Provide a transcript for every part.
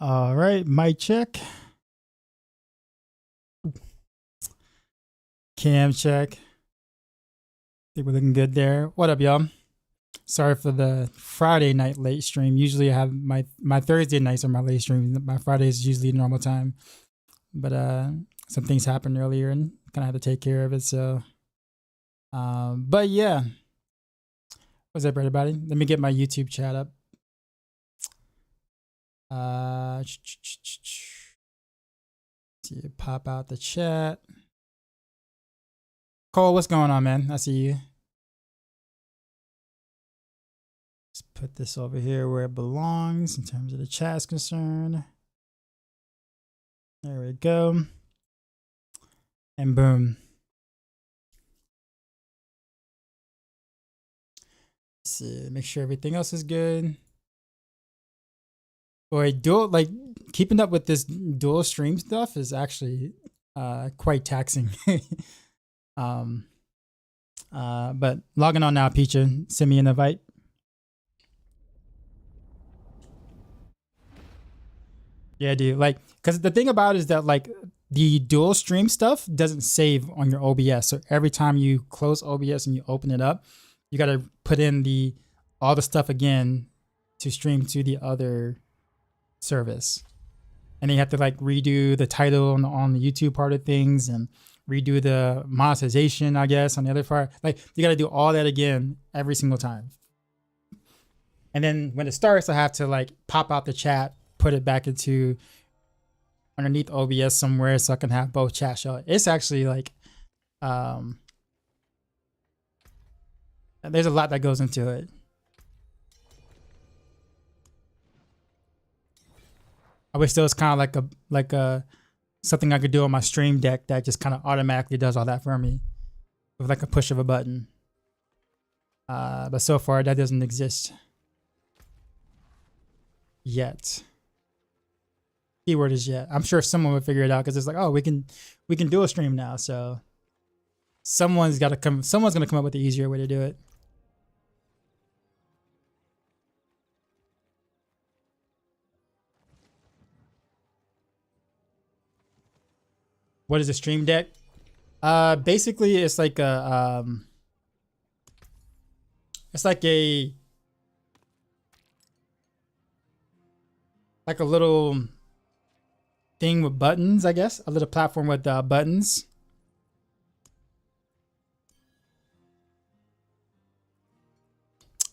All right, mic check. Cam check. Think we're looking good there. What up, y'all? Sorry for the Friday night late stream. Usually I have my Thursday nights are my late stream. My Friday is usually normal time. But some things happened earlier and kind of had to take care of it. So but yeah. What's up, everybody? Let me get my YouTube chat up. See, pop out the chat. Cole, what's going on, man? I see you. Let's put this over here where it belongs in terms of the chat is concerned. There we go. And boom. Let's see, make sure everything else is good. Boy, keeping up with this dual stream stuff is actually quite taxing. But logging on now, Peacha. Send me an invite. Yeah, dude. Because the thing about it is that the dual stream stuff doesn't save on your OBS. So every time you close OBS and you open it up, you got to put in all the stuff again to stream to the other service. And then you have to redo the title on the YouTube part of things and redo the monetization, I guess, on the other part. You got to do all that again every single time. And then when it starts, I have to pop out the chat, put it back into underneath OBS somewhere so I can have both chat show. It's actually there's a lot that goes into it. I wish there was kind of like a something I could do on my stream deck that just kind of automatically does all that for me with a push of a button. But so far that doesn't exist yet. Keyword is yet. I'm sure someone will figure it out because it's oh, we can do a stream now. So someone's gonna come up with the easier way to do it. What is a stream deck? Basically it's like a little thing with buttons, I guess. A little platform with buttons.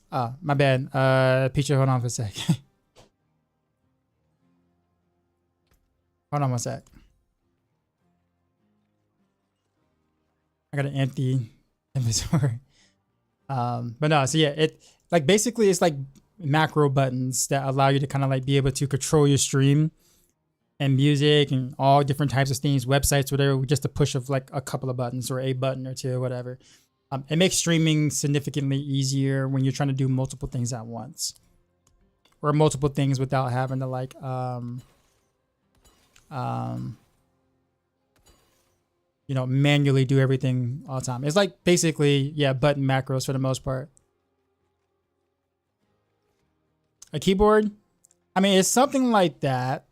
My bad. Peacha, hold on for a sec. Hold on one sec. I got an empty inventory. But no, so yeah, it basically it's macro buttons that allow you to kind of be able to control your stream and music and all different types of things, websites, whatever, with just a push of a couple of buttons or a button or two or whatever. It makes streaming significantly easier when you're trying to do multiple things at once or multiple things without having to manually do everything all the time. It's basically, yeah, button macros for the most part. A keyboard? I mean, it's something like that,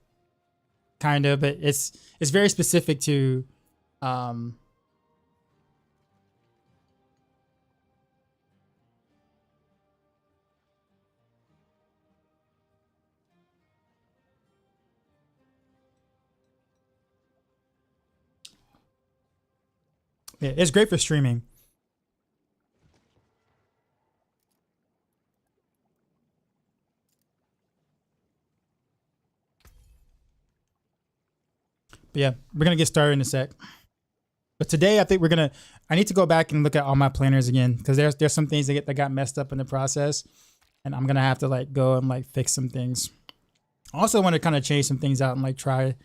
kind of, but it's very specific to yeah, it's great for streaming. But yeah, we're gonna get started in a sec. But today I think I need to go back and look at all my planners again because there's some things that got messed up in the process, and I'm gonna have to go and fix some things. I also want to kind of change some things out and try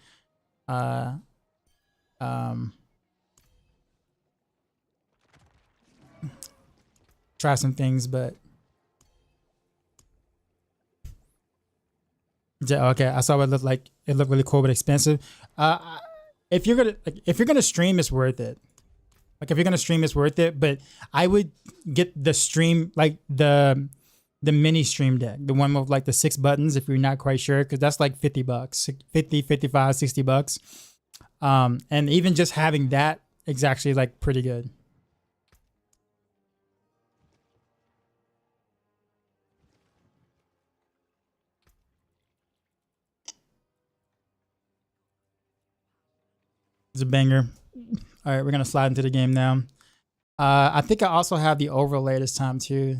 try some things, but yeah, okay, I saw what it looked like. It looked really cool but expensive. If you're gonna stream, it's worth it. If you're gonna stream, it's worth it. But I would get the stream the the mini stream deck, the one with like the 6 buttons if you're not quite sure, because that's like $50, 50, 55, $60. And even just having that is actually like pretty good. It's a banger. All right, we're gonna slide into the game now. I think I also have the overlay this time too.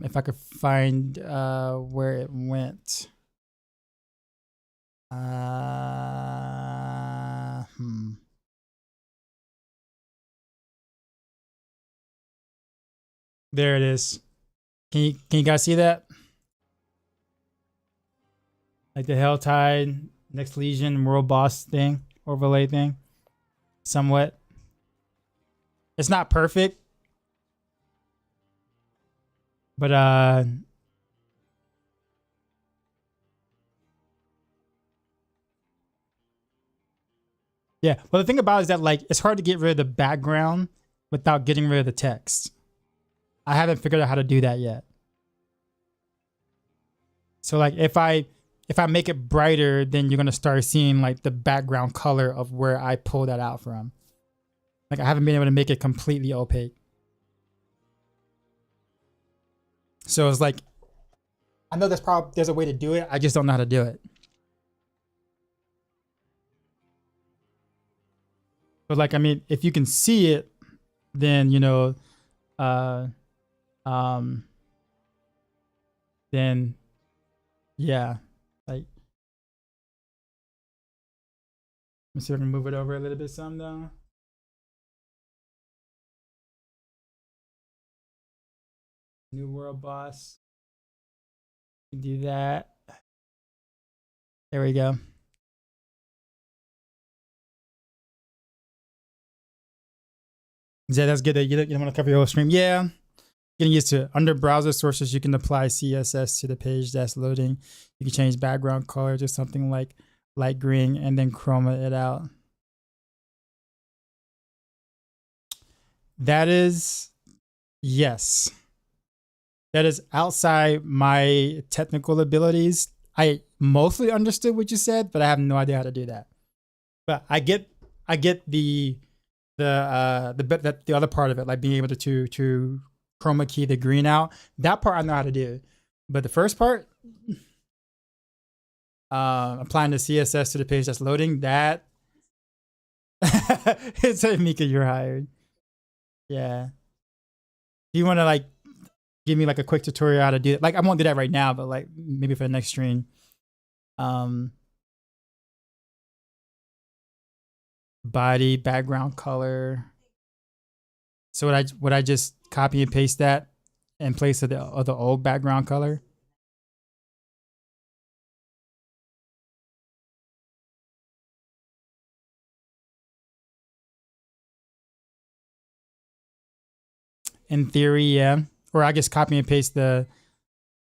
If I could find where it went. There it is. Can you guys see that? Like the Helltide, Next Legion, World Boss thing, overlay thing. Somewhat. It's not perfect. But yeah. Well, the thing about it is that like it's hard to get rid of the background without getting rid of the text. I haven't figured out how to do that yet. So like if I make it brighter, then you're gonna start seeing like the background color of where I pull that out from. Like I haven't been able to make it completely opaque. So it's like, I know there's a way to do it. I just don't know how to do it. But like, I mean, if you can see it, then, you know, then yeah, like, let me see if I can move it over a little bit some though. New World Boss. Do that. There we go. Yeah, that's good. You don't want to cover your whole stream. Yeah. Getting used to it. Under browser sources, you can apply CSS to the page that's loading. You can change background color to something like light green and then chroma it out. That is, yes. That is outside my technical abilities. I mostly understood what you said, but I have no idea how to do that. But I get the other part of it, like being able to chroma key the green out. That part I know how to do. But the first part, applying the CSS to the page that's loading, that it's a Mika, you're hired. Yeah. Do you want to like give me like a quick tutorial how to do it? Like I won't do that right now, but like maybe for the next stream. Body, background color. So would I just copy and paste that in place of the old background color? In theory, yeah. Or I just copy and paste the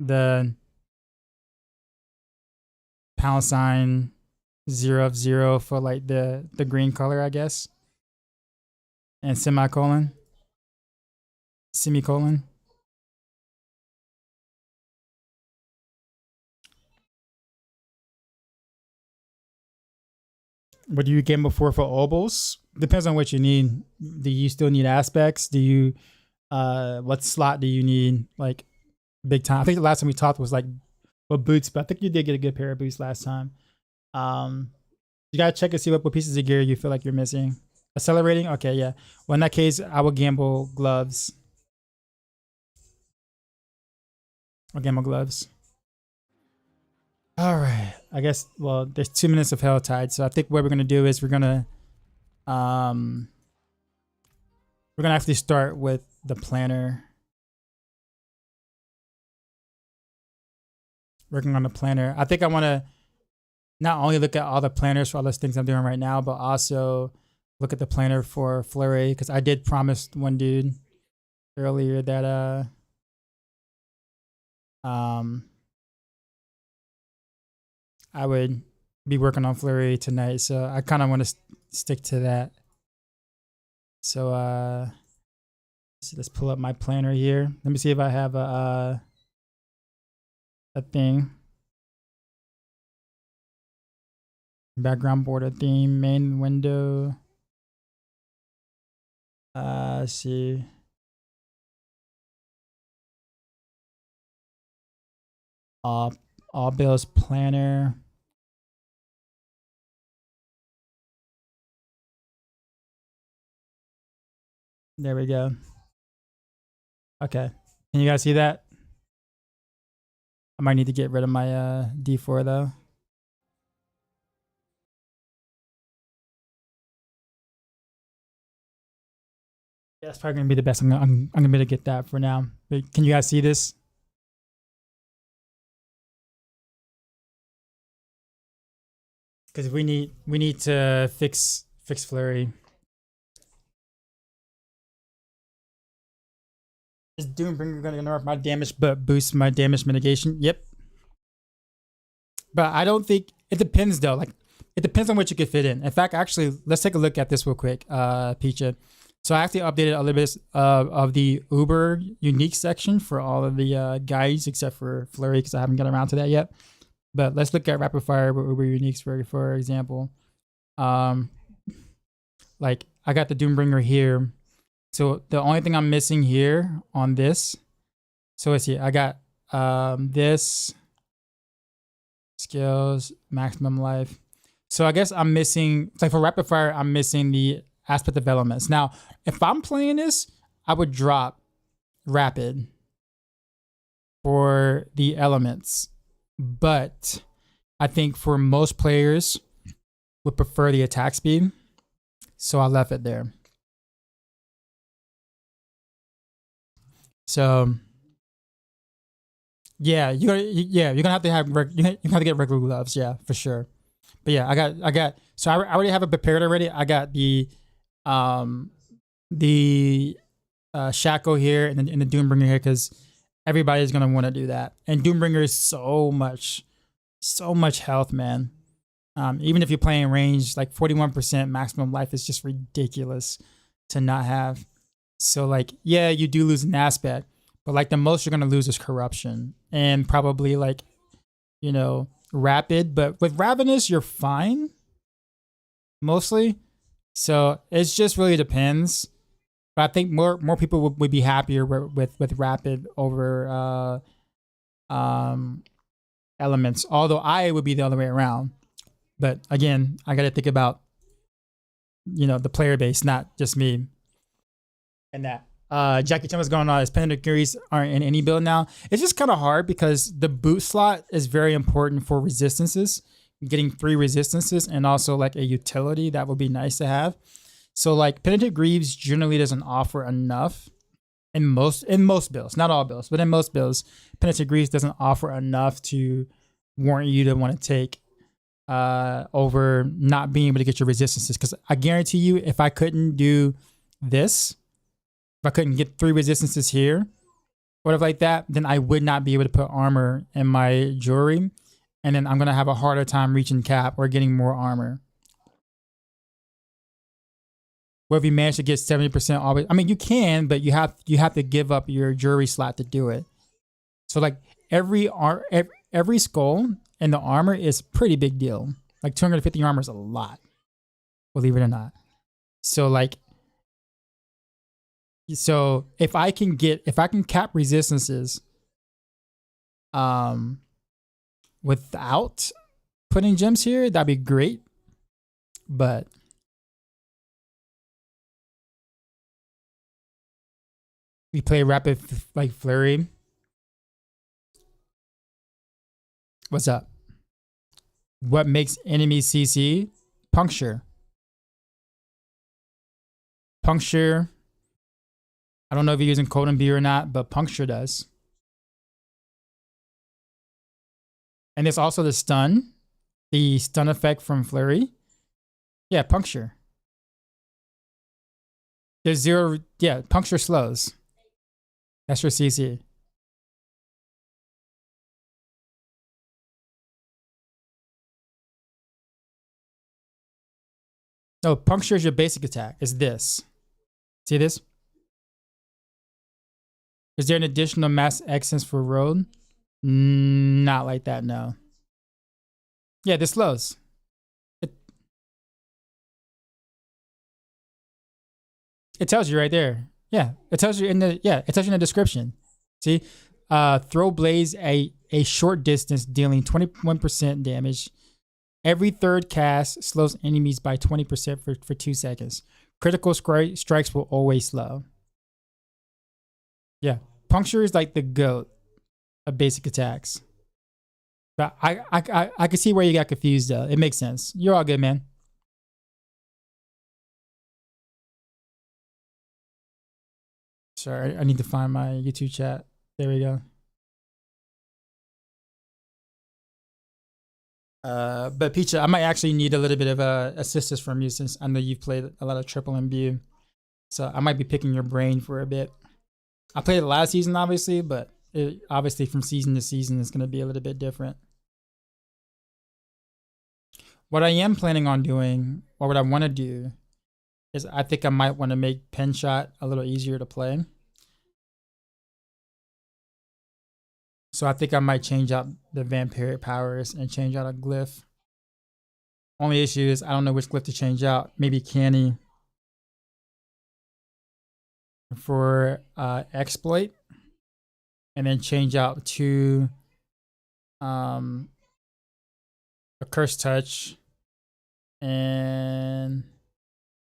£0 0 for like the green color, I guess. And semicolon. What do you gamble for obols? Depends on what you need. Do you still need aspects? Do you what slot do you need? Like big time. I think the last time we talked was like what boots, but I think you did get a good pair of boots last time. You gotta check and see what pieces of gear you feel like you're missing. Accelerating? Okay, yeah. Well, in that case, I will gamble gloves. I'll gamble gloves. All right. I guess, well, there's 2 minutes of Helltide, so I think what we're gonna do is we're gonna actually start with the planner. Working on the planner. I think I want to not only look at all the planners for all those things I'm doing right now, but also look at the planner for Flurry, because I did promise one dude earlier that I would be working on Flurry tonight, so I kind of want to stick to that. So let's pull up my planner here. Let me see if I have a a thing. Background border theme, main window. Let's see. All bills planner. There we go. Okay. Can you guys see that? I might need to get rid of my D4 though. Yeah, that's probably gonna be the best. I'm gonna be able to get that for now. But can you guys see this? Because we need to fix flurry. Is Doombringer gonna nerf my damage but boost my damage mitigation? Yep. But I don't think it depends though. Like it depends on what you could fit in. In fact, actually, let's take a look at this real quick, Peacha. So I actually updated a little bit of the Uber unique section for all of the guides except for Flurry because I haven't gotten around to that yet. But let's look at rapid fire with Uber uniques for example. Like I got the Doombringer here. So the only thing I'm missing here on this, so let's see, I got this skills, maximum life. So I guess I'm missing, like for rapid fire, I'm missing the aspect of elements. Now, if I'm playing this, I would drop rapid for the elements, but I think for most players would prefer the attack speed. So I left it there. So yeah, you're gonna have to have you have to get regular gloves, yeah, for sure. But yeah, I got so I already have it prepared already. I got the Shackle here and the Doombringer here because everybody's gonna want to do that. And Doombringer is so much health, man. Even if you're playing range, like 41% maximum life is just ridiculous to not have. So like, yeah, you do lose an aspect, but like the most you're gonna lose is corruption and probably like, you know, rapid. But with ravenous, you're fine, mostly. So it just really depends. But I think more people would be happier with rapid over elements. Although I would be the other way around. But again, I got to think about, you know, the player base, not just me. And that Jackie Chan, what's going on? His Penitentiaries aren't in any build now. It's just kind of hard because the boot slot is very important for resistances. Getting 3 resistances and also like a utility that would be nice to have. So like Penitent Greaves generally doesn't offer enough in most builds, not all builds, but in most builds, Penitent Greaves doesn't offer enough to warrant you to want to take over not being able to get your resistances. Because I guarantee you, if I couldn't do this, if I couldn't get 3 resistances here, whatever like that, then I would not be able to put armor in my jewelry. And then I'm going to have a harder time reaching cap or getting more armor. Where if you manage to get 70% always, I mean, you can, but you have to give up your jewelry slot to do it. So like every skull in the armor is a pretty big deal. Like 250 armor is a lot, believe it or not. So like, so if I can cap resistances, without putting gems here, that'd be great. But we play rapid like flurry. What's up? What makes enemies CC? Puncture. Puncture. I don't know if you're using Cold and B or not, but puncture does. And there's also the stun effect from flurry. Yeah, puncture. There's 0, yeah, puncture slows. That's your CC. No, puncture is your basic attack. It's this. See this? Is there an additional mass excess for road? Not like that, no. Yeah, this slows. It, it tells you right there. Yeah, it tells you in the it tells you in the description. See, throw blaze a short distance, dealing 21% damage. Every third cast slows enemies by 20% for 2 seconds. Critical strikes will always slow. Yeah, puncture is like the goat of basic attacks. But I can see where you got confused though. It makes sense. You're all good, man. Sorry, I need to find my YouTube chat. There we go. But Peacha, I might actually need a little bit of assistance from you since I know you've played a lot of Triple Imbue. So I might be picking your brain for a bit. I played it last season, obviously, but obviously from season to season it's going to be a little bit different. What I am planning on doing, or what I want to do, is I think I might want to make Pen Shot a little easier to play. So I think I might change out the vampiric powers and change out a glyph. Only issue is I don't know which glyph to change out. Maybe Canny for exploit, and then change out to a curse touch and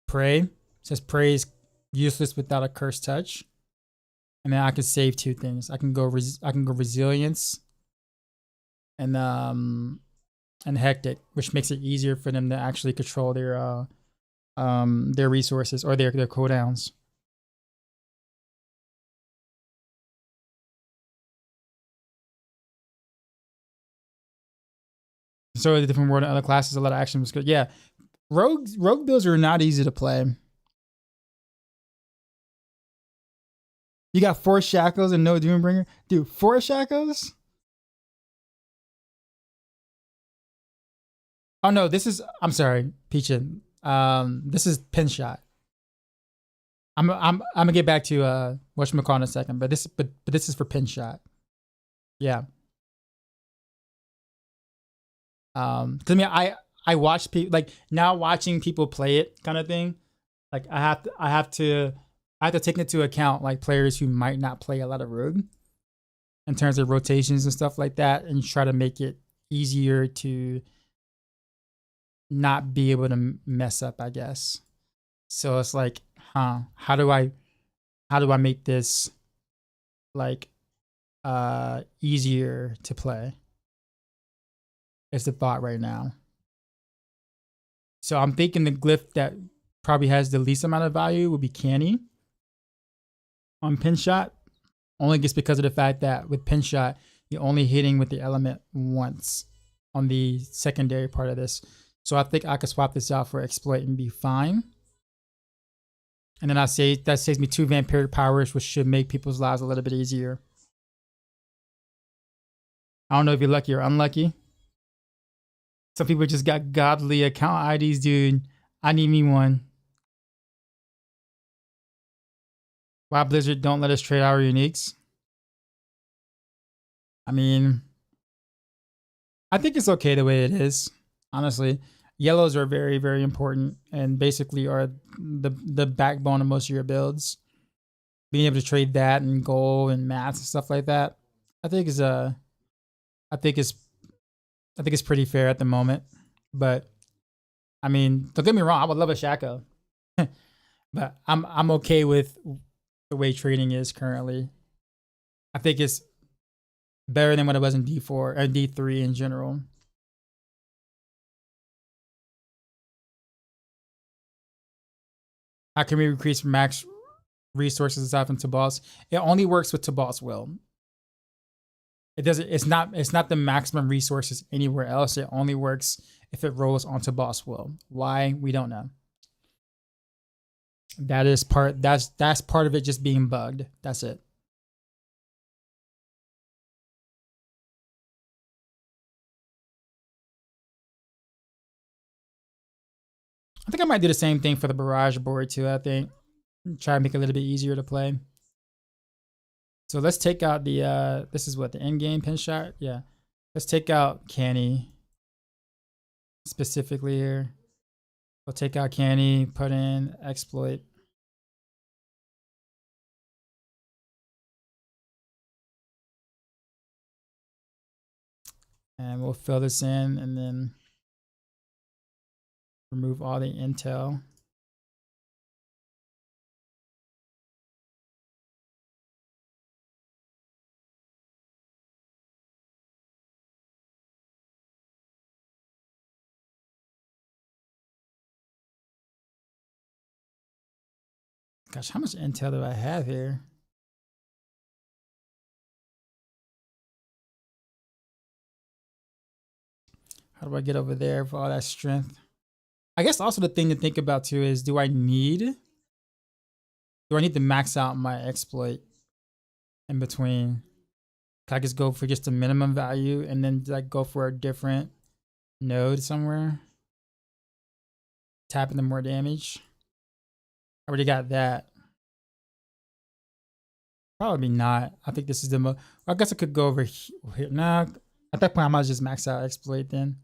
pray. It says pray is useless without a curse touch. And then I can save 2 things. I can go resilience and hectic, which makes it easier for them to actually control their resources or their cooldowns. So the different word in other classes, a lot of action was good. Yeah, rogue builds are not easy to play. You got 4 shackles and no Doombringer, dude. 4 shackles? Oh no, this is. I'm sorry, Peachin. This is Pen Shot. I'm gonna get back to whatchamacallit in a second, but this is for Pen Shot. Yeah. Cause I mean I watch people like now watching people play it kind of thing. Like I have to take into account like players who might not play a lot of Rogue in terms of rotations and stuff like that, and try to make it easier to not be able to mess up, I guess. So it's like, how do I make this like easier to play? Is the thought right now. So I'm thinking the glyph that probably has the least amount of value would be Canny on Pen Shot. Only just because of the fact that with Pen Shot, you're only hitting with the element once on the secondary part of this. So I think I could swap this out for exploit and be fine. And then I say that saves me 2 vampiric powers, which should make people's lives a little bit easier. I don't know if you're lucky or unlucky. Some people just got godly account IDs, dude. I need me one. Why Blizzard don't let us trade our uniques? I mean, I think it's okay the way it is, honestly. Yellows are very, very important and basically are the backbone of most of your builds. Being able to trade that and gold and mats and stuff like that, I think it's pretty fair at the moment. But I mean, don't get me wrong, I would love a Shaco. But I'm okay with the way trading is currently. I think it's better than what it was in D4 or D3 in general. How can we increase max resources aside from Tabos? It only works with Tabos will. It doesn't. It's not the maximum resources anywhere else. It only works if it rolls onto boss will. Why, we don't know. That's part of it just being bugged. That's it. I think I might do the same thing for the barrage board too. I think try to make it a little bit easier to play. So let's take out the this is what the end game pin shot. Yeah. Let's take out Canny specifically here. We'll take out Canny, put in exploit. And we'll fill this in and then remove all the intel. Gosh, how much intel do I have here? How do I get over there for all that strength? I guess also the thing to think about too is do I need to max out my exploit in between? Can I just go for just a minimum value and then like go for a different node somewhere? Tap into more damage. I already got that. Probably not. I think this is the most. I guess I could go over here. Nah, at that point I might just max out exploit then.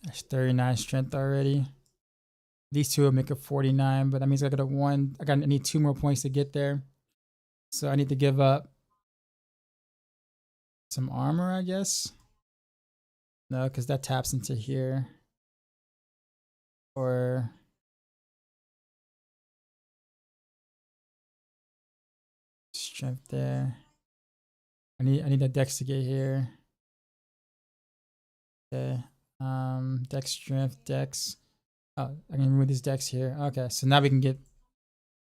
That's 39 strength already. These two will make it 49, but that means I got I need 2 more points to get there. So I need to give up some armor, I guess. No, because that taps into here. Or strength there. I need a dex to get here. Okay. Dex, strength, dex. Oh, I can remove these dex here. Okay, so now we can get.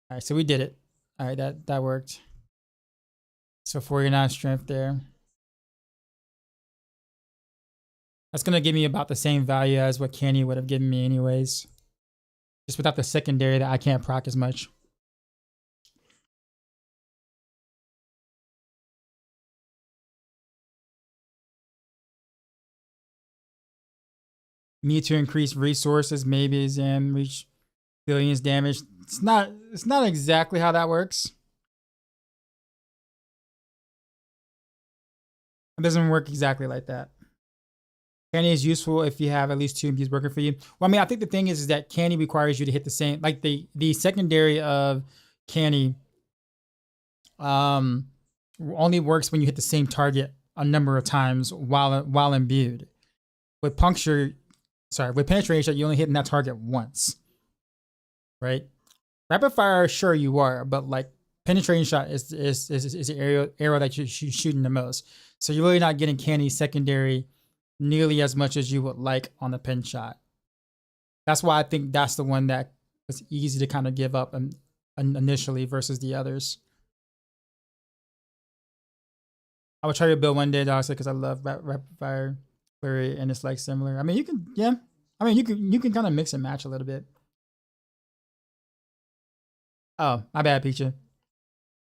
All right, so we did it. All right, that worked. So 49 strength there. That's gonna give me about the same value as what Canny would have given me anyways. Just without the secondary that I can't proc as much. Need to increase resources, maybe and reach billions damage. It's not exactly how that works. It doesn't work exactly like that. Canny is useful if you have at least 2 MPs working for you. Well, I mean, I think the thing is that Canny requires you to hit the same, like the secondary of Canny only works when you hit the same target a number of times while imbued. With with penetration, you only hitting that target once, right? Rapid fire, sure you are, but like penetrating shot is the arrow that you're shooting the most. So you're really not getting Canny secondary nearly as much as you would like on the pin shot. That's why I think that's the one that was easy to kind of give up initially versus the others. I will try to build one day, Doxa, because I love rapid fire flurry, and it's like similar. I mean, you can, yeah. I mean, you can kind of mix and match a little bit. Oh, my bad, Peacha.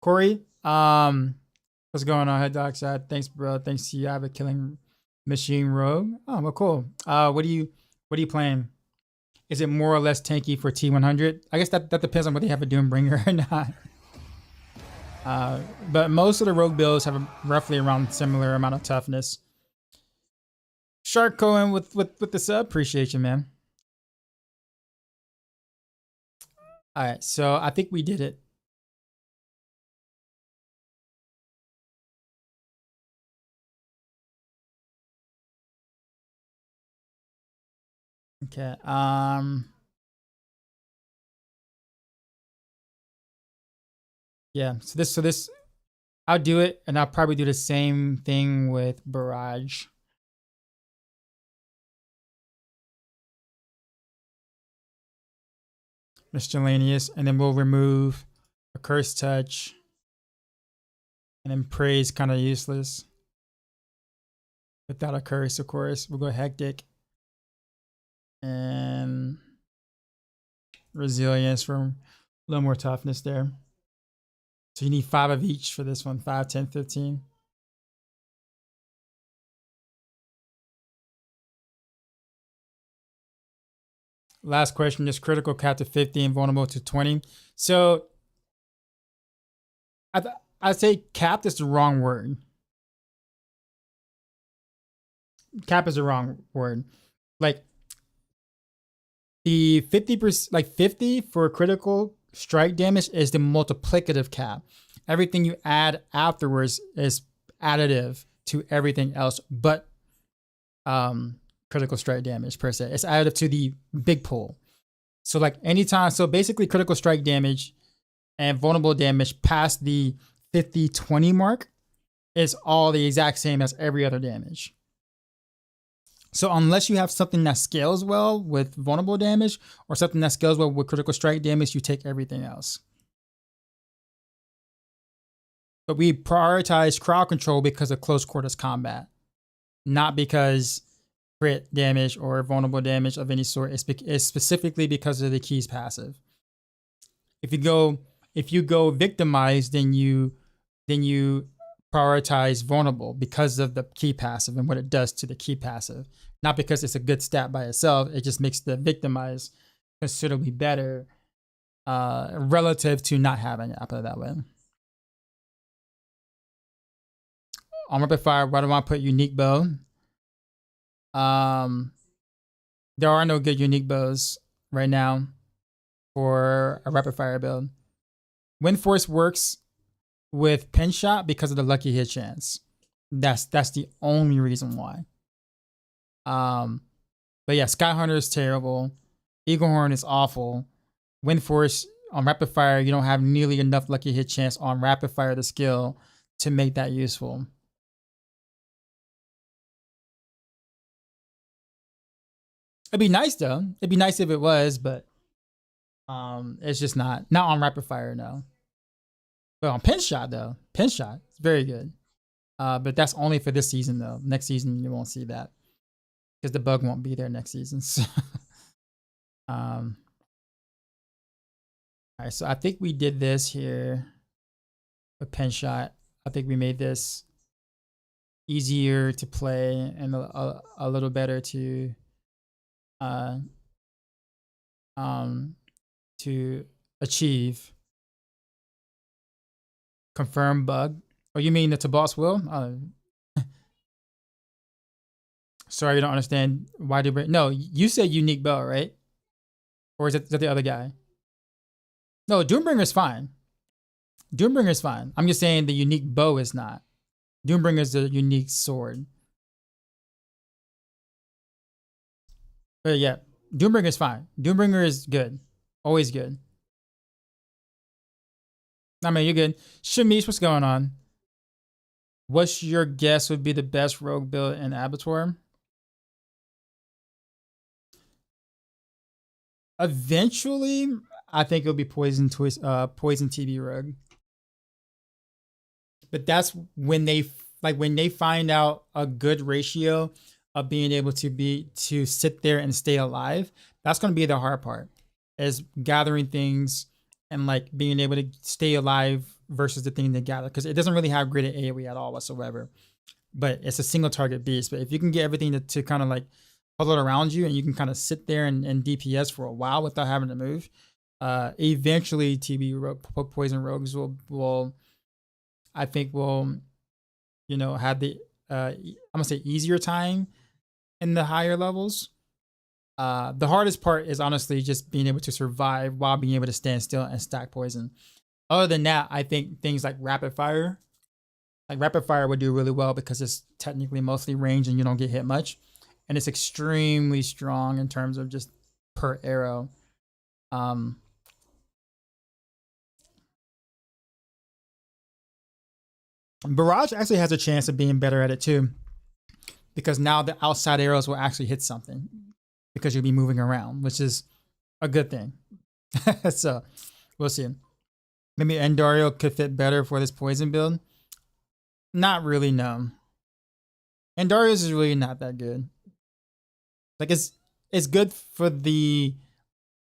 Corey, what's going on, Head Doxa? Thanks, bro. Thanks to you. I have a killing machine rogue. Oh, well, cool. What are you playing? Is it more or less tanky for T100? I guess that depends on whether you have a Doombringer or not. But most of the rogue builds have roughly around similar amount of toughness. Shark Cohen with the sub, appreciate you, man. All right, so I think we did it. Okay. Yeah. So this, I'll do it, and I'll probably do the same thing with Barrage. Miscellaneous, and then we'll remove a Curse Touch, and then Praise kind of useless. without a curse, of course. We'll go hectic and resilience for a little more toughness there. So you need 5 of each for this one, 5, 10, 15. Last question, is critical cap to 50 and vulnerable to 20? So I say capped is the wrong word. Cap is the wrong word. Like the 50%, like 50 for critical strike damage is the multiplicative cap. Everything you add afterwards is additive to everything else but critical strike damage per se. It's additive to the big pool. So like anytime, so basically critical strike damage and vulnerable damage past the 50-20 mark is all the exact same as every other damage. So unless you have something that scales well with vulnerable damage or something that scales well with critical strike damage, you take everything else. But we prioritize crowd control because of close quarters combat, not because crit damage or vulnerable damage of any sort. It's specifically because of the key's passive. If you go victimize, then you prioritize vulnerable because of the key passive and what it does to the key passive. Not because it's a good stat by itself. It just makes the victimize considerably better relative to not having it. I'll put it that way. On rapid fire, why do I want to put unique bow? There are no good unique bows right now for a rapid fire build. Wind Force works with pin shot because of the lucky hit chance. That's the only reason why. But yeah, Sky Hunter is terrible. Eagle Horn is awful. Wind Force on rapid fire, you don't have nearly enough lucky hit chance on rapid fire the skill to make that useful. It'd be nice though. It'd be nice if it was, but it's just not on rapid fire, no. But on pin shot though, pin shot, it's very good. But that's only for this season though. Next season you won't see that because the bug won't be there next season. So, all right, so I think we did this here with pin shot. I think we made this easier to play and a little better to achieve. Confirm bug. Oh, you mean the to boss will? Sorry, you don't understand why do we... No, you said unique bow, right? Or is that the other guy? No, Doombringer is fine. Doombringer is fine. I'm just saying the unique bow is not. Doombringer is the unique sword. But yeah, Doombringer is fine. Doombringer is good. Always good. I mean, you're good. Shamish, what's going on? What's your guess would be the best rogue build in Abattoir? Eventually, I think it'll be Poison TB Rogue. But that's when they find out a good ratio of being able to sit there and stay alive. That's going to be the hard part, is gathering things and like being able to stay alive versus the thing they gather, because it doesn't really have graded AoE at all whatsoever. But it's a single target beast. But if you can get everything to kind of like puzzle around you and you can kind of sit there and DPS for a while without having to move, eventually Poison Rogues will I think will, you know, have the I'm gonna say easier time in the higher levels. The hardest part is honestly just being able to survive while being able to stand still and stack poison. Other than that, I think things like rapid fire would do really well because it's technically mostly range and you don't get hit much, and it's extremely strong in terms of just per arrow. Barrage actually has a chance of being better at it too, because now the outside arrows will actually hit something because you'll be moving around, which is a good thing. So we'll see. Maybe Endario could fit better for this poison build. Not really, no. And Darius is really not that good. Like it's good for the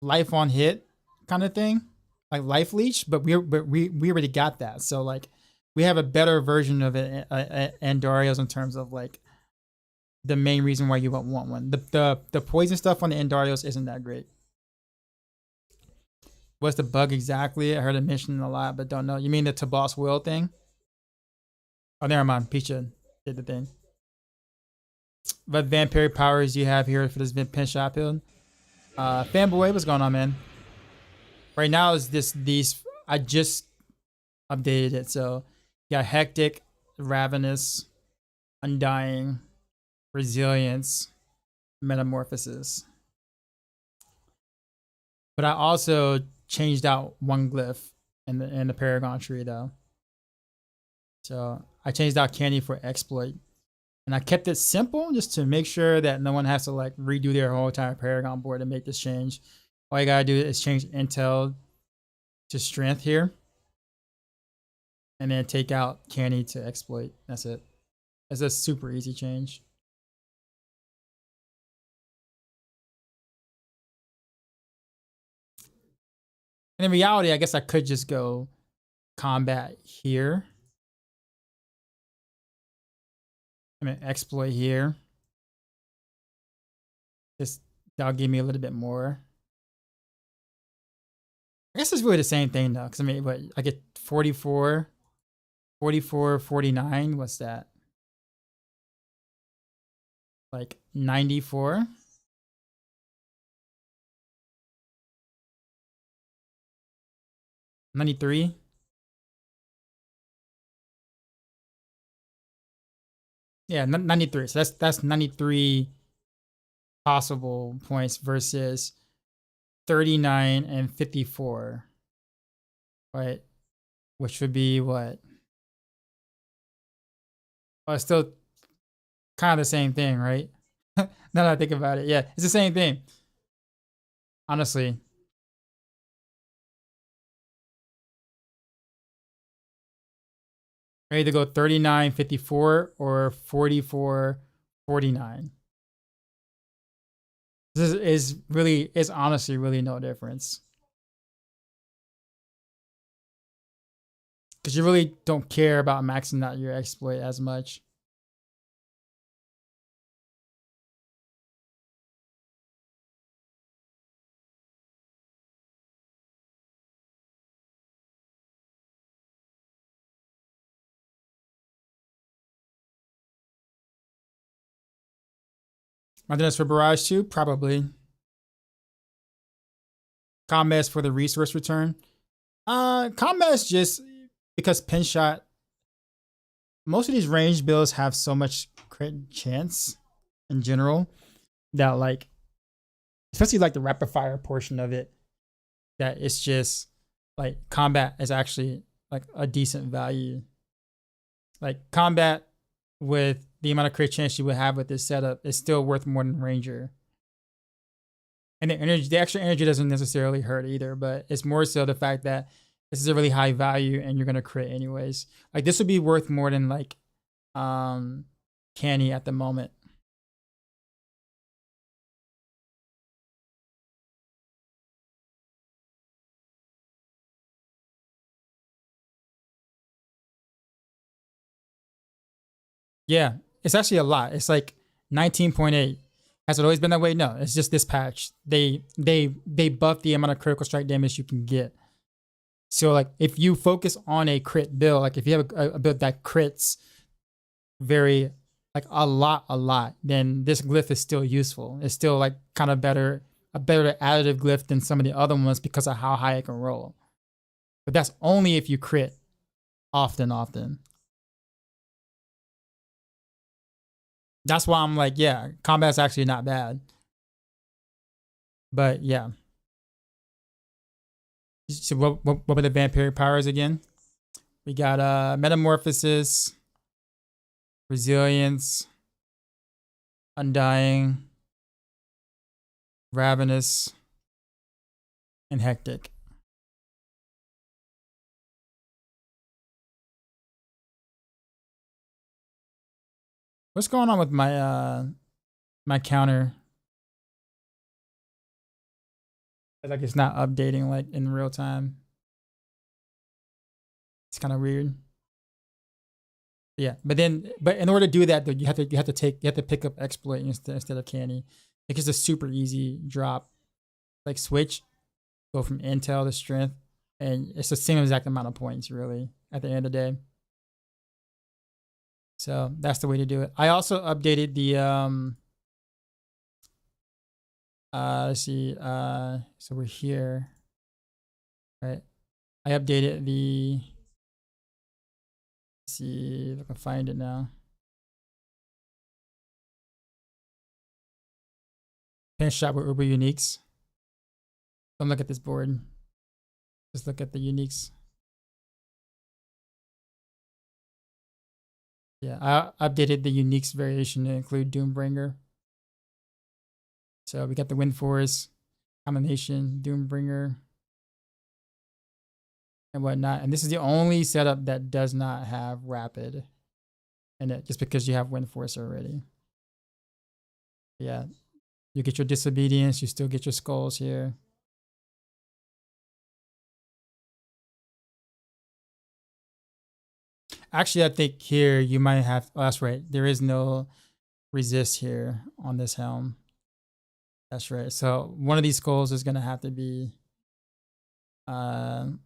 life on hit kind of thing, like life leech, but we already got that. So like we have a better version of it and Darius in terms of like the main reason why you want one. The poison stuff on the Endarios isn't that great. What's the bug exactly? I heard it mentioned a lot, but don't know. You mean the to boss will thing? Oh, never mind. Picha did the thing. What vampiric powers do you have here for this pin shot build? Fanboy, what's going on, man? Right now is these I just updated it, so yeah, hectic, ravenous, undying, resilience, metamorphosis. But I also changed out one glyph in the Paragon tree though. So I changed out Candy for exploit. And I kept it simple just to make sure that no one has to like redo their whole entire Paragon board to make this change. All you gotta do is change Intel to strength here. And then take out Candy to exploit. That's it. It's a super easy change. And in reality, I guess I could just go combat here. I mean, exploit here. That'll give me a little bit more. I guess it's really the same thing though, because I mean, what I get 44, 44, 49. What's that? Like 94. 93. Yeah, 93. So that's 93 possible points versus 39 and 54. Right? Which would be what? Oh, it's still kind of the same thing, right? Now that I think about it. Yeah, it's the same thing. Honestly. Ready to go 39, 54 or 44, 49. This is really, it's honestly really no difference. Because you really don't care about maxing out your exploit as much. Am I doing this for Barrage too? Probably. Combat's for the resource return. Combat's just because pin shot. Most of these range builds have so much crit chance in general that like, especially like the rapid fire portion of it, that it's just like combat is actually like a decent value. Like combat with the amount of crit chance you would have with this setup is still worth more than Ranger. And the energy, the extra energy doesn't necessarily hurt either, but it's more so the fact that this is a really high value and you're gonna crit anyways. Like this would be worth more than like Canny at the moment. Yeah, it's actually a lot. It's like 19.8. Has it always been that way? No, it's just this patch. They buff the amount of critical strike damage you can get. So like if you focus on a crit build, like if you have a build that crits very like a lot, then this glyph is still useful. It's still like kind of a better additive glyph than some of the other ones because of how high it can roll. But that's only if you crit often. That's why I'm like, yeah, combat's actually not bad. But yeah. So what were the vampiric powers again? We got metamorphosis, resilience, undying, ravenous, and hectic. What's going on with my my counter? Like it's not updating like in real time. It's kind of weird. Yeah, but in order to do that though, you have to pick up exploit instead of canny. It's just a super easy drop, like switch, go from intel to strength, and it's the same exact amount of points really at the end of the day. So that's the way to do it. I also updated the let's see, so we're here, right? I updated the, let's see if I can find it now. Finish shot with Uber uniques. Don't look at this board. Just look at the uniques. Yeah, I updated the uniques variation to include Doombringer. So we got the Wind Force, combination, Doombringer, and whatnot. And this is the only setup that does not have Rapid in it, just because you have Wind Force already. Yeah, you get your Disobedience, you still get your Skulls here. Actually, I think here you might have, oh, that's right, there is no resist here on this helm. That's right. So one of these skulls is going to have to be whatchamacallit.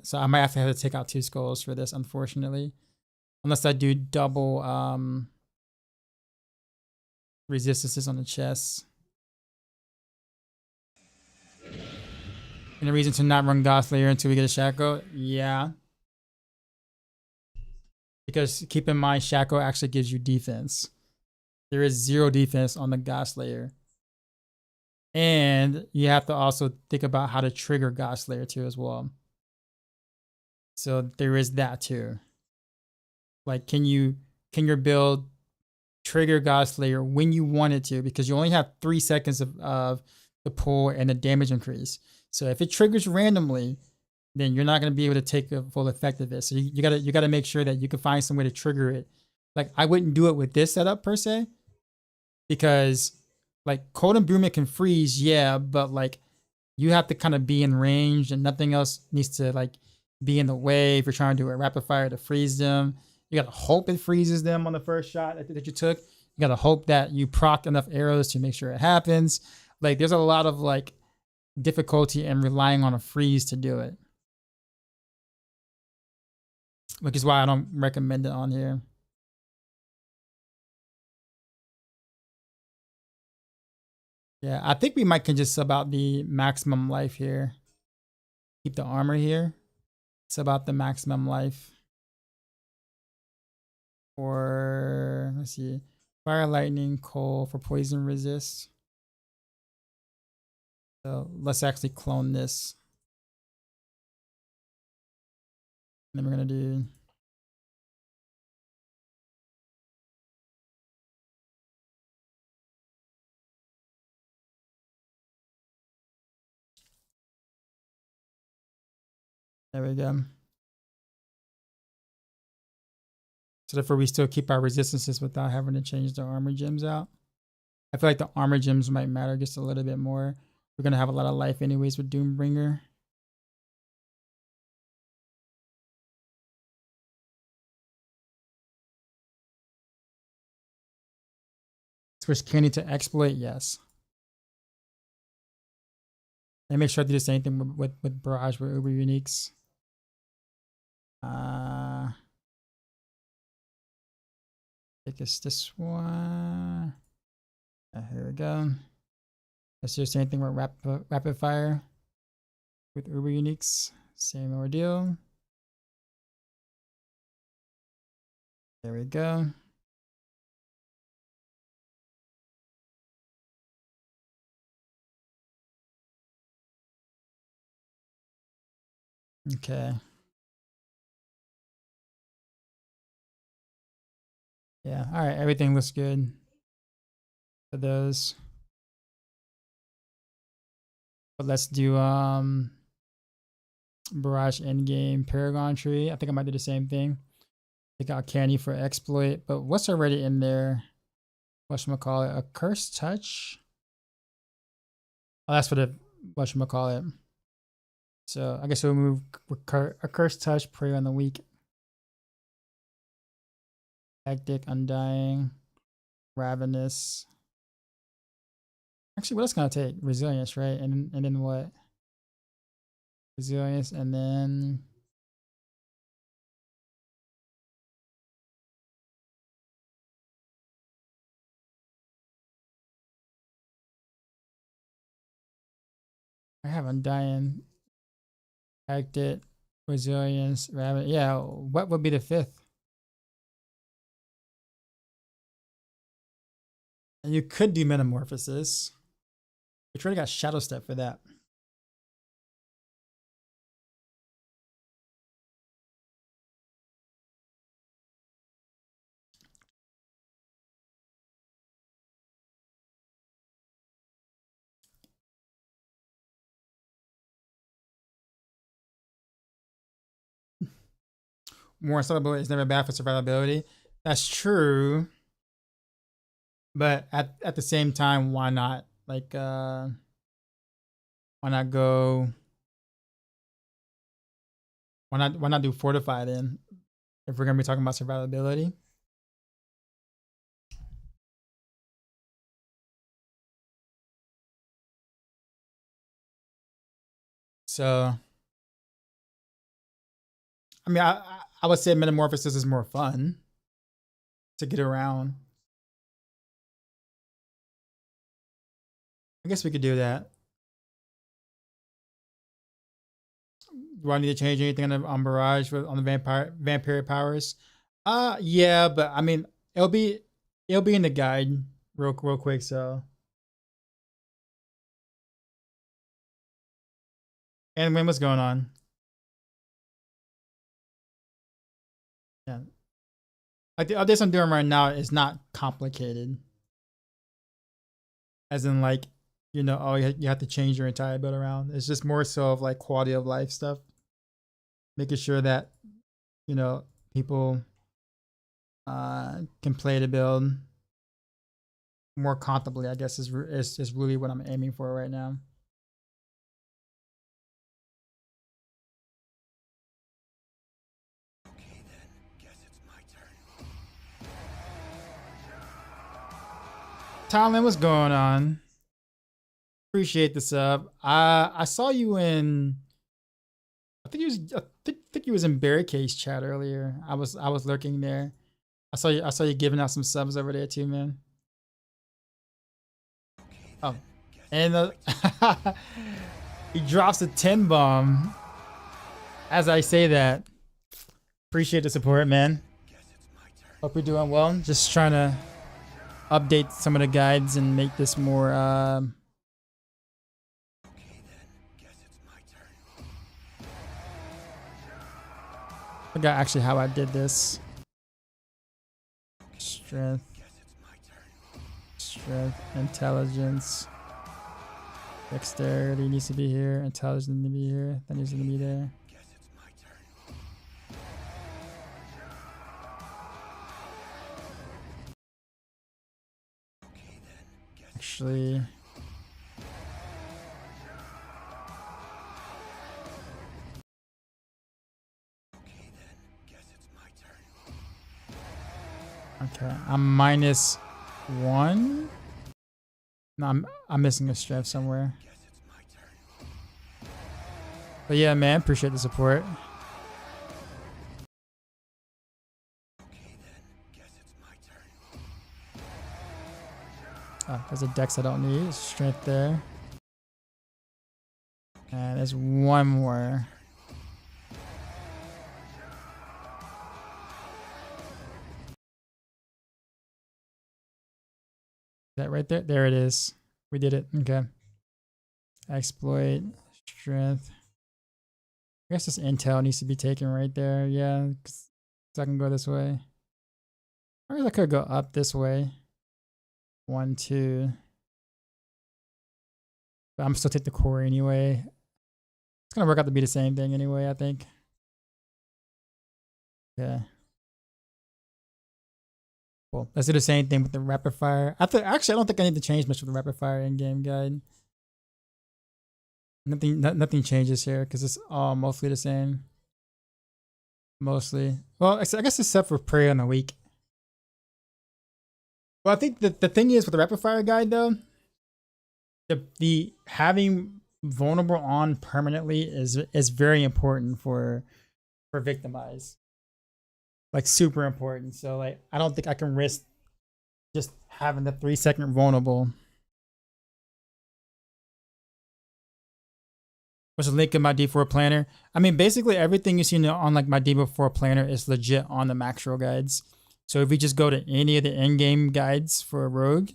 So I might have to take out 2 skulls for this, unfortunately. Unless I do double resistances on the chest. And a reason to not run godslayer until we get a Shackle? Yeah. Because keep in mind, Shackle actually gives you defense. There is 0 defense on the godslayer. And you have to also think about how to trigger godslayer too as well. So there is that too. Like, can your build trigger godslayer when you want it to? Because you only have 3 seconds of the pull and the damage increase. So if it triggers randomly, then you're not going to be able to take a full effect of it. So you gotta make sure that you can find some way to trigger it. Like, I wouldn't do it with this setup per se, because like Cold Imbuement can freeze, yeah, but like you have to kind of be in range and nothing else needs to like be in the way if you're trying to do a rapid fire to freeze them. You gotta hope it freezes them on the first shot that you took. You gotta hope that you proc enough arrows to make sure it happens. Like, there's a lot of like difficulty in relying on a freeze to do it, which is why I don't recommend it on here. Yeah, I think we might can just sub out the maximum life here. Keep the armor here. It's about the maximum life. Or let's see, fire, lightning, coal for poison resist. So let's actually clone this. And then we're gonna do there we go. So therefore we still keep our resistances without having to change the armor gems out. I feel like the armor gems might matter just a little bit more. We're gonna have a lot of life anyways with Doombringer. Switch candy to exploit, yes. And make sure I do the same thing with Barrage with Uber Uniques. I think it's this one. Here we go. Let's do the same thing with rapid fire with Uber Uniques. Same ordeal. There we go. Okay. Yeah, all right, everything looks good for those. But let's do Barrage endgame, Paragon Tree. I think I might do the same thing. Take out Candy for exploit, but what's already in there? Whatchamacallit? A Cursed Touch? Oh, that's for the whatchamacallit. So I guess we'll move a Cursed Touch, Prey on the Weak. Hectic, Undying, Ravenous. Actually, what else can I take? Resilience, right? And then what? Resilience, and then I have Undying, Hectic, Resilience, Ravenous. Yeah, what would be the fifth? And you could do Metamorphosis. We already got Shadow Step for that. More survivability is never bad for survivability. That's true. But at the same time, why not? Like, why not go? Why not do Fortify then? If we're gonna be talking about survivability. So, I mean, I would say Metamorphosis is more fun to get around. I guess we could do that. Do I need to change anything on Barrage on the vampire powers? Yeah, but I mean, it'll be in the guide real quick. So, and when what's going on? Yeah, like the updates I'm doing right now is not complicated. As in, like, you know, oh, you have to change your entire build around. It's just more so of like quality of life stuff, making sure that, you know, people can play the build more comfortably. I guess is really what I'm aiming for right now. Okay, then. Guess it's my turn. Talon, what's going on? Appreciate the sub. I saw you in. I think you was in Barricade's chat earlier. I was lurking there. I saw you giving out some subs over there too, man. Oh, and he drops a 10 bomb. As I say that, appreciate the support, man. Hope you're doing well. Just trying to update some of the guides and make this more. I forgot actually how I did this. Strength, intelligence, dexterity needs to be here, intelligence needs to be here, that needs to be there. Actually, okay, I'm -1. No, I'm missing a strength somewhere. But yeah, man, appreciate the support. Oh, there's a dex I don't need. Strength there. And there's one more. That right there? There it is. We did it. Okay. Exploit, strength. I guess this intel needs to be taken right there. Yeah, because I can go this way. Or I could go up this way. 1, 2. But I'm still take the core anyway. It's gonna work out to be the same thing anyway, I think. Yeah. Cool. Let's do the same thing with the rapid fire. Actually, I don't think I need to change much with the rapid fire in-game guide. Nothing changes here because it's all mostly the same. Mostly. Well, I guess except for prayer on the week. Well, I think the thing is with the rapid fire guide though, the having vulnerable on permanently is very important for victimize. Like super important. So like I don't think I can risk just having the 3-second vulnerable. What's the link in my D4 planner? I mean, basically everything you see on like my D4 planner is legit on the Maxroll guides. So if we just go to any of the in-game guides for a rogue,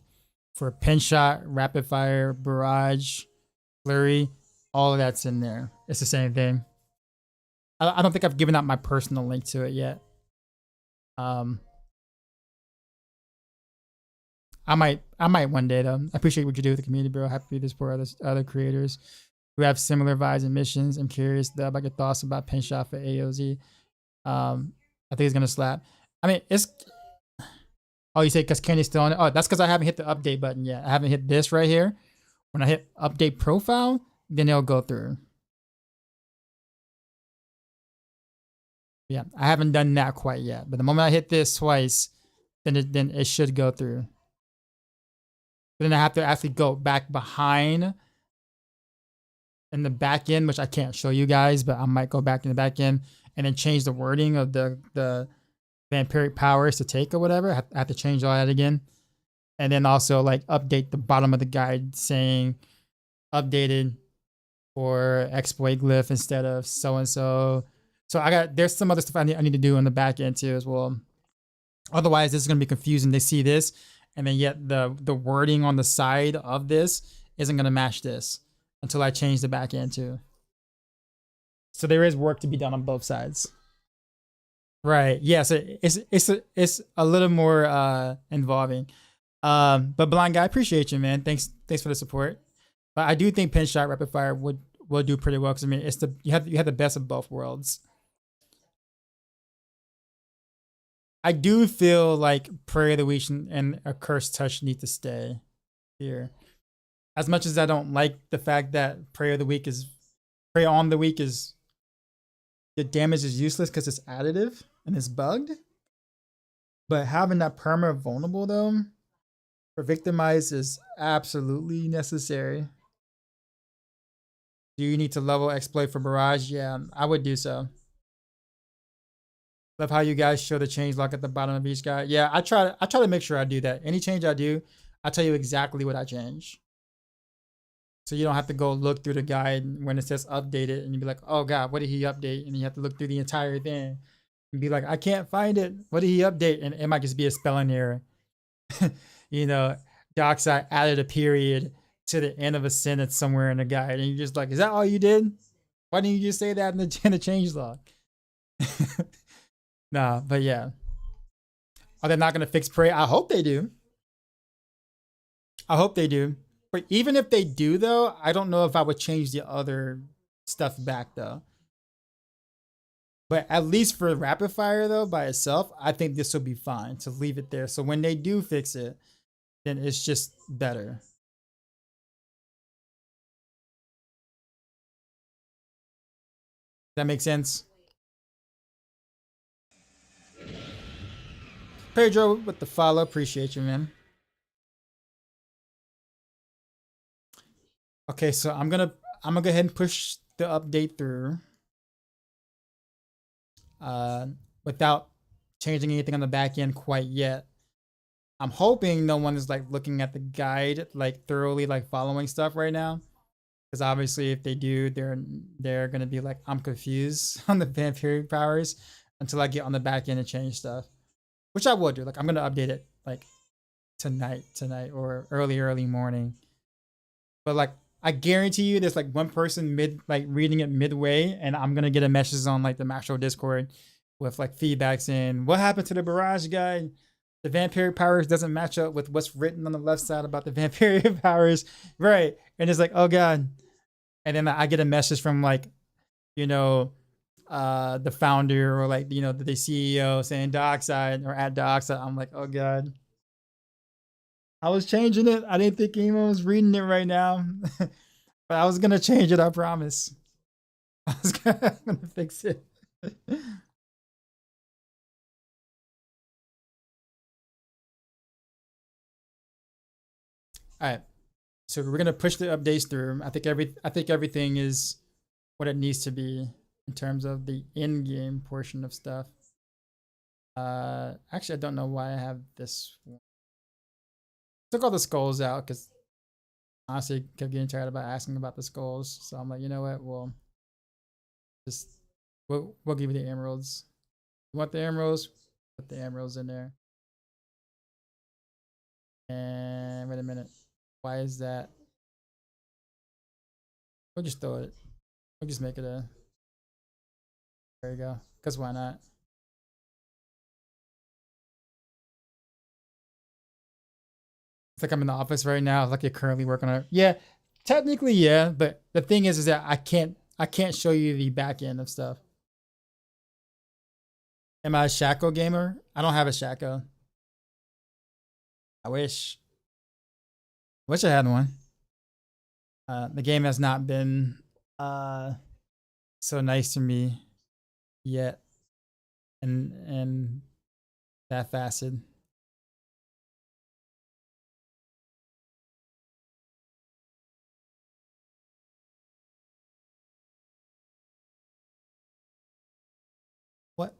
for pin shot, rapid fire, barrage, flurry, all of that's in there. It's the same thing. I don't think I've given out my personal link to it yet. I might one day though. I appreciate what you do with the community, bro. Happy to support other creators who have similar vibes and missions. I'm curious about your thoughts about pin shot for AOZ. I think it's gonna slap. I mean, it's. Oh, you say because Kenny's still on it? Oh, that's because I haven't hit the update button yet. I haven't hit this right here. When I hit update profile, then it'll go through. Yeah, I haven't done that quite yet. But the moment I hit this twice, then it should go through. But then I have to actually go back behind in the back end, which I can't show you guys, but I might go back in the back end and then change the wording of the vampiric powers to take or whatever. I have to change all that again. And then also like update the bottom of the guide saying updated for exploit glyph instead of so-and-so. So there's some other stuff I need to do on the back end too as well. Otherwise, this is going to be confusing. They see this and then yet the wording on the side of this isn't going to match this until I change the back end too. So there is work to be done on both sides. Right. Yeah. So it's a little more involving. But Blind Guy, I appreciate you, man. Thanks for the support. But I do think pin shot rapid fire will do pretty well because I mean it's you have the best of both worlds. I do feel like Prayer of the Week and a Cursed Touch need to stay here. As much as I don't like the fact that Prayer on the Week is the damage is useless because it's additive and it's bugged. But having that perma vulnerable though for victimize is absolutely necessary. Do you need to level exploit for barrage? Yeah, I would do so. Love how you guys show the change lock at the bottom of each guy. Yeah, I try to make sure I do that. Any change I do, I tell you exactly what I change. So you don't have to go look through the guide when it says updated and you be like, oh God, what did he update? And you have to look through the entire thing and be like, I can't find it. What did he update? And it might just be a spelling error. You know, Dockside added a period to the end of a sentence somewhere in the guide. And you're just like, is that all you did? Why didn't you just say that in the change log? Nah, but yeah. Are they not going to fix Prey? I hope they do. I hope they do. But even if they do, though, I don't know if I would change the other stuff back, though. But at least for rapid fire, though, by itself, I think this will be fine to leave it there. So when they do fix it, then it's just better. That makes sense? Pedro with the follow. Appreciate you, man. Okay, so I'm gonna go ahead and push the update through. Without changing anything on the back end quite yet. I'm hoping no one is like looking at the guide like thoroughly, like following stuff right now. Because obviously if they do, they're gonna be like, I'm confused on the vampiric powers until I get on the back end and change stuff. Which I will do. Like I'm gonna update it like tonight or early morning. But like I guarantee you there's like one person reading it midway and I'm gonna get a message on like the Maxroll Discord with like feedbacks in what happened to the barrage guide. The vampiric powers doesn't match up with what's written on the left side about the vampiric powers. Right. And it's like, oh God. And then I get a message from like you know, the founder or like, you know, the CEO saying Dockside or at Dockside. I'm like, oh God. I was changing it. I didn't think anyone was reading it right now. But I was gonna change it, I promise. I was gonna fix it. All right. So we're gonna push the updates through. I think everything is what it needs to be in terms of the in-game portion of stuff. Actually, I don't know why I have this one. Took all the skulls out because honestly kept getting tired about asking about the skulls. So I'm like, you know what? Well, just we'll give you the emeralds. You want the emeralds? Put the emeralds in there. And wait a minute. Why is that? We'll just throw it. We'll just make it a. There you go. Because why not? It's like I'm in the office right now. Like you're currently working on it. Yeah, technically, yeah. But the thing is that I can't show you the back end of stuff. Am I a Shaco gamer? I don't have a Shaco. I wish. Wish I had one. The game has not been so nice to me yet, and that facet. What?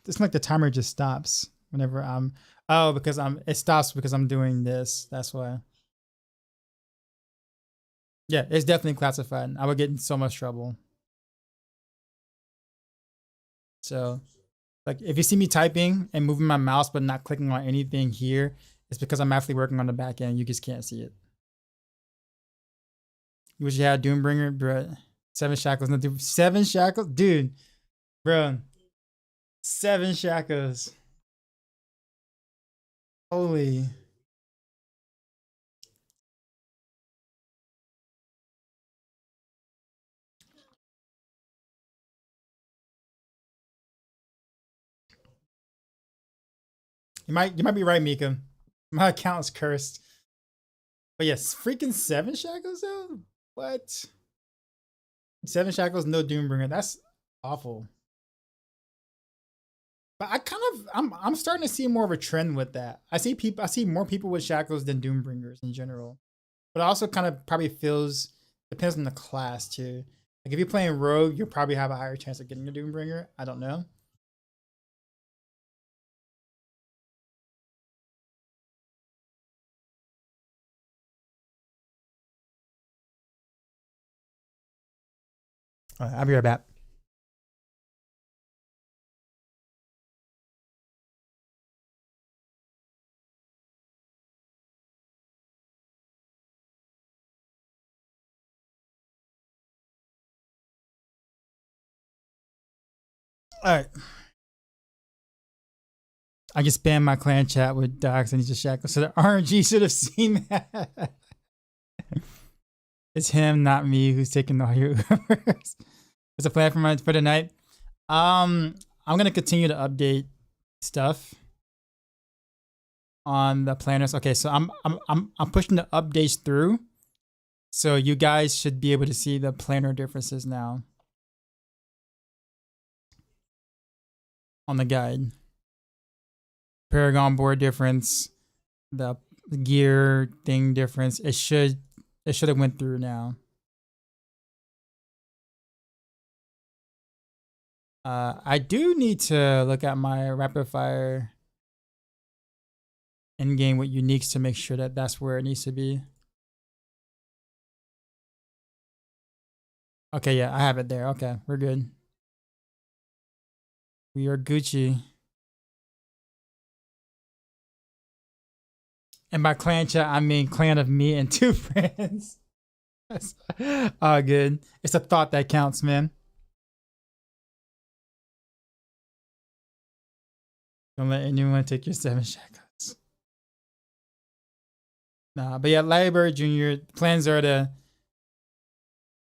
It's like the timer just stops whenever I'm. Oh, because it stops because I'm doing this. That's why. Yeah, it's definitely classified. I would get in so much trouble. So, like, if you see me typing and moving my mouse but not clicking on anything here, it's because I'm actually working on the back end. You just can't see it. You wish you had Doombringer, bro. 7 shackles, no Doom. 7 shackles, dude, bro. 7 shackles. Holy. You might be right, Mika. My account's cursed. But yes, freaking 7 shackles though? What? 7 shackles, no Doombringer. That's awful. But I'm starting to see more of a trend with that. I see more people with shackles than Doombringers in general. But it also kind of probably feels depends on the class too. Like if you're playing Rogue, you'll probably have a higher chance of getting a Doombringer. I don't know. All right, I'll be right back. All right. I just spammed my clan chat with Docs and he's just shackles. So the RNG should have seen that. It's him, not me, who's taking all your Ubers. It's a plan for the night. I'm gonna continue to update stuff on the planners. Okay, so I'm pushing the updates through, so you guys should be able to see the planner differences now on the guide. Paragon board difference, the gear thing difference. It should have went through now. I do need to look at my rapid fire in game with uniques to make sure that that's where it needs to be. Okay, yeah, I have it there. Okay, we're good. We are Gucci. And by clan chat, I mean clan of me and 2 friends. Oh, good. It's a thought that counts, man. Don't let anyone take your 7 shackles. Nah, but yeah, Larry Bird Jr. plans are to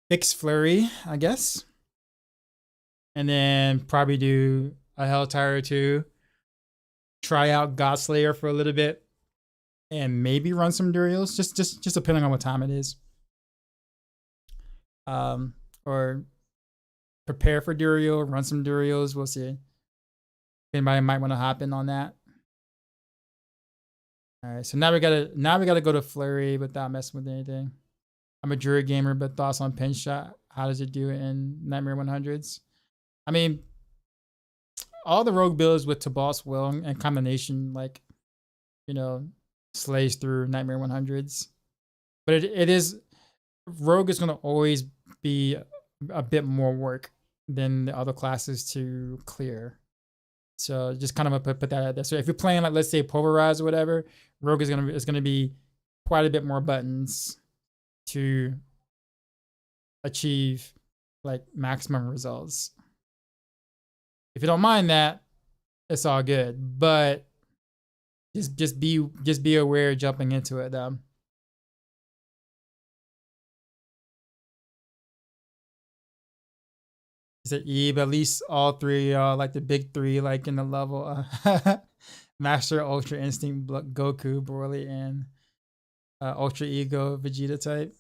fix Flurry, I guess. and then probably do a Helltire or two. Try out Godslayer for a little bit, and maybe run some Durials. Just depending on what time it is. Or prepare for Durial, run some Durials. We'll see. Anybody might want to hop in on that. All right, so now we gotta go to Flurry without messing with anything. I'm a Druid gamer, but thoughts on Pinch Shot? How does it do in Nightmare 100s? I mean, all the rogue builds with Tobalt's Will and combination, like, you know, slays through Nightmare 100s. But it is, rogue is going to always be a bit more work than the other classes to clear. So just kind of put that out there. So if you're playing, like, let's say Pulverize or whatever, rogue is gonna be quite a bit more buttons to achieve like maximum results. If you don't mind that, it's all good. But just be aware jumping into it though. Is it Eve? At least all three are like the big three, like in the level. Master, Ultra Instinct, Goku, Broly, and Ultra Ego, Vegeta type.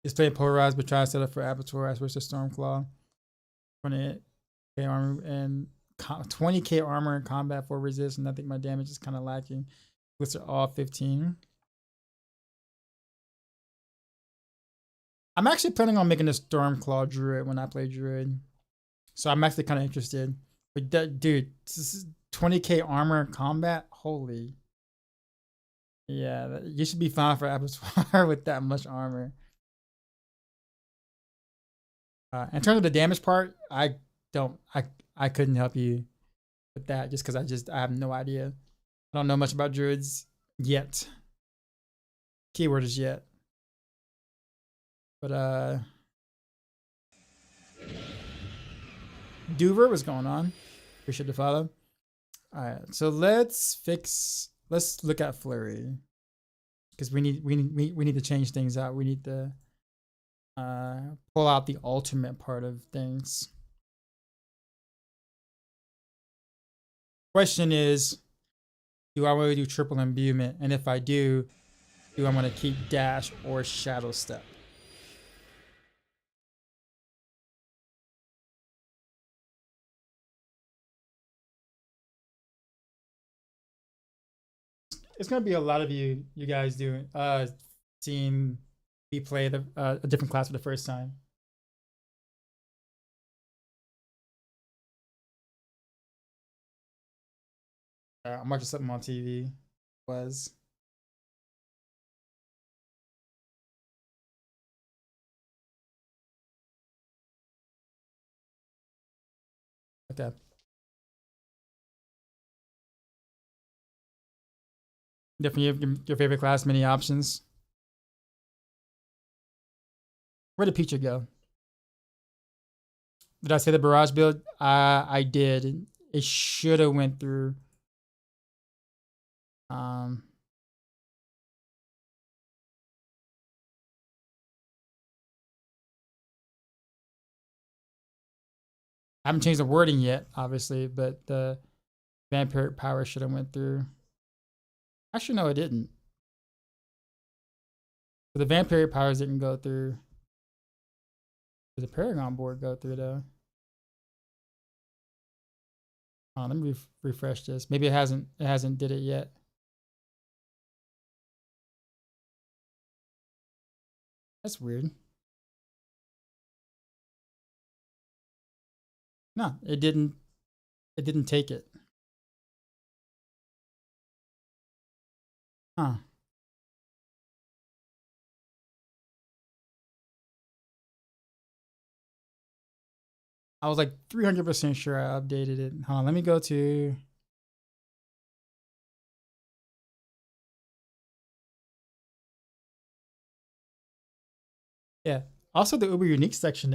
It's playing Polarized, but try to set up for Abattoir as versus Stormclaw. 20k armor and 20k armor in combat for resist, and I think my damage is kind of lacking. Which are all 15. I'm actually planning on making a Stormclaw Druid when I play Druid. So I'm actually kind of interested. But that, dude, 20k armor in combat? Holy. Yeah, you should be fine for Abattoir with that much armor. In terms of the damage part, I couldn't help you with that just because I have no idea. I don't know much about druids yet. Keyword is yet. But Duver, what's going on? Appreciate the follow. Alright, so let's look at Flurry. Because we need to change things out. We need to pull out the ultimate part of things. Question is, do I want to do triple imbuement? And if I do I want to keep dash or shadow step? It's gonna be a lot of you guys doing seeing me play a different class for the first time. I'm watching something on TV. Was okay. Definitely your favorite class, many options. Where did Peacher go? Did I say the barrage build? I did. It should have went through. I haven't changed the wording yet, obviously, but the vampiric power should have went through. Actually, no, it didn't. The vampiric powers didn't go through. Did the Paragon board go through though? Let me refresh this. Maybe it hasn't did it yet. That's weird. No, it didn't take it. Huh. I was like 300% sure I updated it. Hold on, let me go to. Yeah. Also, the Uber Unique section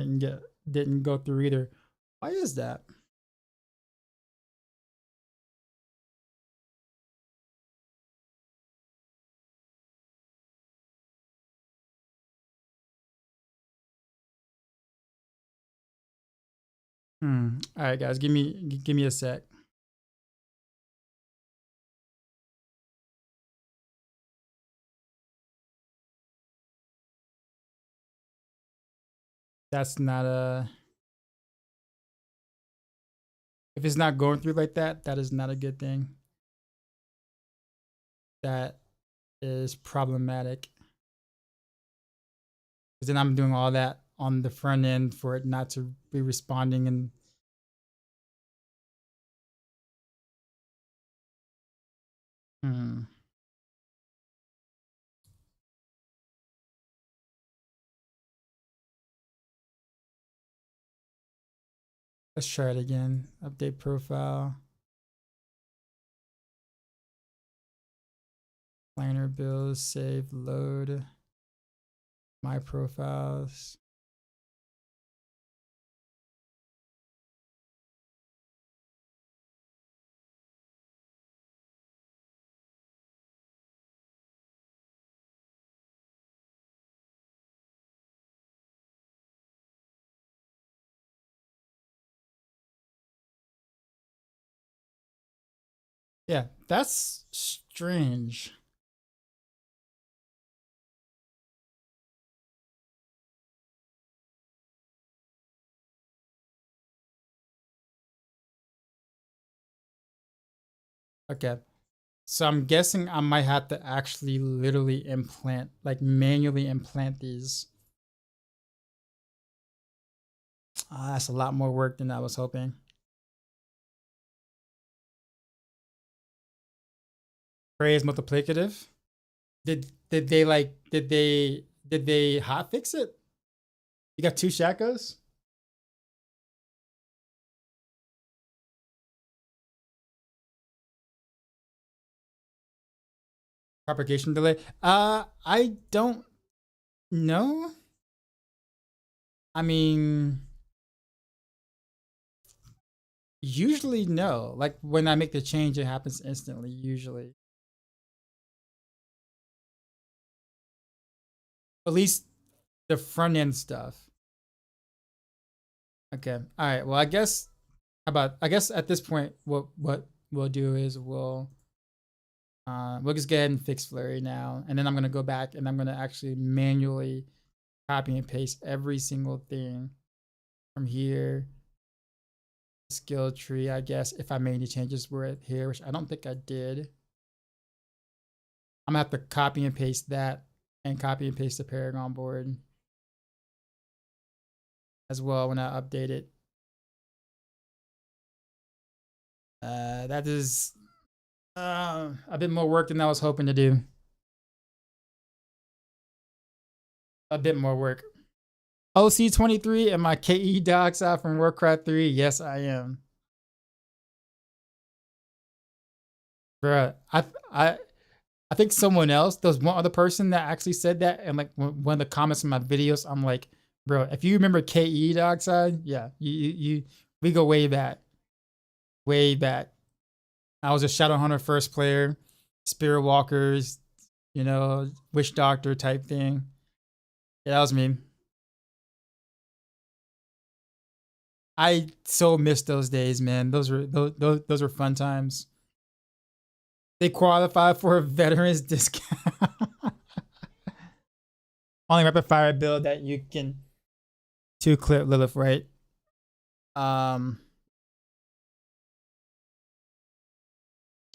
didn't go through either. Why is that? All right, guys, give me a sec. That's not a. If it's not going through like that, that is not a good thing. That is problematic. Because then I'm doing all that on the front end for it not to be responding and. Let's try it again. Update profile. Planner bills, save, load. My profiles. Yeah, that's strange. Okay. So I'm guessing I might have to actually literally implant, like manually implant these. That's a lot more work than I was hoping. Array is multiplicative. Did they hot fix it? You got two shacos? Propagation delay. I don't know. I mean, usually no. Like when I make the change, it happens instantly, usually. At least the front end stuff. Okay. All right. Well, I guess I guess at this point what we'll do is we'll just go ahead and fix Flurry now. And then I'm gonna go back and I'm gonna actually manually copy and paste every single thing from here. Skill tree, I guess, if I made any changes were here, which I don't think I did. I'm gonna have to copy and paste that and copy and paste the Paragon board as well when I update it. That is a bit more work than I was hoping to do. A bit more work. OC23, am I KE docs out from Warcraft 3? Yes, I am. Bruh, I think someone else, there's one other person that actually said that, and like one of the comments in my videos, I'm like, bro, if you remember KE Dockside, yeah, we go way back, way back. I was a Shadow Hunter first player, Spirit Walkers, Witch Doctor type thing. Yeah, that was me. I so miss those days, man. Those were fun times. They qualify for a veterans discount. Only rapid fire build that you can two clip Lilith, right?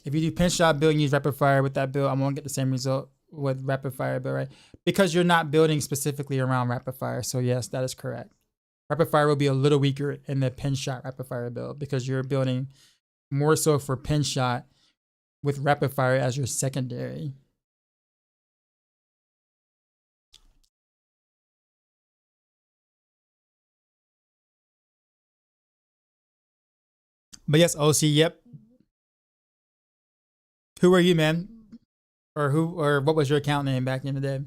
If you do pinch shot build and use rapid fire with that build, I'm gonna get the same result with rapid fire build, right? Because you're not building specifically around rapid fire. So yes, that is correct. Rapid fire will be a little weaker in the pinch shot rapid fire build because you're building more so for pinch shot with rapid fire as your secondary. But yes, OC, yep. Who are you, man? Or what was your account name back in the day?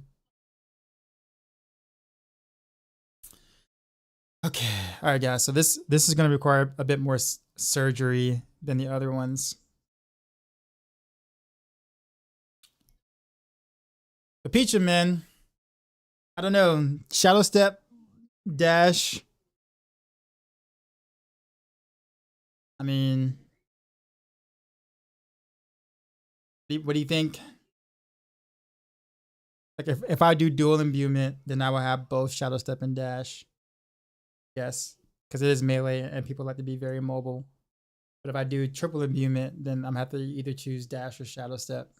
Okay, all right, guys. So this is going to require a bit more surgery than the other ones. But Peach, man, I don't know. Shadow Step, Dash. I mean, what do you think? Like if I do dual imbuement, then I will have both shadow step and dash. Yes, because it is melee and people like to be very mobile. But if I do triple imbuement, then I'm have to either choose dash or shadow step.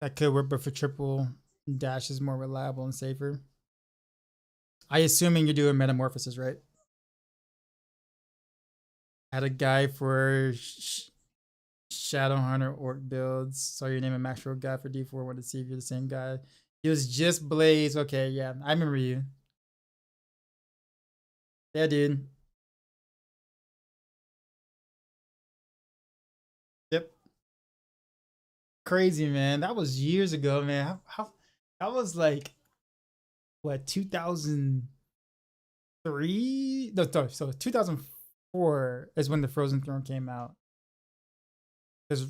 That could work, but for triple, dash is more reliable and safer. I assuming you're doing metamorphosis, right? I had a guy for Shadowhunter Orc builds. Saw your name a Max Road guy for D4. Wanted to see if you're the same guy. He was just Blaze. Okay, yeah, I remember you. Yeah, dude. Yep. Crazy, man. That was years ago, man. That was like what 2003? No, so 2004 is when the Frozen Throne came out. Because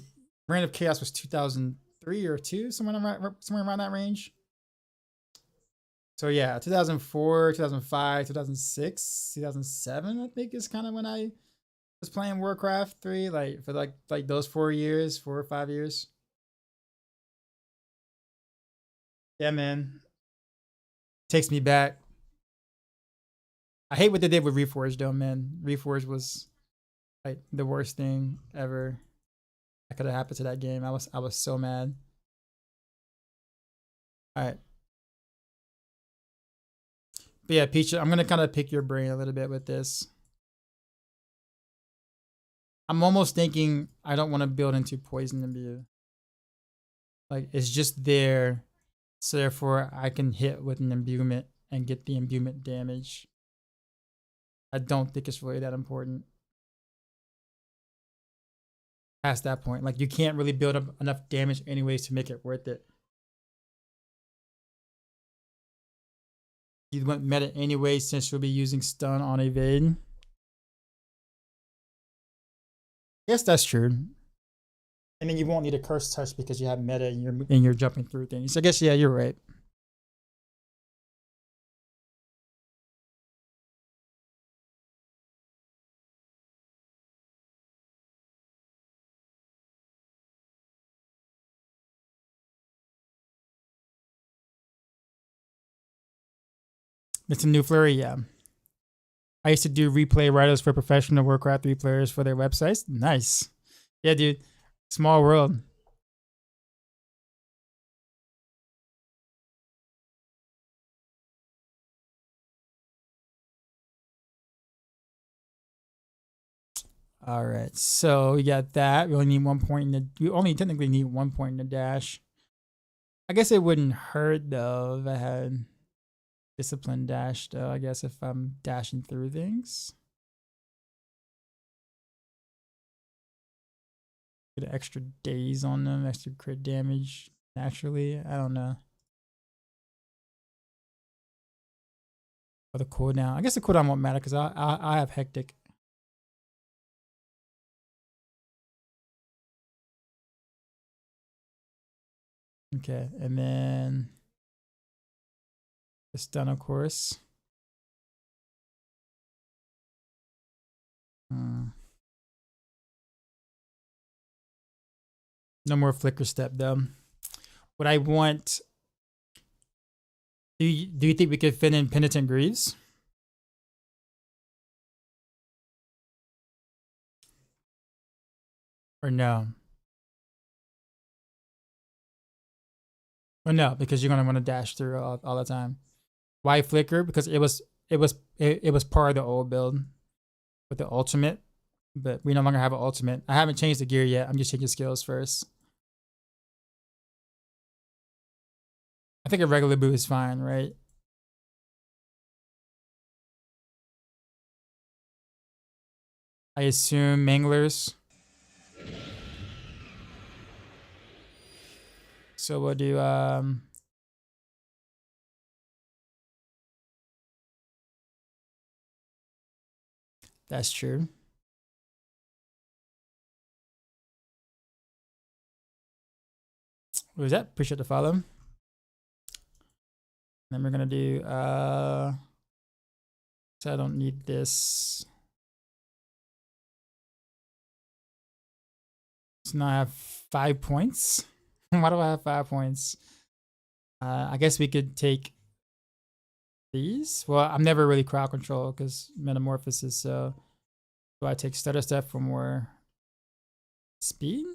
Reign of Chaos was 2003 or two, somewhere around that range. So yeah, 2004, 2005, 2006, 2007, I think is kind of when I was playing Warcraft 3, like for like those 4 years, 4 or 5 years. Yeah, man. Takes me back. I hate what they did with Reforged though, man. Reforged was like the worst thing ever that could have happened to that game. I was so mad. All right. But yeah, Peach, I'm gonna kind of pick your brain a little bit with this. I'm almost thinking I don't want to build into Poison Imbue. Like it's just there, so therefore I can hit with an imbuement and get the imbuement damage. I don't think it's really that important. Past that point, like you can't really build up enough damage anyways to make it worth it. You went meta anyway since you'll be using stun on evade. Yes, that's true. And then you won't need a curse touch because you have meta and you're jumping through things. I guess yeah, you're right. It's a new flurry, yeah. I used to do replay writers for professional Warcraft 3 players for their websites. Nice. Yeah, dude. Small world. All right. So we got that. We only need 1 point in the we only technically need 1 point in the dash. I guess it wouldn't hurt though if I had discipline dash though, I guess if I'm dashing through things. Get extra days on them, extra crit damage naturally. I don't know. Or the cooldown. I guess the cooldown won't matter because I have hectic. Okay, and then the stun, of course. No more flicker step though. What I want. Do you think we could fit in Penitent Greaves? Or no? Or no, because you're gonna want to dash through all the time. Why flicker? Because it was part of the old build with the ultimate, but we no longer have an ultimate. I haven't changed the gear yet. I'm just changing skills first. I think a regular boot is fine, right? I assume manglers. So we'll do That's true. What was that? Appreciate the follow. Then we're gonna do so I don't need this. So now I have 5 points. Why do I have 5 points? I guess we could take these. Well, I'm never really crowd control because metamorphosis. So do I take stutter step for more speed?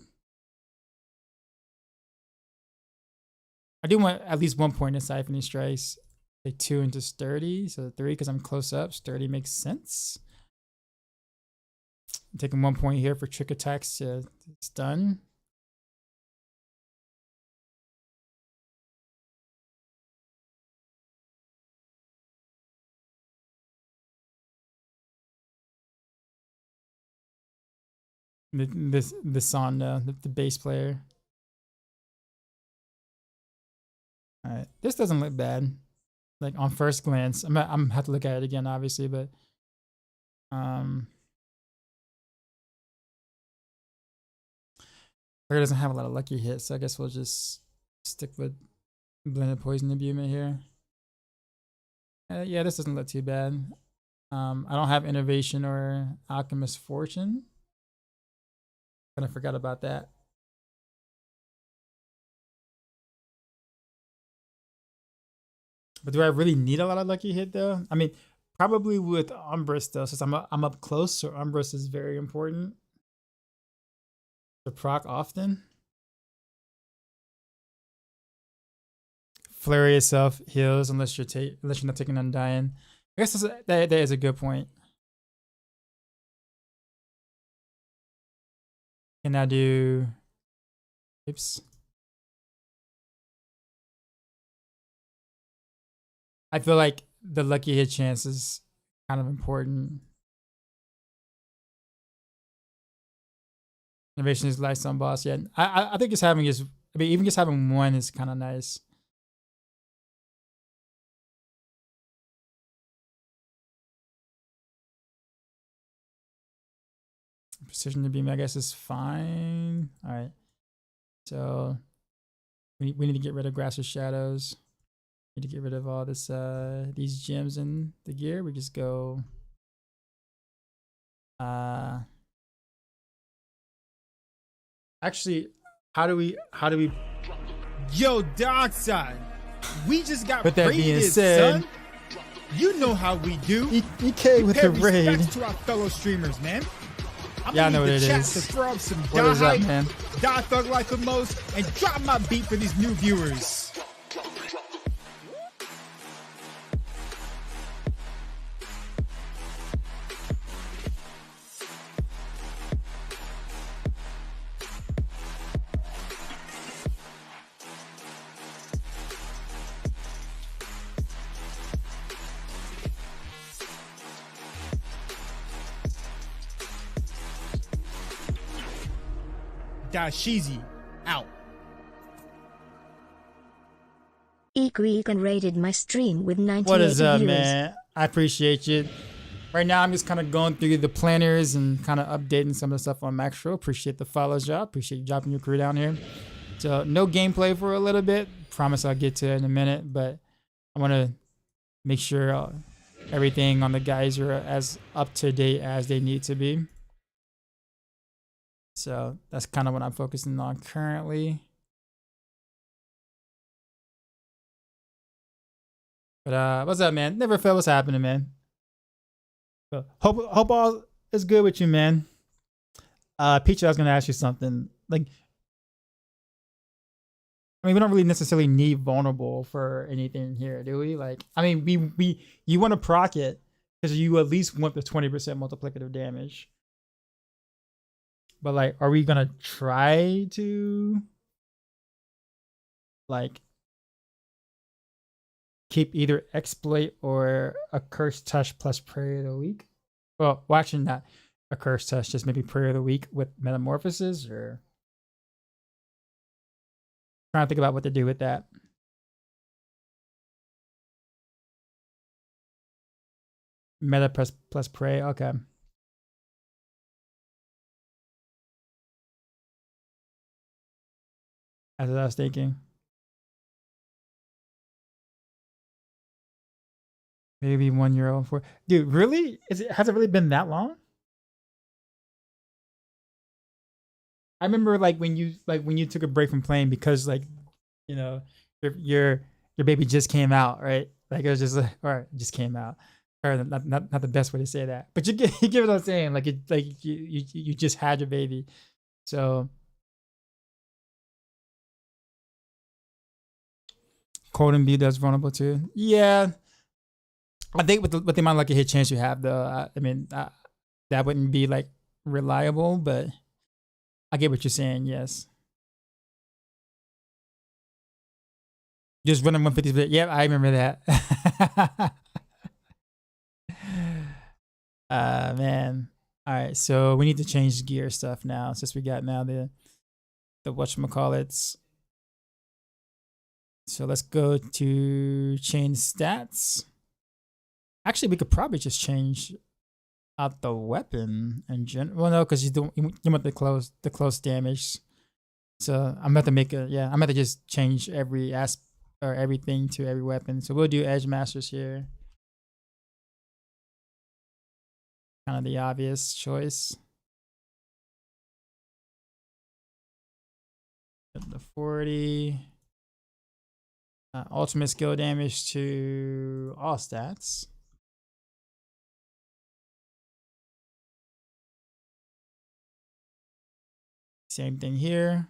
I do want at least 1 point in siphoning strikes. Take 2 into sturdy, so 3 because I'm close up. Sturdy makes sense. I'm taking 1 point here for trick attacks to stun. This on the bass player. All right, this doesn't look bad. Like on first glance, I'm have to look at it again, obviously, but Burger doesn't have a lot of lucky hits, so I guess we'll just stick with blended poison imbuement here. Yeah, this doesn't look too bad. I don't have innovation or alchemist fortune. Kind of forgot about that. But do I really need a lot of lucky hit though? I mean, probably with Umbrus though, since I'm up close, so Umbrus is very important to proc often. Flurry itself heals unless you're not taking Undying. I guess that is a good point. Can I do? Oops. I feel like the lucky hit chance is kind of important. Innovation is lifestyle boss. Yeah, I think just having is. I mean, even just having 1 is kind of nice. Precision to beam, I guess, is fine. All right. So we need to get rid of Grasser's Shadows. We need to get rid of all this these gems in the gear. We just go actually how do we Yo, Darkside, we just got with that raided, being said, son. You know how we do. EK with the raid. Respect to our fellow streamers, man. Yeah, I know what it chat is. to throw up some What is up, man? Die Thug Life emotes, and drop my beat for these new viewers. Dashizi out. Eek raided my stream with 98 What is up, viewers. man? I appreciate you. Right now, I'm just kind of going through the planners and kind of updating some of the stuff on Max Show. Appreciate the follows, y'all. Appreciate you dropping your crew down here. So no gameplay for a little bit. Promise I'll get to it in a minute, but I want to make sure everything on the guys are as up to date as they need to be. So that's kind of what I'm focusing on currently. But what's up, man? Never felt what's happening, man. But hope all is good with you, man. Peach, I was gonna ask you something. Like, I mean, we don't really necessarily need vulnerable for anything here, do we? Like, I mean, you want to proc it because you at least want the 20% multiplicative damage. But like, are we gonna try to like keep either exploit or a cursed touch plus prayer of the week? Well, actually not a cursed touch, just maybe prayer of the week with metamorphosis, or trying to think about what to do with that. Meta plus pray, okay. That's what I was thinking. Maybe 1 year old for dude. Really? Has it really been that long? I remember like when you took a break from playing because like you know your baby just came out, right? Like it was just like all right, it just came out. Or not the best way to say that, but you get what I'm saying. Like you just had your baby, so cold and B does vulnerable too. Yeah, I think with the amount of lucky hit chance you have, though, I mean that wouldn't be like reliable, but I get what you're saying. Yes, just running 150. Yeah, I remember that. Man. All right, so we need to change gear stuff now since we got now the whatchamacallits. So let's go to change stats. Actually, we could probably just change out the weapon in general. Well, no, because you want the close damage. So I'm about to I'm about to just change every or everything to every weapon. So we'll do Edge Masters here. Kind of the obvious choice. The 40. Ultimate skill damage to all stats. Same thing here.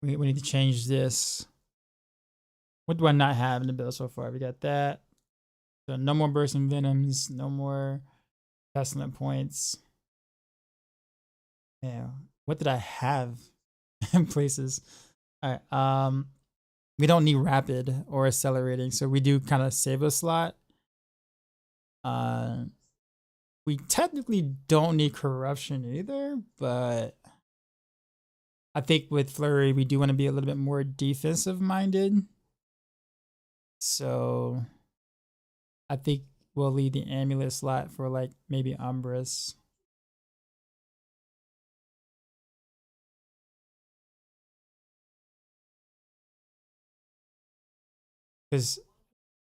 We need to change this. What do I not have in the build so far? We got that. So no more bursting venoms, no more pestilent points. Yeah. What did I have in places? All right. We don't need rapid or accelerating, so we do kind of save a slot. We technically don't need corruption either, but I think with flurry we do want to be a little bit more defensive minded. So I think we'll leave the amulet slot for like maybe Umbrus. Because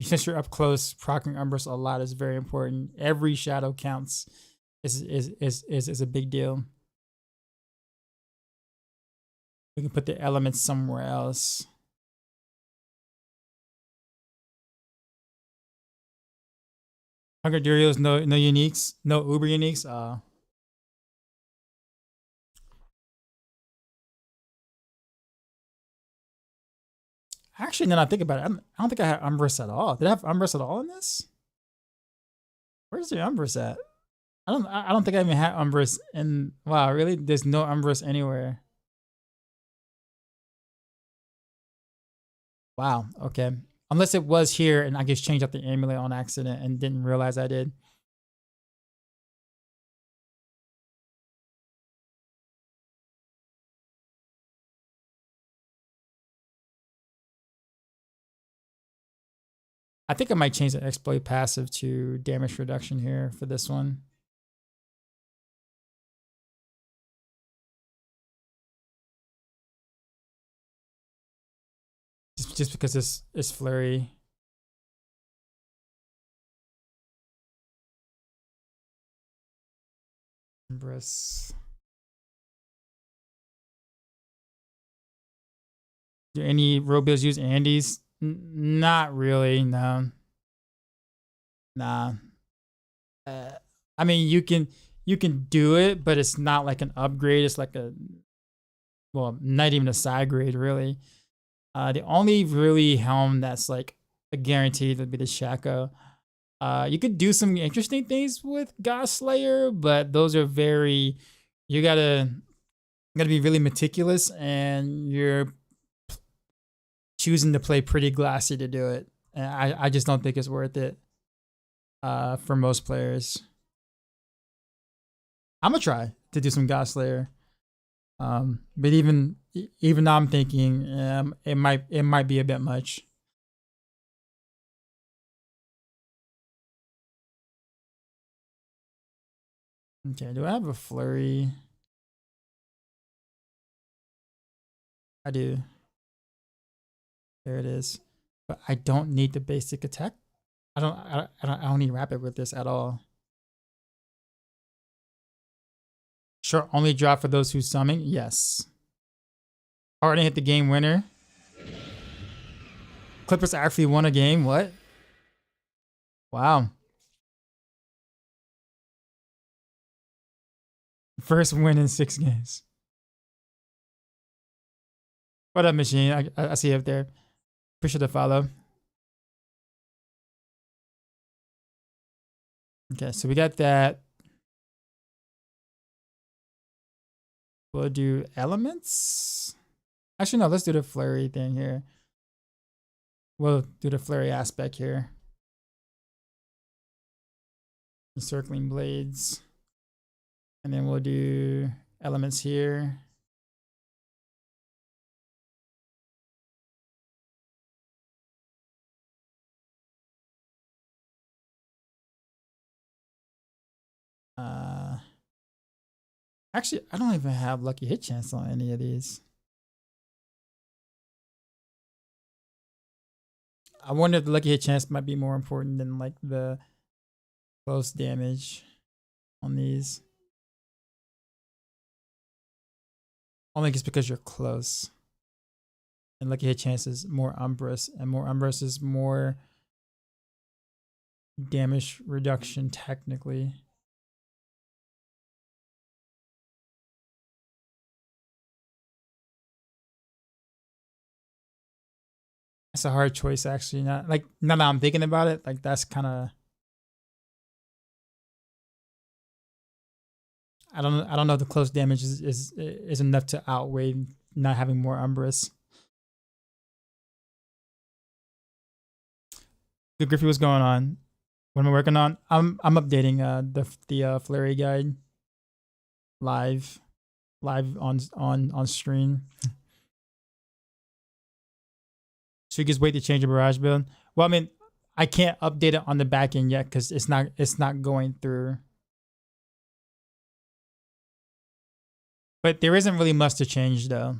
since you're up close, proccing Umbrus a lot is very important. Every shadow counts. Is a big deal. We can put the elements somewhere else. Hunger Durios, no uniques, no uber uniques. Actually, now that I think about it, I don't think I have Umbrus at all. Did I have Umbrus at all in this? Where's the Umbrus at? I don't think I even had Umbrus in. Wow, really? There's no Umbrus anywhere. Wow. Okay. Unless it was here and I just changed up the amulet on accident and didn't realize I did. I think I might change the exploit passive to damage reduction here for this one. Just because it's flurry. Embrace. Do any robills use Andes? Not really, no. Nah. I mean, you can do it, but it's not like an upgrade. It's like not even a side grade, really. The only really helm that's like a guarantee would be the Shaco. You could do some interesting things with Godslayer, but those are you gotta be really meticulous, and you're choosing to play pretty glassy to do it. And I just don't think it's worth it for most players. I'm gonna try to do some Godslayer. But even now I'm thinking it might be a bit much. Okay, do I have a flurry? I do. There it is. But I don't need the basic attack. I don't need rapid with this at all. Sure, only drop for those who summon. Yes. Already hit the game winner. Clippers actually won a game. What? Wow. First win in 6 games. What up, machine? I see you up there. Appreciate the follow. Okay, so we got that. We'll do elements. Actually, no, let's do the flurry thing here. We'll do the flurry aspect here. Encircling blades. And then we'll do elements here. Actually, I don't even have lucky hit chance on any of these. I wonder if the lucky hit chance might be more important than like the close damage on these. Only just because you're close. And lucky hit chance is more umbrous, and more umbrous is more damage reduction technically. It's a hard choice actually. Not like now that I'm thinking about it, like that's kind of I don't know if the close damage is enough to outweigh not having more umbrous. Good Griffey, what's going on? What am I working on? I'm updating the flurry guide live on stream. So you just wait to change your barrage build. Well, I mean, I can't update it on the back end yet because it's not going through. But there isn't really much to change though.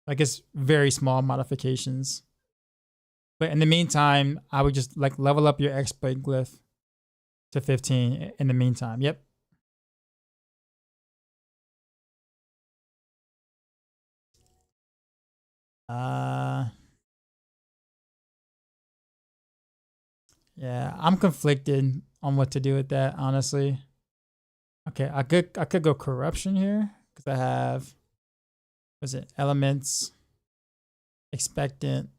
Like it's very small modifications. But in the meantime, I would just like level up your exploit glyph to 15 in the meantime. Yep. Yeah, I'm conflicted on what to do with that, honestly. Okay, I could go corruption here because I have what's it? Elements, expectant,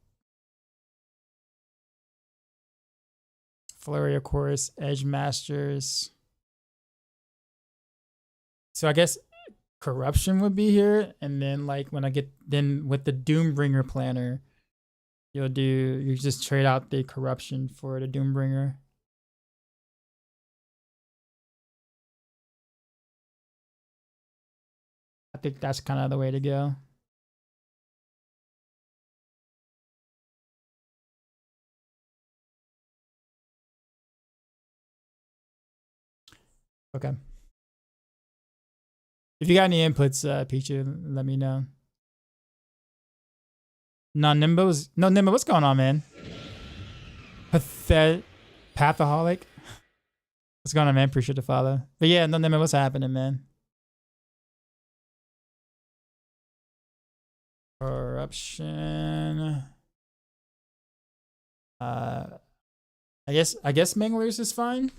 flurry of course, edge masters. So I guess corruption would be here, and then like when I get then with the Doombringer planner, you just trade out the corruption for the Doombringer. I think that's kind of the way to go. Okay. If you got any inputs, Pichu, let me know. No Nimbo, what's going on, man? Pathaholic. What's going on, man? Appreciate the follow. But yeah, no Nimbo, what's happening, man? Corruption. I guess Manglers is fine.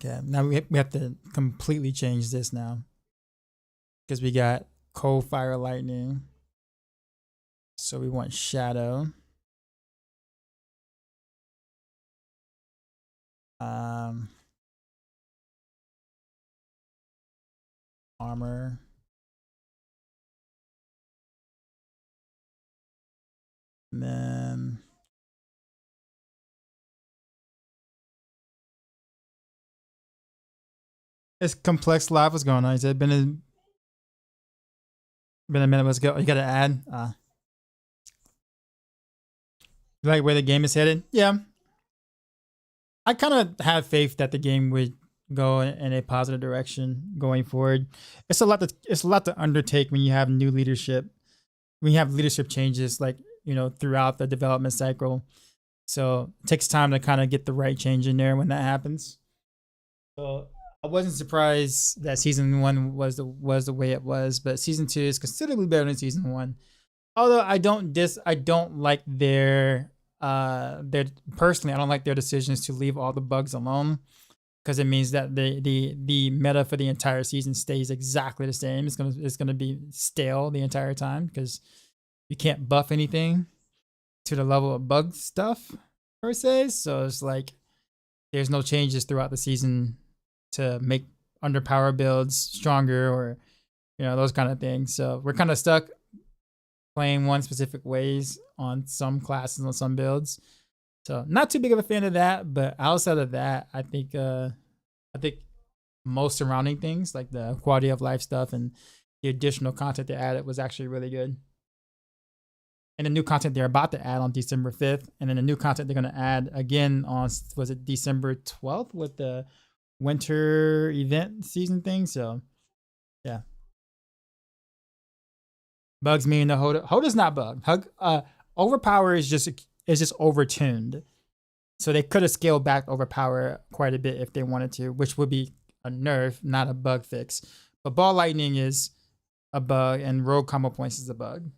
Okay, now we have to completely change this now because we got cold, fire, lightning. So we want shadow. Armor. And then it's complex live. What's going on? Has it been a minute? Let's go. You got to add. Like where the game is headed? Yeah, I kind of have faith that the game would go in a positive direction going forward. It's a lot to undertake when you have new leadership, when you have leadership changes, like throughout the development cycle. So it takes time to kind of get the right change in there when that happens. So I wasn't surprised that season 1 was the way it was, but season 2 is considerably better than season 1. Although I don't like their personally, I don't like their decisions to leave all the bugs alone, because it means that the meta for the entire season stays exactly the same. It's gonna be stale the entire time because you can't buff anything to the level of bug stuff per se. So it's like there's no changes throughout the season to make underpower builds stronger or those kind of things. So we're kind of stuck playing one specific ways on some classes on some builds. So not too big of a fan of that, but outside of that, I think most surrounding things like the quality of life stuff and the additional content they added was actually really good. And the new content they're about to add on December 5th, and then the new content they're going to add again on, was it December 12th with the winter event season thing? So yeah. Bugs mean the Hoda's not bugged. Overpower is just overtuned. So they could have scaled back overpower quite a bit if they wanted to, which would be a nerf, not a bug fix. But ball lightning is a bug and rogue combo points is a bug.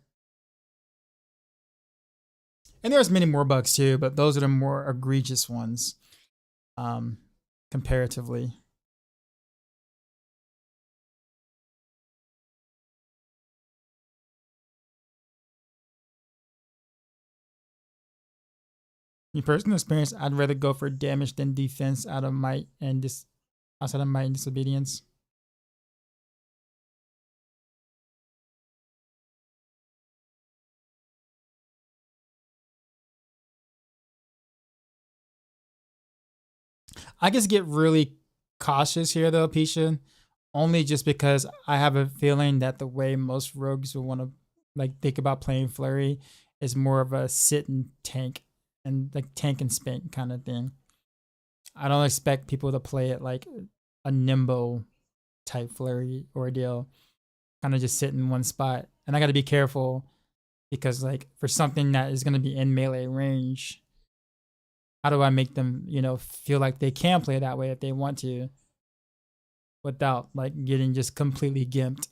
And there's many more bugs too, but those are the more egregious ones, comparatively. In personal experience, I'd rather go for damage than defense outside of might and disobedience. I just get really cautious here though, Pisha, only just because I have a feeling that the way most rogues will want to think about playing Flurry is more of a sit and tank and tank and spank kind of thing. I don't expect people to play it like a Nimbo type Flurry ordeal, kind of just sit in one spot. And I got to be careful because for something that is going to be in melee range, how do I make them, feel like they can play that way if they want to without getting just completely gimped?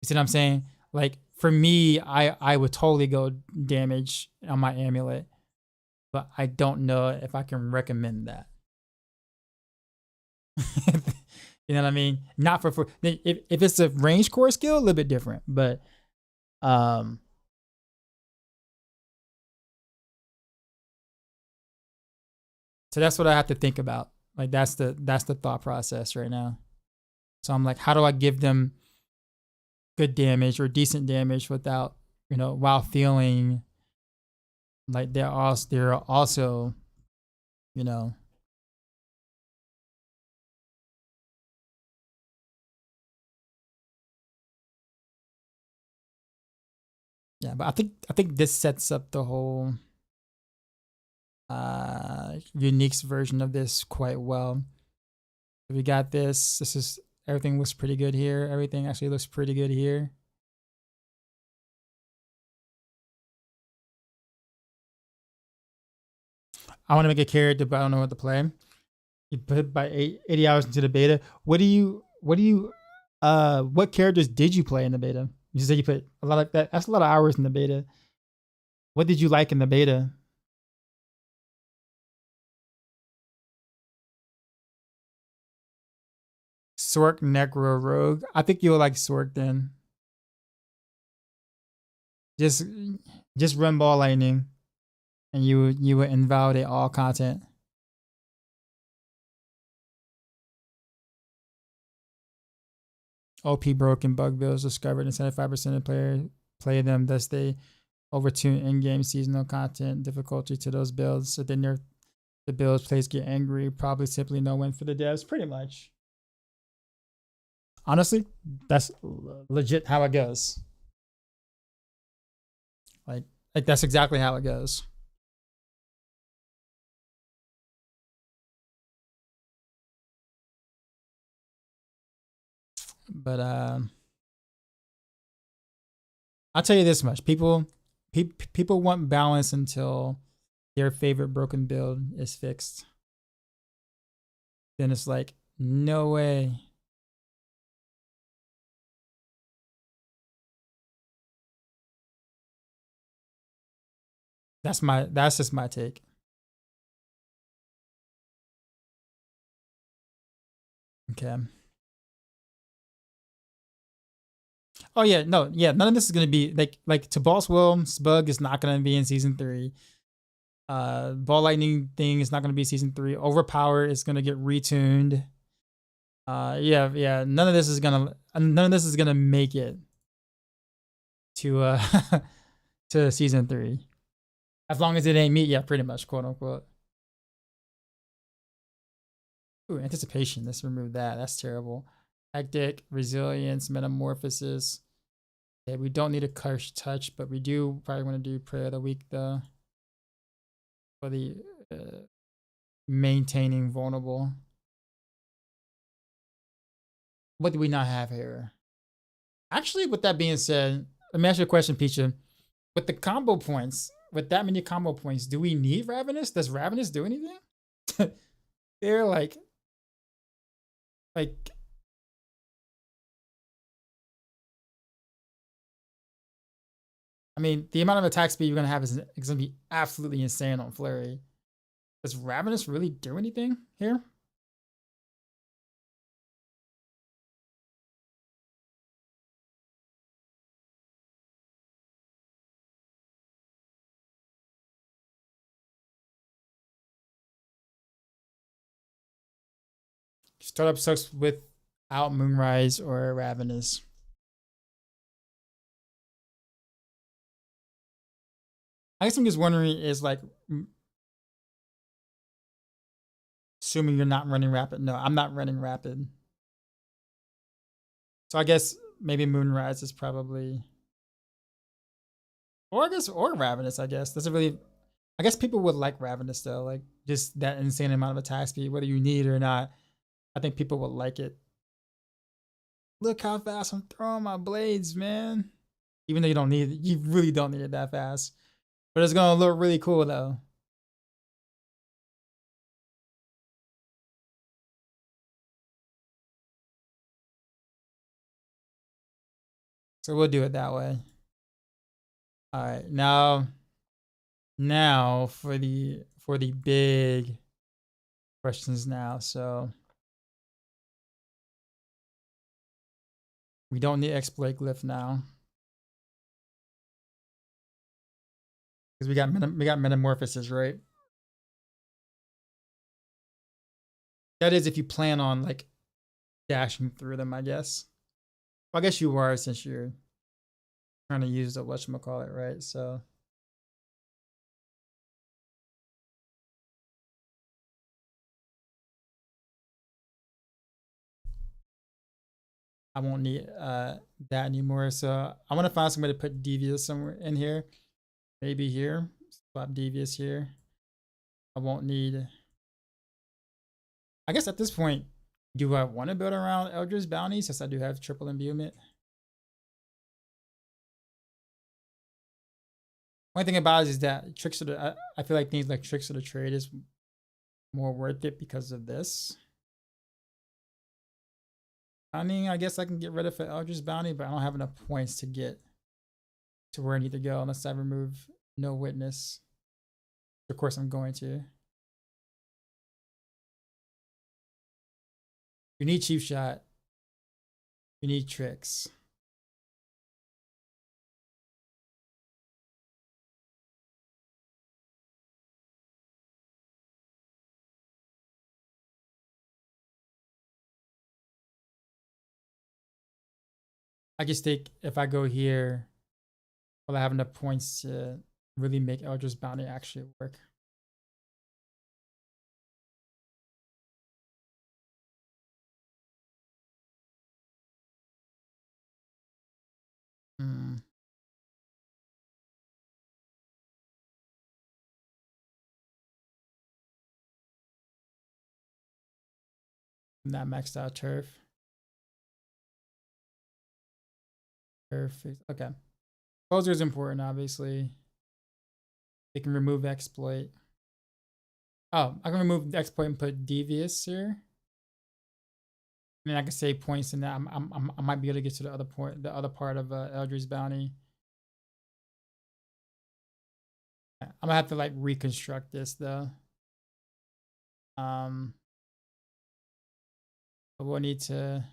You see what I'm saying? For me, I would totally go damage on my amulet, but I don't know if I can recommend that. You know what I mean? Not for if it's a range core skill, a little bit different, but so that's what I have to think about. That's the thought process right now. So I'm how do I give them good damage or decent damage without, while feeling like they're also, yeah, but I think this sets up the whole uniques version of this quite well. We got this. This is everything looks pretty good here. Everything actually looks pretty good here. I want to make a character, but I don't know what to play. You put by 80 hours into the beta. What characters did you play in the beta? You said you put a lot of that. That's a lot of hours in the beta. What did you like in the beta? Sork, Necro, Rogue. I think you'll like Sork then. Just run ball lightning, and you would invalidate all content. OP broken bug builds discovered, and 75% of players play them. Thus, they overtune in-game seasonal content difficulty to those builds. So then the builds players get angry. Probably simply no win for the devs. Pretty much. Honestly, that's legit how it goes. Like that's exactly how it goes. But I'll tell you this much: people want balance until their favorite broken build is fixed. Then it's like, no way. That's just my take. Okay. Oh yeah, no, yeah, none of this is gonna be like to Boss Will's bug is not gonna be in season 3. Ball lightning thing is not gonna be season 3. Overpower is gonna get retuned. Yeah, none of this is gonna make it to to season 3. As long as it ain't meat, yeah, pretty much, quote unquote. Ooh, anticipation. Let's remove that. That's terrible. Hectic, resilience, metamorphosis. Yeah, we don't need a cursed touch, but we do probably want to do prayer of the week though. For the maintaining vulnerable. What do we not have here? Actually, with that being said, let me ask you a question, Peacha. With the combo points, with that many combo points, do we need Ravenous? Does Ravenous do anything? They're like I mean, the amount of attack speed you're gonna have is gonna be absolutely insane on Flurry. Does Ravenous really do anything here? Startup sucks without Moonrise or Ravenous. I guess I'm just wondering is like, assuming you're not running rapid. No, I'm not running rapid. So I guess maybe Moonrise is probably, or I guess, or Ravenous, I guess. Doesn't really, I guess people would like Ravenous though, like just that insane amount of attack speed, whether you need it or not. I think people would like it. Look how fast I'm throwing my blades, man. Even though you don't need it, you really don't need it that fast. But it's gonna look really cool though. So we'll do it that way. All right, now for the big questions now. So we don't need exploit glyph now because we got metamorphosis, right? That is if you plan on like dashing through them, I guess. Well, I guess you are since you're trying to use the whatchamacallit, right? So I won't need that anymore. So I want to find some way to put devious somewhere in here. Maybe here. Swap devious here. I won't need. I guess at this point, do I want to build around Eldrit's Bounty since I do have triple imbuement? One thing about it is that tricks of the I feel like things like tricks of the trade is more worth it because of this. I mean, I guess I can get rid of Eldrit's Bounty, but I don't have enough points to get to where I need to go unless I remove no witness. Of course, I'm going to. You need cheap shot. You need tricks. I just think if I go here, Will I have enough points to really make Eldritch Bounty actually work? Hmm. Not maxed out turf. Perfect. Okay. Closer is important, obviously. They can remove exploit. Oh, I can remove the exploit and put devious here. And then I can save points in that. I might be able to get to the other point, the other part of Eldritch Bounty. I'm gonna have to like reconstruct this though. But we'll need to.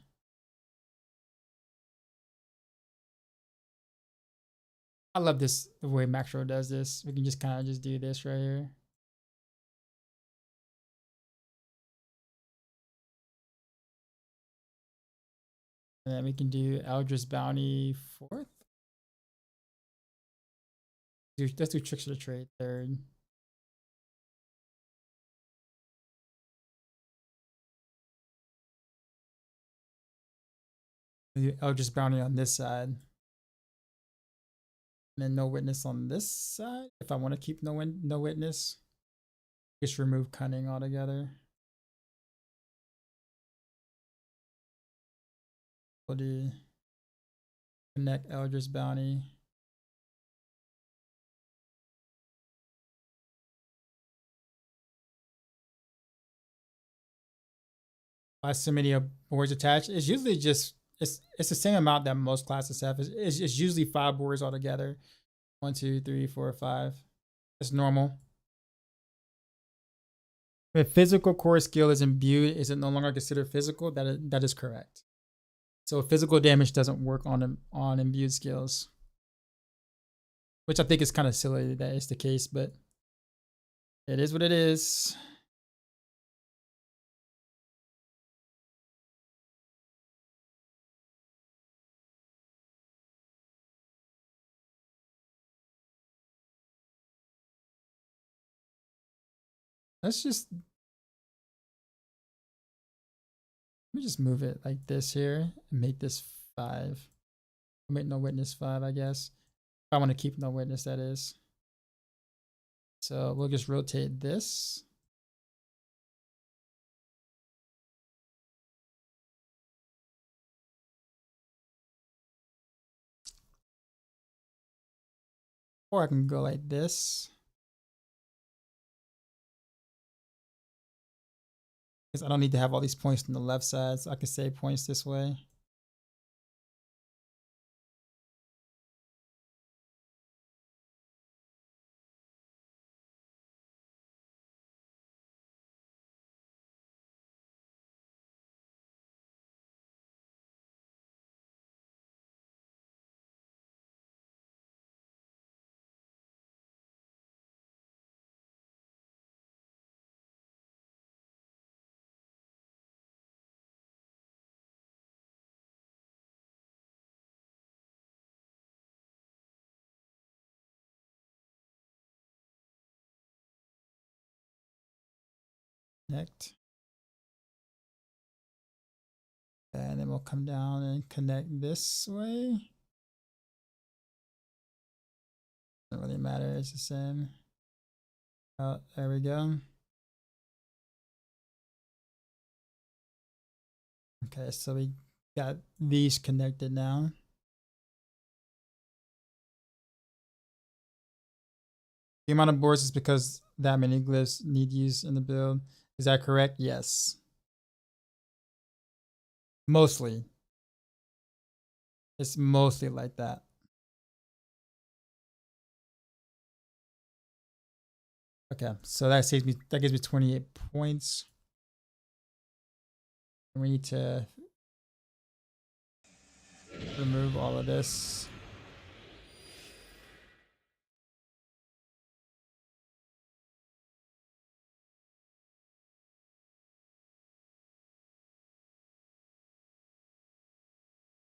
I love this the way Maxrow does this. We can just kind of just do this right here. And then we can do Eldritch Bounty 4th. Let's do Tricks of the Trade 3rd. Do Eldritch Bounty on this side. And then no witness on this side. If I want to keep no witness, just remove cunning altogether. We'll do connect Eldritch Bounty. Why so many boards attached? It's usually just it's the same amount that most classes have. It's usually 5 boards altogether. 1, 2, 3, 4, 5. It's normal. If physical core skill is imbued, is it no longer considered physical? That is correct. So physical damage doesn't work on imbued skills, which I think is kind of silly that is the case, but it is what it is. Let's just let me just move it like this here and make this 5. Make no witness 5, I guess. If I want to keep no witness, that is. So we'll just rotate this. Or I can go like this. Because I don't need to have all these points on the left side, so I can save points this way. Connect. And then we'll come down and connect this way. Doesn't really matter, it's the same. Oh, there we go. Okay, so we got these connected now. The amount of boards is because that many glyphs need use in the build. Is that correct? Yes. Mostly. It's mostly like that. Okay, so that gives me 28 points. We need to remove all of this.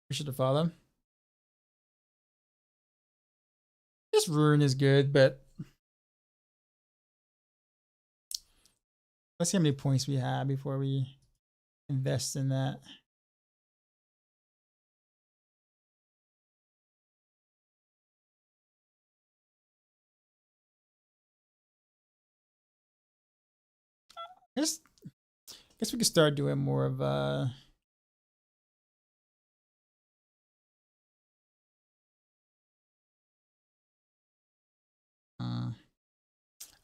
Appreciate the follow. guess Ruin is good, but let's see how many points we have before we invest in that. Guess we could start doing more of I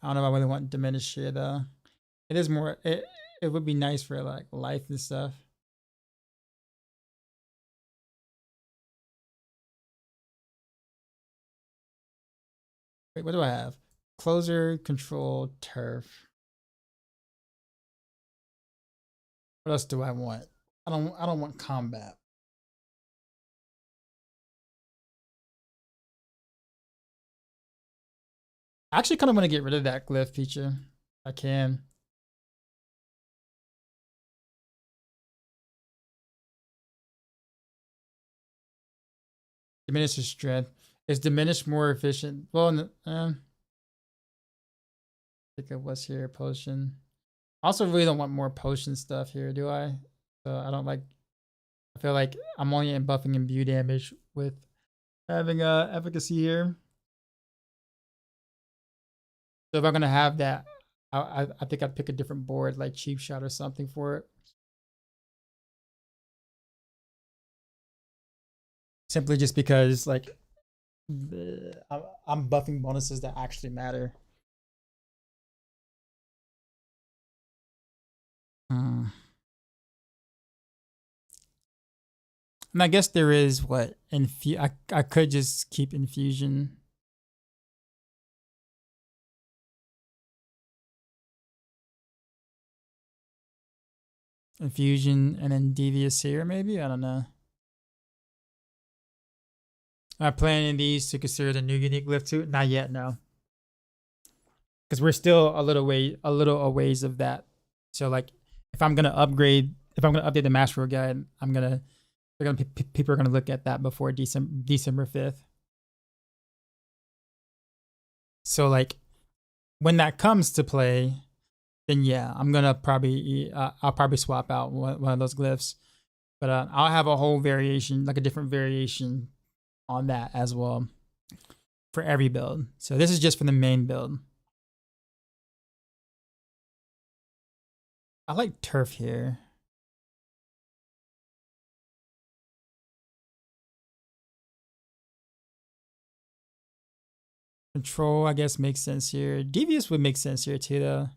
don't know if I really want diminish here though. It is more it would be nice for like life and stuff. Wait, what do I have? Closer, control, turf. What else do I want? I don't want combat. I actually kind of want to get rid of that glyph feature. I can. Diminish his strength. Is diminish more efficient? Well, think of what's here. Potion. I also really don't want more potion stuff here, do I? So I don't like. I feel like I'm only buffing imbue damage with having efficacy here. So if I'm gonna have that, I think I'd pick a different board like cheap shot or something for it. Simply just because like I'm buffing bonuses that actually matter. And I guess there is what I could just keep infusion. Infusion and then devious here maybe, I don't know. Am I planning these to consider the new unique lift too? Not yet, no. Because we're still a little a ways of that. So like if I'm gonna update the Master Guide, people are gonna look at that before December 5th. So like when that comes to play, then yeah, I'm gonna probably I'll probably swap out one of those glyphs, but I'll have a whole variation, like a different variation on that as well for every build. So this is just for the main build. I like turf here. Control, I guess, makes sense here. Devious would make sense here too, though.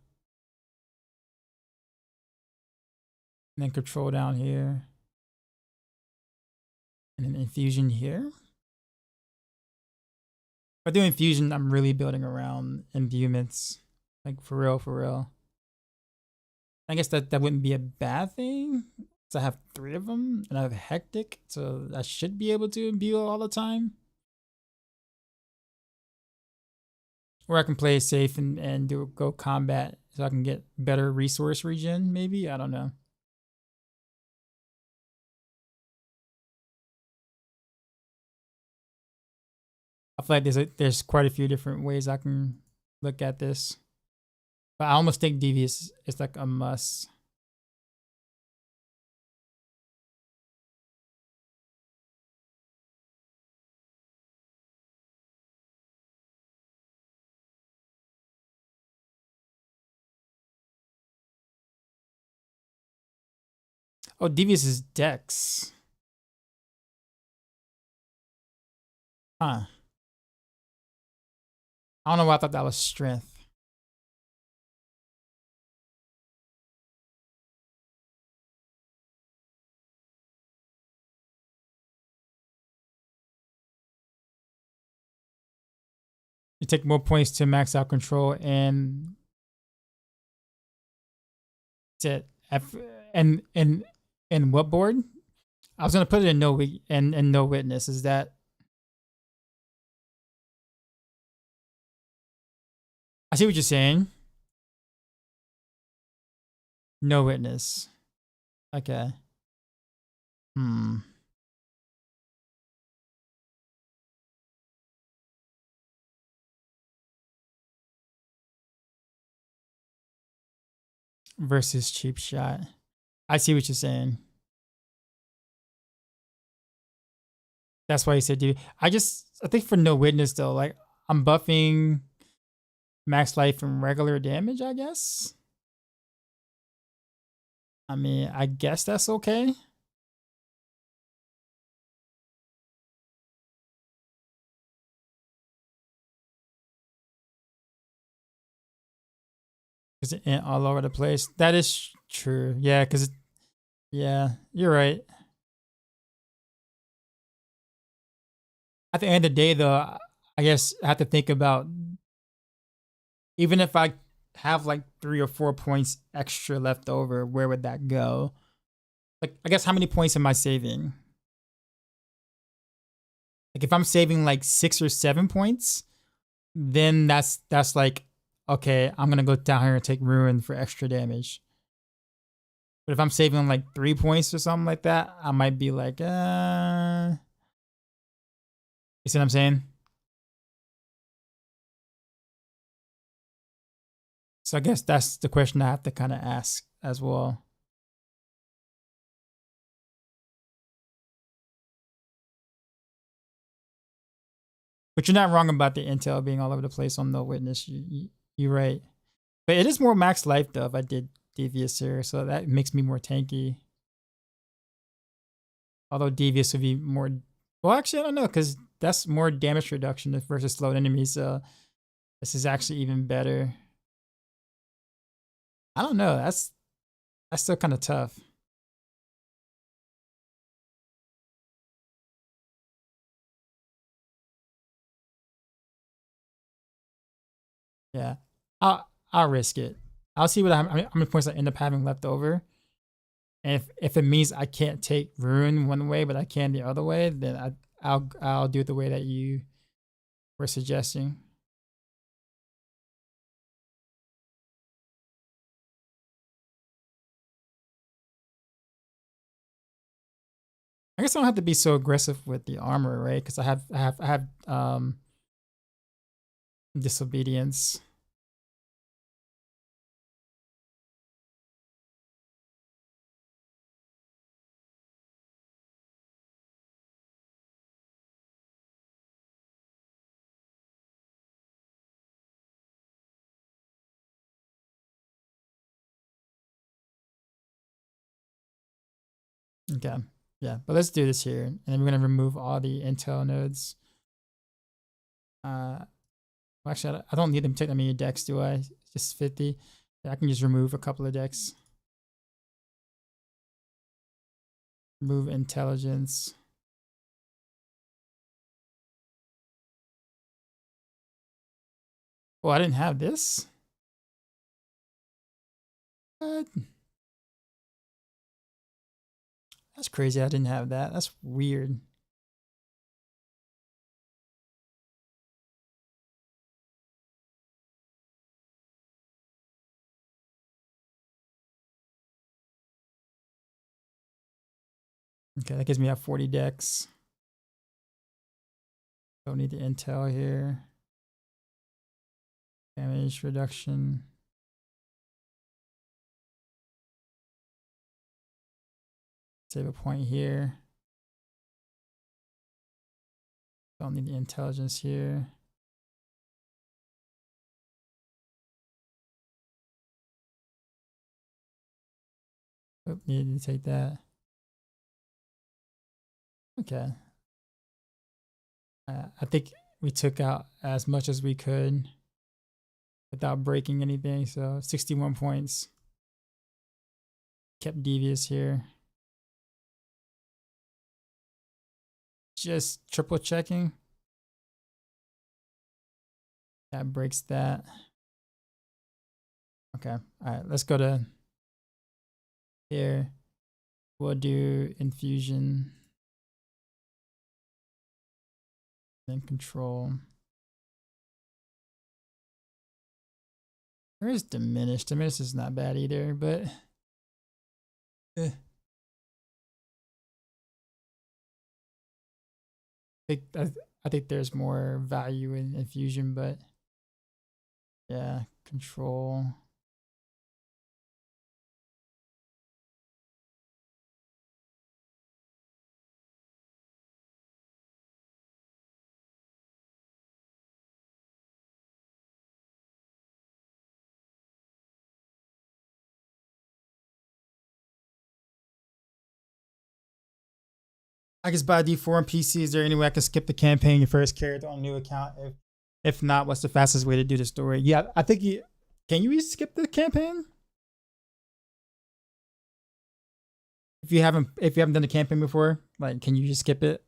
And then control down here. And then infusion here. If I do infusion, I'm really building around imbuements. Like for real, for real. I guess that wouldn't be a bad thing. So I have 3 of them and I have hectic. So I should be able to imbue all the time. Or I can play safe and go combat so I can get better resource regen, maybe? I don't know. I feel like there's quite a few different ways I can look at this. But I almost think devious is like a must. Oh, devious is dex. Huh. I don't know why I thought that was strength. You take more points to max out control and to F and what board? I was gonna put it in no witness. Is that I see what you're saying. No witness. Okay. Hmm. versus cheap shot. I see what you're saying. That's why you said DV. I think for no witness though, like I'm buffing max life and regular damage, I guess. I mean, I guess that's okay. Because it all over the place. That is true. Yeah, because yeah, you're right. At the end of the day, though, I guess I have to think about even if I have like 3 or 4 points extra left over, where would that go? Like, I guess how many points am I saving? Like, if I'm saving like 6 or 7 points, then that's like, okay, I'm gonna go down here and take ruin for extra damage. But if I'm saving like 3 points or something like that, I might be like, you see what I'm saying? So I guess that's the question I have to kind of ask as well. But you're not wrong about the intel being all over the place on no witness. You're right. But it is more max life though if I did devious here, so that makes me more tanky. Although devious would be more. Well, actually, I don't know because that's more damage reduction versus slowed enemies. So this is actually even better. I don't know. That's still kind of tough. Yeah, I'll risk it. I'll see how many points I end up having left over. And if it means I can't take ruin one way, but I can the other way, then I'll do it the way that you were suggesting. I guess I don't have to be so aggressive with the armor, right? Because I have disobedience. Okay. Yeah, but let's do this here. And then we're gonna remove all the intel nodes. Well, actually, I don't need them to take that many decks, do I? Just 50. Yeah, I can just remove a couple of decks. Remove intelligence. Oh, I didn't have this? What? That's crazy. I didn't have that. That's weird. Okay, that gives me 40 decks. Don't need the intel here. Damage reduction. Save a point here. Don't need the intelligence here. Oh, needed to take that. Okay. I think we took out as much as we could without breaking anything. So 61 points. Kept devious here. Just triple checking. That breaks that. Okay. All right. Let's go to here. We'll do infusion. Then control. There is diminish. Diminish is not bad either, but I think there's more value in infusion, but yeah, control. I guess by default on PC, is there any way I can skip the campaign your first character on a new account? If not, what's the fastest way to do the story? Yeah, I think you can you skip the campaign? If you haven't done the campaign before, like can you just skip it?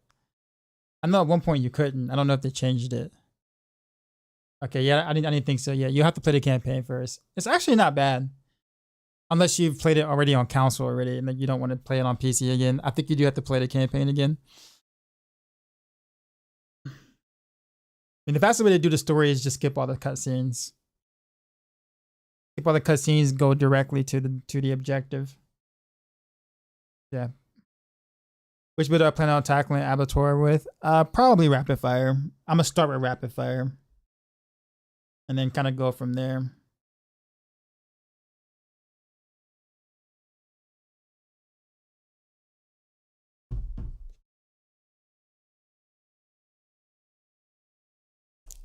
I know at one point you couldn't. I don't know if they changed it. Okay, yeah, I didn't think so. Yeah, you have to play the campaign first. It's actually not bad. Unless you've played it already on console already and then you don't want to play it on PC again. I think you do have to play the campaign again. I mean, the fastest way to do the story is just skip all the cutscenes. Skip all the cutscenes, go directly to the objective. Yeah. Which bit do I plan on tackling Abattoir with? Probably Rapid Fire. I'm gonna start with Rapid Fire. And then kind of go from there.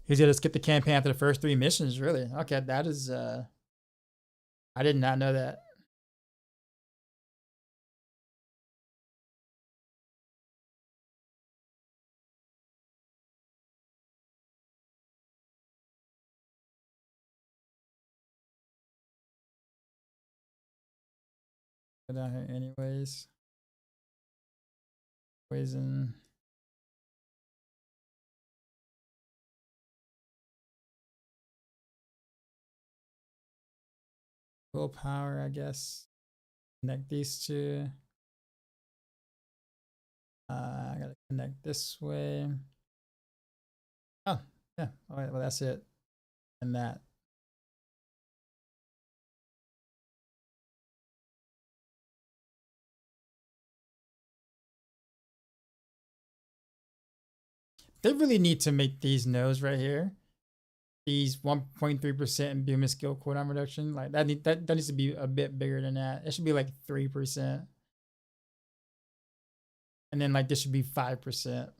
He's gonna skip the campaign after the first 3 missions, really. Okay, that is I did not know that. Go down here anyways. Poison. Willpower, I guess. Connect these two. I gotta connect this way. Oh, yeah. All right, well, that's it. And that. They really need to make these nodes right here. These 1.3% imbuement skill cooldown reduction. Like that needs to be a bit bigger than that. It should be like 3%. And then like this should be 5%.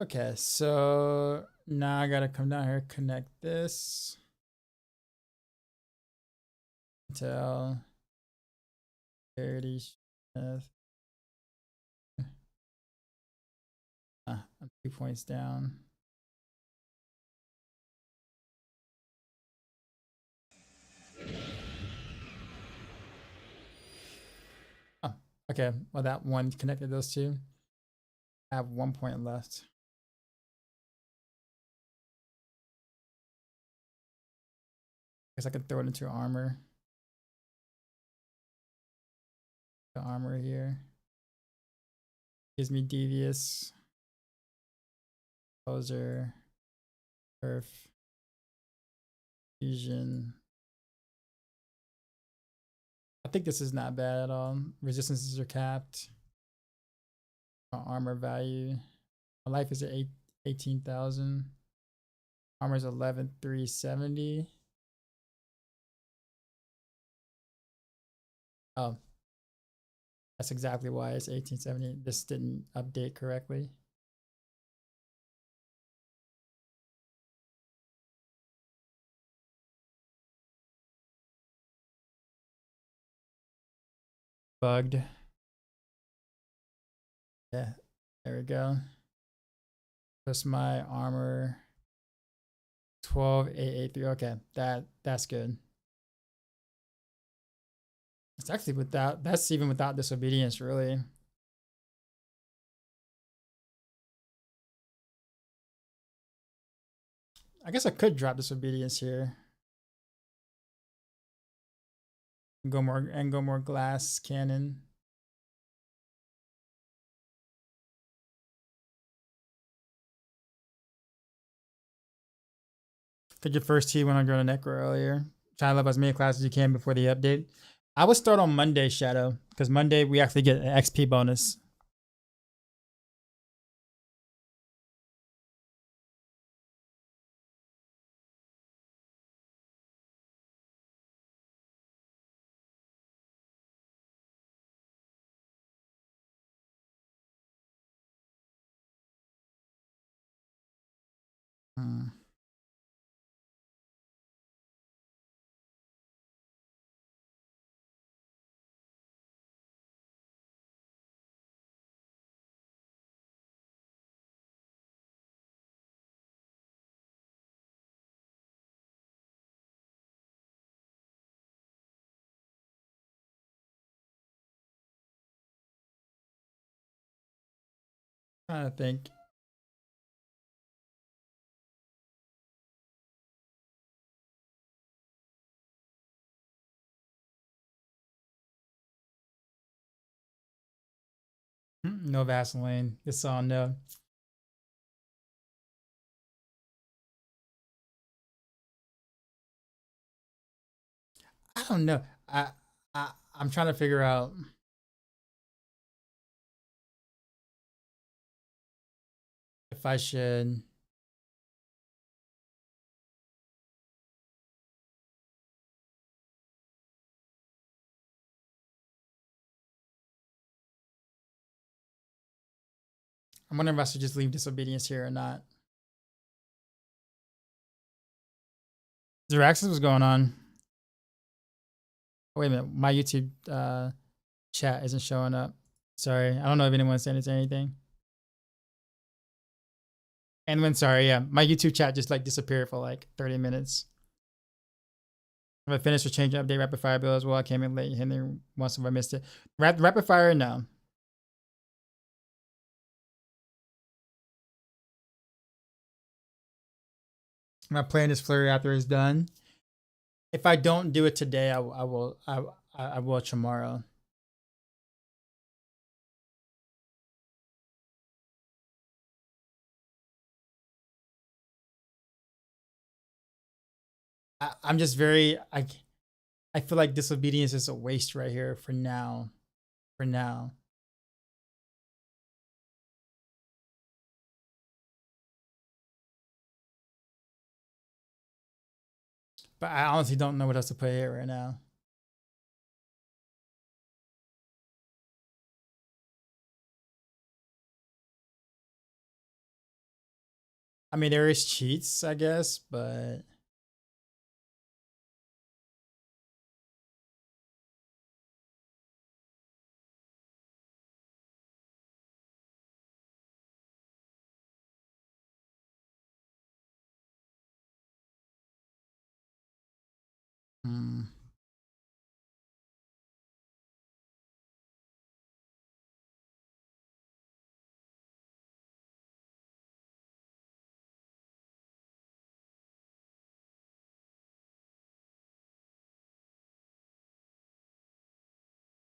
Okay, so now I gotta come down here, connect this. Until 30 Smith. I'm 2 points down. Oh, okay. Well, that one connected those two. I have 1 point left. Guess I could throw it into armor. The armor here gives me devious, poser, perf, fusion. I think this is not bad at all. Resistances are capped. My armor value. My life is at 18,000. Armor is 11,370. Oh, that's exactly why it's 1870. This didn't update correctly. Bugged. Yeah, there we go. Plus my armor 12,883. Okay, that's good. It's actually without, that's even without disobedience, really. I guess I could drop disobedience here. Go more glass cannon. Take your first T when I go to Necro earlier. Try to level as many classes as you can before the update. I would start on Monday, Shadow, because Monday we actually get an XP bonus. Hmm. Trying to think. No Vaseline. It's all no. I don't know. I'm trying to figure out if I should. I'm wondering if I should just leave disobedience here or not. Zeraxis was going on. Oh, wait a minute. My YouTube chat isn't showing up. Sorry. I don't know if anyone's saying anything. And when sorry, yeah, my YouTube chat just like disappeared for like 30 minutes. If I finished with changing update rapid fire bill as well, I came in late. Henry once if I missed it. Rapid fire, no. I'm not playing this flurry after it's done. If I don't do it today, I will tomorrow. I'm just very I feel like disobedience is a waste right here for now. For now. But I honestly don't know what else to put here right now. I mean, there is cheats, I guess, but hmm.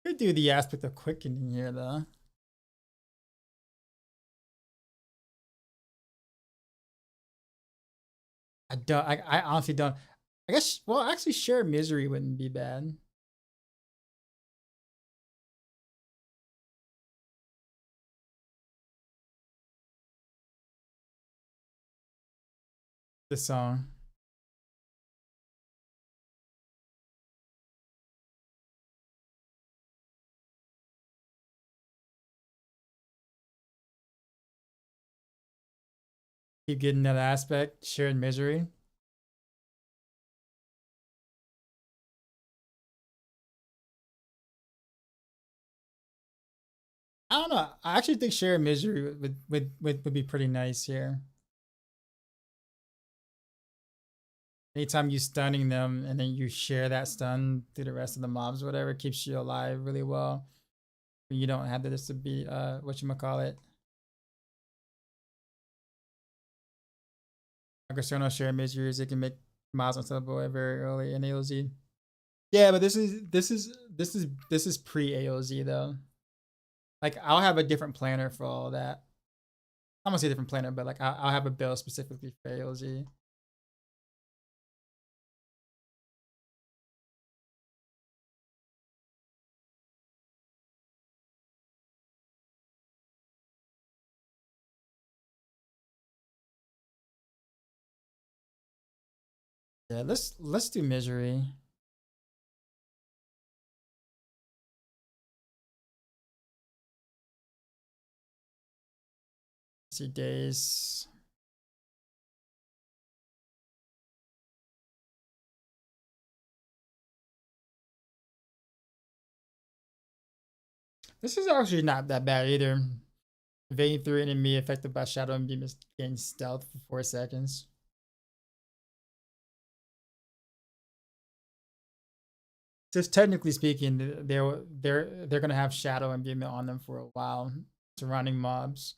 Could do the aspect of quickening here though. I honestly don't. I guess well actually share misery wouldn't be bad. This song. Keep getting that aspect, shared misery. I don't know. I actually think shared misery would be pretty nice here. Anytime you stunning them and then you share that stun through the rest of the mobs, whatever, keeps you alive really well. You don't have this to be what you call it. Aggressor share miseries, it can make mobs unstoppable very early in AOZ. Yeah, but this is pre AOZ though. Like I'll have a different planner for all that. I'm gonna say different planner, but like I'll have a build specifically for AOZ. Yeah, let's do misery. Let's see days. This is actually not that bad either. Evading through enemy affected by shadow and beam is gain stealth for 4 seconds. Just technically speaking, they're gonna have shadow and beam on them for a while, surrounding mobs.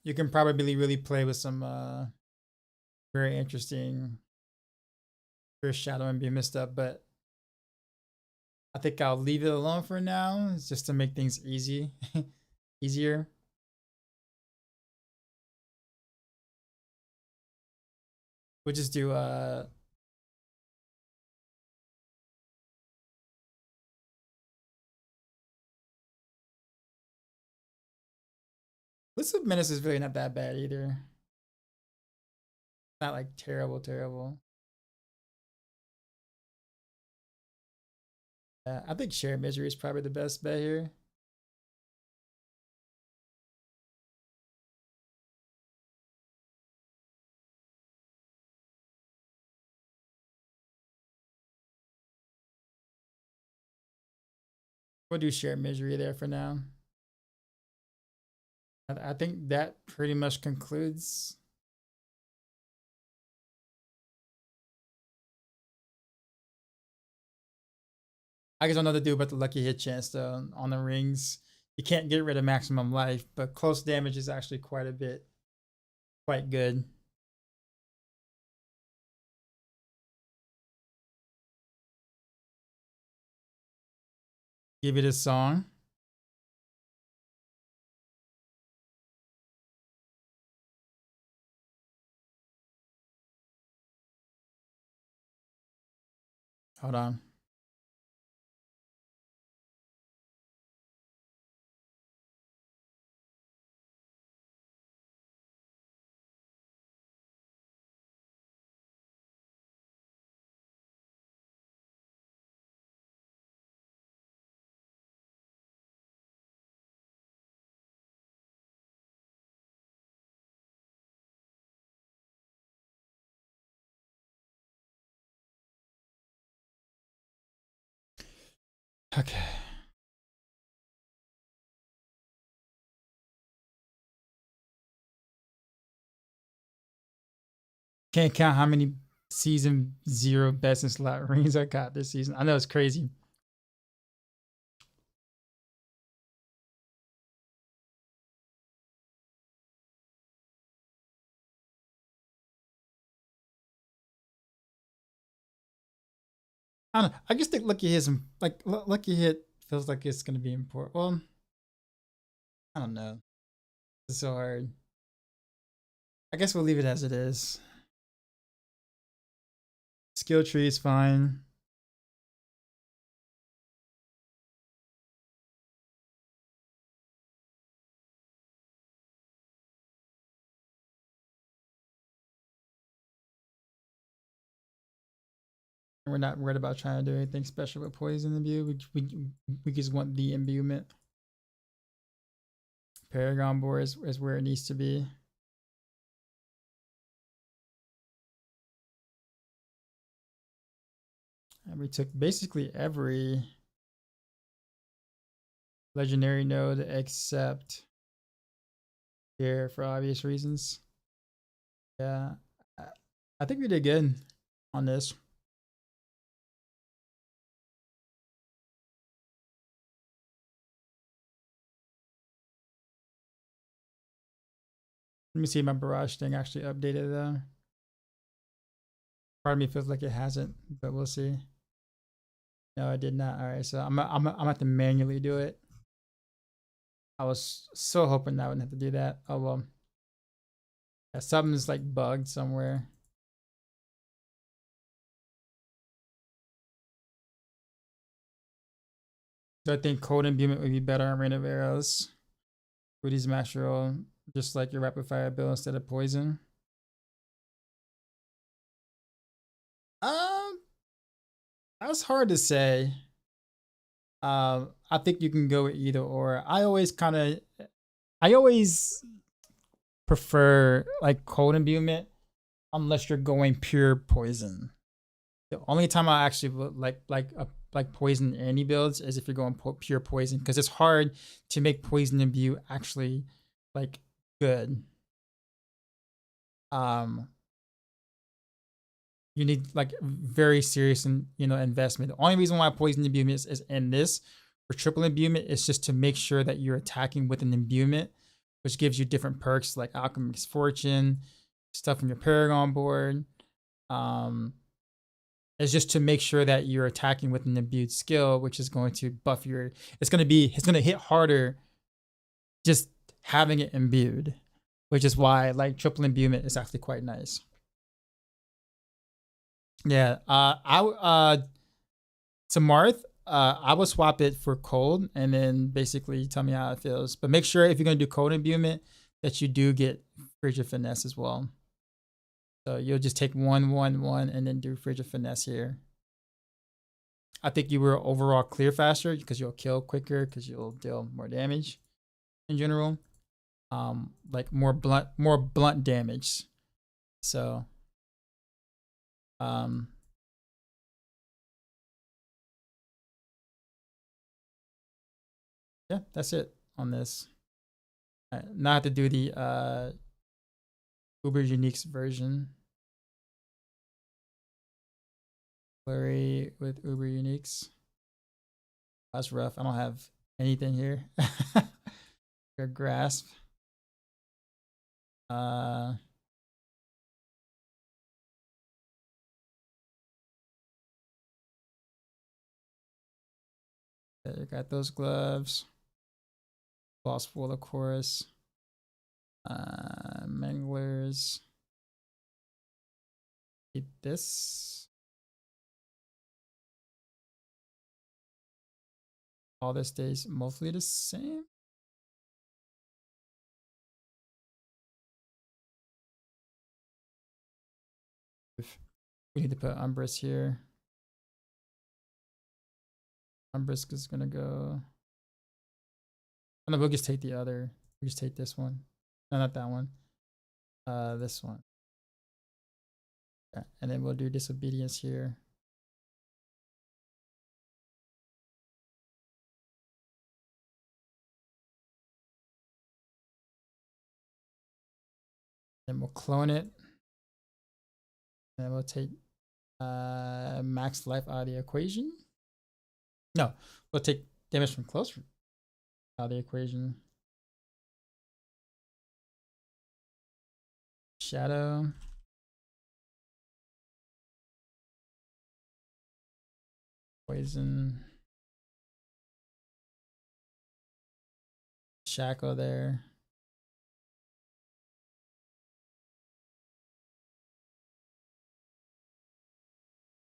You can probably really play with some very interesting first shadow and beam and stuff, but I think I'll leave it alone for now, just to make things easier. We'll just do List of Menace is really not that bad either. Not like terrible. Yeah, I think Shared Misery is probably the best bet here. We'll do Shared Misery there for now. I think that pretty much concludes. I guess I know to do about the lucky hit chance though on the rings. You can't get rid of maximum life, but close damage is actually quite good. Give it a song. Hold on. Okay. Can't count how many season 0 best in slot rings I got this season. I know it's crazy. I don't know. I just think lucky hit lucky hit feels like it's gonna be important. Well, I don't know. It's so hard. I guess we'll leave it as it is. Skill tree is fine. We're not worried about trying to do anything special with poison imbue. We just want the imbuement. Paragon board is where it needs to be. And we took basically every legendary node except here for obvious reasons. Yeah, I think we did good on this. Let me see if my barrage thing actually updated though. Part of me feels like it hasn't, but we'll see. No, I did not. All right, so I'm gonna have to manually do it. I was so hoping I wouldn't have to do that. Oh well. Yeah, something's like bugged somewhere. Do I think cold imbuement would be better on Rain of Arrows? Rudy's Master Roll, just like your rapid fire bill instead of poison. Um, that's hard to say. I think you can go with either or. I always prefer like cold imbuement unless you're going pure poison. The only time I actually would like poison any builds is if you're going pure poison, because it's hard to make poison imbue actually like good. You need like very serious and investment. The only reason why poison imbuement is in this for triple imbuement is just to make sure that you're attacking with an imbuement, which gives you different perks like Alchemist's Fortune, stuff from your Paragon board. It's just to make sure that you're attacking with an imbued skill, which is going to buff your. It's going to hit harder just having it imbued, which is why like triple imbuement is actually quite nice. Yeah, to Marth, I would swap it for cold and then basically tell me how it feels. But make sure if you're gonna do cold imbuement that you do get Frigid Finesse as well. So you'll just take 1/1/1 and then do Frigid Finesse here. I think you will overall clear faster because you'll kill quicker because you'll deal more damage in general. Like more blunt damage. So yeah, that's it on this. All right, now I have to do the Uber Uniques version. Blurry with Uber Uniques. That's rough. I don't have anything here. Your grasp. You got those gloves. Boss Full, of course. Manglers. Keep this. All this stays mostly the same. We need to put Umbrus here. Umbrus is gonna go. And then we'll just take the other. We just take this one. No, not that one. This one. Yeah, and then we'll do Disobedience here. Then we'll clone it. And we'll take max life out of the equation. No, we'll take damage from close out of the equation. Shadow. Poison. Shackle there.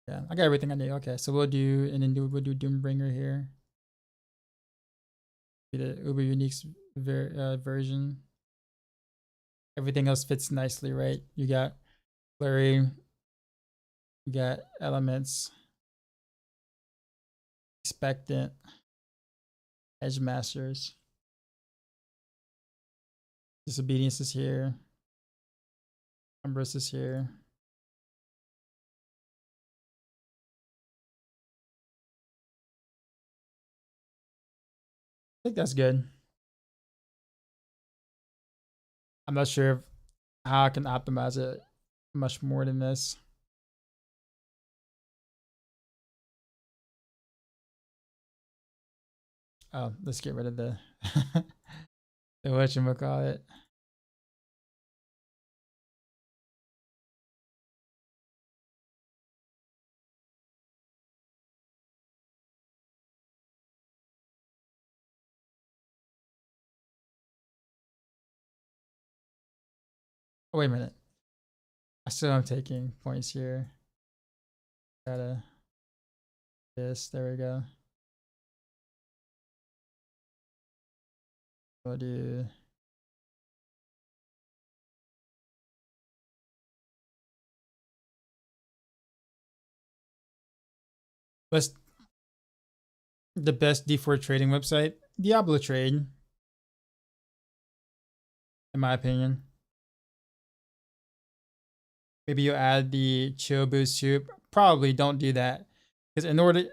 Yeah, I got everything I need. Okay, so we'll do Doombringer here. The Uber Uniques version. Everything else fits nicely, right? You got Flurry. You got Elements. Expectant. Edge Masters. Disobedience is here. Umbrus is here. I think that's good. I'm not sure how I can optimize it much more than this. Oh, let's get rid of the the whatchamacallit. Oh, wait a minute. I still am taking points here. Gotta this. There we go. We'll do. What's the best D4 trading website? Diablo Trade, in my opinion. Maybe you add the chill boost too. Probably don't do that, because in order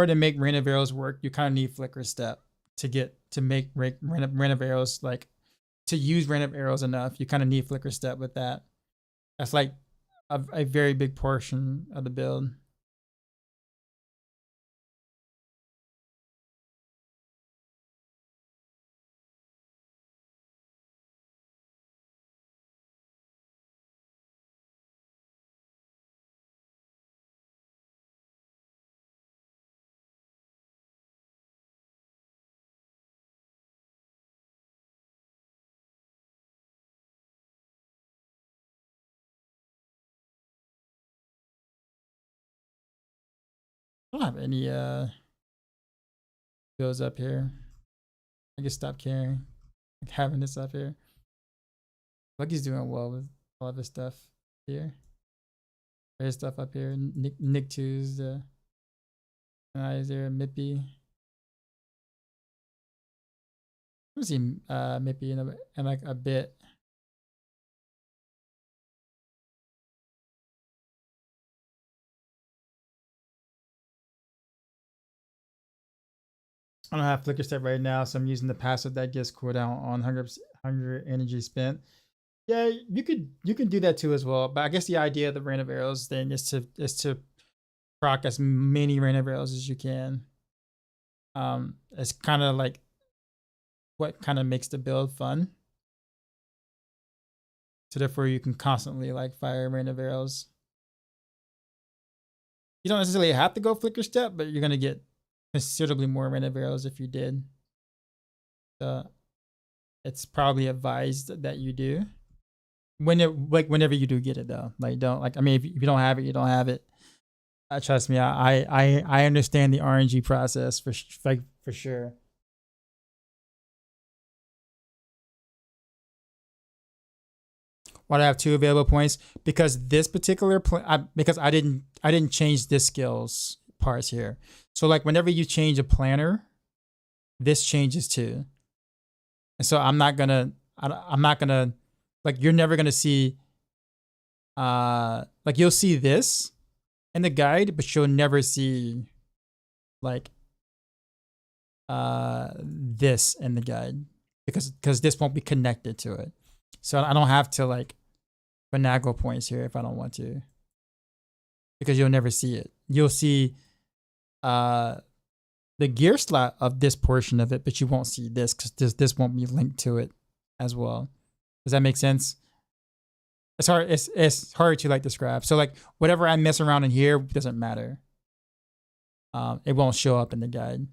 to make Rain of Arrows work, you kind of need Flicker Step to make Rain of Arrows, like to use Rain of Arrows enough. You kind of need Flicker Step with that. That's like a very big portion of the build. I don't have any bills up here. I can stop caring, like having this up here. Lucky's doing well with all of his stuff here. His stuff up here. Nick 2's is there Mippy? I haven't seen Mippy in like a bit. I don't have Flicker Step right now, so I'm using the passive that gets cooldown on 100 energy spent. Yeah, you can do that too as well. But I guess the idea of the Rain of Arrows thing is to proc as many Rain of Arrows as you can. It's kind of like what kind of makes the build fun. So therefore, you can constantly like fire Rain of Arrows. You don't necessarily have to go Flicker Step, but you're gonna get considerably more Rain of Arrows if you did. So it's probably advised that you do. Whenever you do get it though, like don't like. I mean, if you don't have it, you don't have it. Trust me, I understand the RNG process for sure. Why do I have 2 available points? Because this particular because I didn't change this skills parts here. So like whenever you change a planner, this changes too. And so I'm not gonna like you're never gonna see like you'll see this in the guide, but you'll never see like this in the guide because this won't be connected to it. So I don't have to like finagle points here if I don't want to, because you'll never see it. You'll see the gear slot of this portion of it, but you won't see this because this won't be linked to it as well. Does that make sense? It's hard. It's hard to like describe. So like whatever I mess around in here doesn't matter. It won't show up in the guide.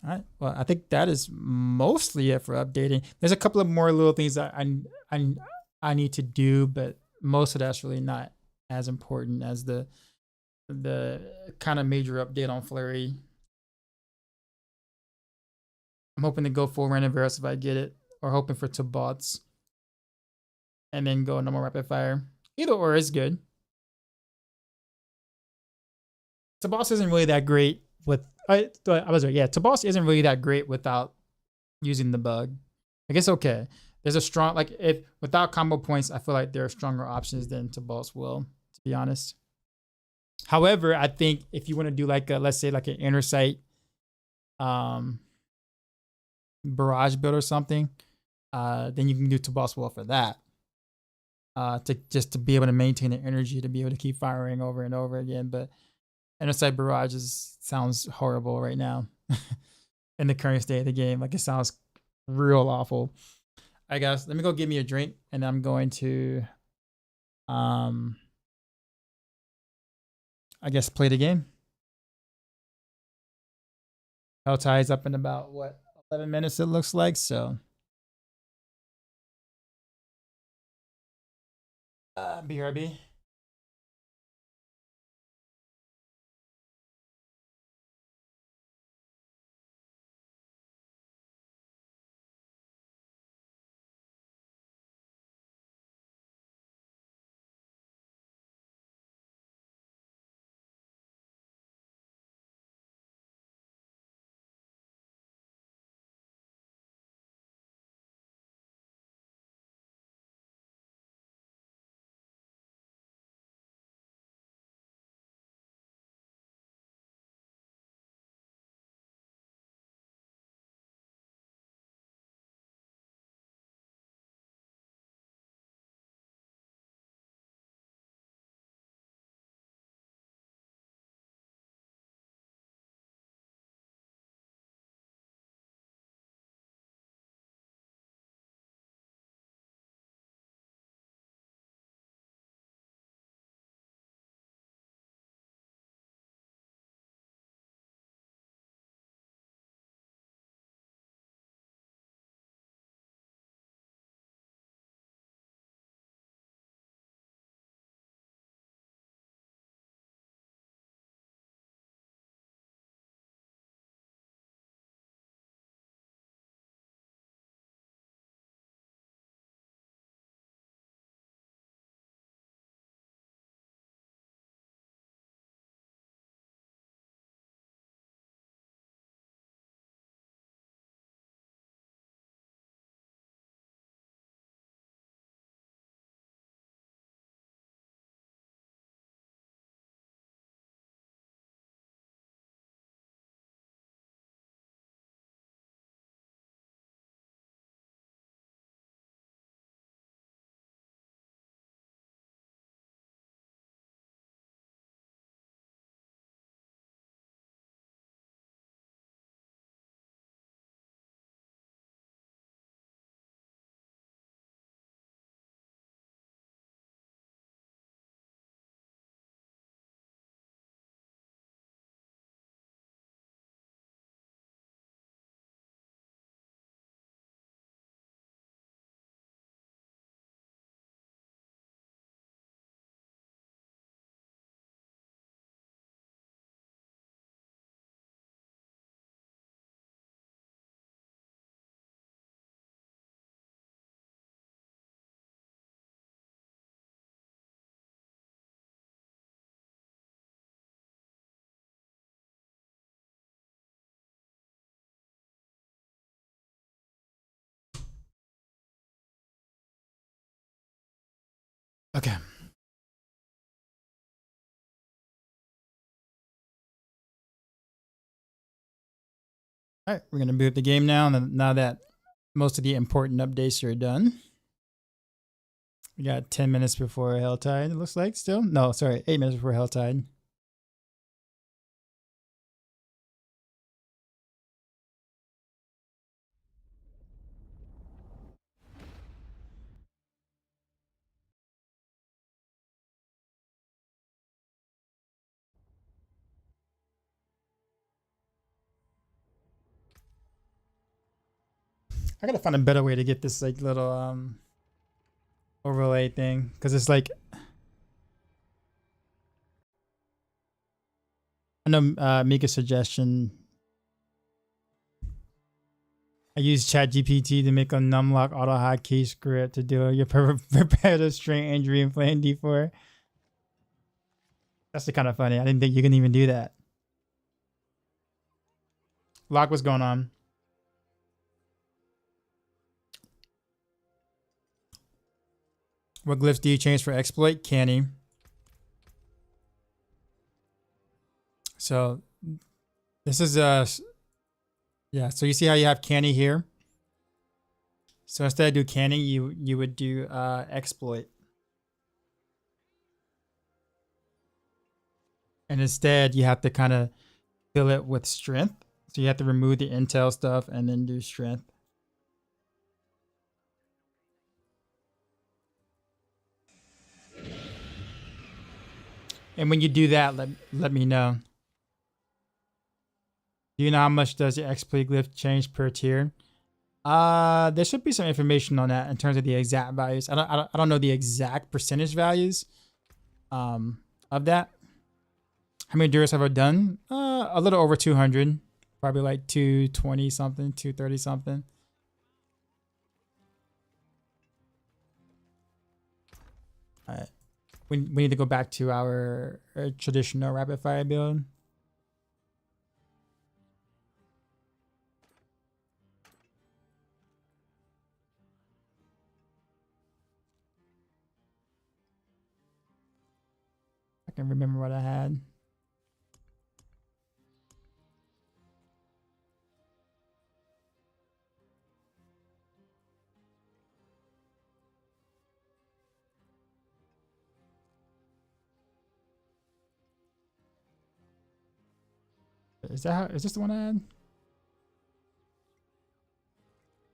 All right. Well, I think that is mostly it for updating. There's a couple of more little things that I need to do, but most of that's really not as important as the kind of major update on Flurry. I'm hoping to go full Renoverse if I get it, or hoping for two bots, and then go normal rapid fire. Either or is good. Tabos isn't really that great with. I was right. Yeah, Tabos isn't really that great without using the bug. I guess okay. There's a strong like if without combo points, I feel like there are stronger options than Tabos will. To be honest. However, I think if you want to do like a, let's say like an inner sight, barrage build or something, then you can do Tabos well for that. To just to be able to maintain the energy to be able to keep firing over and over again, but Intersight Barrage sounds horrible right now in the current state of the game. Like it sounds real awful. I guess let me go get me a drink and I'm going to I guess play the game. Hell ties up in about what 11 minutes it looks like, so BRB. Okay. All right, we're gonna boot the game now. Now that most of the important updates are done, we got 10 minutes before Helltide. It looks like still. No, sorry, 8 minutes before Helltide. I gotta find a better way to get this like little overlay thing because it's like I know Mika's suggestion. I use ChatGPT to make a numlock auto hotkey script to do your repetitive strain injury and flame D4. That's kind of funny. I didn't think you can even do that. Lock, what's going on? What glyphs do you change for exploit? Canny. So this is yeah. So you see how you have canny here. So instead of do canning, you would do exploit, and instead you have to kind of fill it with strength. So you have to remove the intel stuff and then do strength. And when you do that, let me know. Do you know how much does the exploit glyph change per tier? There should be some information on that in terms of the exact values. I don't know the exact percentage values of that. How many duros have I done? A little over 200. Probably like 220 something, 230 something. All right. We need to go back to our traditional rapid fire build. I can remember what I had. Is this the one I had?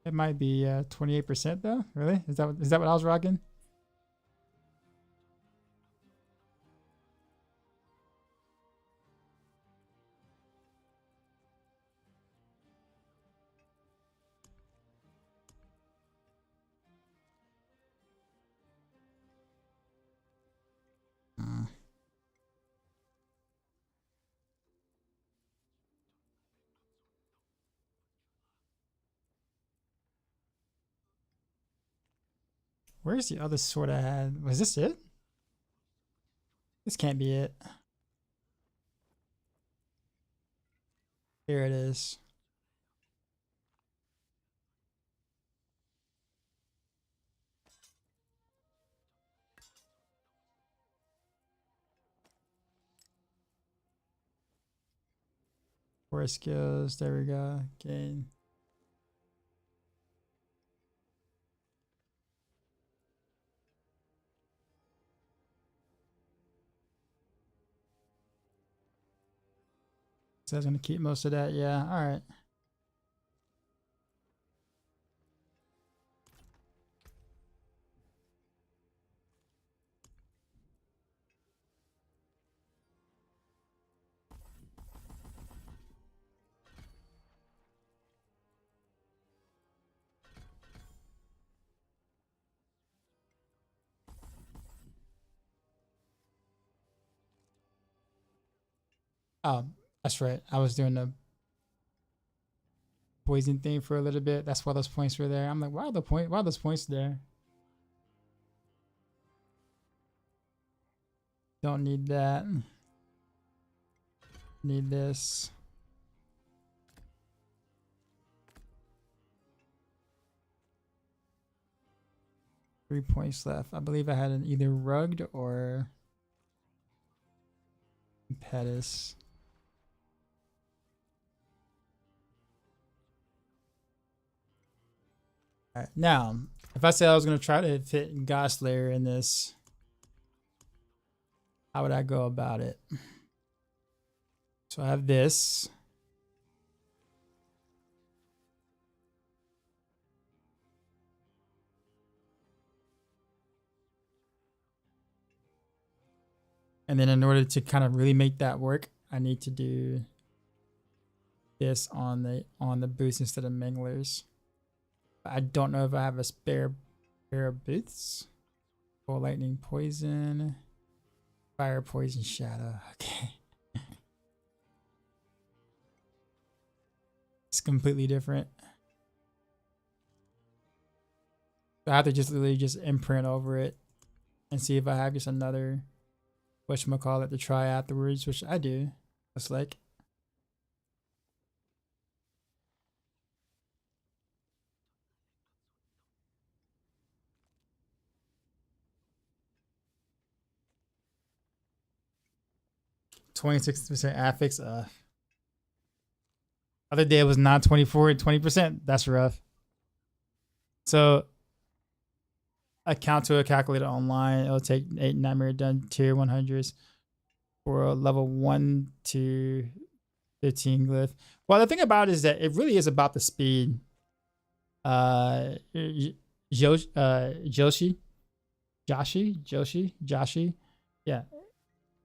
It might be 28% though. Really? Is that what I was rocking? Where's the other sword I had? Was this it? This can't be it. Here it is. Core skills. There we go. Gain. So I was gonna keep most of that. Yeah. All right. Oh, that's right. I was doing the poison thing for a little bit. That's why those points were there. I'm like, why are those points there? Don't need that. Need this. 3 points left. I believe I had an either rugged or impetus. All right, now, if I said I was going to try to fit godslayer in this, how would I go about it? So I have this. And then in order to kind of really make that work, I need to do this on the boots instead of minglers. I don't know if I have a spare pair of boots. Full lightning poison. Fire poison shadow. Okay. It's completely different. I have to just literally just imprint over it and see if I have just another whatchamacallit to try afterwards, which I do. It's like (26% affix. Other day it was 924 and 20%. That's rough. So account to a calculator online. It'll take 8 nightmare done tier 100s for a level 1 to 15 glyph. Well, the thing about it is that it really is about the speed. Joshi. Yeah.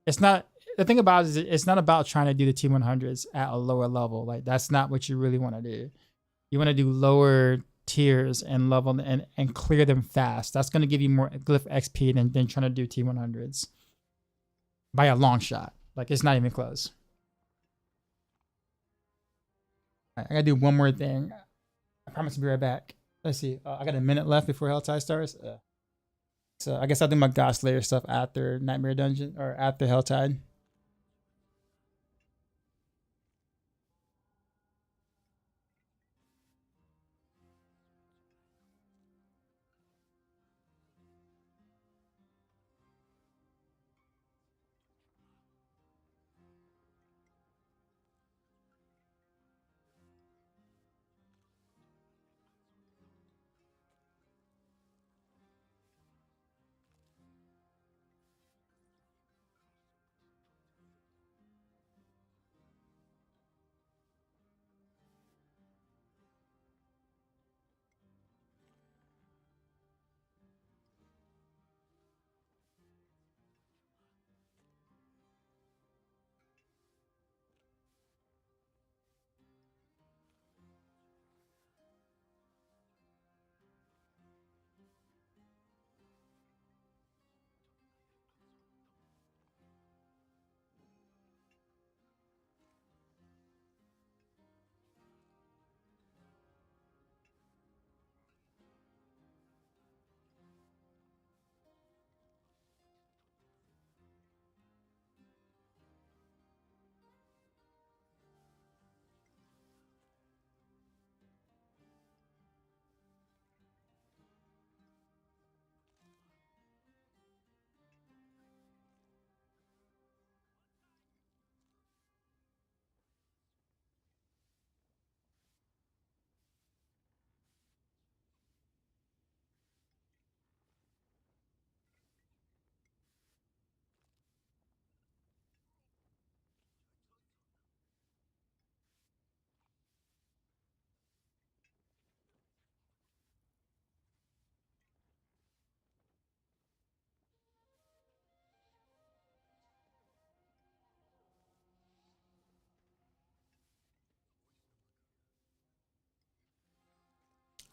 It's not, the thing about it is it's not about trying to do the T100s at a lower level. Like, that's not what you really want to do. You want to do lower tiers and level and clear them fast. That's going to give you more glyph XP than trying to do T100s by a long shot. Like, it's not even close. All right, I gotta do one more thing. I promise to be right back. Let's see. I got a minute left before Helltide starts. So I guess I'll do my godslayer stuff after Nightmare Dungeon or after Helltide.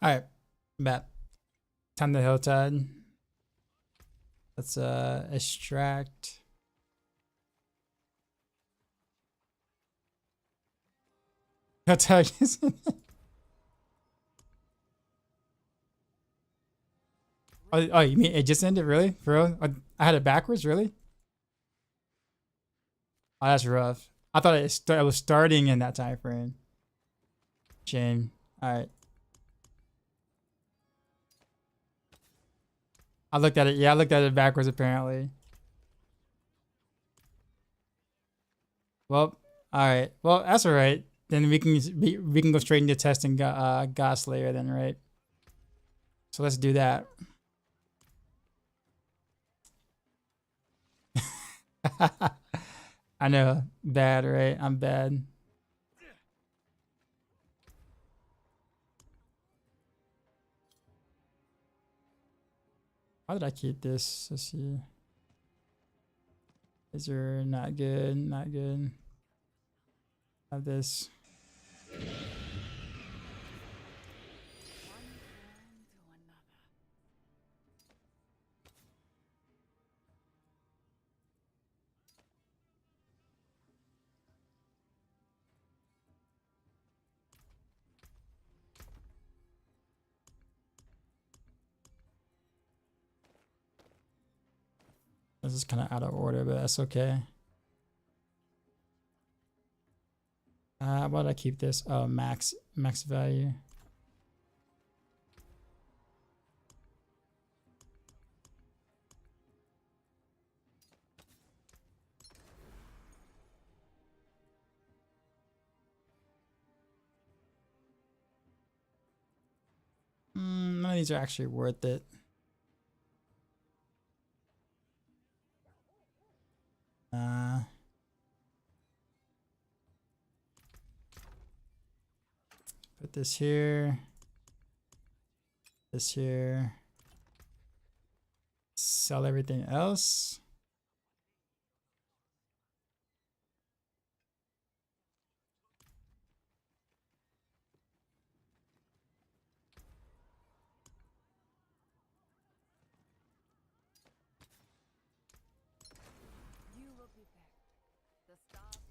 All right, back. Time to Helltide. Let's extract. Helltide. Oh, you mean it just ended? Really? For real? I had it backwards? Really? Oh, that's rough. I thought it was starting in that time frame. Shame. All right. I looked at it. Yeah, I looked at it backwards apparently. Well, all right. Well, that's all right. Then we can go straight into testing godslayer then, right? So let's do that. I know, bad, right? I'm bad. Why did I keep this? Let's see. Is there not good? Not good. Have this. This is kind of out of order, but that's okay. Why did I keep this? Oh, max value. None of these are actually worth it. Put this here. This here. Sell everything else.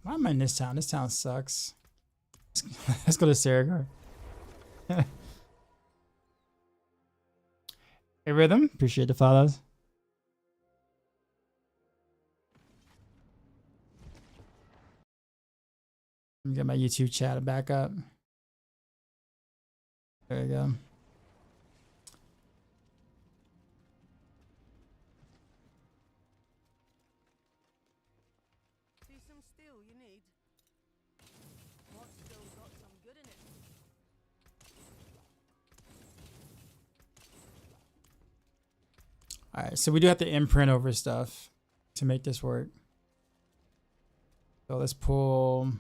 Why am I in this town? This town sucks. Let's go to Saragor. Hey, Rhythm. Appreciate the follows. Let me get my YouTube chat back up. There we go. See some steel you need? What still got some good in it? All right, so we do have to imprint over stuff to make this work. So let's pull.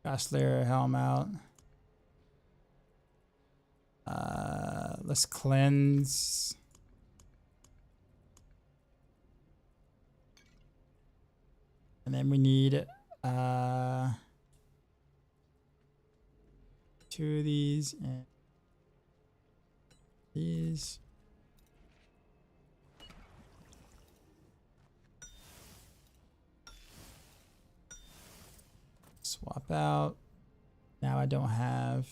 Godslayer helm out. Let's cleanse. And then we need 2 of these and these. Swap out. Now I don't have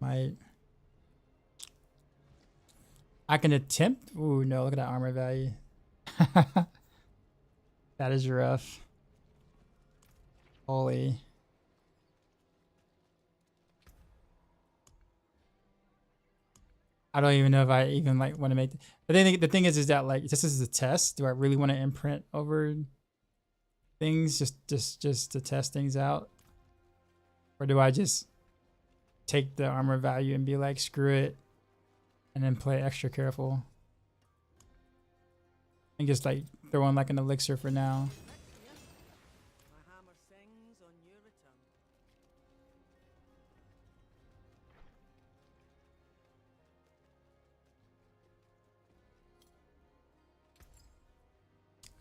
my. I can attempt. Ooh, no, look at that armor value. That is rough. Holy. I don't even know if I even like want to make. But then the thing is that like this is a test. Do I really want to imprint over things just to test things out, or do I just take the armor value and be like screw it, and then play extra careful and just like throw on like an elixir for now? My hammer sings on your return.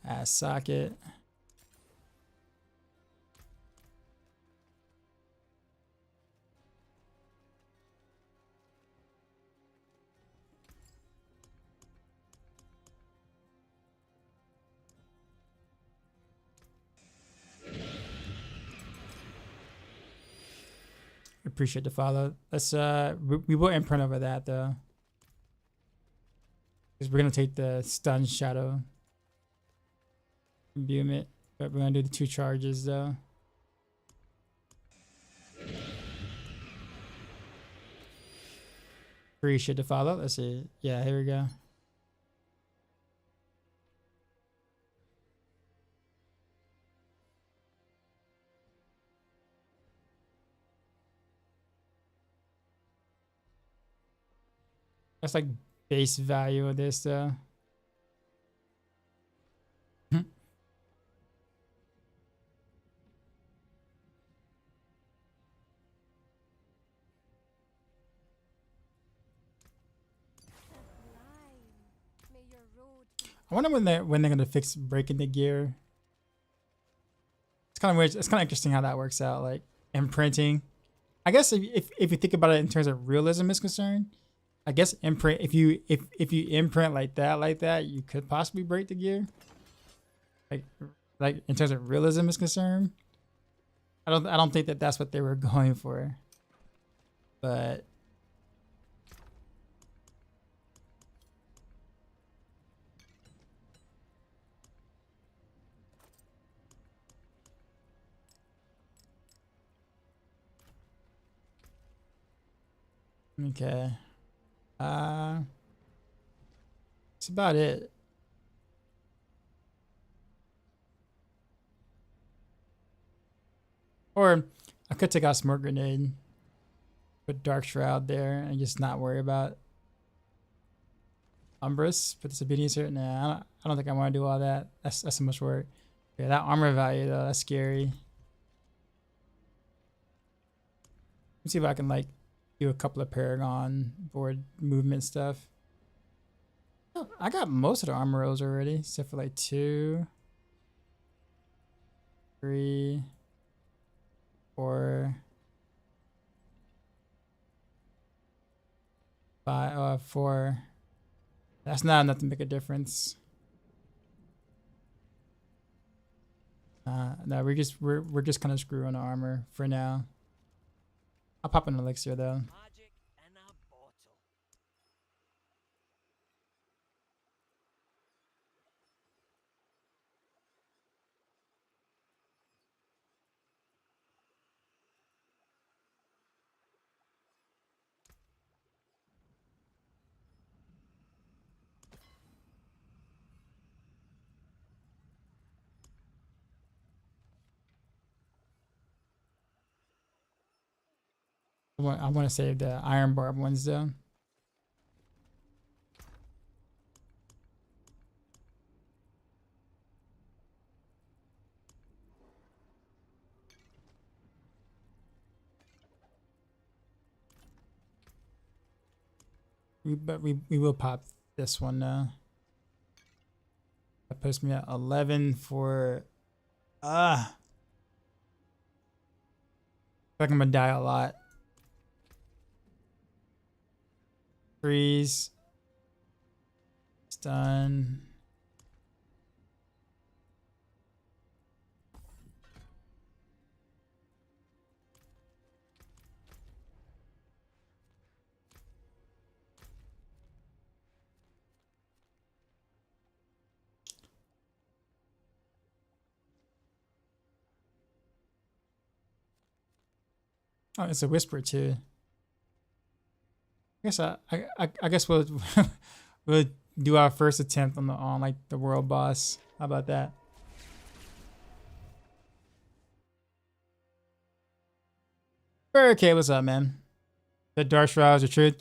Ass socket. Appreciate the follow. Let's we will imprint over that though, because we're gonna take the stun shadow imbuement, but we're gonna do the 2 charges though. Free shit to follow. Let's see. Yeah, here we go. That's like base value of this though. Sublime. May your road be I wonder when they're gonna fix breaking the gear. It's kind of weird. It's kind of interesting how that works out. Like imprinting. I guess if you think about it in terms of realism is concerned, I guess imprint if you imprint like that, you could possibly break the gear. Like in terms of realism is concerned, I don't think that that's what they were going for. But okay. That's about it. Or I could take out Smoke Grenade, put Dark Shroud there, and just not worry about Umbrus. Put Disobedience here. Nah, I don't think I want to do all that. That's so much work. Yeah, that armor value though, that's scary. Let's see if I can like do a couple of Paragon board movement stuff. Oh, I got most of the armor rolls already, except for like 2, 3, 4, 5, 4. That's not enough to make a difference. No, we're just kind of screwing the armor for now. I'll pop an elixir though. magic in a bottle. I want to save the Iron Barb ones though. But we will pop this one now. That puts me at 11 for I feel like I'm gonna die a lot. Freeze. Stun. Oh, it's a whisper too. I guess we'll we'll do our first attempt on like the world boss. How about that? Okay, what's up, man? The Dark Shrouds are truth.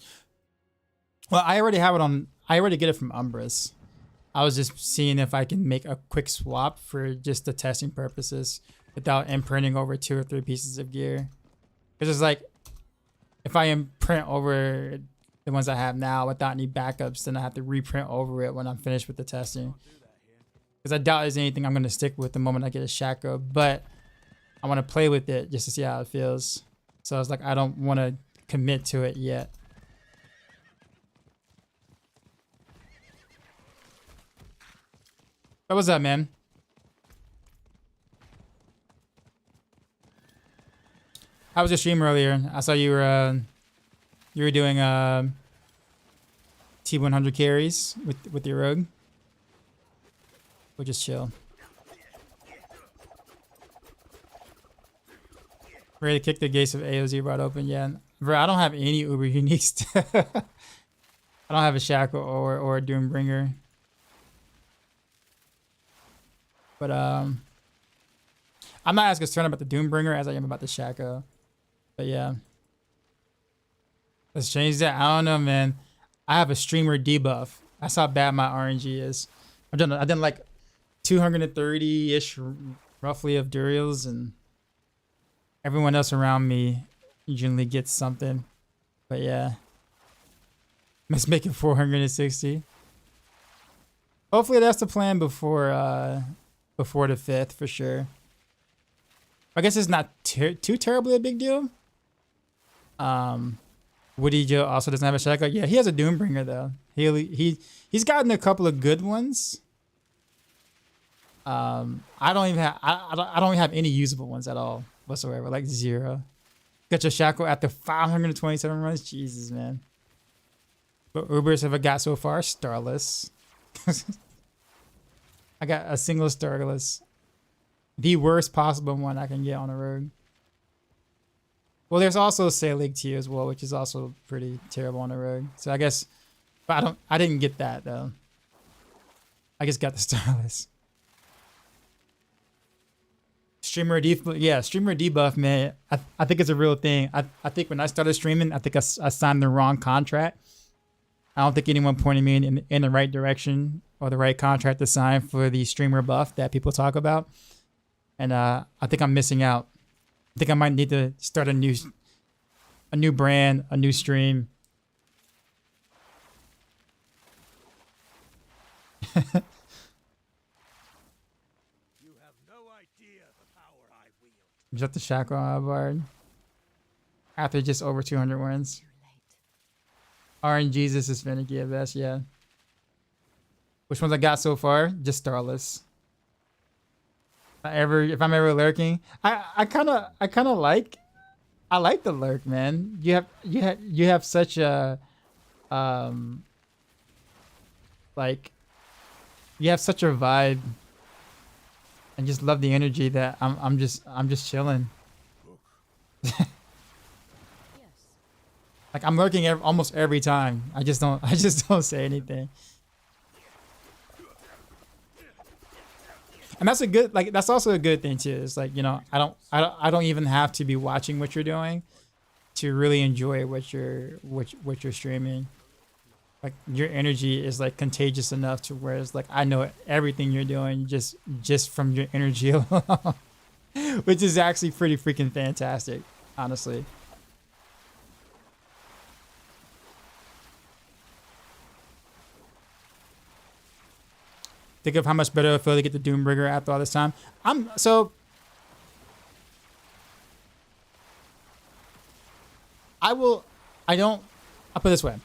Well, I already have it on. I already get it from Umbrus. I was just seeing if I can make a quick swap for just the testing purposes without imprinting over 2 or 3 pieces of gear. Because it's like, if I imprint over the ones I have now without any backups, then I have to reprint over it when I'm finished with the testing. Because I doubt there's anything I'm going to stick with the moment I get a Shaco, but I want to play with it just to see how it feels. So it's like, I don't want to commit to it yet. What was that, man? How was your stream earlier? I saw you were doing T100 carries with your rogue. We'll just chill. Ready to kick the gates of AOZ right open. Yeah, Bro, I don't have any uber unique stuff. I don't have a shackle or a Doombringer. But I'm not as concerned about the Doombringer as I am about the shackle. But yeah. Let's change that. I don't know, man. I have a streamer debuff. That's how bad my RNG is. I've done like 230-ish roughly of Duriels, and everyone else around me usually gets something. But yeah. Let's make it 460. Hopefully that's the plan before the 5th for sure. I guess it's not too terribly a big deal. Woody Joe also doesn't have a shackle. Yeah, he has a Doombringer though. He's gotten a couple of good ones. I don't even have any usable ones at all whatsoever. Like 0. Got your shackle after 527 runs. Jesus, man. But Ubers have I got so far? Starless. I got a single Starless. The worst possible one I can get on the road. Well, there's also Sailing T as well, which is also pretty terrible on the road. So I guess, but I didn't get that though. I just got the Starless. Streamer debuff, yeah, streamer debuff, man. I think it's a real thing. I think when I started streaming, I think I signed the wrong contract. I don't think anyone pointed me in the right direction or the right contract to sign for the streamer buff that people talk about. And I think I'm missing out. I think I might need to start a new brand, a new stream. You have no idea the power I wield. Just the shackle on my board. After just over 200 wins. RNGesus is finicky at best, yeah. Which ones I got so far? Just Starless. If I'm ever lurking, I kind of like the lurk, man. You have such a like you have such a vibe, and just love the energy that I'm just chilling. Like I'm lurking almost every time. I just don't say anything. And that's a good, like, that's also a good thing too. It's like, you know, I don't even have to be watching what you're doing to really enjoy what you're streaming. Like your energy is like contagious enough to where it's like, I know everything you're doing just from your energy alone, which is actually pretty freaking fantastic, honestly. Think of how much better I feel to get the Doombringer after all this time. I'll put it this way.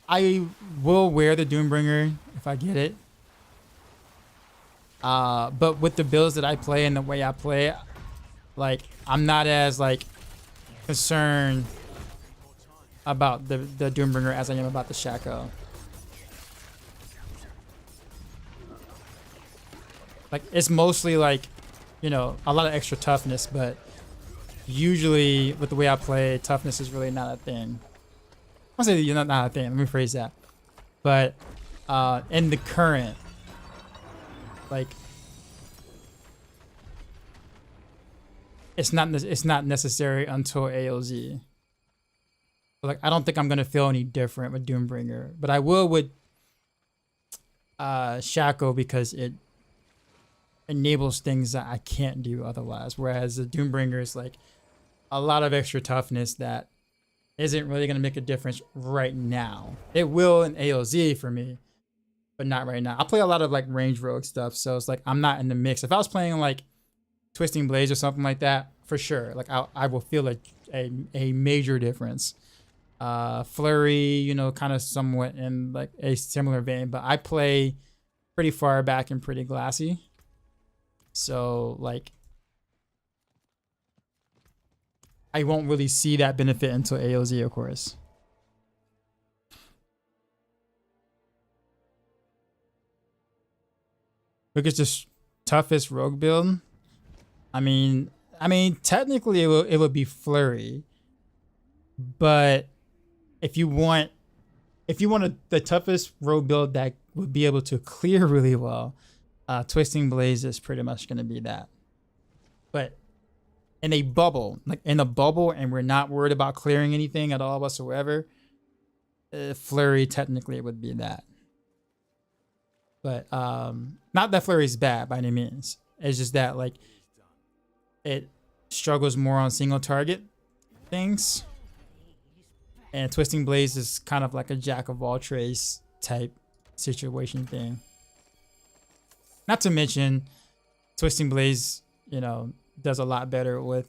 I will wear the Doombringer if I get it. But with the builds that I play and the way I play, like I'm not as like concerned about the Doombringer as I am about the Shaco. Like it's mostly like, you know, a lot of extra toughness, but usually with the way I play, toughness is really not a thing. I say you're not a thing. Let me phrase that. But in the current, like, it's not necessary until AOZ. Like I don't think I'm gonna feel any different with Doombringer, but I will with Shaco because it enables things that I can't do otherwise. Whereas the Doombringer is like a lot of extra toughness that isn't really going to make a difference right now. It will in AOZ for me, but not right now. I play a lot of like range rogue stuff, so it's like I'm not in the mix. If I was playing like Twisting Blades or something like that, for sure, like I will feel like a major difference. Flurry, you know, kind of somewhat in like a similar vein, but I play pretty far back and pretty glassy. So like I won't really see that benefit until AOZ, of course. Look at the toughest rogue build. I mean, I mean, technically it would be flurry, but if you want the toughest rogue build that would be able to clear really well, Twisting Blaze is pretty much going to be that. But in a bubble, like in a bubble, and we're not worried about clearing anything at all whatsoever, flurry technically it would be that. But not that flurry is bad by any means. It's just that like it struggles more on single target things. And Twisting Blaze is kind of like a jack of all trades type situation thing. Not to mention, Twisting Blaze, you know, does a lot better with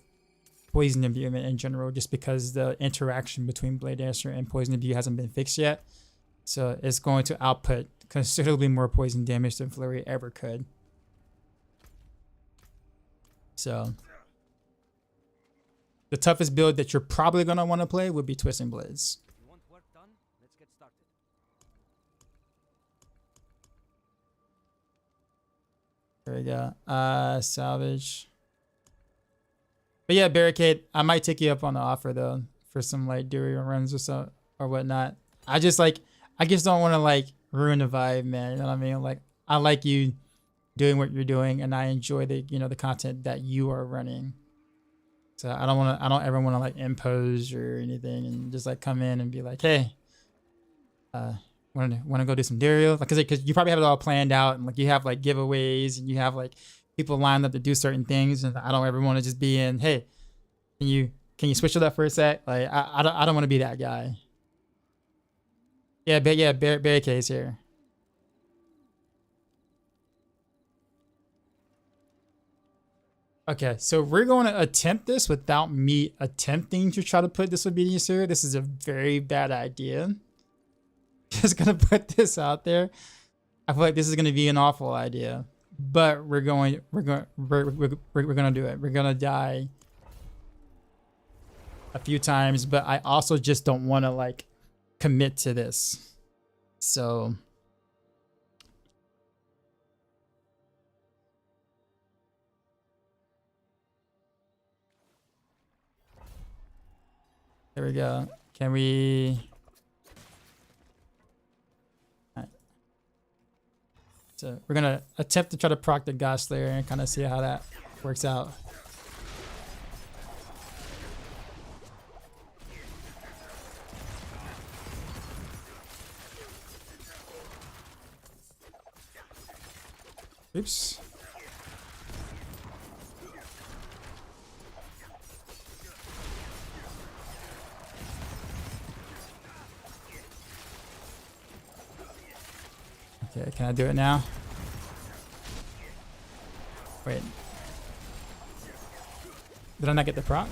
Poison Imbuement in general, just because the interaction between Blade Dancer and Poison Imbue hasn't been fixed yet. So it's going to output considerably more poison damage than Flurry ever could. So the toughest build that you're probably going to want to play would be Twisting Blades. You want work done? Let's get started. There we go. Salvage. But yeah, Barricade, I might take you up on the offer though for some like Durian runs or so or whatnot. I just don't want to like ruin the vibe, man. You know what I mean? Like I like you doing what you're doing, and I enjoy the the content that you are running. So I don't ever want to like impose or anything and just like come in and be like, hey, want to go do some Dario? Like, cause you probably have it all planned out, and like you have like giveaways and you have like people lined up to do certain things, and I don't ever want to just be in, hey, can you switch it up for a sec? Like I don't want to be that guy. Yeah, Barricade's here. Okay, so we're going to attempt this without me attempting to try to put disobedience here. This is a very bad idea. Just gonna put this out there. I feel like this is gonna be an awful idea, but we're gonna do it. We're gonna die a few times, but I also just don't want to like commit to this. So there we go. Can we? All right. So we're gonna attempt to try to proc the godslayer and kind of see how that works out. Oops. Okay, can I do it now? Wait. Did I not get the proc?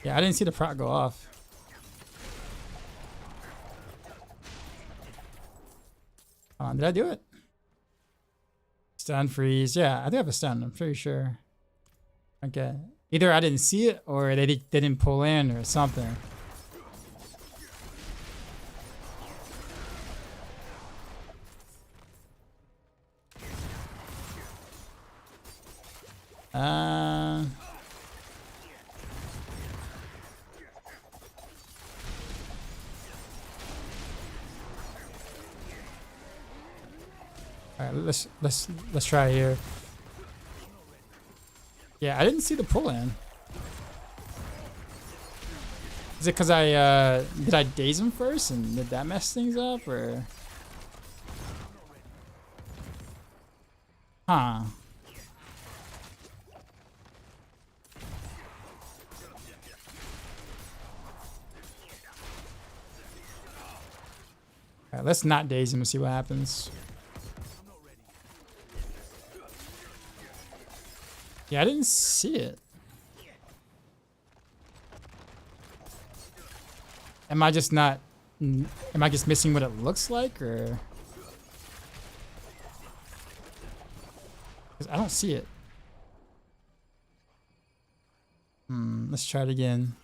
Yeah, I didn't see the proc go off. Hold on, did I do it? Stun freeze. Yeah, I do have a stun, I'm pretty sure. Okay. Either I didn't see it or they didn't pull in or something. All right, let's try here. Yeah, I didn't see the pull in. Is it because did I daze him first and did that mess things up, or? Huh. Alright, let's not daze him and see what happens. Yeah, I didn't see it. Am I just missing what it looks like, or? 'Cause I don't see it. Let's try it again.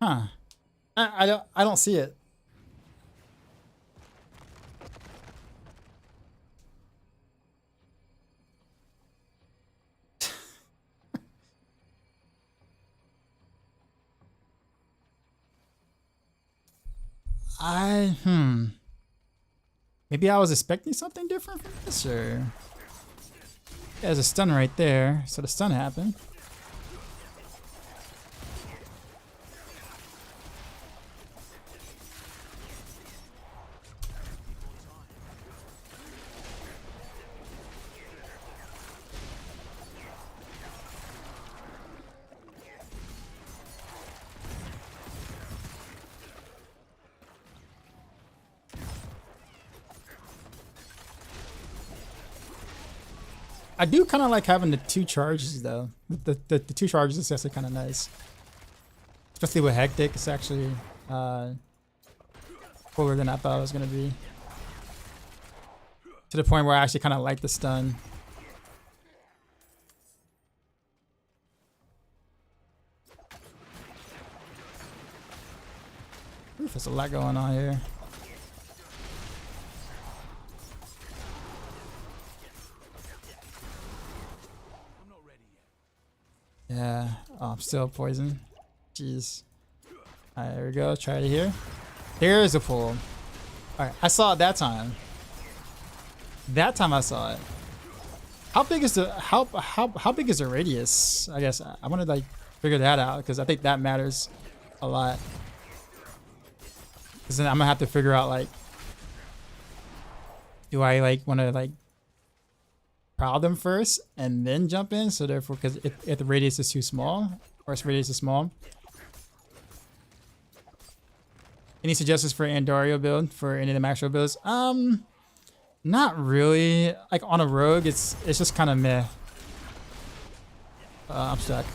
Huh. I don't see it. Maybe I was expecting something different from this, or there's a stun right there, so the stun happened. I do kind of like having the 2 charges though. The 2 charges is actually kind of nice, especially with Hectic. It's actually cooler than I thought it was gonna be. To the point where I actually kind of like the stun. Oof, there's a lot going on here. Yeah. Oh, I'm still poisoned. Jeez. Alright, there we go. Try it here. There's a pull. Alright, I saw it that time. That time I saw it. How big is the how big is the radius? I guess I want to like figure that out because I think that matters a lot. Because then I'm gonna have to figure out like, do I like want to like prowl them first and then jump in? So therefore, because if the radius is too small, or if radius is small. Any suggestions for Andario build for any of the Maxwell builds? Not really. Like on a rogue, it's just kind of meh. I'm stuck.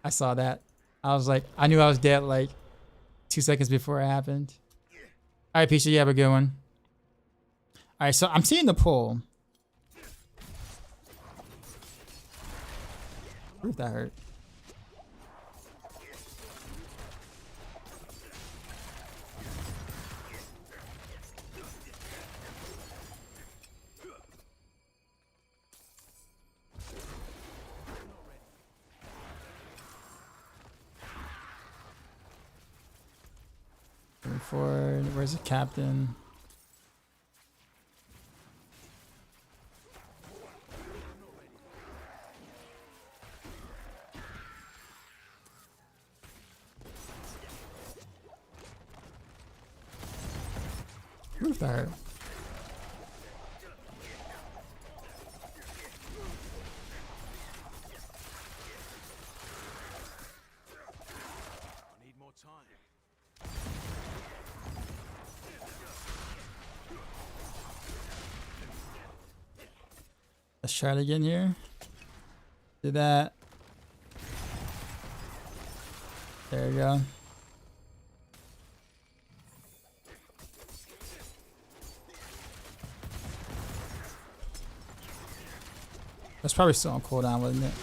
I saw that. I was like, I knew I was dead like 2 seconds before it happened. All right, Peachy, you have a good one. All right, so I'm seeing the pull. Ooh, that hurt. Moving forward. Where's the captain? Ooh, that hurt. I need more time. Let's try it again here. Do that. There you go. That's probably still on cooldown, wasn't it?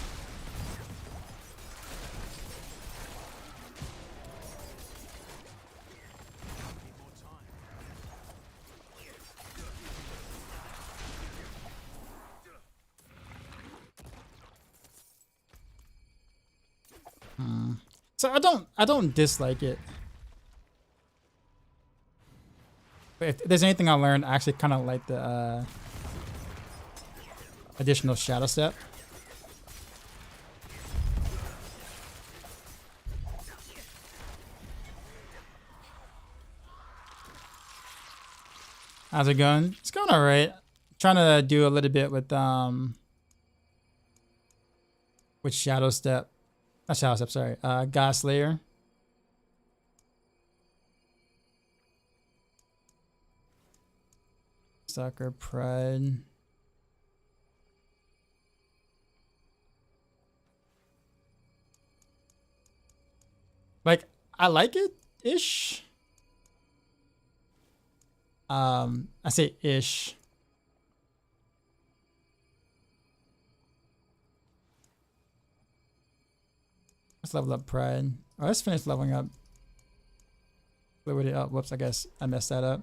So I don't dislike it. But if there's anything I learned, I actually kind of like the additional shadow step. How's it going? It's going all right. Trying to do a little bit with shadow step. Not shadow step, sorry. Godslayer. Stalker Pride. Like, I like it ish. I say ish. Let's level up Pride. Oh, let's finish leveling up. Fluidity. Oh, whoops, I guess I messed that up.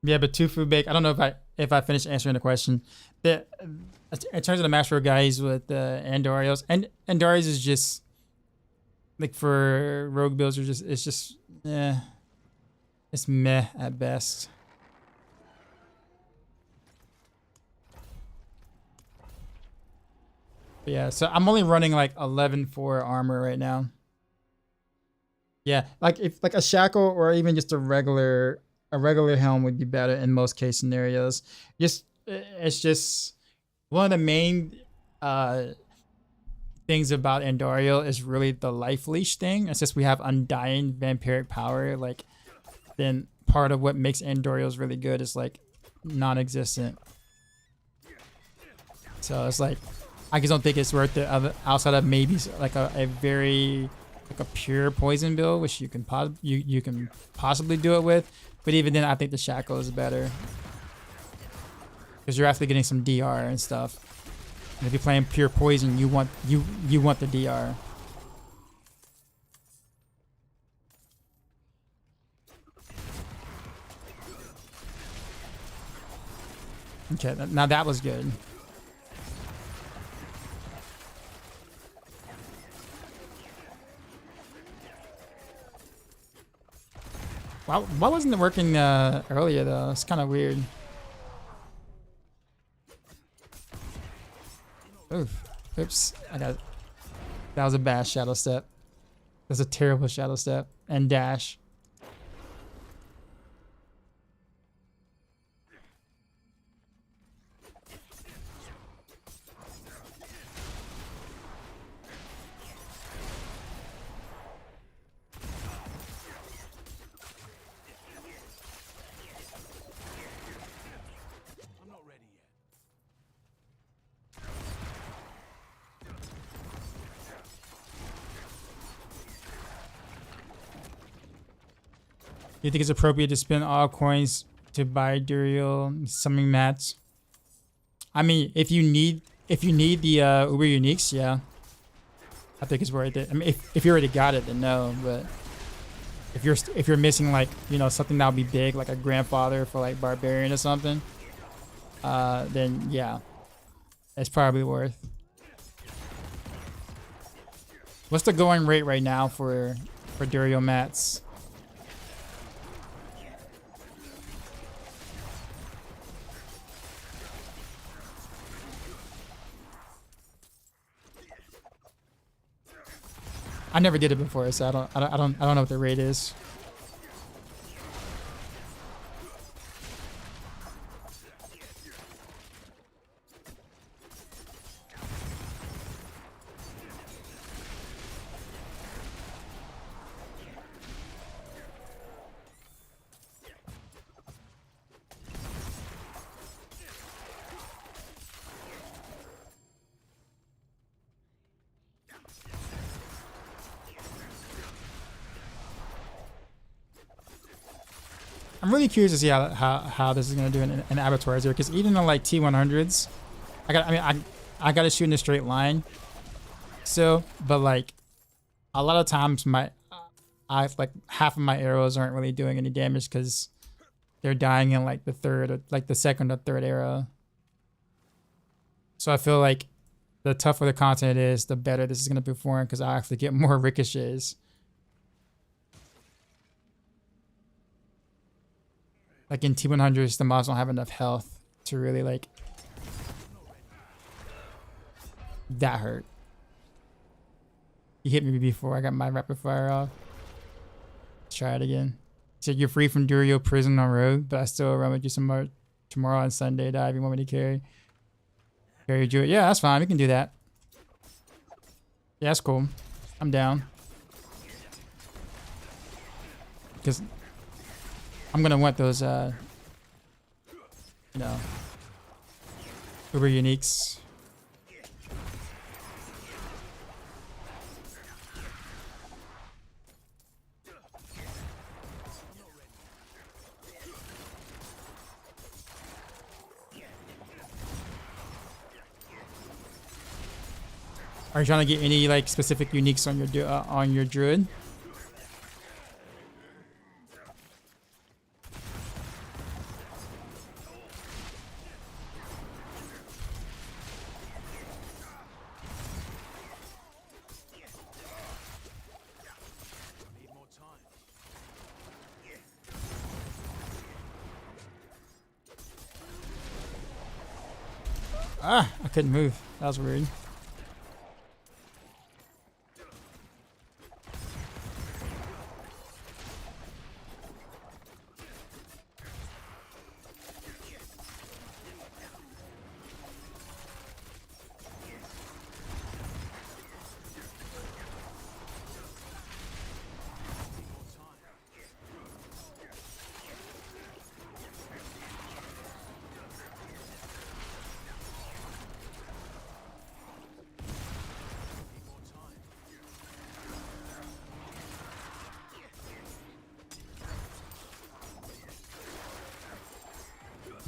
Yeah, but Tufu Bake. I don't know if I finished answering the question. In terms of the Master guys with Andorios, and Andorios is just like for rogue builds, it's just it's meh at best. But yeah, so I'm only running like 11-4 armor right now. Yeah, like if like a shackle or even just a regular helm would be better in most case scenarios. It's just one of the main things about Andoriel is really the life leash thing. It's just we have undying vampiric power. Like then part of what makes Andoriels really good is like non-existent. So it's like I just don't think it's worth it outside of maybe like a very like a pure poison build, which you can you can possibly do it with. But even then, I think the shackle is better because you're actually getting some DR and stuff. And if you're playing pure poison, you want the DR. Okay, now that was good. Why wasn't it working earlier though? It's kind of weird. Oof. Oops. That was a bad shadow step. That's a terrible shadow step. And dash. Do you think it's appropriate to spend all coins to buy Duriel summoning mats? I mean, if you need the Uber Uniques, yeah. I think it's worth it. I mean, if you already got it, then no. But if you're missing like something that'll be big, like a grandfather for like Barbarian or something, then yeah, it's probably worth. What's the going rate right now for Duriel mats? I never did it before, so I don't know what the rate is. I'm really curious to see how this is gonna do in abattoirs here, because even in like T100s, I gotta shoot in a straight line. So, but like a lot of times like half of my arrows aren't really doing any damage because they're dying in like the second or third arrow. So I feel like the tougher the content is, the better this is gonna perform because I actually get more ricochets. Like in T100s, the mobs don't have enough health to really like. That hurt. You hit me before I got my rapid fire off. Let's try it again. So you're free from Durio prison on road, but I still run with you some more tomorrow on Sunday. Dive. You want me to carry you? Yeah, that's fine. We can do that. Yeah, that's cool. I'm down. Because I'm gonna want those, Uber Uniques. Are you trying to get any like specific uniques on your druid? Need more time. Ah, I couldn't move. That was weird.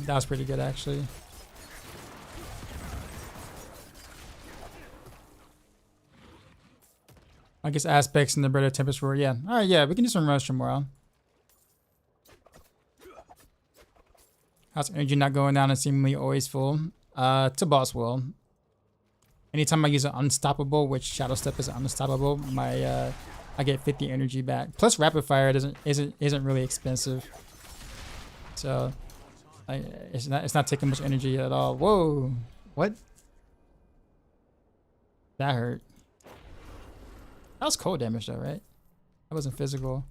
That was pretty good, actually. I guess aspects in the Bread of Tempest Roar. Yeah. All right. Yeah, we can do some rush tomorrow. How's energy not going down and seemingly always full? To boss will. Anytime I use an unstoppable, which Shadow Step is unstoppable, my I get 50 energy back. Plus rapid fire isn't really expensive. So it's not taking much energy at all. Whoa. What? That hurt. That was cold damage though, right? That wasn't physical.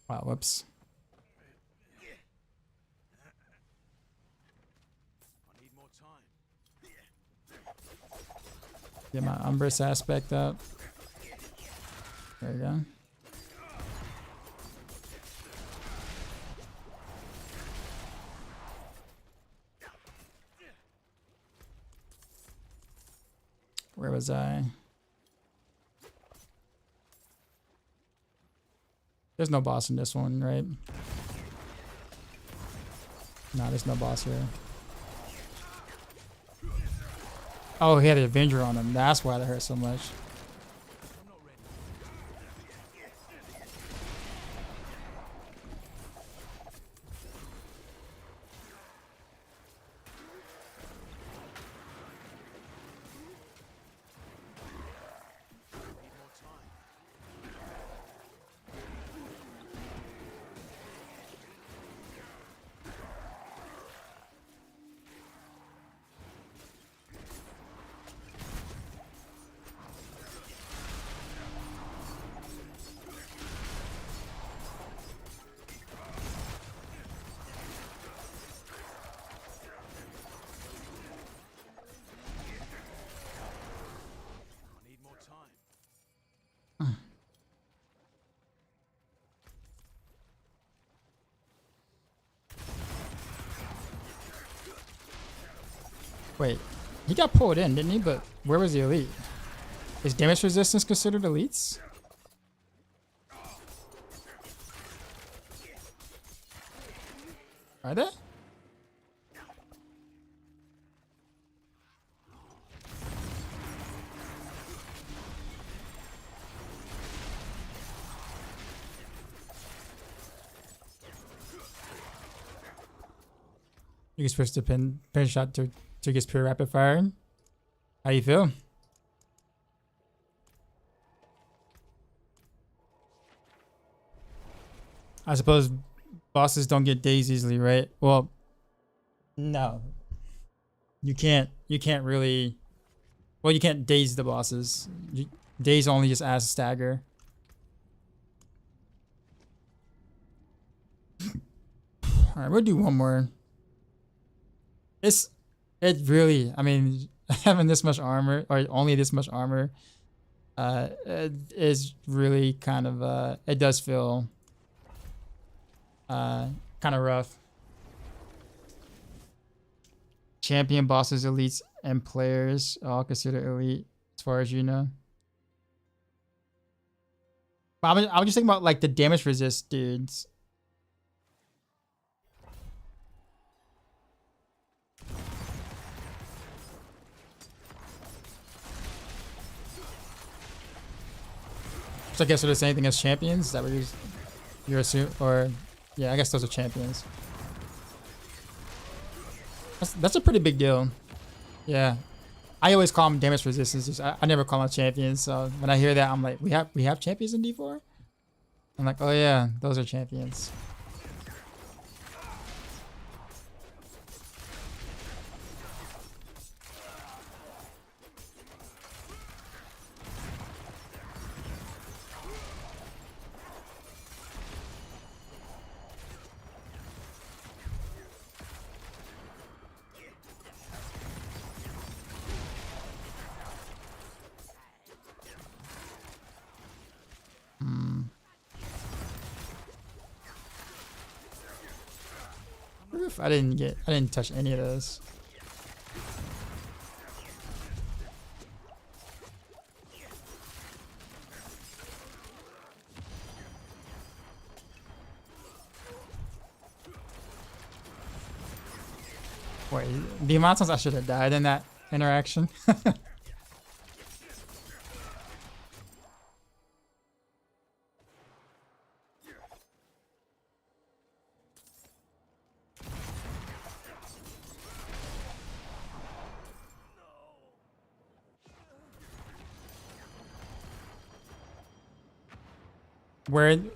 Wow, whoops. I need more time. Get my Umbrus aspect up. There you go. Where was I? There's no boss in this one, right? Nah, there's no boss here. Oh, he had an Avenger on him. That's why that hurt so much. I need more time. Wait, he got pulled in, didn't he? But where was the elite? Is damage resistance considered elites? Are they? You can switch to pin shot to get pure rapid fire. How you feel? I suppose bosses don't get dazed easily, right? Well, no. You can't really. Well, you can't daze the bosses. Daze only just adds stagger. All right, we'll do one more. It really, I mean, having this much armor or only this much armor, is really kind of it does feel kind of rough. Champion, bosses, elites, and players all considered elite, as far as you know. But I was just thinking about like the damage resist dudes. So I guess they're the same thing as champions. Is that what you're assuming? Or yeah, I guess those are champions. That's a pretty big deal. Yeah, I always call them damage resistance. I never call them champions. So when I hear that, I'm like, we have champions in D4. I'm like, oh yeah, those are champions. Oof, I didn't touch any of those. Wait, the amount of times I should have died in that interaction.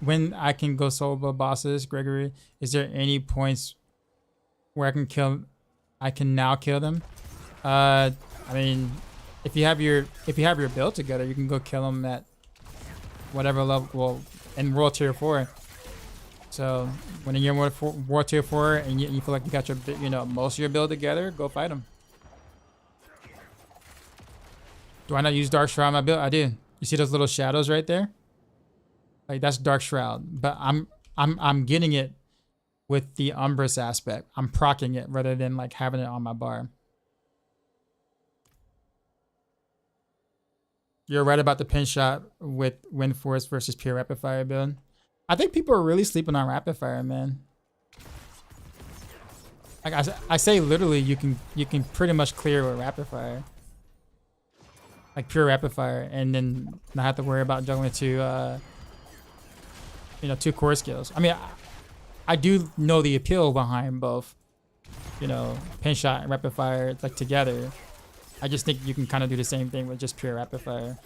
When I can go solo bosses, Gregory, is there any points where I can now kill them? I mean, if you have your build together, you can go kill them at whatever level. Well, in World Tier 4. So when you're in World Tier 4 and you feel like you got your most of your build together, go fight them. Do I not use Dark Shroud on my build? I do. You see those little shadows right there? Like that's Dark Shroud, but I'm getting it with the Umbrous aspect. I'm proccing it rather than like having it on my bar. You're right about the pin shot with Wind Force versus pure Rapid Fire build. I think people are really sleeping on Rapid Fire, man. Like I say, literally, you can pretty much clear with Rapid Fire, like pure Rapid Fire, and then not have to worry about juggling two core skills. I mean, I do know the appeal behind both, pin shot and Rapid Fire like together. I just think you can kind of do the same thing with just pure Rapid Fire.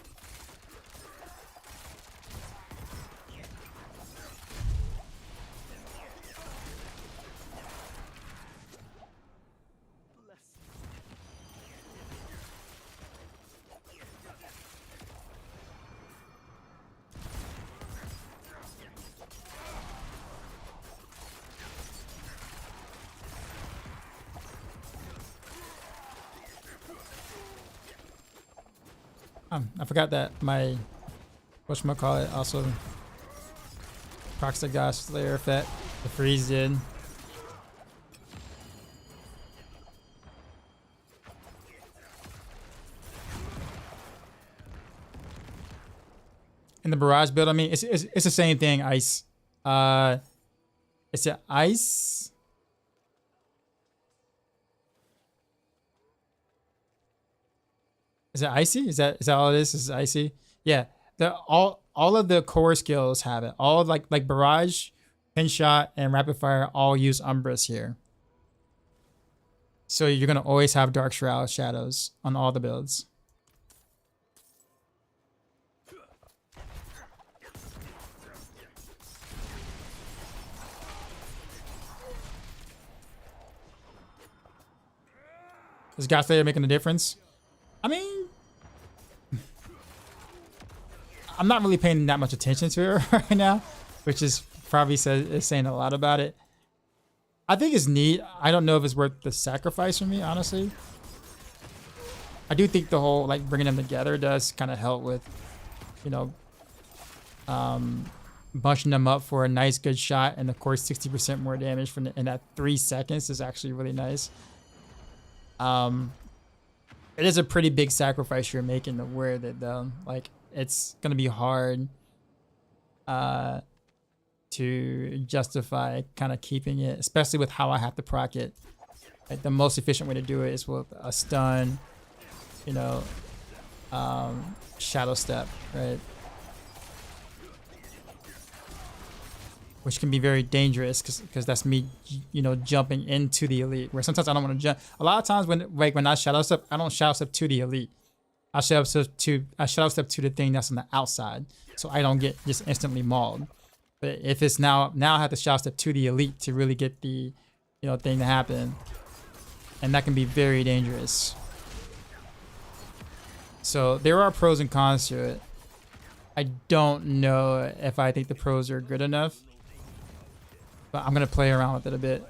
I forgot that my whatchamacallit also procs the godslayer effect. The freeze did. In the barrage build, I mean, it's the same thing. Ice. Is it ice? Is it icy? Is that all it is? Is it icy? Yeah. All of the core skills have it. All like barrage, pin shot, and rapid fire all use Umbrous here. So you're gonna always have Dark Shroud shadows on all the builds. Is godslayer making a difference? I mean, I'm not really paying that much attention to it right now, which is probably is saying a lot about it. I think it's neat. I don't know if it's worth the sacrifice for me, honestly. I do think the whole like bringing them together does kind of help with, bunching them up for a nice good shot, and of course 60% more damage in that 3 seconds is actually really nice. It is a pretty big sacrifice you're making to wear that though. Like it's gonna be hard to justify kind of keeping it, especially with how I have to proc it. Like the most efficient way to do it is with a stun, shadow step, right? which can be very dangerous because that's me, you know, jumping into the elite. Where sometimes I don't want to jump. A lot of times when I shadow step, I don't shadow step to the elite. I shadow step to the thing that's on the outside, so I don't get just instantly mauled. But if it's now I have to shadow step to the elite to really get the, you know, thing to happen, and that can be very dangerous. So there are pros and cons to it. I don't know if I think the pros are good enough, but I'm gonna play around with it a bit.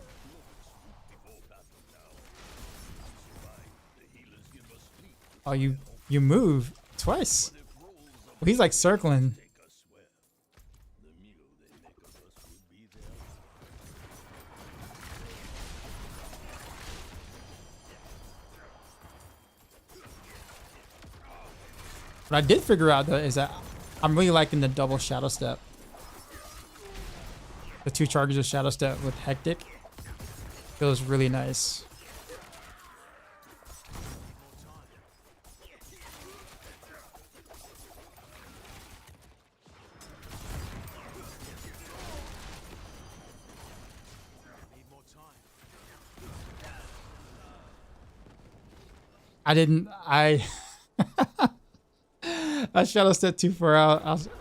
Oh, you move twice. Well, he's like circling. What I did figure out though is that I'm really liking the double shadow step. The 2 charges of shadow step with hectic feels really nice. I I shadow stepped too far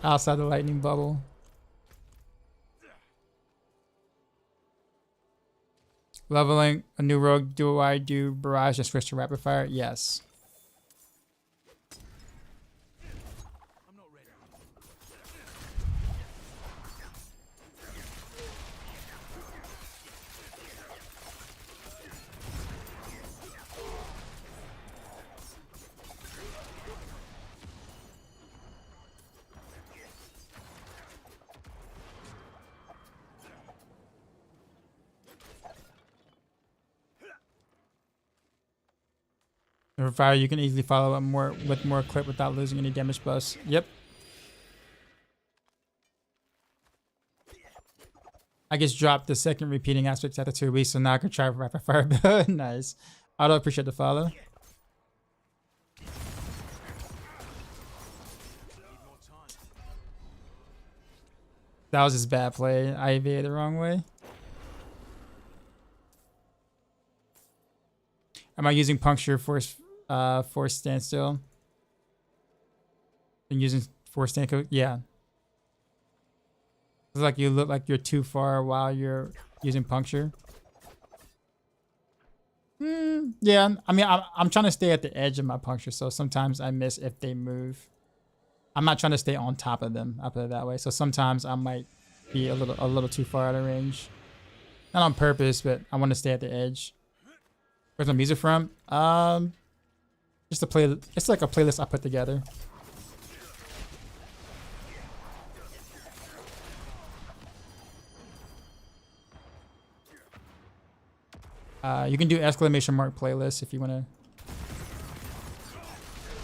outside the lightning bubble. Leveling a new rogue. Do I do barrage and switch to rapid fire? Yes. I'm not ready. With fire, you can easily follow up with more clip without losing any damage buffs. Yep. I just dropped the second repeating aspects after 2 weeks, so now I can try rapid fire build. Nice. Auto, appreciate the follow. That was just bad play. I evaded the wrong way. Am I using puncture force standstill? And using force stand? Yeah. It's like you look like you're too far while you're using puncture. Yeah. I mean, I'm trying to stay at the edge of my puncture, so sometimes I miss if they move. I'm not trying to stay on top of them. I put it that way. So sometimes I might be a little too far out of range. Not on purpose, but I want to stay at the edge. Where's my music from? Just a play. It's like a playlist I put together. You can do exclamation mark playlist if you want to.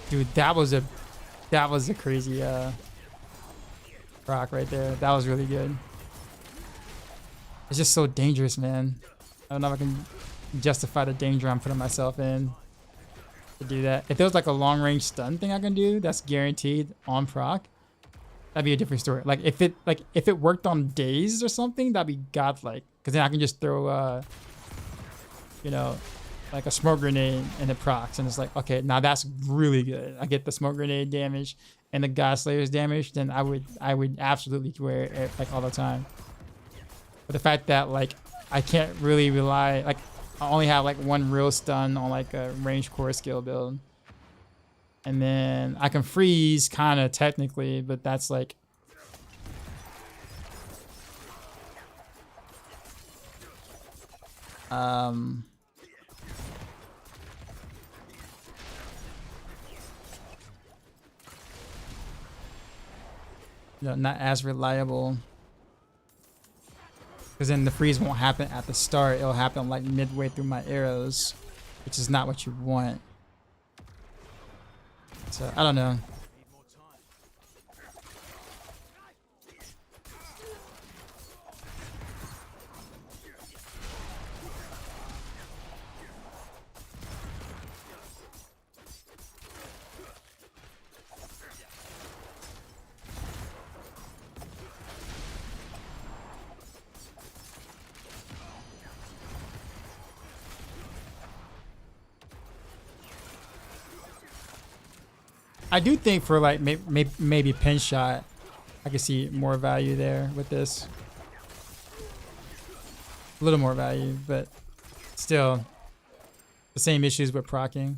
Dude, that was a crazy rock right there. That was really good. It's just so dangerous, man. I don't know if I can justify the danger I'm putting myself in to do that. If there was like a long range stun thing I can do that's guaranteed on proc, that'd be a different story. Like if it worked on days or something, that'd be godlike. Because then I can just throw you know, like a smoke grenade and it procs, and it's like, okay, now that's really good. I get the smoke grenade damage and the godslayer's damage, then I would absolutely wear it like all the time. But the fact that like I can't really rely, like I only have like one real stun on like a range core skill build, and then I can freeze kind of technically, but that's like you know, not as reliable. Because then the freeze won't happen at the start. It'll happen like midway through my arrows, which is not what you want. So, I don't know. I do think for like maybe pin shot, I can see more value there with this. A little more value, but still the same issues with proccing.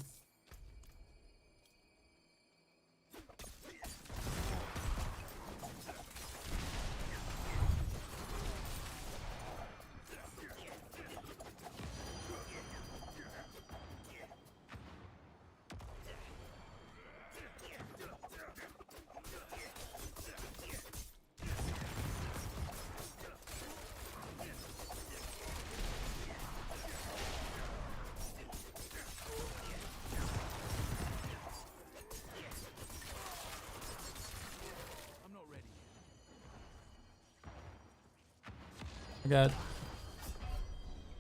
I'm not ready. God.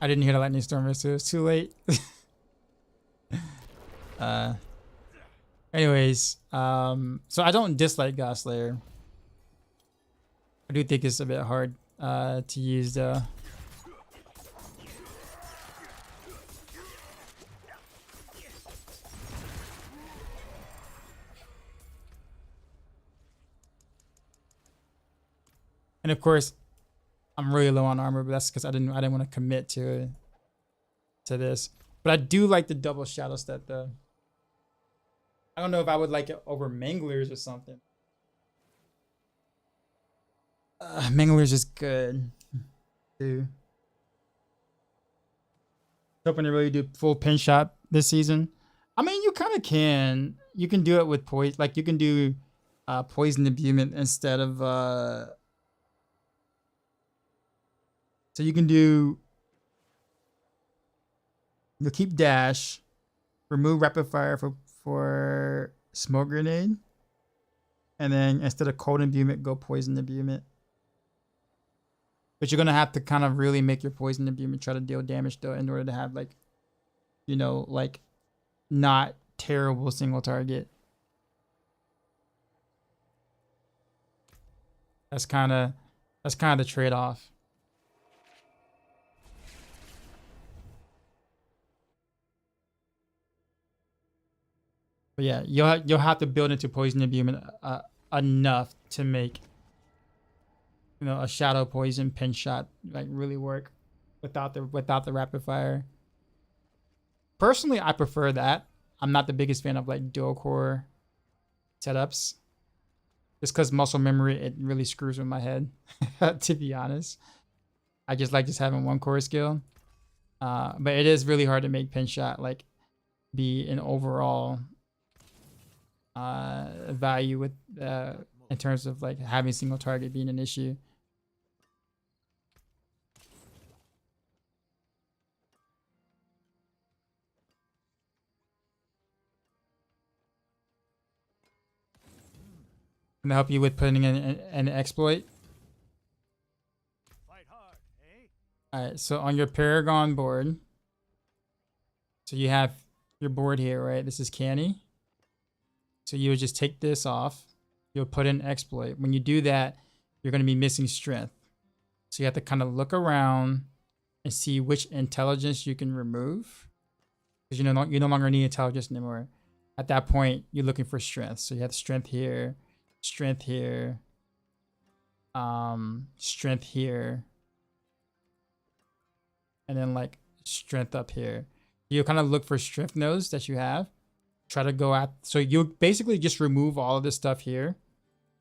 I didn't hear the lightning storm, so it was too late. Anyways, so I don't dislike godslayer. I do think it's a bit hard to use though. And of course, I'm really low on armor, but that's because I didn't want to commit to this. But I do like the double shadow step though. I don't know if I would like it over manglers or something. Manglers is good too. Hoping to really do full pin shot this season. I mean, you kind of can. You can do it with poison. Like you can do poison imbuement instead of. So you can do. You'll keep dash, remove rapid fire for smoke grenade, and then instead of cold imbuement, go poison imbuement. But you're gonna have to kind of really make your poison imbuement try to deal damage though, in order to have like, you know, like, not terrible single target. That's kind of the trade-off. But yeah, you'll have to build into poison imbuement enough to make, you know, a shadow poison pin shot like really work without the rapid fire. Personally, I prefer that. I'm not the biggest fan of like dual core setups, just because muscle memory, it really screws with my head. To be honest, I just like having one core skill. But it is really hard to make pin shot like be an overall value with in terms of like having single target being an issue. Can I help you with putting in an exploit? Fight hard, eh? All right, so on your Paragon board, so you have your board here, right? This is Canny. So you would just take this off. You'll put in exploit. When you do that, you're going to be missing strength. So you have to kind of look around and see which intelligence you can remove, because you no longer need intelligence anymore. At that point, you're looking for strength. So you have strength here, strength here, strength here, and then like strength up here. You kind of look for strength nodes that you have. Try to go at, so you basically just remove all of this stuff here.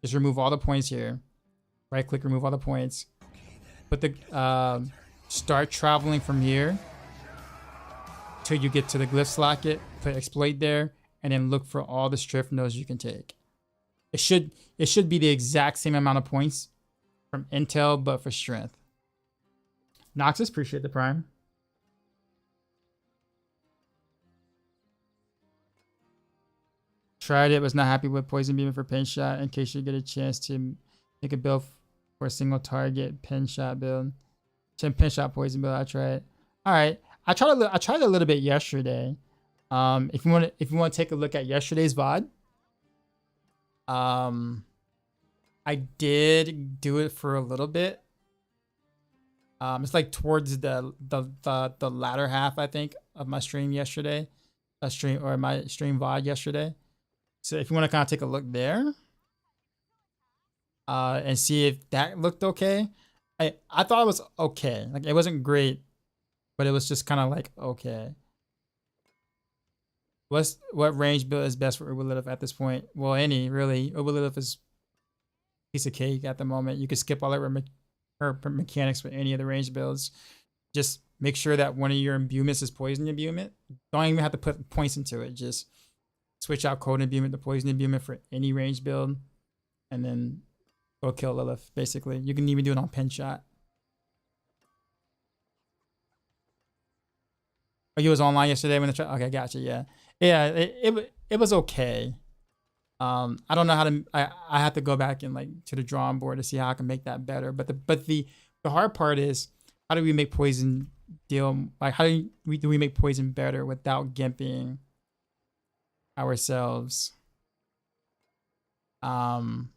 Just remove all the points here. Right click, remove all the points. Put the start traveling from here till you get to the glyph socket. Put exploit there, and then look for all the strength nodes you can take. It should be the exact same amount of points from intel, but for strength. Noxus, appreciate the prime. Tried it, was not happy with poison beam for pin shot. In case you get a chance to make a build for a single target pin shot build, pin shot poison build. I try it. All right, I tried a little bit yesterday. If you want to take a look at yesterday's VOD, I did do it for a little bit. It's like towards the latter half, I think, of my stream yesterday, my stream VOD yesterday. So if you want to kind of take a look there, and see if that looked okay. I thought it was okay. Like it wasn't great, but it was just kind of like okay. What range build is best for Uberlith at this point? Well, any really. Uberlith is a piece of cake at the moment. You can skip all her mechanics with any of the range builds. Just make sure that one of your imbuements is poison imbuement. Don't even have to put points into it. Just switch out cold imbuement to poison imbuement for any range build, and then go kill Lilith. Basically, you can even do it on pin shot. Oh, you was online yesterday when the okay, gotcha. Yeah, it was okay. I don't know how to. I have to go back and like to the drawing board to see how I can make that better. But the hard part is how do we make poison deal? Like how do we make poison better without gimping ourselves? Or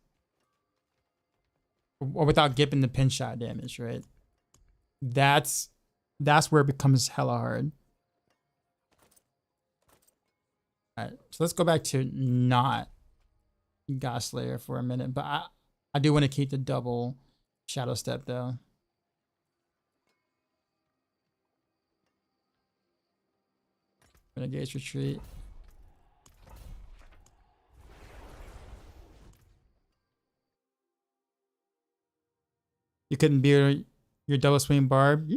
without gimping the pin shot damage, right? That's where it becomes hella hard. All right, so let's go back to not godslayer for a minute, but I do want to keep the double shadow step though. Renegade's retreat. You couldn't beat your double swing barb.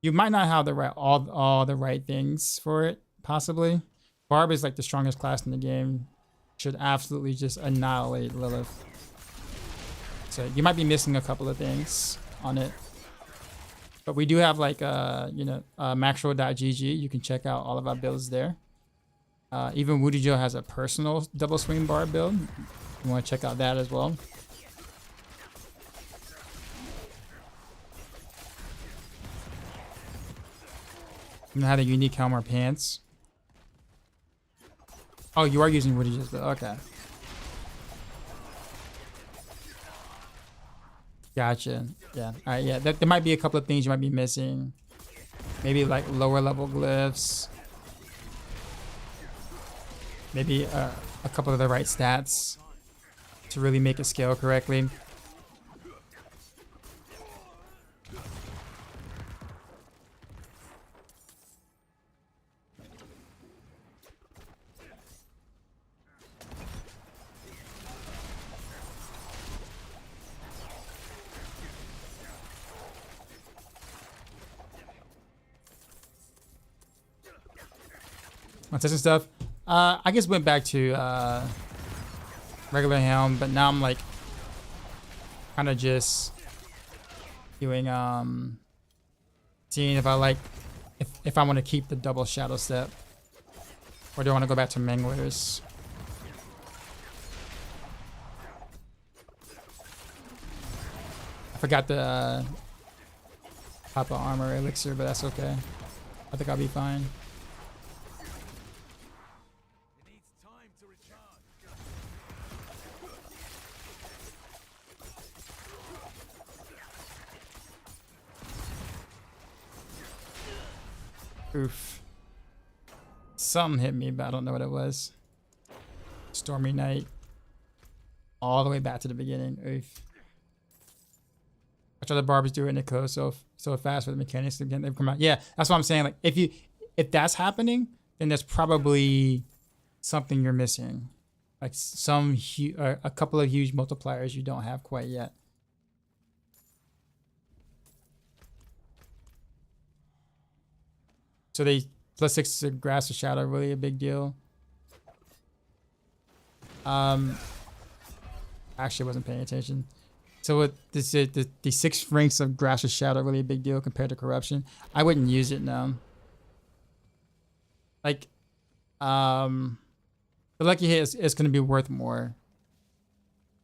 You might not have the right all the right things for it. Possibly. Barb is like the strongest class in the game. Should absolutely just annihilate Lilith. So you might be missing a couple of things on it. But we do have like maxroll.gg. You can check out all of our builds there. Even Woody Joe has a personal double swing barb build. You want to check out that as well. And had a unique helm or pants. Oh, you are using Woody Joe's build. Okay. Gotcha. Yeah. All right. Yeah. There might be a couple of things you might be missing. Maybe like lower level glyphs. Maybe a couple of the right stats to really make it scale correctly. Testing stuff. I just went back to regular helm, but now I'm like kind of just doing seeing if I like if I want to keep the double shadow step or do I want to go back to Manglers. I forgot the Papa armor elixir, but that's okay. I think I'll be fine. Oof. Something hit me, but I don't know what it was. Stormy night. All the way back to the beginning. Oof. Watch how the barbers do it and it goes so fast with the mechanics again. They've come out. Yeah, that's what I'm saying. Like if that's happening, then there's probably something you're missing. Like a couple of huge multipliers you don't have quite yet. So they +6 to grass or shadow, really a big deal. Actually wasn't paying attention. So what this the 6 ranks of grass or shadow really a big deal compared to corruption. I wouldn't use it now. Like the lucky hit is going to be worth more.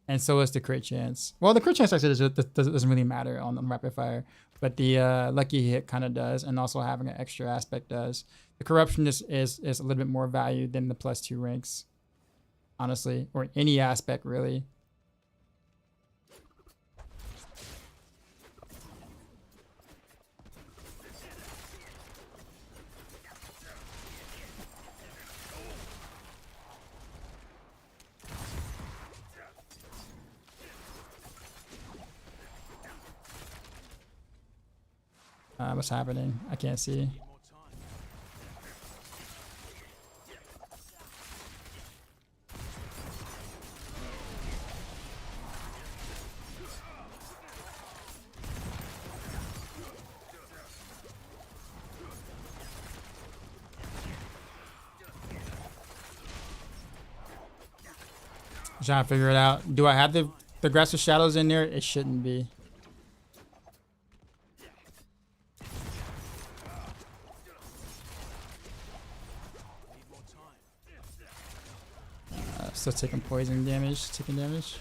And so is the crit chance. Well, the crit chance actually doesn't really matter on the rapid fire, but the lucky hit kind of does, and also having an extra aspect does. The corruption is a little bit more valued than the +2 ranks, honestly, or any aspect really. What's happening? I can't see. I'm trying to figure it out. Do I have the aggressive shadows in there? It shouldn't be. Still taking poison damage, taking damage.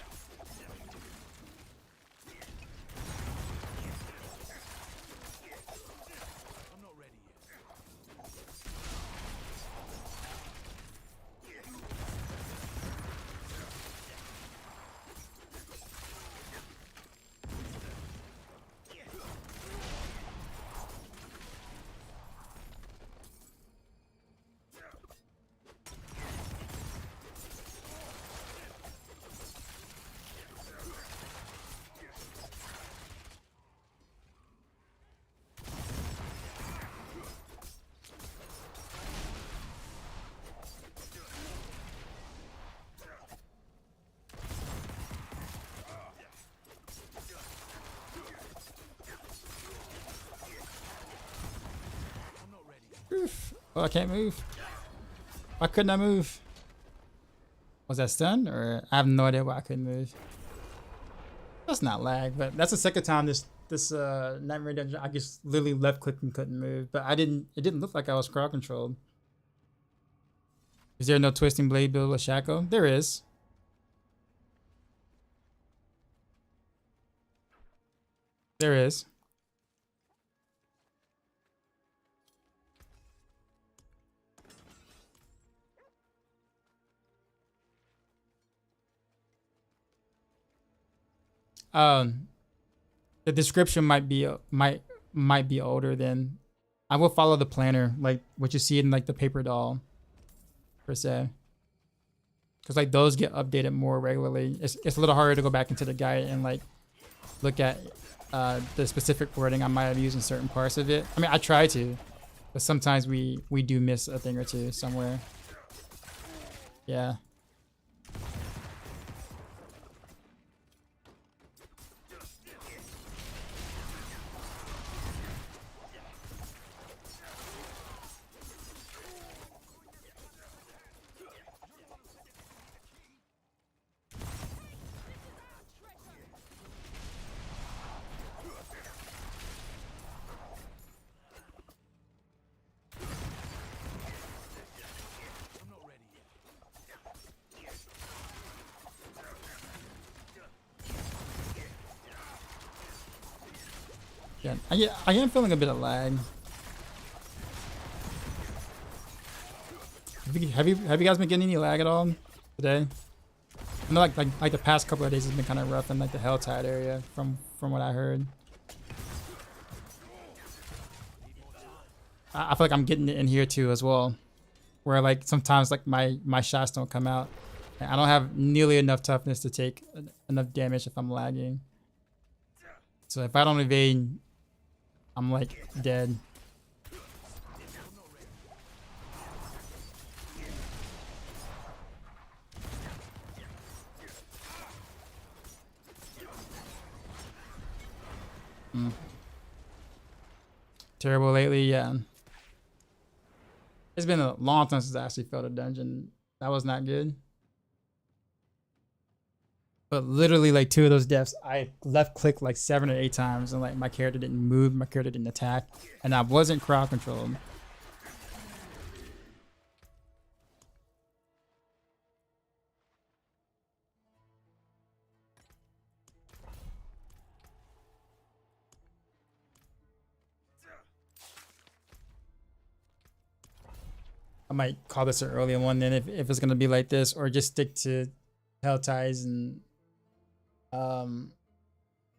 Oof. Oh, I can't move. Why couldn't I move? Was that stun, or I have no idea why I couldn't move. That's not lag, but that's the second time this Nightmare Dungeon I just literally left clicked and couldn't move. But it didn't look like I was crowd controlled. Is there no twisting blade build with Shaco? There is. There is. The description might be older than. I will follow the planner, like what you see in like the paper doll, per se. Because like those get updated more regularly. It's a little harder to go back into the guide and like look at the specific wording I might have used in certain parts of it. I mean, I try to, but sometimes we do miss a thing or two somewhere. Yeah. Yeah, I am feeling a bit of lag. Have you guys been getting any lag at all today? I know like the past couple of days has been kind of rough in like the Helltide area from what I heard. I feel like I'm getting it in here too as well, where like sometimes like my shots don't come out. And I don't have nearly enough toughness to take enough damage if I'm lagging. So if I don't evade, I'm like dead. Terrible lately, yeah. It's been a long time since I actually felt a dungeon. That was not good. But literally like 2 of those deaths, I left click like 7 or 8 times and like my character didn't move, my character didn't attack, and I wasn't crowd controlled. I might call this an early one then if it's gonna be like this, or just stick to Hell Ties and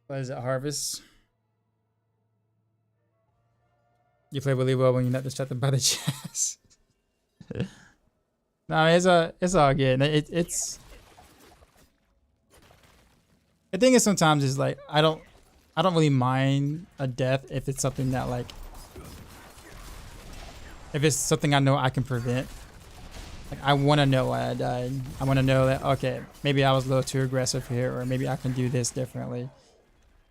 what is it, Harvest? You play really well when you're not distracted by the chest. No, it's all good. It's the thing is sometimes is like I don't I don't really mind a death if it's something that like, if it's something I know I can prevent. Like I want to know why I died. I want to know that, okay, maybe I was a little too aggressive here, or maybe I can do this differently.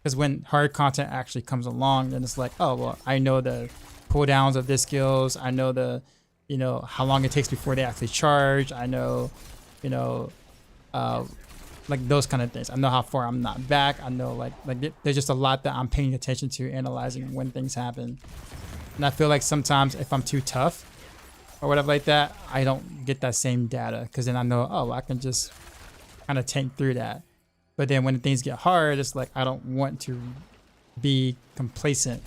Because when hard content actually comes along, then it's like, oh, well, I know the cooldowns of this skills. I know the, you know, how long it takes before they actually charge. I know, you know, like those kind of things. I know how far I'm not back. I know like there's just a lot that I'm paying attention to, analyzing when things happen. And I feel like sometimes if I'm too tough or whatever like that, I don't get that same data, because then I know, oh, I can just kind of tank through that. But then when things get hard, it's like I don't want to be complacent,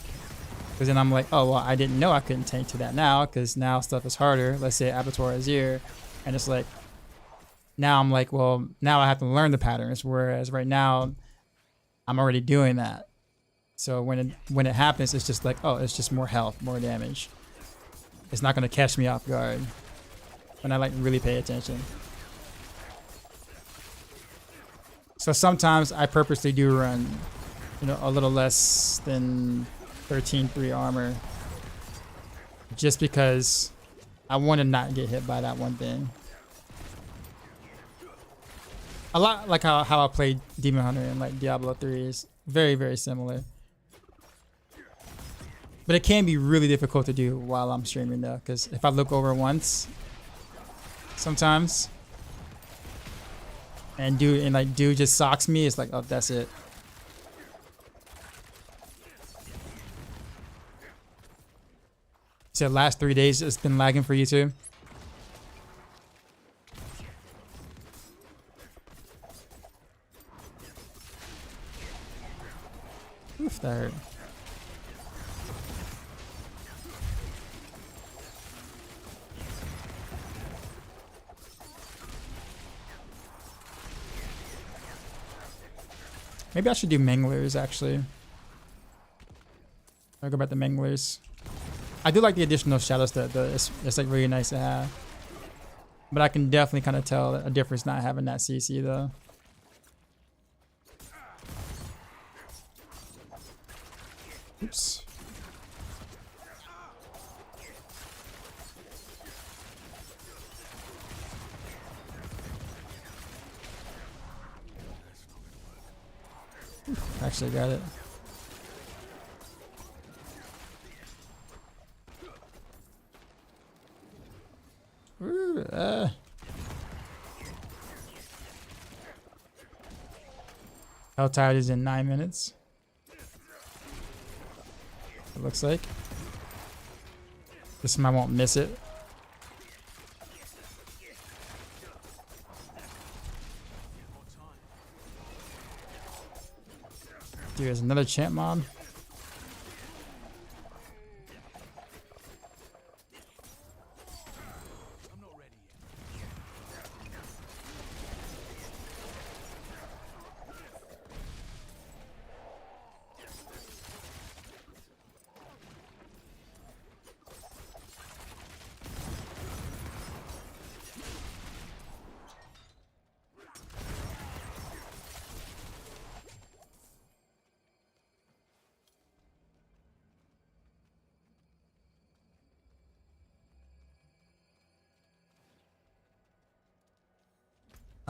because then I'm like, oh, well, I didn't know I couldn't tank to that now, because now stuff is harder. Let's say Abattoir Azir, and it's like, now I'm like, well, now I have to learn the patterns, whereas right now I'm already doing that. So when it happens, it's just like, oh, it's just more health, more damage. It's not going to catch me off guard when I like really pay attention. So sometimes I purposely do run, you know, a little less than 13-3 armor, just because I want to not get hit by that one thing. A lot like how I played Demon Hunter in like Diablo 3 is very, very similar. But it can be really difficult to do while I'm streaming though, because if I look over once, sometimes, and dude just socks me, it's like, oh, that's it. So last 3 days it's been lagging for you too? Oof, that hurt. Maybe I should do Manglers, actually. I'll go back to Manglers. I do like the additional shadow step, though. It's like really nice to have. But I can definitely kind of tell a difference not having that CC, though. Oops. Actually got it. Ooh, Helltide is in 9 minutes. It looks like. This time I won't miss it. Dude, there's another champ mob.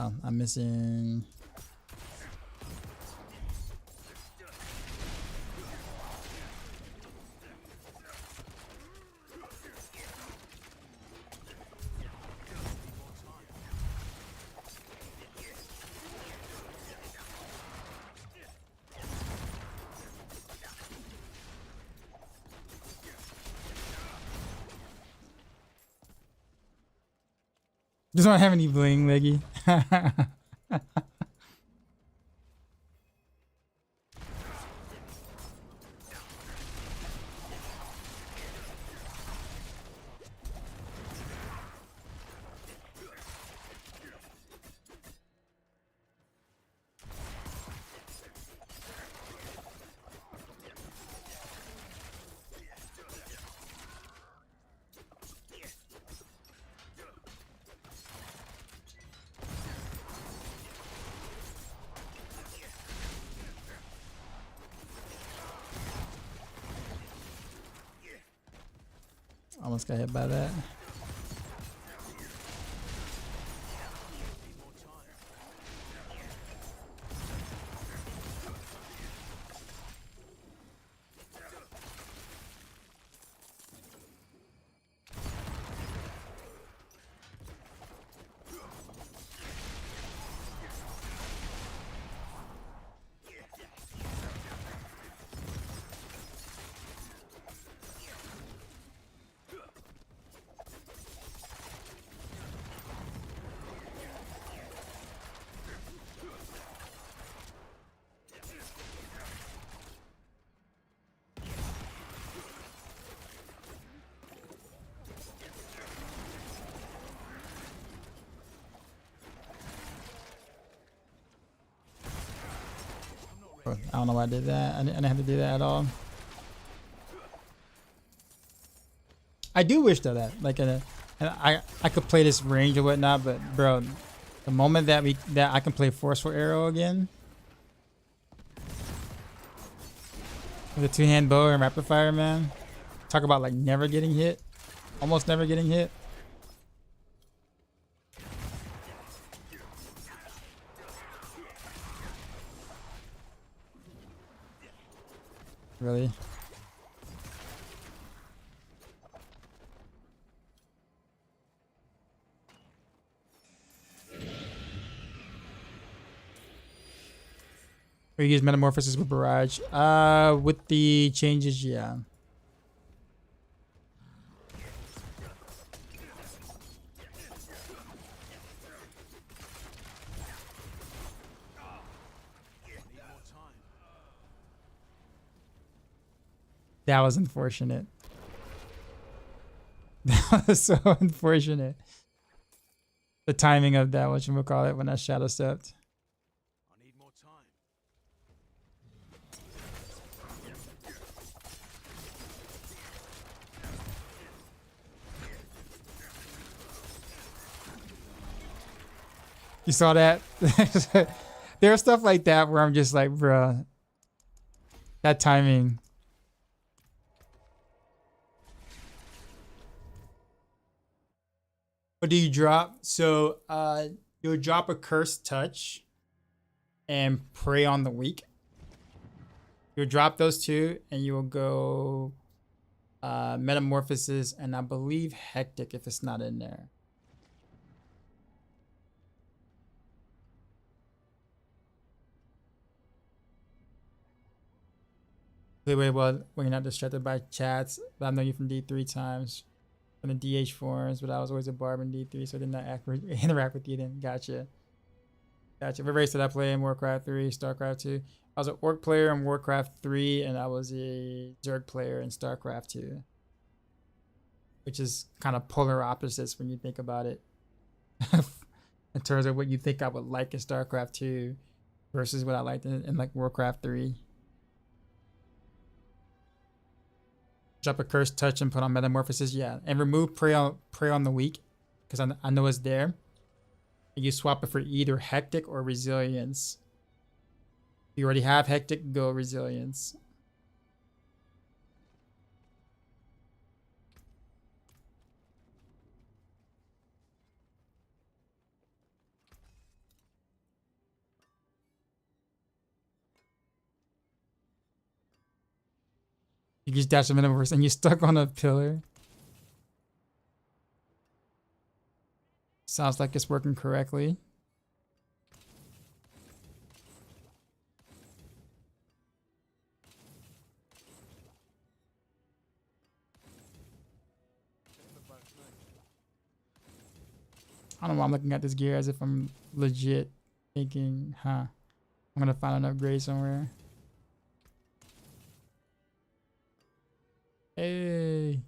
Oh, I'm missing. Does not have any bling, Leggy. Almost got hit by that. I don't know why I did that. I didn't have to do that at all. I do wish though that like and I could play this range or whatnot, but bro, the moment that I can play forceful arrow again with a two-hand bow and rapid fire, man. Talk about like never getting hit, almost never getting hit. Really? Or you use metamorphosis with barrage? With the changes, yeah. That was unfortunate. That was so unfortunate. The timing of that, whatchamacallit, when I shadow stepped. I need more time. You saw that? There's stuff like that where I'm just like, bruh, that timing. What do you drop? So you'll drop a cursed touch and prey on the weak. You'll drop those two and you will go metamorphosis and I believe hectic if it's not in there. Wait, well, when you're not distracted by chats, but I know you from D3 times. From the DH forums, but I was always a barb in D3, so I did not interact with you then. Gotcha. Gotcha. What race did I play in Warcraft 3, StarCraft 2? I was an Orc player in Warcraft 3, and I was a Zerg player in StarCraft 2. Which is kind of polar opposites when you think about it. In terms of what you think I would like in StarCraft 2 versus what I liked in like Warcraft 3. Drop a cursed touch and put on metamorphosis, yeah. And remove prey on the weak, because I know it's there. And you swap it for either hectic or resilience. If you already have hectic, go resilience. You just dash a metamorphosis and you're stuck on a pillar. Sounds like it's working correctly. I don't know why I'm looking at this gear as if I'm legit thinking, huh, I'm gonna find an upgrade somewhere. Hey.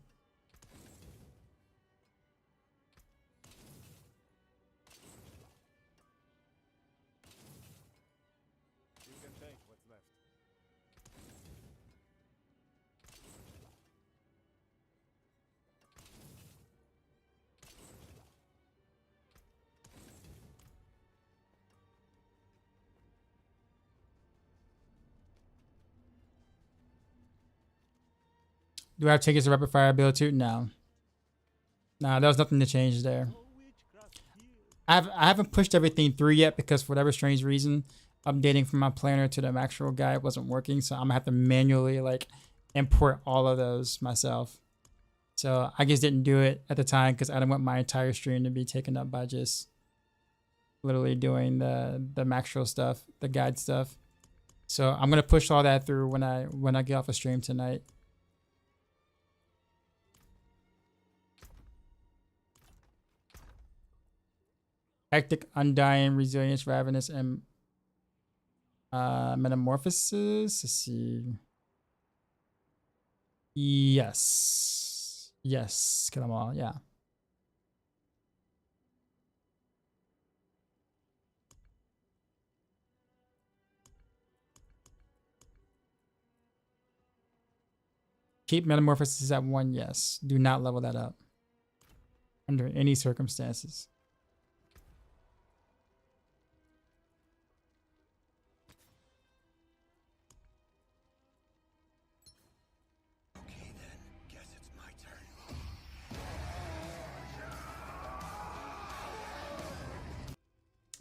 You can take what's left. Do I have tickets to rapid fire ability? No. Nah, there was nothing to change there. No witchcraft here. I haven't pushed everything through yet because for whatever strange reason, updating from my planner to the actual guide wasn't working. So I'm gonna have to manually like import all of those myself. So I just didn't do it at the time because I didn't want my entire stream to be taken up by just literally doing the actual stuff, the guide stuff. So I'm gonna push all that through when I get off a stream tonight. Hectic, Undying, Resilience, Ravenous, and Metamorphosis. Let's see. Yes. Yes. Kill them all. Yeah. Keep Metamorphosis at 1. Yes. Do not level that up under any circumstances.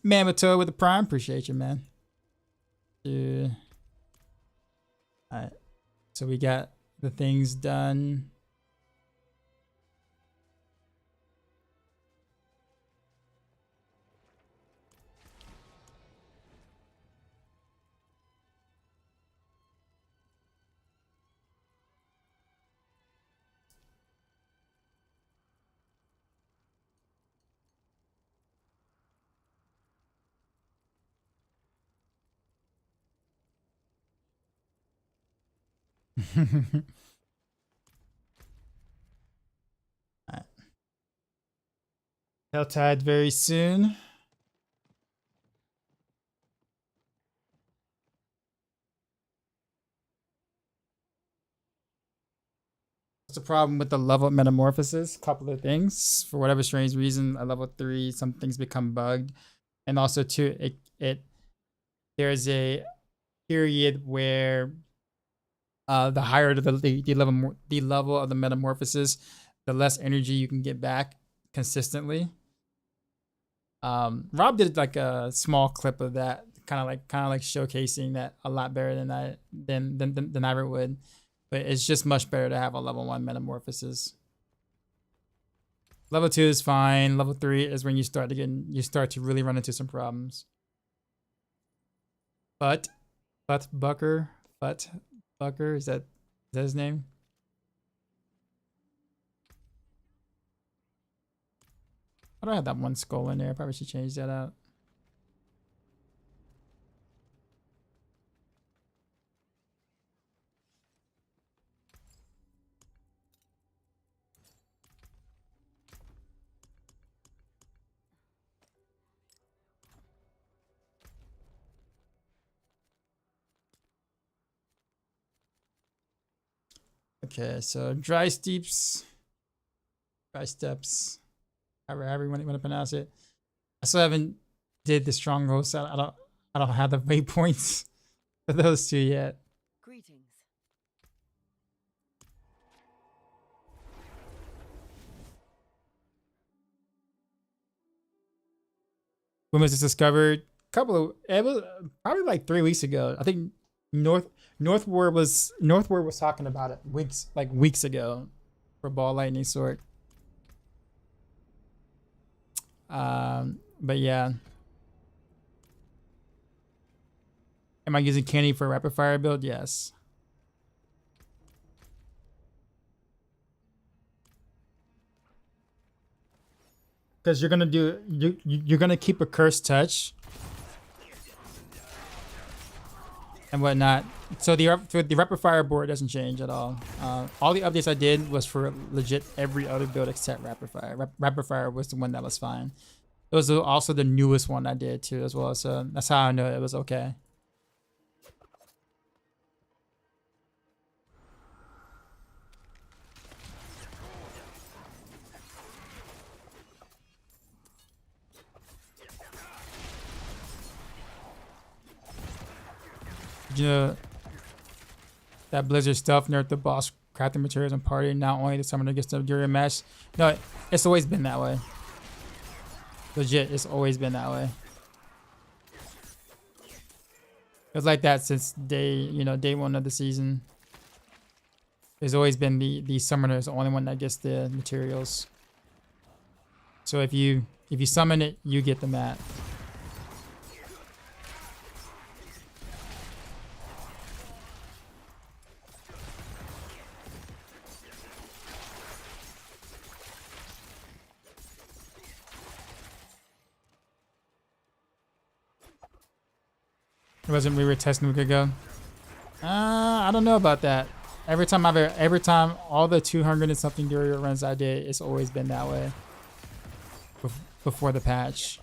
Mammoth with the prime. Appreciate you, man. Yeah. Alright. So we got the things done. Alright. Helltide very soon. What's the problem with the level of metamorphosis? Couple of things. For whatever strange reason, at level 3, some things become bugged. And also too, there's a period where the higher the level of the metamorphosis, the less energy you can get back consistently. Rob did like a small clip of that, kind of like showcasing that a lot better than I ever would. But it's just much better to have a level 1 metamorphosis. Level 2 is fine. Level 3 is when you start to really run into some problems. Bucker, is that his name? I don't have that one skull in there. Probably should change that out. Okay, so dry steps, however you want to pronounce it. I still haven't did the stronghold, so I don't have the waypoints for those two yet. Greetings. When was this discovered? It was probably like 3 weeks ago. I think Northward was talking about it weeks ago for Ball Lightning Sword. But yeah. Am I using candy for a rapid fire build? Yes. Because you're gonna keep a cursed touch and whatnot. So the rapid fire board doesn't change at all. All the updates I did was for legit every other build except rapid fire. Rapid fire was the one that was fine. It was also the newest one I did too as well. So that's how I know it was okay. You know that Blizzard stuff nerfed the boss crafting materials and party. Not only the summoner gets to during a match. No, It's always been that way. Legit, it's always been that way. It was like that since day one of the season. There's always been the summoner is the only one that gets the materials. So if you summon it, you get the mat. It wasn't we were testing a week ago. I don't know about that. Every time all the 200 and something Durio runs I did, it's always been that way. Before the patch.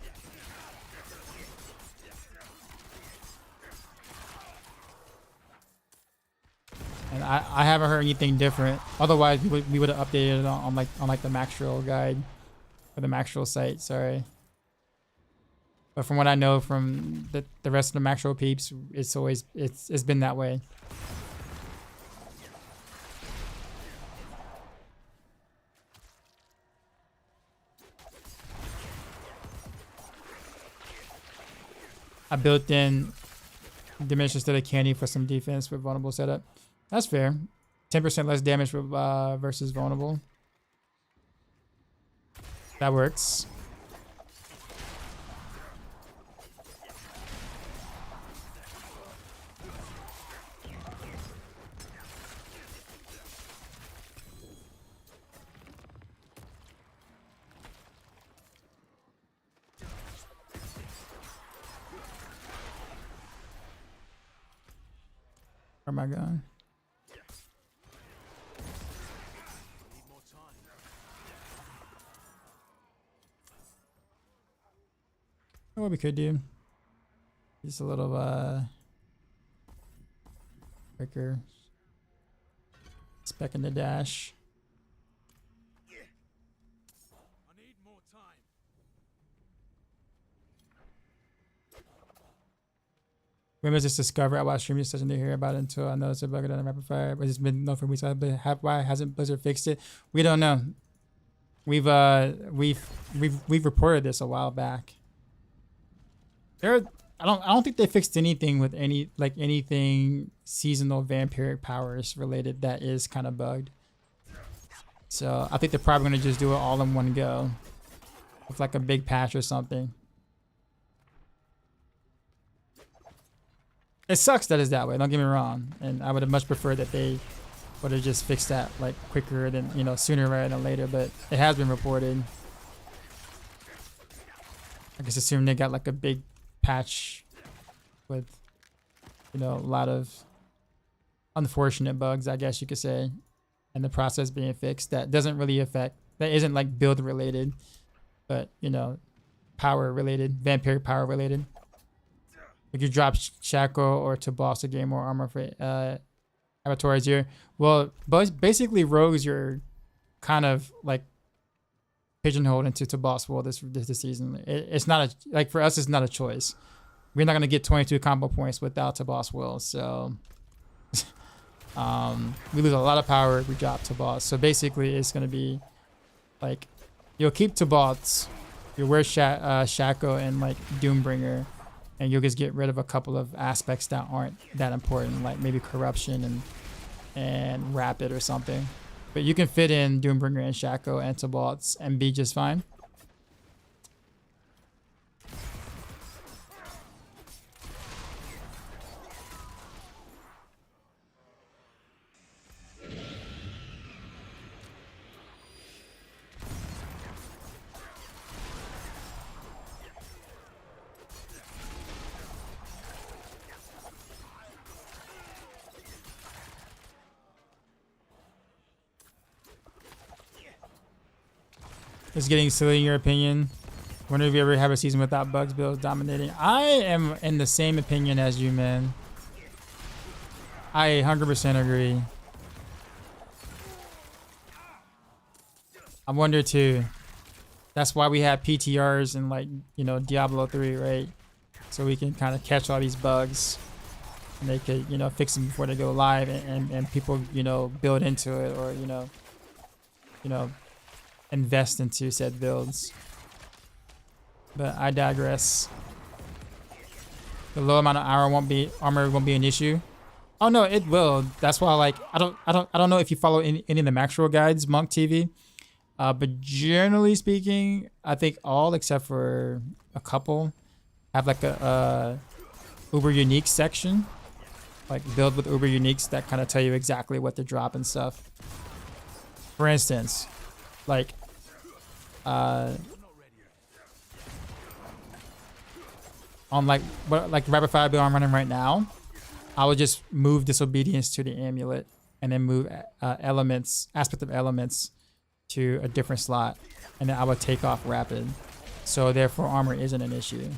And I haven't heard anything different. Otherwise, we would have updated it on like the Maxroll guide or the Maxroll site. Sorry. But from what I know from the rest of the Maxroll peeps, it's been that way. I built in damage instead of candy for some defense with vulnerable setup. That's fair. 10% less damage versus vulnerable. That works. Where am I going? What we could do. Just a little quicker. Spec in the dash. When was this discovered? I watched streaming session to hear about it until I noticed a bug on the rapid fire. But it's been known for weeks. Why hasn't Blizzard fixed it? We don't know. We've reported this a while back. I don't think they fixed anything with anything seasonal vampiric powers related that is kind of bugged. So I think they're probably gonna just do it all in one go, with like a big patch or something. It sucks that it's that way, don't get me wrong. And I would have much preferred that they would have just fixed that like quicker than, sooner rather than later, but it has been reported. I guess assume they got like a big patch with, a lot of unfortunate bugs, I guess you could say, and the process being fixed that doesn't really affect, that isn't like build related, but, power related, vampiric power related. If you drop Shackle or to boss to gain more armor for avatars here, well, basically rogues you're kind of like pigeonholed into to boss world this season. It's not like for us, it's not a choice. We're not gonna get 22 combo points without to boss will, so we lose a lot of power if we drop to boss. So basically, it's gonna be like you'll keep to boss, you'll wear Shackle and like Doombringer. And you'll just get rid of a couple of aspects that aren't that important, like maybe corruption and rapid or something. But you can fit in Doombringer and Shackle and Tabots and be just fine. It's getting silly in your opinion. Wonder if you ever have a season without bugs builds dominating. I am in the same opinion as you, man. I 100% agree. I wonder too. That's why we have PTRs in like, Diablo 3, right? So we can kind of catch all these bugs. And they could, fix them before they go live and people, build into it or, invest into said builds. But I digress. The low amount of armor won't be an issue. Oh no, it will. That's why, like, I don't know if you follow any of the Maxwell guides, Monk TV. But generally speaking, I think all except for a couple have like a Uber unique section, like build with Uber uniques that kind of tell you exactly what to drop and stuff. For instance, like on like rapid fire build I'm running right now, I would just move disobedience to the amulet and then move aspect of elements to a different slot, and then I would take off rapid. So therefore armor isn't an issue.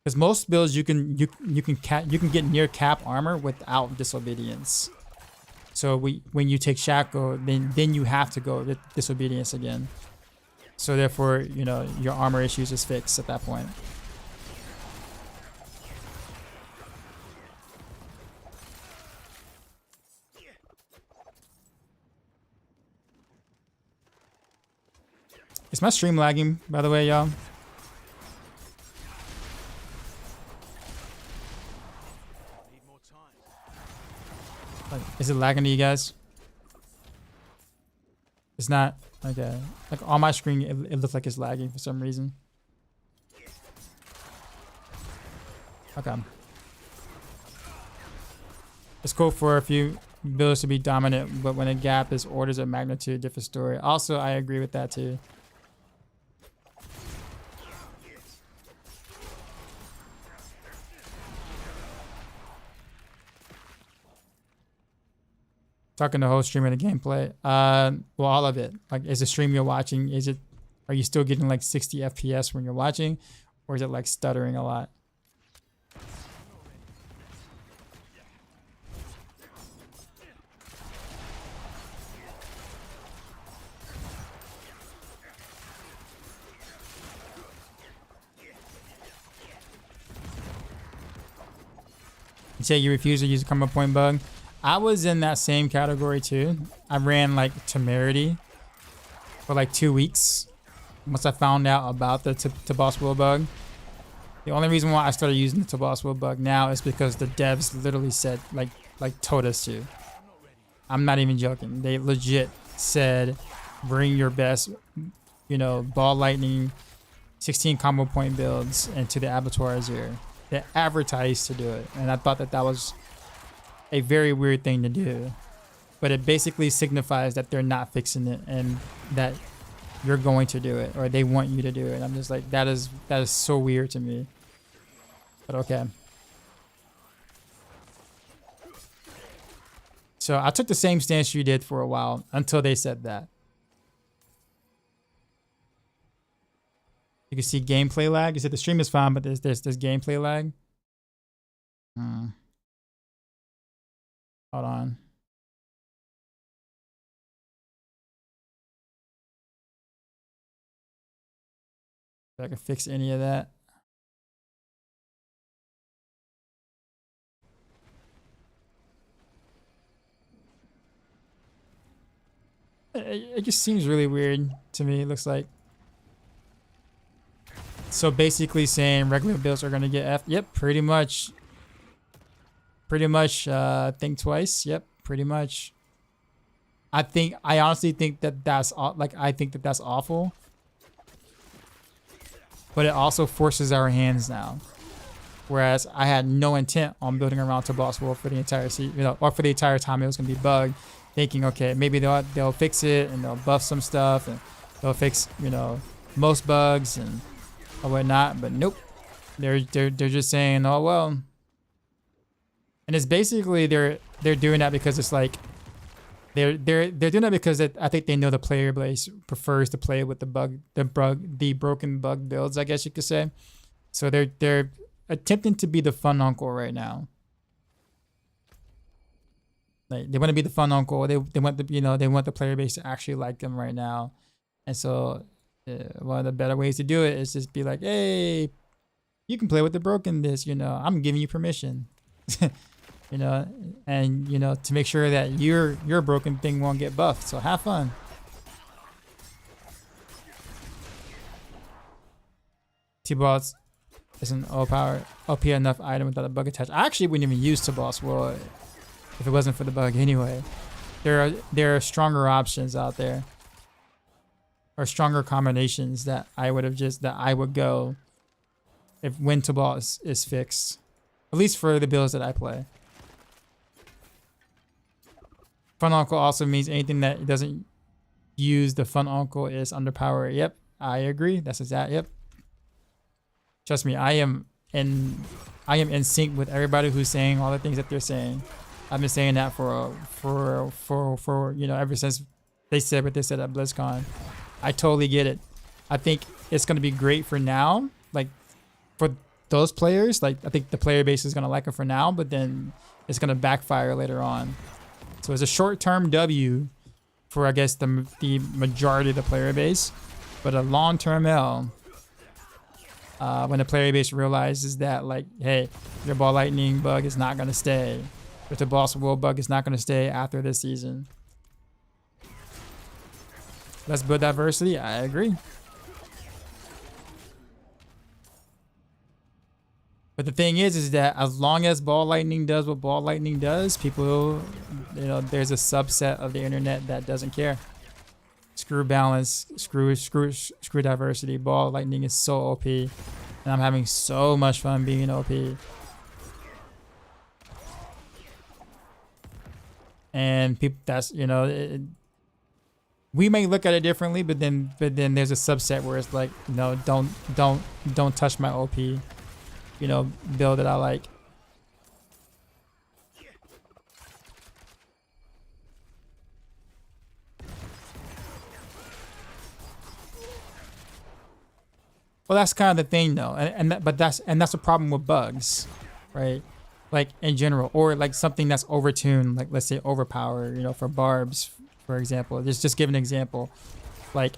Because most builds you can get near cap armor without disobedience. So when you take shackle, then you have to go with disobedience again. So therefore, you know, your armor issues is fixed at that point. Is my stream lagging, by the way, y'all? Like, is it lagging to you guys? It's not. Okay. Like on my screen, it looks like it's lagging for some reason. Okay. It's cool for a few builds to be dominant, but when a gap is orders of magnitude, different story. Also, I agree with that too. Talking the whole stream of the gameplay. Well, all of it. Like, is the stream you're watching, are you still getting like 60 FPS when you're watching, or is it like stuttering a lot? You say you refuse to use a combo point bug. I was in that same category too. I ran like temerity for like 2 weeks once I found out about the boss will bug. The only reason why I started using the boss will bug now is because the devs literally said, like told us to. I'm not even joking. They legit said, bring your best, you know, ball lightning 16 combo point builds into the Abattoir Azure. They advertised to do it, and I thought that was a very weird thing to do, but it basically signifies that they're not fixing it and that you're going to do it, or they want you to do it. I'm just like, that is so weird to me, but okay. So I took the same stance you did for a while until they said that. You can see gameplay lag. You said the stream is fine, but there's gameplay lag. Hold on. If I can fix any of that. It just seems really weird to me. It looks like. So basically saying regular builds are going to get F. Yep, pretty much. Pretty much, think twice. Yep, pretty much. I honestly think that that's awful. But it also forces our hands now. Whereas I had no intent on building around to boss wolf for the entire season, you know, or for the entire time it was gonna be bugged. Thinking, okay, maybe they'll fix it and they'll buff some stuff and they'll fix, you know, most bugs and or whatnot. But nope, they're just saying, oh well. And it's basically they're doing that because it's like they're doing that because I think they know the player base prefers to play with the broken bug builds, I guess you could say. So they're attempting to be the fun uncle right now. Like they want to be the fun uncle. They want the player base to actually like them right now. And so one of the better ways to do it is just be like, hey, you can play with the broken this. You know, I'm giving you permission. You know, and you know, to make sure that your broken thing won't get buffed. So have fun. T-Boss is an OP enough item without a bug attached. I actually wouldn't even use T-Boss Wool if it wasn't for the bug anyway. There are stronger options out there, or stronger combinations that I would go if when T-Boss is fixed, at least for the builds that I play. Fun Uncle also means anything that doesn't use the Fun Uncle is underpowered. Yep, I agree. That's exact. Yep. Trust me, I am in sync with everybody who's saying all the things that they're saying. I've been saying that for you know, ever since they said what they said at BlizzCon. I totally get it. I think it's gonna be great for now, like for those players. Like I think the player base is gonna like it for now, but then it's gonna backfire later on. So it's a short-term W for, I guess, the majority of the player base, but a long-term L when the player base realizes that, like, hey, your ball lightning bug is not gonna stay. But the boss world bug is not gonna stay after this season. Let's build diversity. I agree. But the thing is that as long as ball lightning does what ball lightning does, people, you know, there's a subset of the internet that doesn't care. Screw balance, screw diversity. Ball lightning is so OP, and I'm having so much fun being OP. And people, that's, you know, we may look at it differently, but then there's a subset where it's like, no, don't touch my OP, you know, build that I like. Well, that's kind of the thing, though, but that's a problem with bugs, right? Like in general, or like something that's overtuned, like let's say overpower, you know, for barbs, for example. Just give an example, like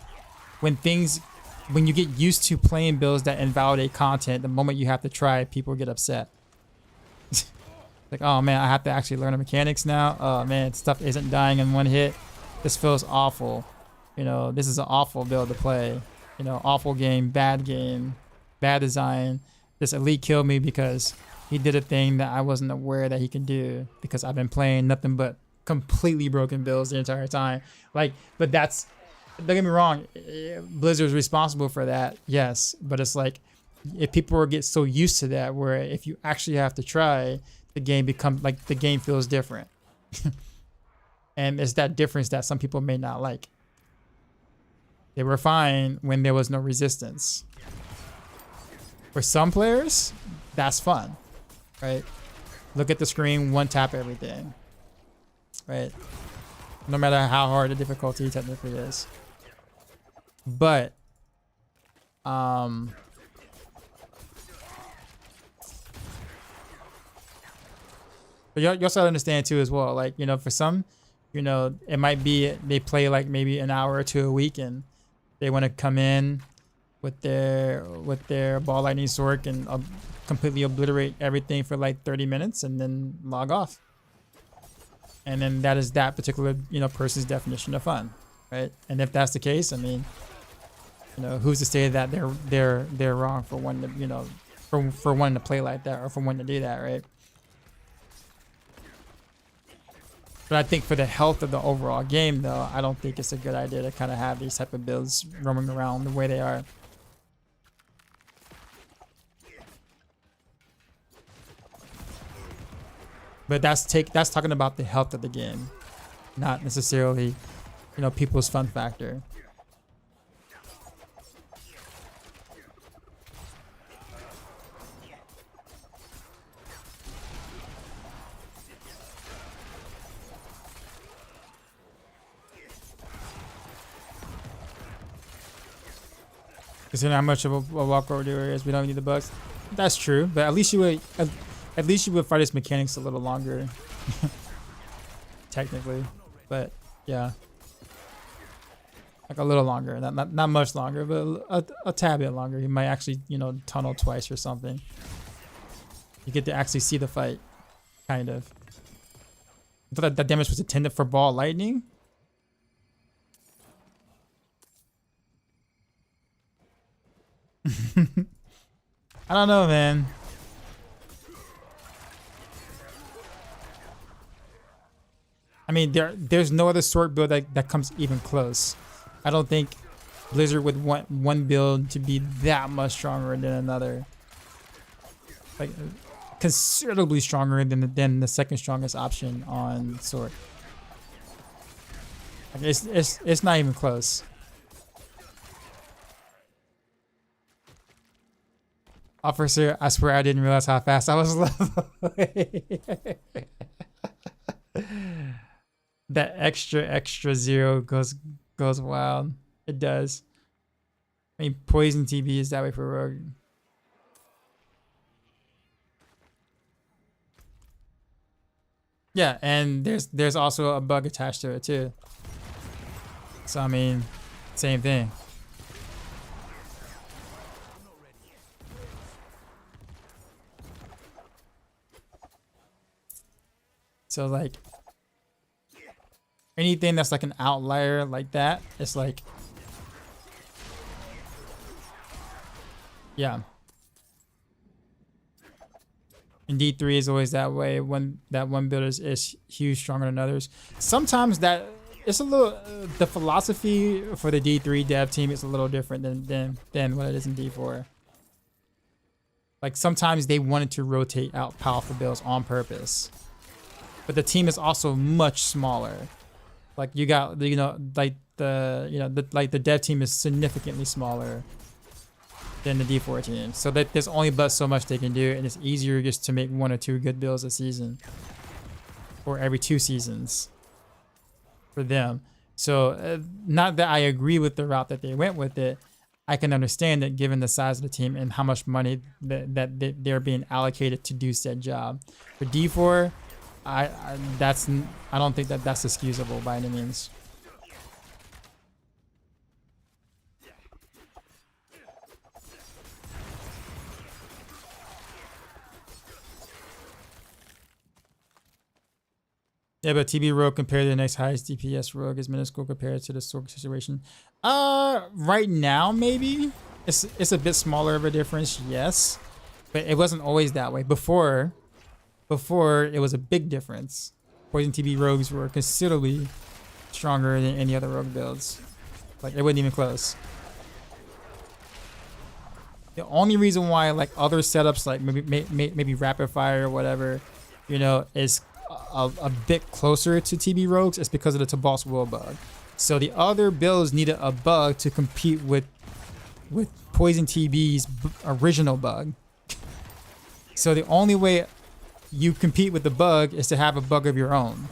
when you get used to playing builds that invalidate content, the moment you have to try it, people get upset. Like, oh man, I have to actually learn the mechanics now. Oh man, stuff isn't dying in one hit. This feels awful. You know, this is an awful build to play. You know, awful game, bad design. This elite killed me because he did a thing that I wasn't aware that he could do, because I've been playing nothing but completely broken builds the entire time. Like, but that's, don't get me wrong, Blizzard's responsible for that, yes. But it's like, if people get so used to that, where if you actually have to try, the game feels different. And it's that difference that some people may not like. They were fine when there was no resistance. For some players, that's fun, right? Look at the screen, one tap everything, right? No matter how hard the difficulty technically is. But, but you also understand too as well, like, you know, for some, you know, it might be they play like maybe an hour or two a week, and they want to come in with their ball lightning sword and completely obliterate everything for like 30 minutes and then log off. And then that is that particular, you know, person's definition of fun, right? And if that's the case, I mean, you know, who's to say that they're wrong for wanting to, you know, for wanting to play like that, or for wanting to do that, right? But I think for the health of the overall game, though, I don't think it's a good idea to kind of have these type of builds roaming around the way they are. But that's talking about the health of the game, not necessarily, you know, people's fun factor. Considering how much of a walkover there is, we don't need the bugs. That's true, but at least you would fight his mechanics a little longer, technically. But yeah, like a little longer, not much longer, but a tad bit longer. He might actually, you know, tunnel twice or something. You get to actually see the fight, kind of. I thought that damage was intended for ball lightning. I don't know, man. I mean, there's no other sword build that comes even close. I don't think Blizzard would want one build to be that much stronger than another. Like, considerably stronger than the second strongest option on sword. Like, it's not even close. Officer, I swear I didn't realize how fast I was leveling. That extra zero goes wild. It does. I mean, poison TB is that way for rogue. Yeah, and there's also a bug attached to it too. So I mean, same thing. So like anything that's like an outlier like that, it's like, yeah. And D3 is always that way when that one build is huge stronger than others. Sometimes that it's a little the philosophy for the D3 dev team is a little different than what it is in D4. Like sometimes they wanted to rotate out powerful builds on purpose. But the team is also much smaller. Like you got, you know, like the dev team is significantly smaller than the D4 team. So that there's only but so much they can do, and it's easier just to make 1 or 2 good builds a season, or every 2 seasons for them. So not that I agree with the route that they went with it. I can understand that given the size of the team and how much money that they're being allocated to do said job. For D4. I don't think that's excusable by any means. Yeah, but TB Rogue compared to the next highest DPS Rogue is minuscule compared to the sword situation. Right now maybe it's a bit smaller of a difference, yes, but it wasn't always that way before. Before, it was a big difference. Poison TB rogues were considerably stronger than any other rogue builds. Like, it wasn't even close. The only reason why, like, other setups, like maybe rapid fire or whatever, you know, is a bit closer to TB rogues is because of the Tabal's Will bug. So the other builds needed a bug to compete with Poison TB's original bug. So the only way you compete with the bug is to have a bug of your own.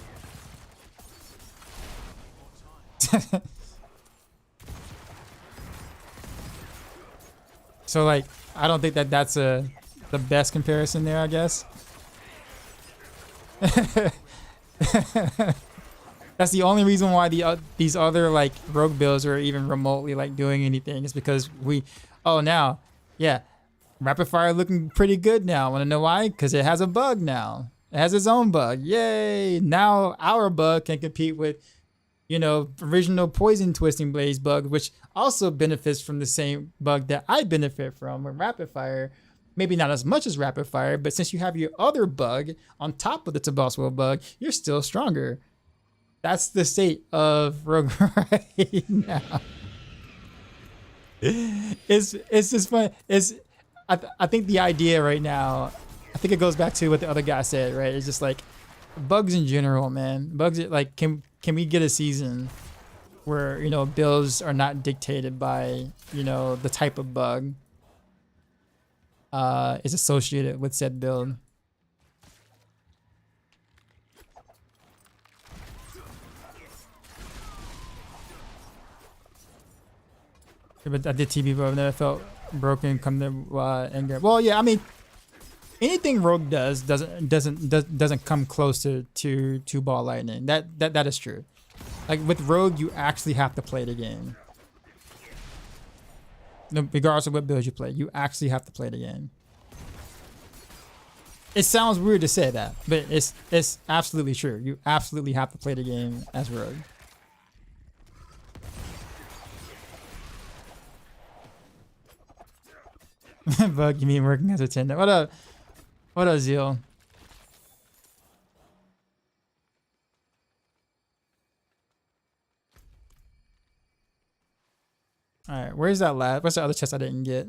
So like, I don't think that's the best comparison there, I guess. That's the only reason why these other like rogue builds are even remotely like doing anything is because now, yeah. Rapid fire looking pretty good now. Want to know why? Because it has a bug now. It has its own bug. Yay! Now our bug can compete with, you know, original Poison Twisting Blaze bug, which also benefits from the same bug that I benefit from with rapid fire. Maybe not as much as rapid fire, but since you have your other bug on top of the Tabasco bug, you're still stronger. That's the state of Rogue right now. It's just fun. I think the idea right now, I think it goes back to what the other guy said, right? It's just like bugs in general, man. Bugs, like, can we get a season where, you know, builds are not dictated by, you know, the type of bug is associated with said build. But I did TB, but I've never felt broken come to anger. Well, yeah, I mean, anything Rogue doesn't come close to two ball lightning. That is true. Like with Rogue, you actually have to play the game. No, regardless of what build you play, you actually have to play the game. It sounds weird to say that, but it's absolutely true. You absolutely have to play the game as Rogue. Bug, you mean working as a tender? What up? What up, Zeal? All right, where's that last? What's the other chest I didn't get?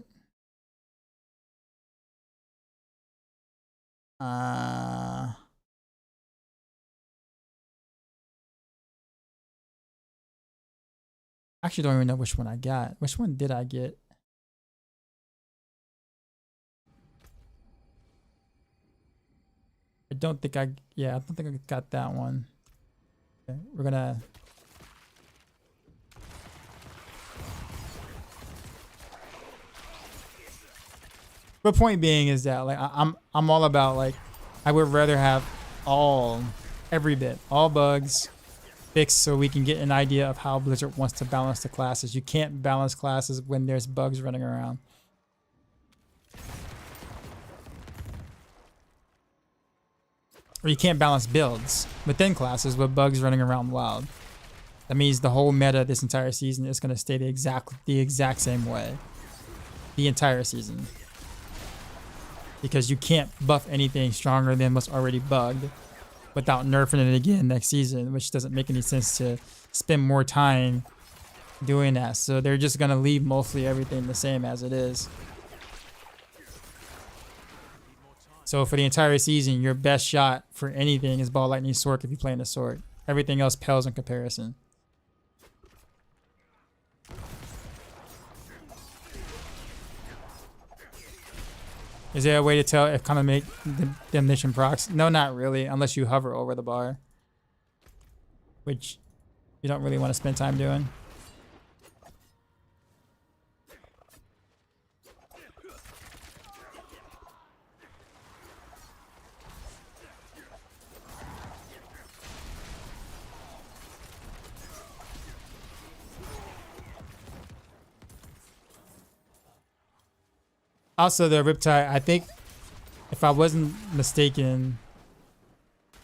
Actually don't even know which one I got. Which one did I get? I don't think I got that one. Okay, we're gonna. But point being is that like I'm all about like I would rather have every bit, all bugs fixed so we can get an idea of how Blizzard wants to balance the classes. You can't balance classes when there's bugs running around. Or you can't balance builds within classes with bugs running around wild. That means the whole meta this entire season is going to stay the exact same way. The entire season. Because you can't buff anything stronger than what's already bugged without nerfing it again next season, which doesn't make any sense to spend more time doing that. So they're just going to leave mostly everything the same as it is. So for the entire season, your best shot for anything is Ball Lightning Sword if you're playing a sword. Everything else pales in comparison. Is there a way to tell if kind of make the damnation procs? No, not really, unless you hover over the bar, which you don't really want to spend time doing. Also, the Riptide, I think, if I wasn't mistaken,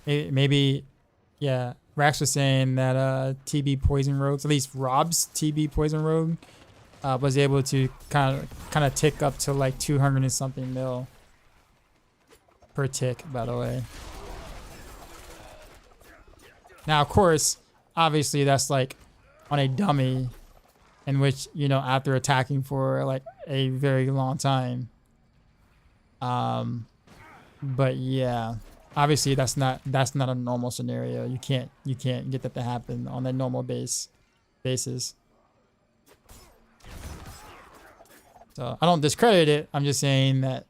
maybe, yeah, Rax was saying that TB Poison Rogues, at least Rob's TB Poison Rogue, was able to kind of tick up to like 200 and something mil per tick, by the way. Now, of course, obviously that's like on a dummy, in which, you know, after attacking for like a very long time. But yeah, obviously that's not a normal scenario. You can't get that to happen on a normal basis. So I don't discredit it. I'm just saying that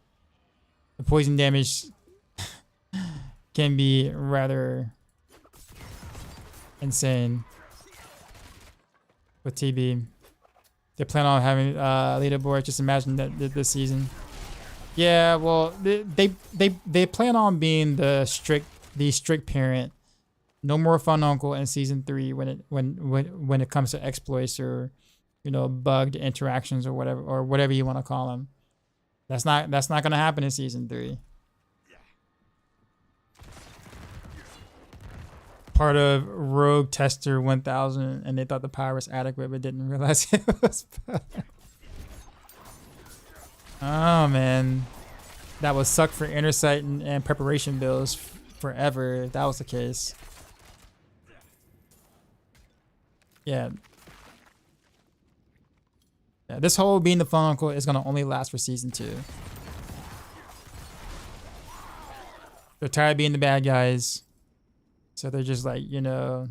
the poison damage can be rather insane with TB. They plan on having leaderboard. Just imagine that this season. Yeah, well, they plan on being the strict parent. No more fun uncle in season 3 when it comes to exploits or, you know, bugged interactions or whatever you want to call them. That's not gonna happen in season 3. Part of Rogue Tester 1000, and they thought the power was adequate, but didn't realize it was bad. Oh man, that would suck for Intersight and preparation builds forever if that was the case. Yeah. Yeah, this whole being the fun uncle is gonna only last for season 2. They're tired of being the bad guys. So they're just like, you know.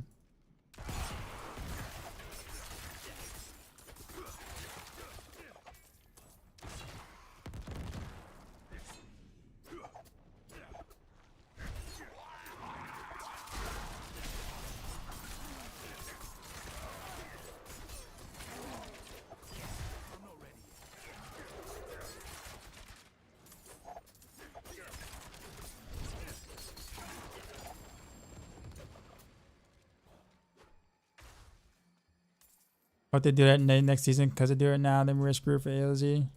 But they do that next season because they do it now, then we're screwed for AOZ.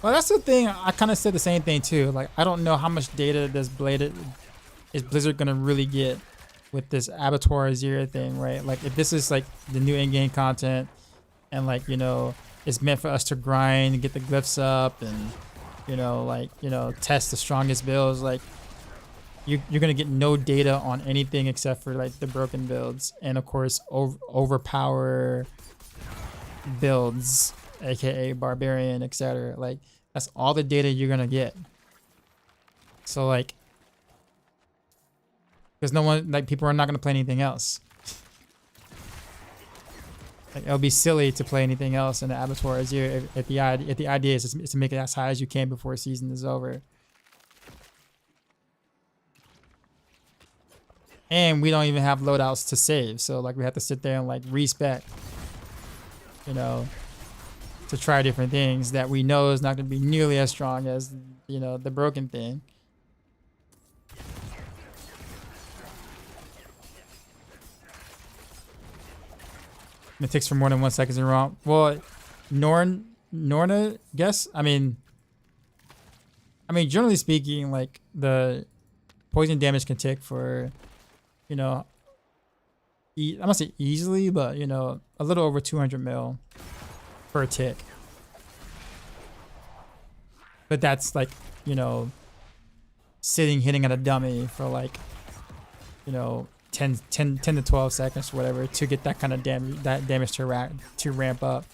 Well, that's the thing. I kind of said the same thing too. Like, I don't know how much data is Blizzard gonna really get with this Abattoir Azir thing, right? Like, if this is like the new in-game content, and like, you know, it's meant for us to grind and get the glyphs up and, you know, like, you know, test the strongest builds. Like, you're gonna get no data on anything except for like the broken builds and of course overpower builds, aka barbarian, etc. Like that's all the data you're gonna get. So like, because no one, like, people are not gonna play anything else. Like it'll be silly to play anything else in the Abattoir Azir if the idea is to make it as high as you can before season is over. And we don't even have loadouts to save, so like we have to sit there and like respec, you know, to try different things that we know is not going to be nearly as strong as, you know, the broken thing. It takes for more than 1 second to romp. Well, Norna, guess. I mean, generally speaking, like the poison damage can tick for, you know, I'm gonna say easily, but you know, a little over 200 mil per tick. But that's like, you know, hitting at a dummy for like, you know, 10 to 12 seconds or whatever to get that kind of damage to ramp up.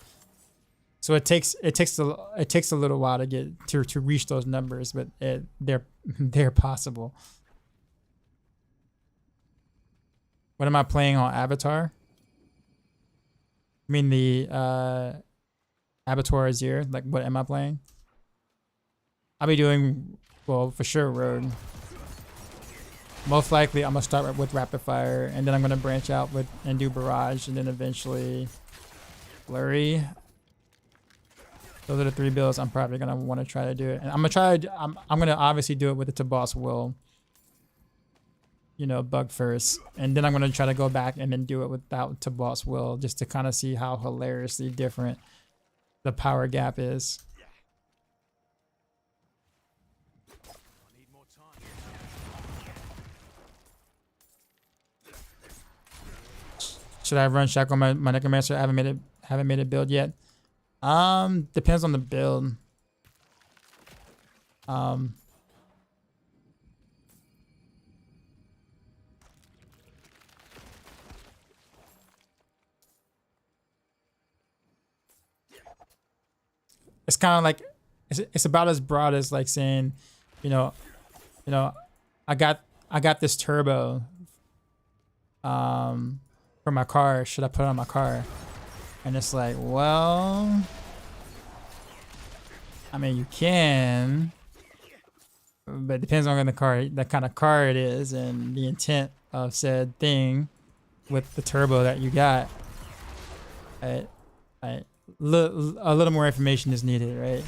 So it takes a little while to get to reach those numbers, but they're possible. What am I playing on Avatar? I mean the Abattoir Azir. Like, what am I playing? I'll be doing, well, for sure Rogue. Most likely I'm gonna start with Rapid Fire, and then I'm gonna branch out and do Barrage, and then eventually Flurry. Those are the 3 builds I'm probably gonna want to try to do it. And I'm gonna obviously do it with the Boss Will, you know, bug first, and then I'm gonna try to go back and then do it without Boss Will, just to kind of see how hilariously different the power gap is. Should I run Shackle my Necromancer? I haven't made a build yet. Depends on the build. It's kind of like it's about as broad as like saying, you know, I got this turbo for my car. Should I put it on my car? And it's like, well, I mean, you can, but it depends on the kind of car it is, and the intent of said thing with the turbo that you got. A little more information is needed, right?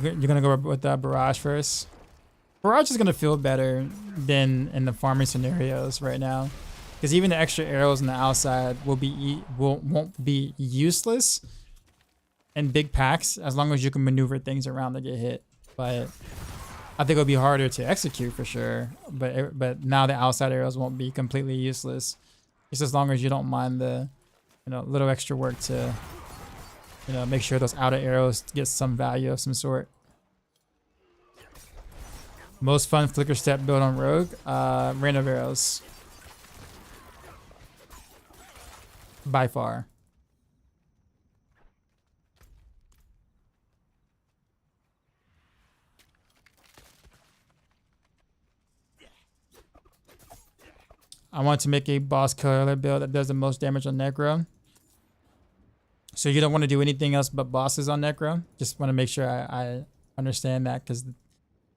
You're gonna go with Barrage first. Barrage is gonna feel better than in the farming scenarios right now, because even the extra arrows on the outside won't be useless in big packs as long as you can maneuver things around to get hit. But I think it'll be harder to execute for sure. But now the outside arrows won't be completely useless, just as long as you don't mind the, you know, little extra work to, you know, make sure those outer arrows get some value of some sort. Most fun flicker step build on Rogue, Rain of Arrows. By far. I want to make a boss killer build that does the most damage on Necro. So you don't want to do anything else but bosses on Necro? Just want to make sure I understand that, because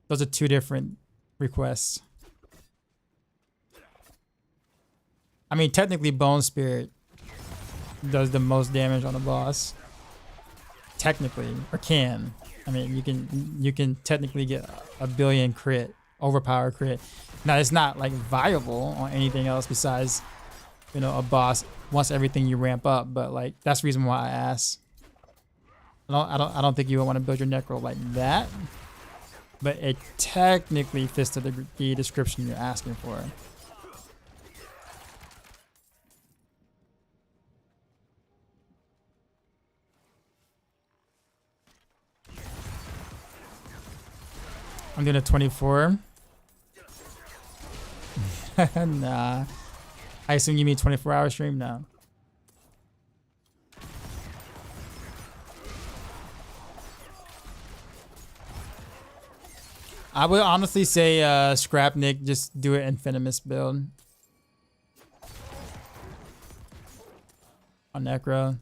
those are 2 different requests. I mean, technically Bone Spirit does the most damage on a boss. Technically, or can. I mean, you can technically get a billion crit, overpower crit. Now, it's not like viable on anything else besides, you know, a boss once everything you ramp up, but like that's the reason why I asked. I don't think you would want to build your Necro like that. but it technically fits the description you're asking for. I'm doing a 24. Nah. I assume you mean 24-hour stream? No. I would honestly say scrap Nick, just do it Infinimus build. On Necro.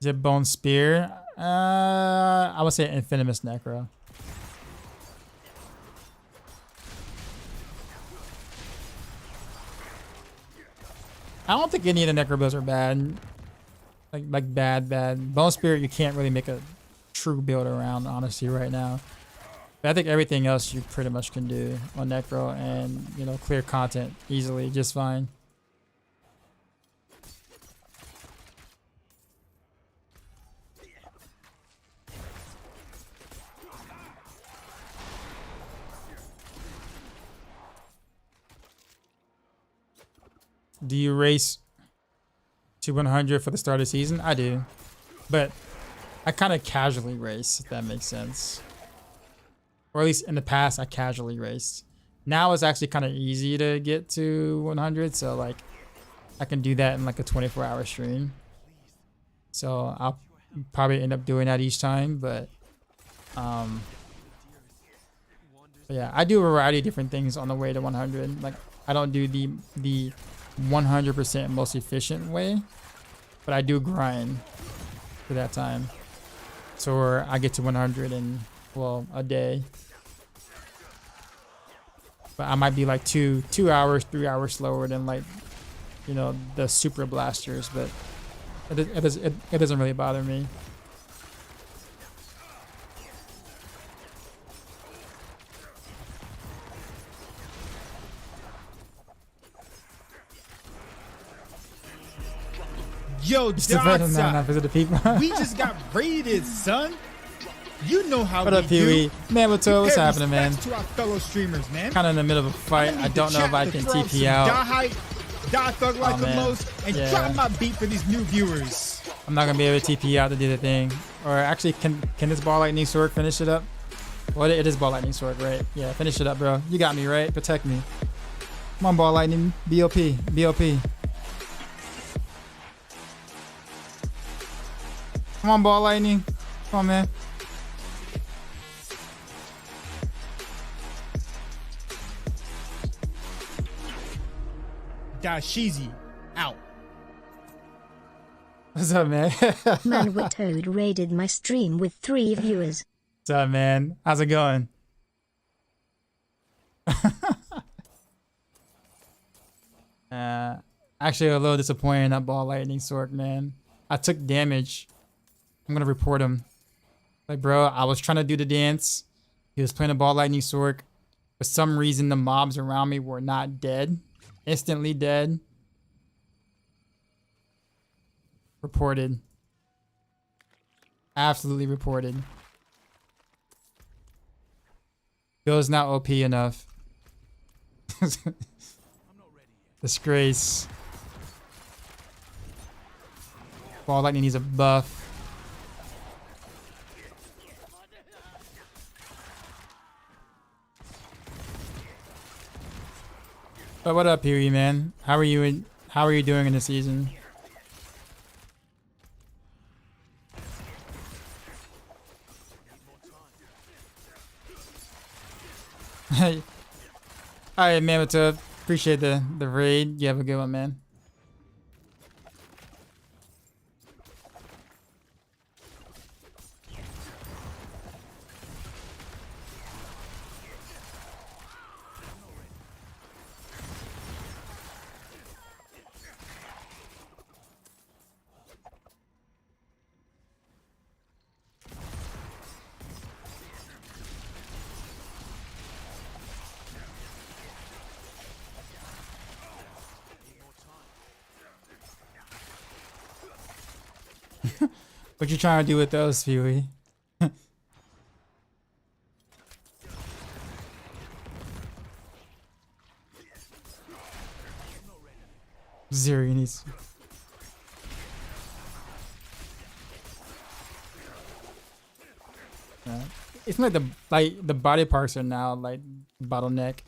Is it Bone Spear? I would say Infinimus Necro. I don't think any of the Necro builds are bad. Like bad. Bone Spirit you can't really make a true build around, honestly, right now. But I think everything else you pretty much can do on Necro and, you know, clear content easily, just fine. Do you race to 100 for the start of the season? I do, but I kind of casually race, if that makes sense. Or at least in the past, I casually raced. Now it's actually kind of easy to get to 100, so like I can do that in like a 24-hour stream. So I'll probably end up doing that each time, but yeah, I do a variety of different things on the way to 100. Like I don't do the 100% most efficient way, but I do grind for that time. So I get to 100 in, well, a day. But I might be like 2 hours, 3 hours slower than, like, you know, the super blasters, but it doesn't really bother me. Yo, Just not Dotsa, visit the people. we just got raided, son. You know how What we up, Pee-wee? do. Man, what's Pay up? What's happening, man? respects to our fellow streamers, man. Kind of in the middle of a fight. I don't know if I can TP out. Die hype, die thug like the man. most, and Yeah. drop my beat for these new viewers. I'm not gonna be able to TP out to do the thing. Or actually, can this ball lightning sword finish it up? Well, it is ball lightning sword, right? Yeah, finish it up, bro. You got me, right? Protect me. Come on, ball lightning. BOP. BOP. Come on, ball lightning. Come on, man. Dashizi, out. What's up, man? Manwitoad raided my stream with 3 viewers. What's up, man? How's it going? Actually, a little disappointed in that ball lightning sword, man. I took damage. I'm gonna report him. Like, bro, I was trying to do the dance. He was playing a ball lightning sword. For some reason, the mobs around me were not dead. Instantly dead. Reported. Absolutely reported. Bill's not OP enough. Disgrace. Ball lightning needs a buff. But what up, Pee-wee, man? How are you doing in the season? Hey. Alright, man, what's up? Appreciate the raid. You have a good one, man. What you trying to do with those, Huey? Zero, you need. It's like the body parts are now like bottleneck.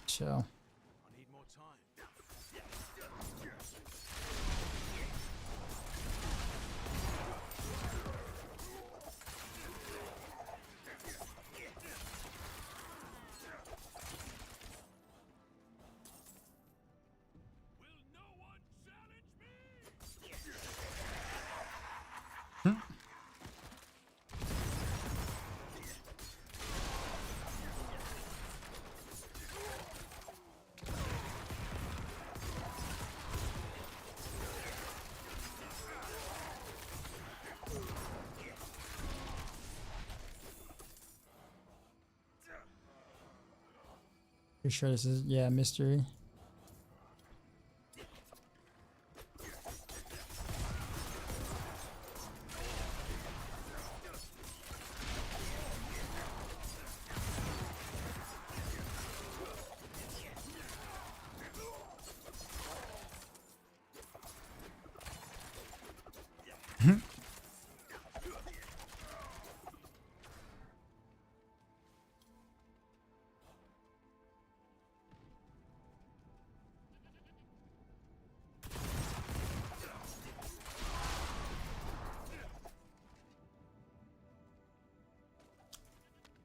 Chill. I need more time. Will no one challenge me? Pretty sure this is, yeah, mystery.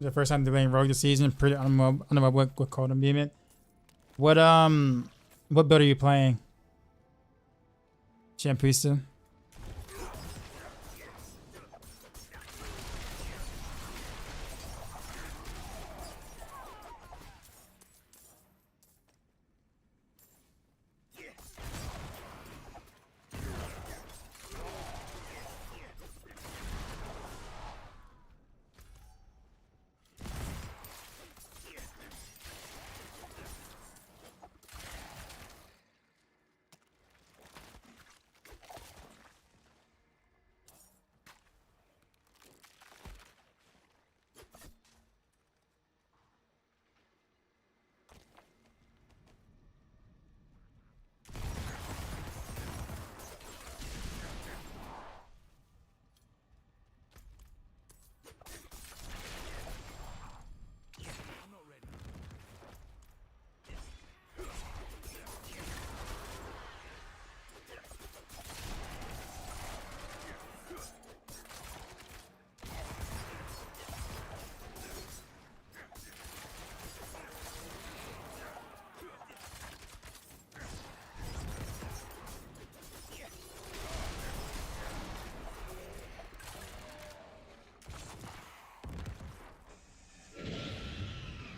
The first time doing Rogue this season, pretty I don't know what code I'm being. What build are you playing? Champuista?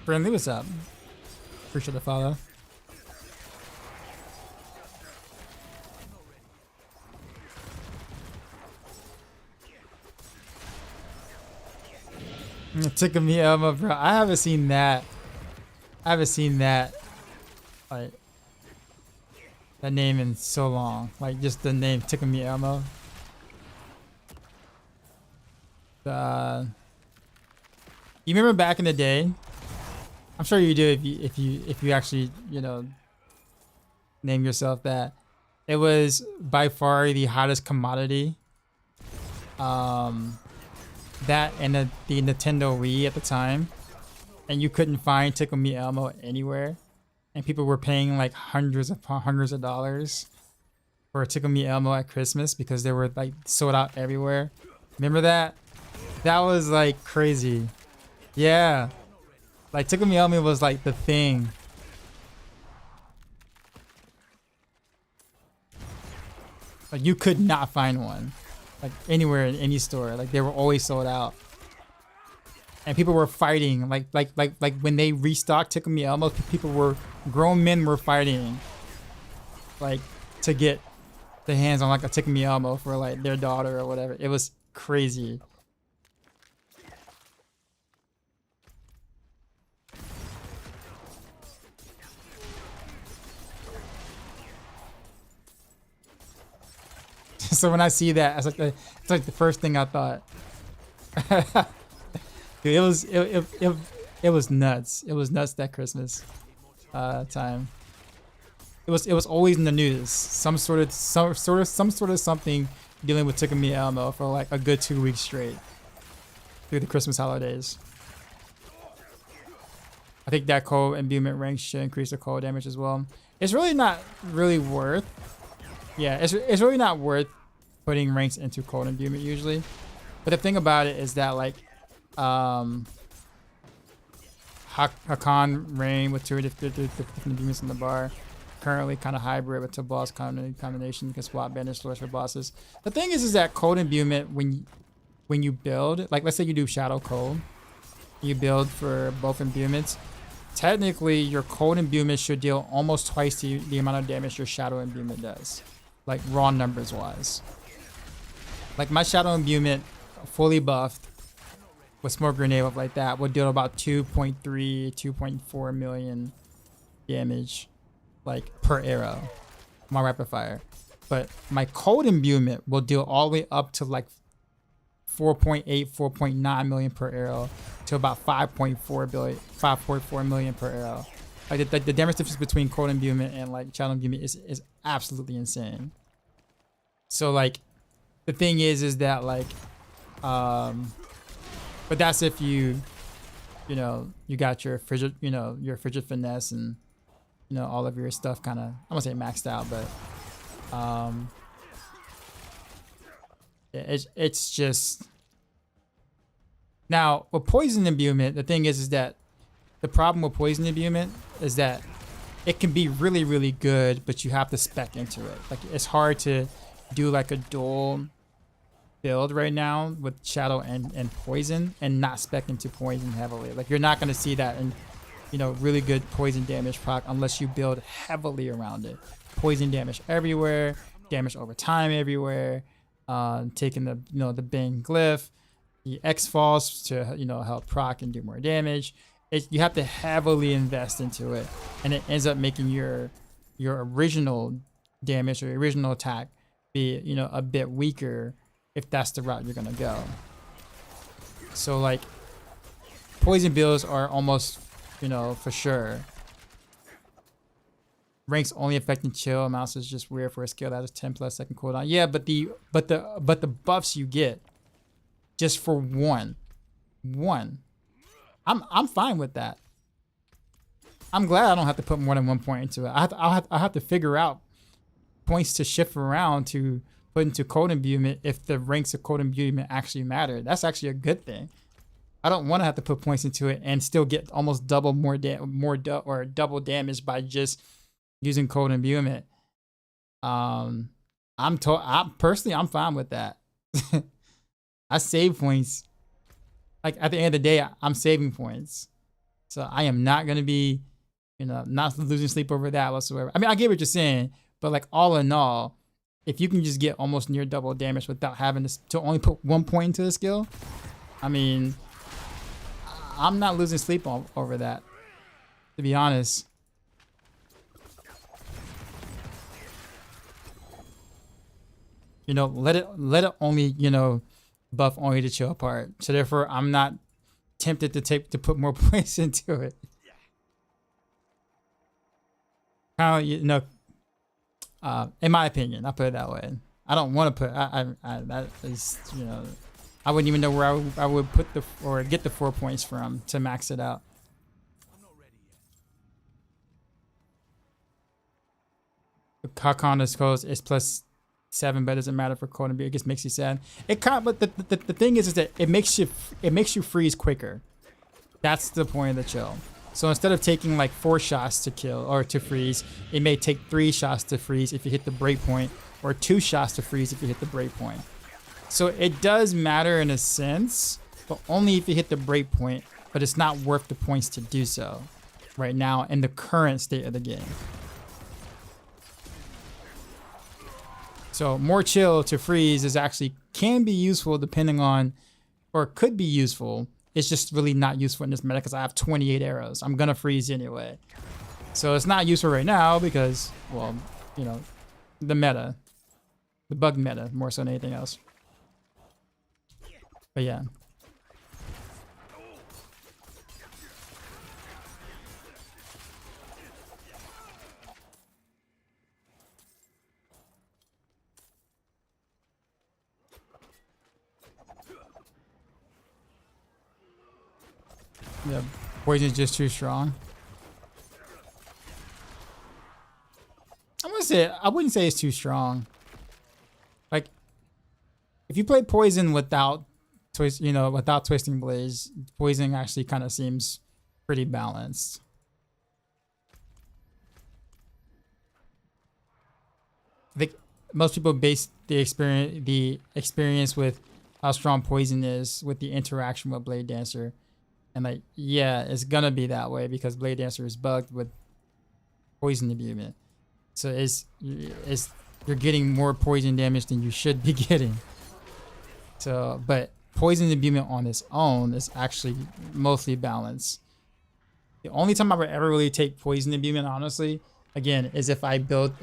Friendly, what's up? Appreciate the follow. It took me Elmo, bro. I haven't seen that. I haven't seen that. Like that name in so long. Like just the name took me Elmo. You remember back in the day? I'm sure you do if you actually, you know, name yourself that. It was by far the hottest commodity. That and the Nintendo Wii at the time. And you couldn't find Tickle Me Elmo anywhere. and people were paying like hundreds of dollars for Tickle Me Elmo at Christmas because they were like sold out everywhere. Remember that? That was like crazy. Yeah. Like Tickle Me Elmo was like the thing. Like you could not find one. Like anywhere in any store. Like they were always sold out. And people were fighting. Like when they restocked Tickle Me Elmo, grown men were fighting. Like to get the hands on like a Tickle Me Elmo for like their daughter or whatever. It was crazy. So when I see that, it's like the first thing I thought. Dude, it was nuts. It was nuts that Christmas time. It was always in the news. Some sort of something dealing with Tickle Me Elmo for like a good 2 weeks straight through the Christmas holidays. I think that cold imbuement rank should increase the cold damage as well. It's really not really worth. Yeah, it's really not worth putting ranks into cold imbuement usually. But the thing about it is that like Hakan Rain with 2 different imbuements in the bar. Currently kind of hybrid with 2 boss combination. You can swap banish lords for bosses. The thing is that cold imbuement when you build, like let's say you do shadow cold, you build for both imbuements. Technically, your cold imbuement should deal almost twice the amount of damage your shadow imbuement does, like raw numbers wise. Like my shadow imbuement, fully buffed with smoke grenade up like that, would deal about 2.3, 2.4 million damage, like per arrow, my rapid fire. But my cold imbuement will deal all the way up to like 4.8, 4.9 million per arrow to about 5.4 million per arrow. Like the damage difference between cold imbuement and like shadow imbuement is absolutely insane. So like the thing is that like but that's if you got your frigid finesse and all of your stuff kind of, I won't say maxed out, but it's just now with poison imbuement. The thing is that the problem with poison imbuement is that it can be really, really good, but you have to spec into it. Like it's hard to do like a dual build right now with shadow and poison and not spec into poison heavily. Like you're not going to see that in really good poison damage proc unless you build heavily around it. Poison damage everywhere, damage over time everywhere, taking the the bang glyph, the X falls to help proc and do more damage. You have to heavily invest into it, and it ends up making your original damage or your original attack be a bit weaker if that's the route you're gonna go. So like poison builds are almost for sure. Ranks only affecting chill amounts is just weird for a skill that has 10+ second cooldown. Yeah, but the buffs you get just for one, I'm fine with that. I'm glad I don't have to put more than 1 point into it. I'll have to figure out points to shift around to put into cold imbuement if the ranks of cold imbuement actually matter. That's actually a good thing. I don't want to have to put points into it and still get almost double or double damage by just using cold imbuement. I'm personally I'm fine with that. I save points. Like at the end of the day, I'm saving points, so I am not gonna be, not losing sleep over that whatsoever. I mean, I get what you're saying, but like all in all, if you can just get almost near double damage without having to only put 1 point into the skill, I mean, I'm not losing sleep over that, to be honest. Let it only, buff only the chill part. So therefore, I'm not tempted to put more points into it. Kind of, in my opinion, I'll put it that way. I don't want to put. That is, I wouldn't even know where I would put or get the 4 points from to max it out. Hakon is close. It's +7, but it doesn't matter for cold and beer. It just makes you sad. It kind of, but the thing is that it makes you freeze quicker. That's the point of the chill. So instead of taking like 4 shots to kill or to freeze, it may take 3 shots to freeze if you hit the breakpoint, or 2 shots to freeze if you hit the breakpoint. So it does matter in a sense, but only if you hit the breakpoint. But it's not worth the points to do so right now in the current state of the game. So more chill to freeze is actually can be useful depending on, or could be useful. It's just really not useful in this meta because I have 28 arrows. I'm gonna freeze anyway. So it's not useful right now because, well, you know, the meta. The bug meta more so than anything else. But yeah. Yeah, poison's just too strong. I wouldn't say it's too strong. Like, if you play poison without without twisting blades, poison actually kind of seems pretty balanced. I think most people base the experience with how strong poison is with the interaction with Blade Dancer. And like, yeah, it's gonna be that way because Blade Dancer is bugged with poison imbuement. So you're getting more poison damage than you should be getting. So, but poison imbuement on its own is actually mostly balanced. The only time I would ever really take poison imbuement, honestly, again, is if I built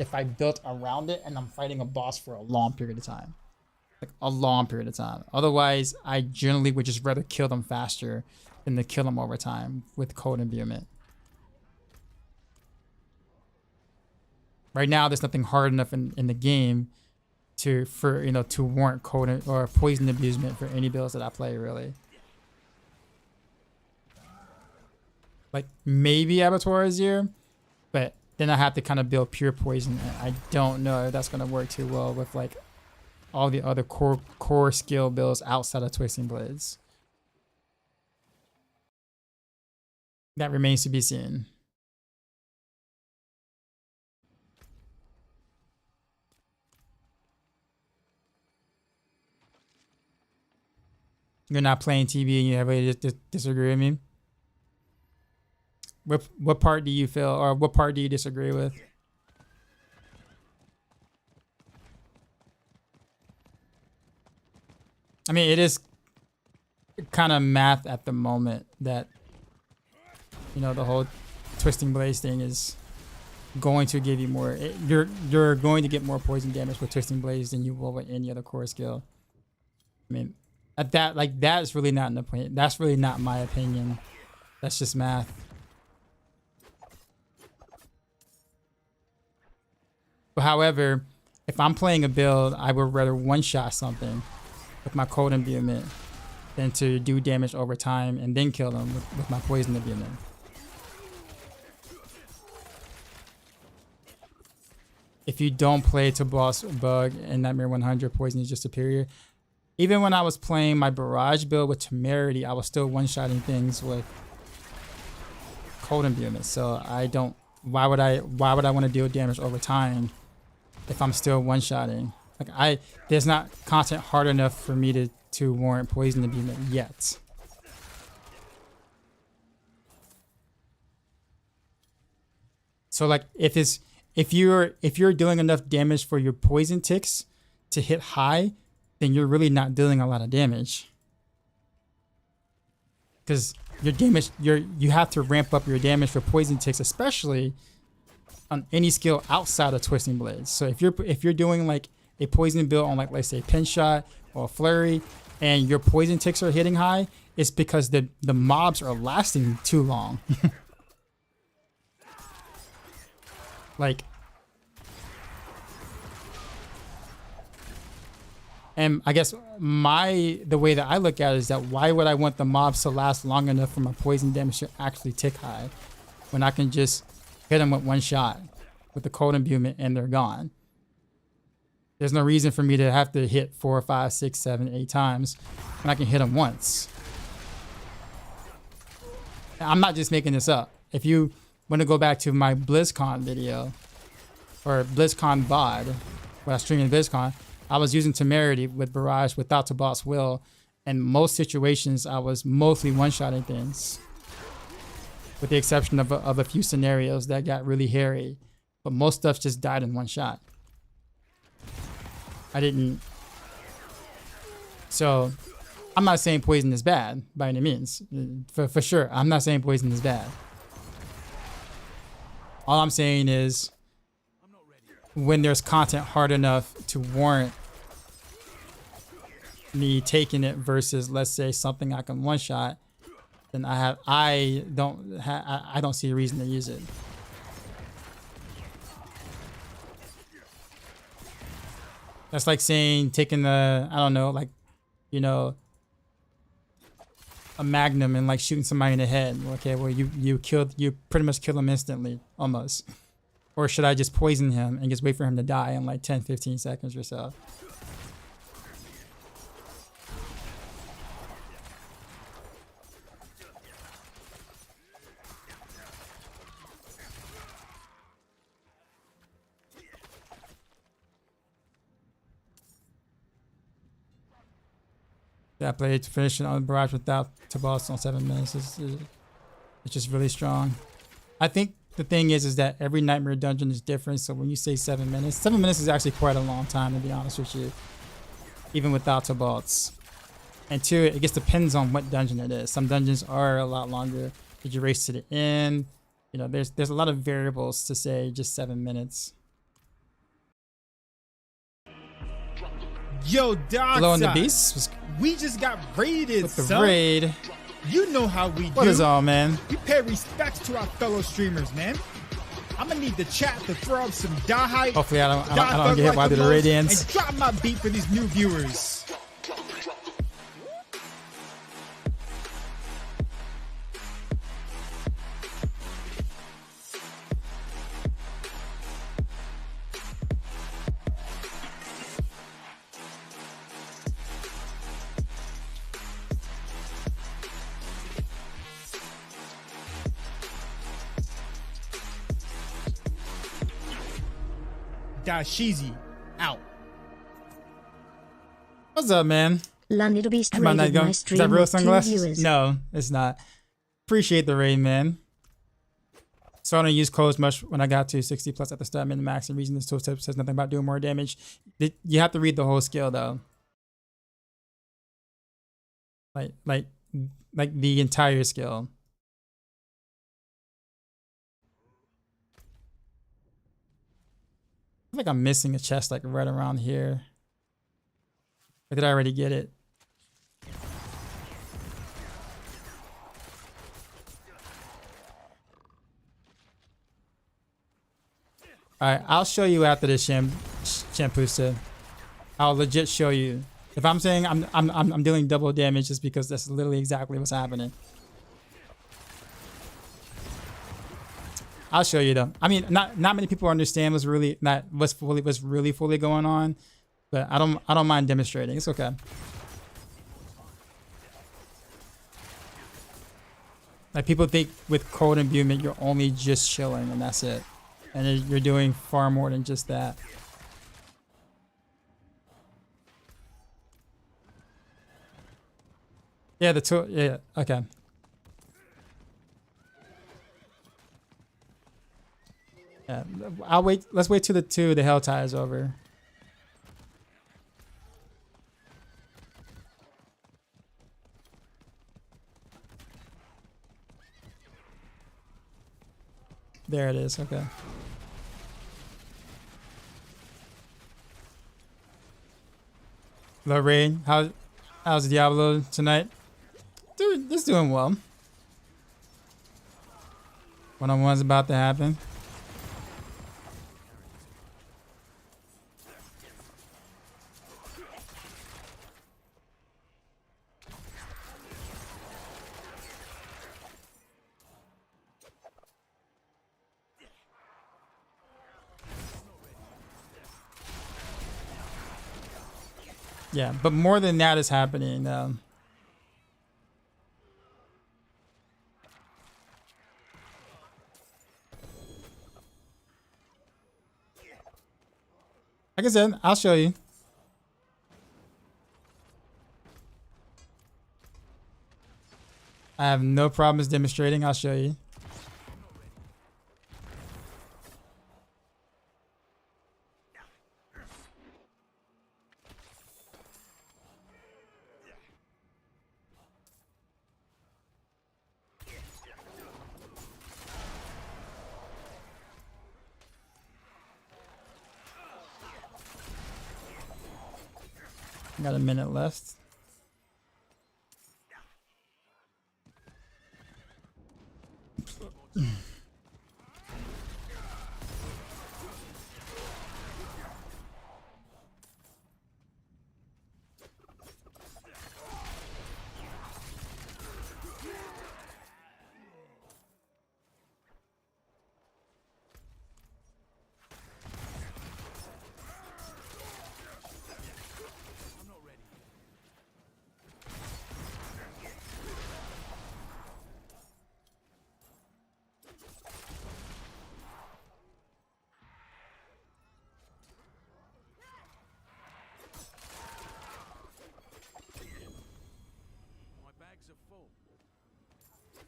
around it and I'm fighting a boss for a long period of time. Like a long period of time. Otherwise, I generally would just rather kill them faster than to kill them over time with cold imbuement. Right now, there's nothing hard enough in the game to warrant cold or poison imbuement for any builds that I play, really. Like maybe Abattoir Azir, but then I have to kind of build pure poison. And I don't know if that's gonna work too well with like all the other core skill builds outside of Twisting Blades. That remains to be seen. You're not playing TB and you have a disagree with me? What part do you feel, or what part do you disagree with? I mean, it is kind of math at the moment that, you know, the whole Twisting Blades thing is going to give you more. You're going to get more poison damage with Twisting Blades than you will with any other core skill. I mean, at that, like, that's really not an opinion. That's really not my opinion. That's just math. But however, if I'm playing a build, I would rather one-shot something with my cold imbuement than to do damage over time and then kill them with my poison imbuement. If you don't play to boss bug and Nightmare 100, poison is just superior. Even when I was playing my barrage build with Temerity, I was still one-shotting things with cold imbuement. So I don't. Why would I want to deal damage over time if I'm still one-shotting? Like there's not content hard enough for me to warrant poison imbuement yet. So like if you're doing enough damage for your poison ticks to hit high, then you're really not dealing a lot of damage. Because your damage, you have to ramp up your damage for poison ticks, especially on any skill outside of Twisting Blades. So if you're doing like a poison build on, like, let's say Pin Shot or Flurry, and your poison ticks are hitting high, it's because the mobs are lasting too long. Like, and I guess the way that I look at it is that why would I want the mobs to last long enough for my poison damage to actually tick high when I can just hit them with one shot? with the cold imbuement and they're gone. There's no reason for me to have to hit 4, 5, 6, 7, 8 times when I can hit them once. I'm not just making this up. If you want to go back to my BlizzCon video or BlizzCon VOD, when I was streaming BlizzCon, I was using Temerity with Barrage without the boss will. In most situations, I was mostly one-shotting things, with the exception of a few scenarios that got really hairy. But most stuff just died in one shot. I didn't. So, I'm not saying poison is bad by any means. For sure, I'm not saying poison is bad. All I'm saying is, when there's content hard enough to warrant me taking it versus, let's say, something I can one shot, then I don't see a reason to use it. That's like saying taking the, I don't know, like, you know, a magnum and like shooting somebody in the head. Okay, well you pretty much kill him instantly, almost. Or should I just poison him and just wait for him to die in like 10, 15 seconds or so? Yeah, I played to finish it on Barrage without to boss on 7 minutes. It's just really strong. I think the thing is that every Nightmare dungeon is different. So when you say 7 minutes, 7 minutes is actually quite a long time, to be honest with you, even without the bolts. And two, it just depends on what dungeon it is. Some dungeons are a lot longer. Did you race to the end? You know, there's a lot of variables to say just 7 minutes. Yo, Doc, Glow in the Beast we just got raided, with the son. raid. You know how we do. What is all, man? We pay respects to our fellow streamers, man. I'm gonna need the chat to throw up some die hype. Hopefully I don't get hit while I do the raid ends. And drop my beat for these new viewers. Dashizi out. What's up, man? London Beast Come on, raided Night my Is stream that real with 2 sunglasses? viewers. No, it's not. Appreciate the raid, man. So I don't use codes much when I got to 60 plus at the start, min max, and reason this tooltip says nothing about doing more damage. You have to read the whole skill though. Like the entire skill. I feel like I'm missing a chest like right around here. Or did I already get it? Alright, I'll show you after this Shampusa. I'll legit show you. If I'm saying I'm dealing double damage, it's because that's literally exactly what's happening. I'll show you though. I mean, not many people understand what's really fully going on, but I don't mind demonstrating. It's okay. Like people think with cold imbuement you're only just chilling and that's it, and you're doing far more than just that. Yeah, the tool. Yeah, okay. Yeah, I'll wait. Let's wait till the hell tie is over. There it is. Okay. Hello, Rain. How's Diablo tonight? Dude, just doing well. One-on-one's about to happen. Yeah, but more than that is happening. Like I said, I'll show you. I have no problems demonstrating. I'll show you. Got a minute left.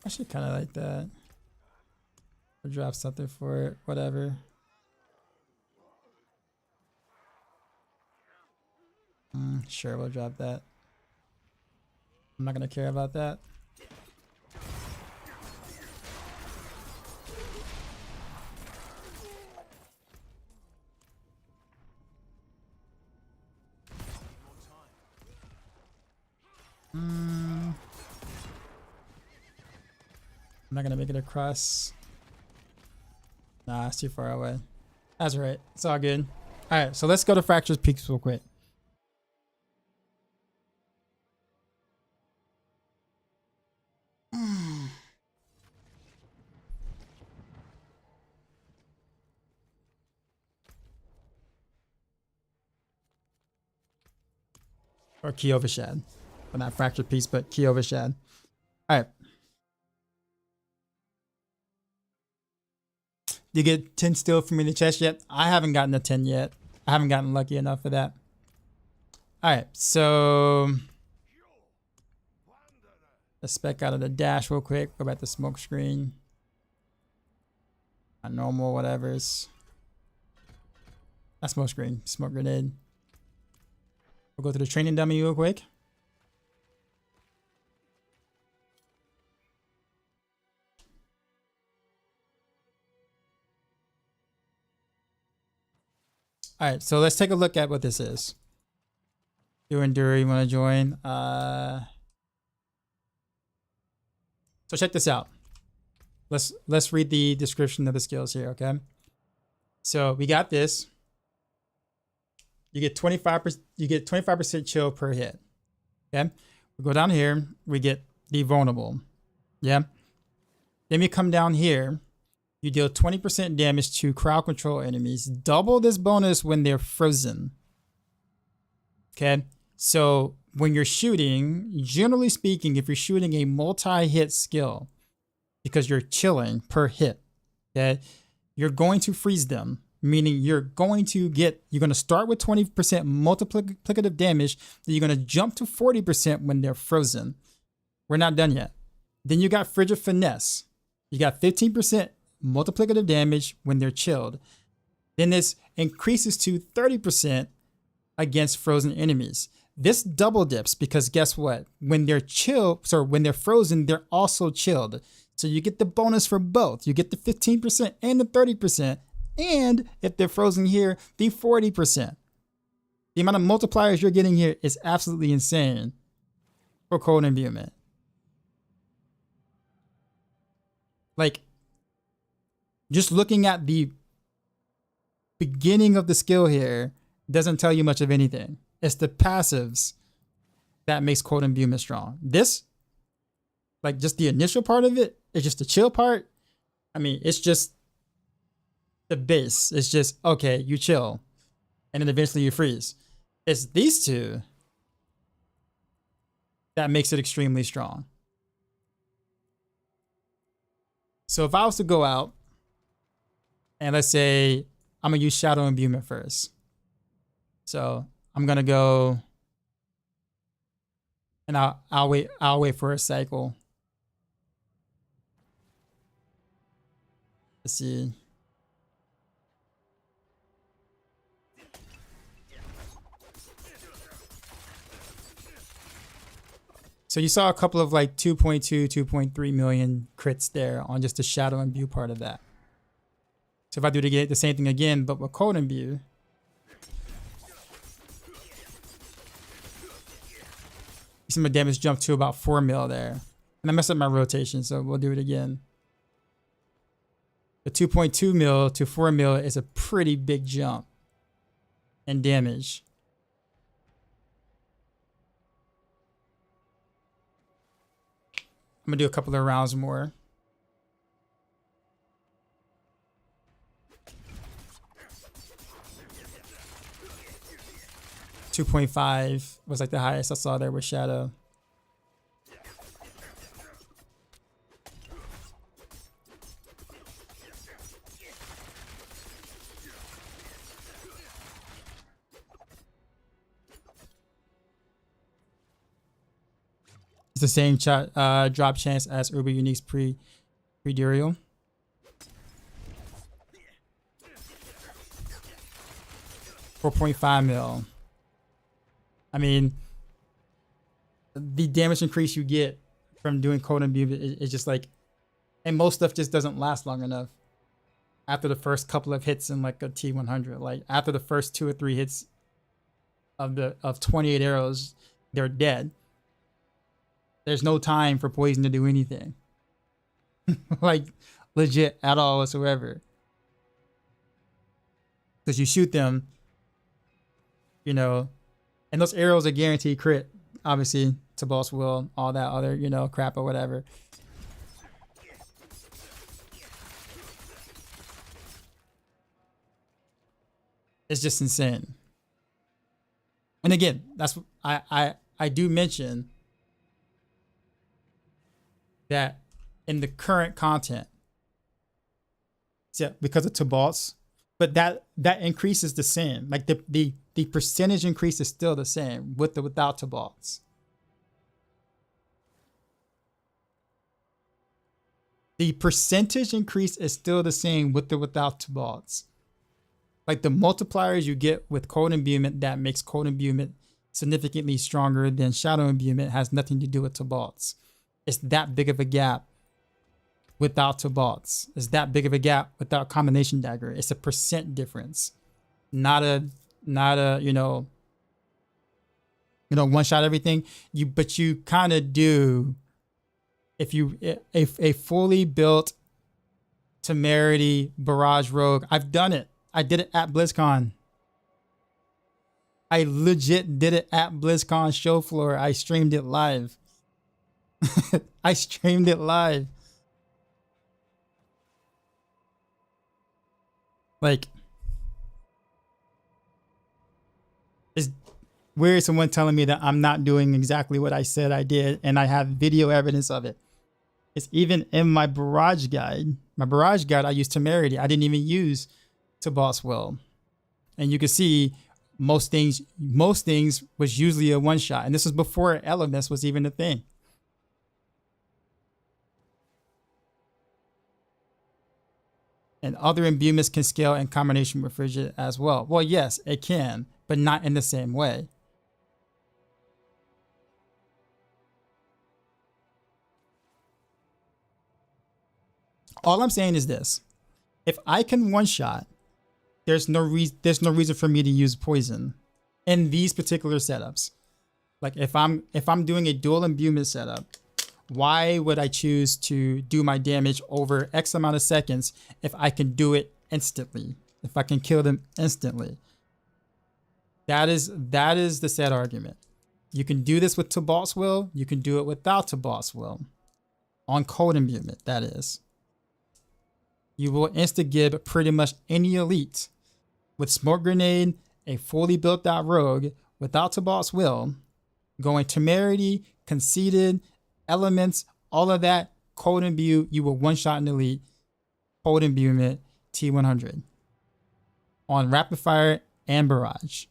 I should kind of like that. Or drop something for it, whatever. Sure, we'll drop that. I'm not gonna care about that. I'm not gonna make it across. Nah, it's too far away. That's right. It's all good. All right, so let's go to Fracture's Peaks real quick. Or Key Overshad. Well, not Fractured Peaks, but Key Overshad. All right. Do you get 10 steel from me in the chest yet? I haven't gotten a 10 yet. I haven't gotten lucky enough for that. All right, so let's spec out of the dash real quick. Go back to smoke screen. My normal whatever's. Not smoke screen, smoke grenade. We'll go to the training dummy real quick. All right, so let's take a look at what this is. Do Endure, you want to join? So check this out. Let's read the description of the skills here, okay? So we got this. You get 25%. You get 25% chill per hit. Okay. We go down here. We get the vulnerable. Yeah. Then we come down here. You deal 20% damage to crowd control enemies. Double this bonus when they're frozen. Okay. So when you're shooting, generally speaking, if you're shooting a multi-hit skill, because you're chilling per hit, okay, you're going to freeze them. Meaning you're going to start with 20% multiplicative damage. Then you're going to jump to 40% when they're frozen. We're not done yet. Then you got Frigid Finesse. You got 15% multiplicative damage when they're chilled. Then this increases to 30% against frozen enemies. This double dips because guess what? When they're when they're frozen, they're also chilled. So you get the bonus for both. You get the 15% and the 30%. And if they're frozen here, the 40%. The amount of multipliers you're getting here is absolutely insane for cold imbuement. Like, just looking at the beginning of the skill here doesn't tell you much of anything. It's the passives that makes cold imbuement strong. This, like just the initial part of it, is just the chill part. I mean, it's just the base. It's just, okay, you chill. And then eventually you freeze. It's these two that makes it extremely strong. So if I was to go out and let's say I'm gonna use Shadow Imbuement first. So I'm gonna go and I'll wait for a cycle. Let's see. So you saw a couple of like 2.2, 2.3 million crits there on just the Shadow Imbue part of that. So if I do the same thing again, but with Cold Imbue, you see my damage jump to about 4 mil there. And I messed up my rotation, so we'll do it again. The 2.2 mil to 4 mil is a pretty big jump in damage. I'm gonna do a couple of rounds more. $2.5 was like the highest I saw there with Shadow. It's the same drop chance as Uber Unique's pre-Durial. $4.5 mil. I mean, the damage increase you get from doing Cold Imbue is just like, and most stuff just doesn't last long enough after the first couple of hits in like a T100. Like after the first 2 or 3 hits of 28 arrows, they're dead. There's no time for poison to do anything. Like legit at all whatsoever. Because you shoot them, you know, and those arrows are guaranteed crit. Obviously, to boss will, all that other, you know, crap or whatever. It's just insane. And again, that's I do mention that in the current content, yeah, because of Tabalts, but that increase is the same. Like the percentage increase is still the same with or without Tabalts. The percentage increase is still the same with or without Tabalts. Like the multipliers you get with Cold Imbuement that makes Cold Imbuement significantly stronger than Shadow Imbuement has nothing to do with Tabalts. It's that big of a gap without Tabalts. It's that big of a gap without Combination Dagger. It's a percent difference, not a you know one shot everything. But you kind of do if you a fully built Temerity Barrage Rogue. I've done it. I did it at BlizzCon. I legit did it at BlizzCon show floor. I streamed it live. I streamed it live. Like, it's weird someone telling me that I'm not doing exactly what I said I did, and I have video evidence of it. It's even in my Barrage guide. My Barrage guide, I used Temerity. I didn't even use to boss will. And you can see most things was usually a one shot. And this was before Elements was even a thing. And other imbuements can scale in combination with Frigid as well. Well, yes, it can, but not in the same way. All I'm saying is this. If I can one shot, there's no reason for me to use poison in these particular setups. Like if I'm doing a dual imbuement setup, why would I choose to do my damage over X amount of seconds if I can do it instantly? If I can kill them instantly? That is the set argument. You can do this with Tabalt's Will. You can do it without Tabalt's Will. On Cold Imbuement, that is. You will insta-gib pretty much any elite with Smoke Grenade, a fully built out rogue, without Tabalt's Will, going temerity, conceited, elements, all of that, cold imbue, you will one shot an elite, cold imbuement, T100 on rapid fire and barrage.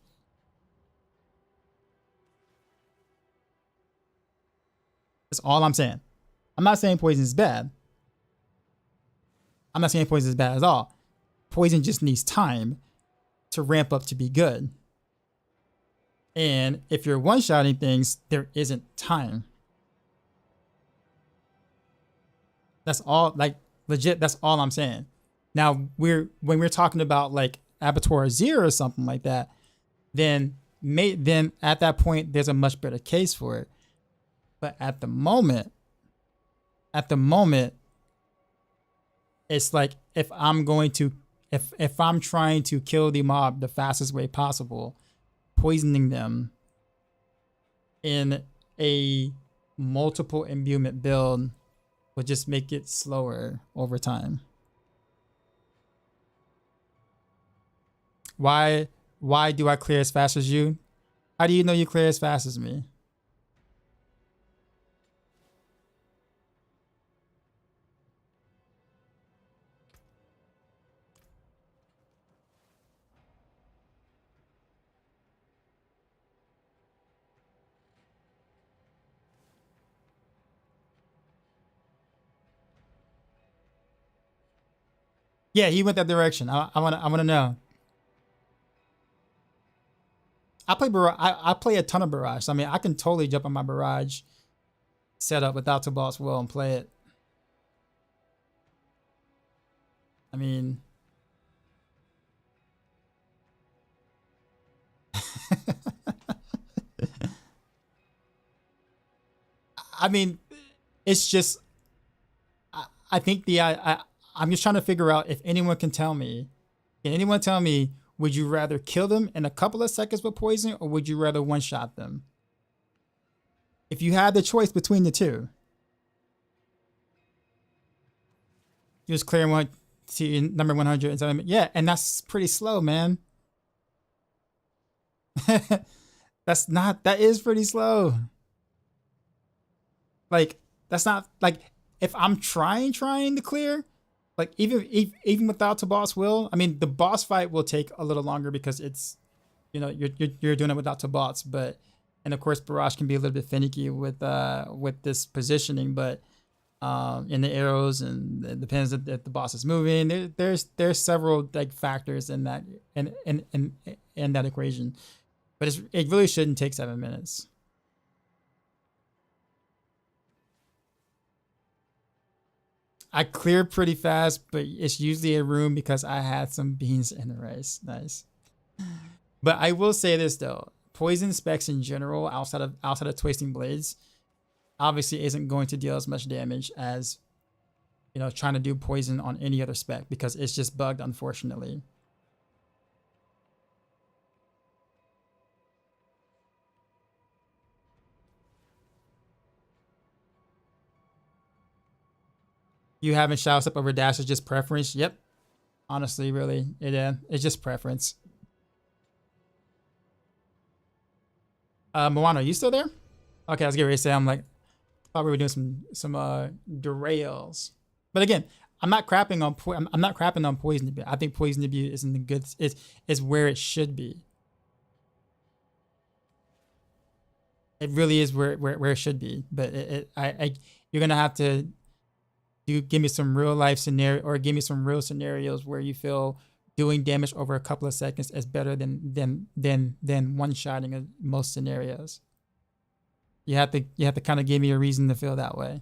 That's all I'm saying. I'm not saying poison is bad. I'm not saying poison is bad at all. Poison just needs time to ramp up to be good. And if you're one-shotting things, there isn't time. That's all, like, legit, that's all I'm saying. Now, when we're talking about like Abattoir Zero or something like that, then at that point, there's a much better case for it. But at the moment, it's like if I'm trying to kill the mob the fastest way possible, poisoning them in a multiple imbuement build will just make it slower over time. Why do I clear as fast as you? How do you know you clear as fast as me? Yeah, he went that direction. I wanna know. I play barrage. I play a ton of barrage. So, I mean, I can totally jump on my barrage setup without the boss will and play it. I mean, it's just. I think I'm just trying to figure out if anyone can tell me. Can anyone tell me? Would you rather kill them in a couple of seconds with poison, or would you rather one-shot them? If you had the choice between the two, you just clear one to number 100 and tell them, yeah, and that's pretty slow, man. That is pretty slow. Like, that's not like if I'm trying to clear. Like even without the boss will, I mean the boss fight will take a little longer because it's, you're doing it without the bots, but and of course barrage can be a little bit finicky with this positioning, but in the arrows, and it depends if the boss is moving. There's several like factors in that in that equation, but it really shouldn't take 7 minutes. I clear pretty fast, but it's usually a room because I had some beans in the rice. Nice. But I will say this though, poison specs in general, outside of twisting blades, obviously isn't going to deal as much damage as, trying to do poison on any other spec because it's just bugged, unfortunately. You having shout up over dash is just preference. Yep. Honestly, really, it's just preference. Moana, are you still there? Okay, I was getting ready to say, I'm like, thought we were doing some derails. But again, I'm not crapping on poison debut. I think poison debut isn't the good. It's where it should be. It really is where it should be. But you're gonna have to give me some real life scenario, or give me some real scenarios where you feel doing damage over a couple of seconds is better than one-shotting in most scenarios. You have to kind of give me a reason to feel that way.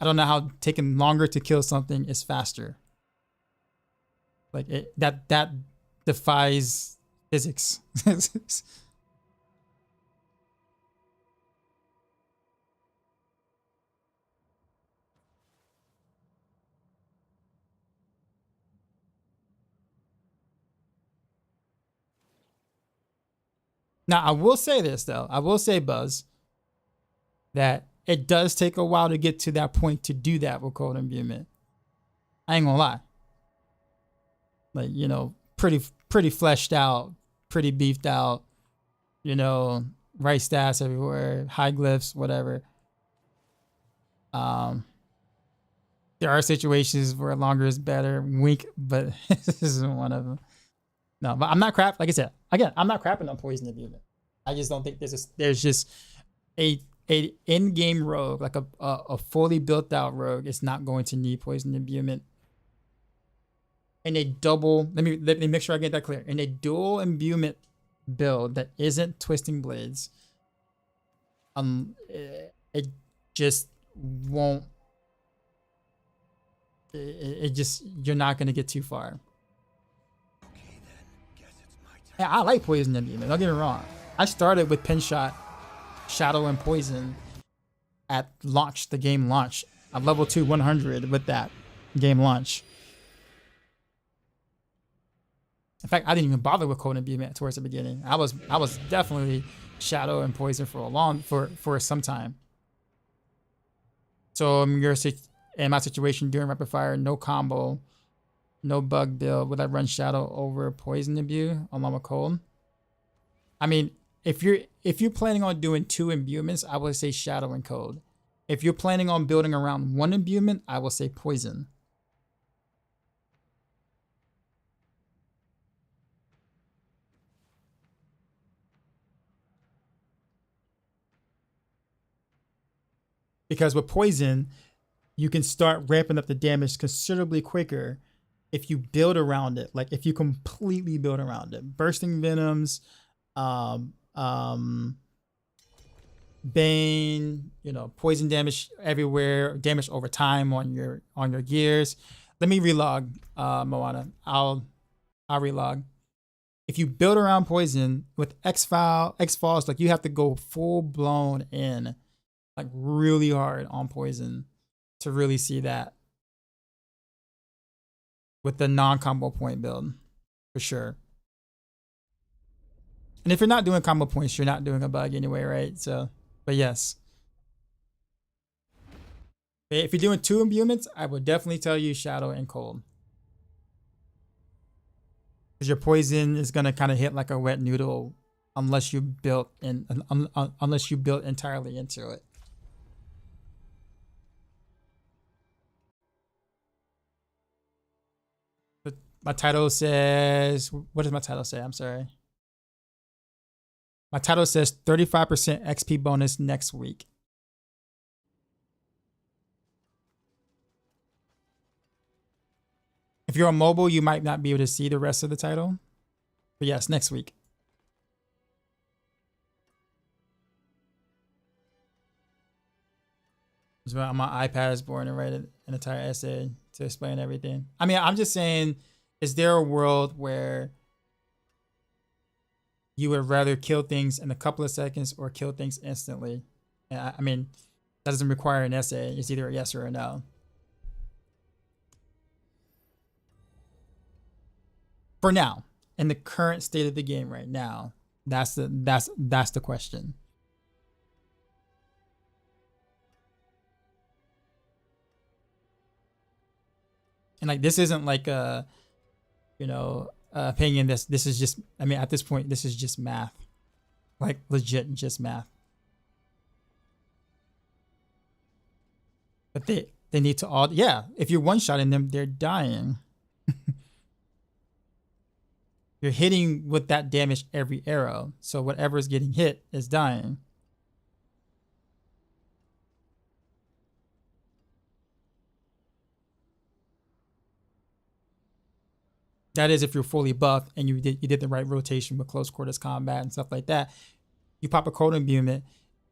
I don't know how taking longer to kill something is faster. Like that defies physics. Now, I will say this, though. I will say, Buzz, that it does take a while to get to that point to do that with cold imbuement. I ain't gonna lie. like, you know, pretty fleshed out, pretty beefed out, you know, right stats everywhere, high glyphs, whatever. There are situations where longer is better, wink, but this isn't one of them. No, but I'm not crap. Like I said, again, I'm not crapping on poison imbuement. I just don't think there's just a in-game rogue, like a fully built out rogue is not going to need poison imbuement. In a double, let me make sure I get that clear. In a dual imbuement build that isn't twisting blades, it just won't. It just, you're not gonna get too far. Yeah, I like poison imbuement. Don't get me wrong. I started with pin shot, shadow, and poison at launch. The game launch. I'm level 2 100 with that game launch. In fact, I didn't even bother with cold imbuement towards the beginning. I was definitely shadow and poison for some time. So in my situation during rapid fire, no combo, no bug build, would I run shadow over poison imbue along with cold? I mean, if you're planning on doing 2 imbuements, I would say shadow and cold. If you're planning on building around 1 imbuement, I will say poison. Because with poison, you can start ramping up the damage considerably quicker if you build around it. Like if you completely build around it. Bursting venoms, bane, you know, poison damage everywhere, damage over time on your gears. Let me relog, Moana. I'll relog. If you build around poison with X-Falls, like you have to go full blown in, like really hard on poison to really see that with the non-combo point build, for sure. And if you're not doing combo points, you're not doing a bug anyway, right? So, but yes. If you're doing 2 imbuements, I would definitely tell you shadow and cold. Because your poison is gonna kind of hit like a wet noodle unless you built entirely into it. My title says, what does my title say? I'm sorry. My title says 35% XP bonus next week. If you're on mobile, you might not be able to see the rest of the title. But yes, next week. So on my iPad is born and write an entire essay to explain everything. I mean, I'm just saying, is there a world where you would rather kill things in a couple of seconds or kill things instantly? And I mean, that doesn't require an essay. It's either a yes or a no. For now, in the current state of the game right now, that's the question. And like, this isn't like a, you know, opinion. This is just, I mean, at this point, this is just math, like legit, just math. But they need to all, yeah. If you're one-shotting them, they're dying. You're hitting with that damage every arrow, so whatever is getting hit is dying. That is if you're fully buffed and you did the right rotation with close quarters combat and stuff like that. You pop a cold imbuement,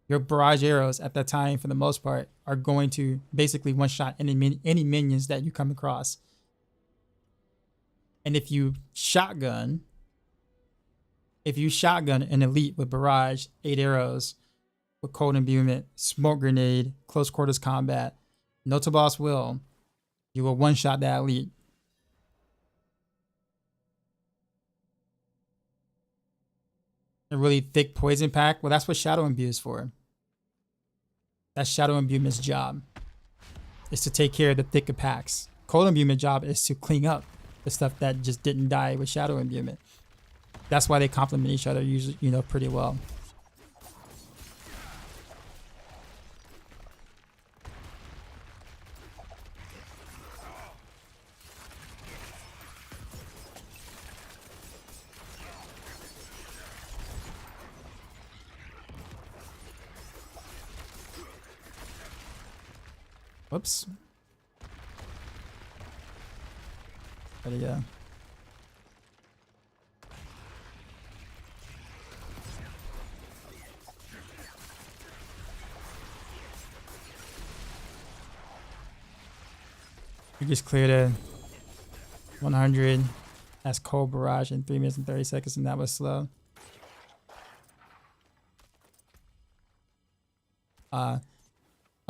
your barrage arrows at that time, for the most part, are going to basically one-shot any minions that you come across. And if you shotgun an elite with barrage, 8 arrows, with cold imbuement, smoke grenade, close quarters combat, no to boss will, you will one-shot that elite. A really thick poison pack, well, that's what shadow imbue is for. That's shadow imbuement's job, is to take care of the thicker packs. Cold imbuement job is to clean up the stuff that just didn't die with shadow imbuement. That's why they complement each other usually, you know, pretty well. Whoops. There you go. We just cleared a 100 as cold barrage in 3 minutes and 30 seconds, and that was slow. I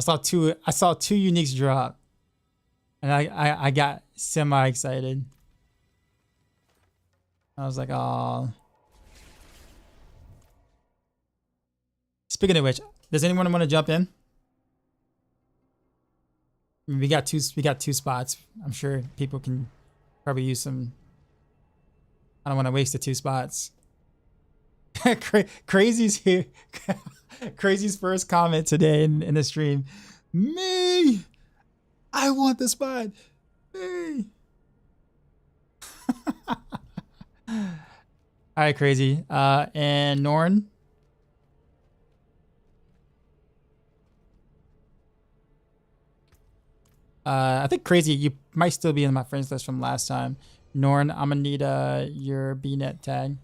saw two uniques drop, and I got semi excited. I was like, oh. Speaking of which, does anyone want to jump in? I mean, we got two spots. I'm sure people can probably use some. I don't want to waste the 2 spots. Crazy's here. Crazy's first comment today in the stream. Me, I want the spot. Me. All right, Crazy. And Norn. I think Crazy, you might still be in my friends list from last time. Norn, I'm gonna need your BNet tag.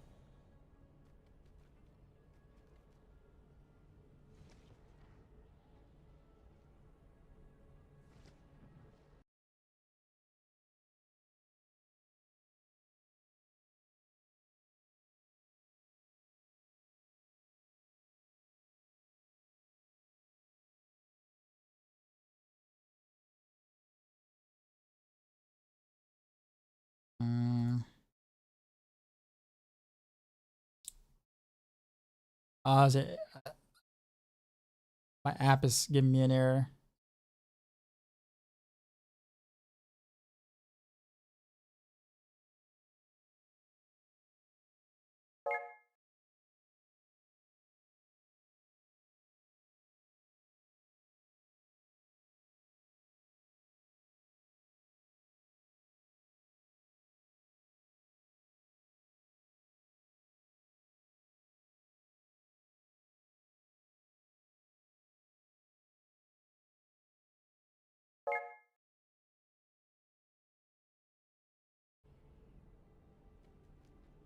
Is it, my app is giving me an error.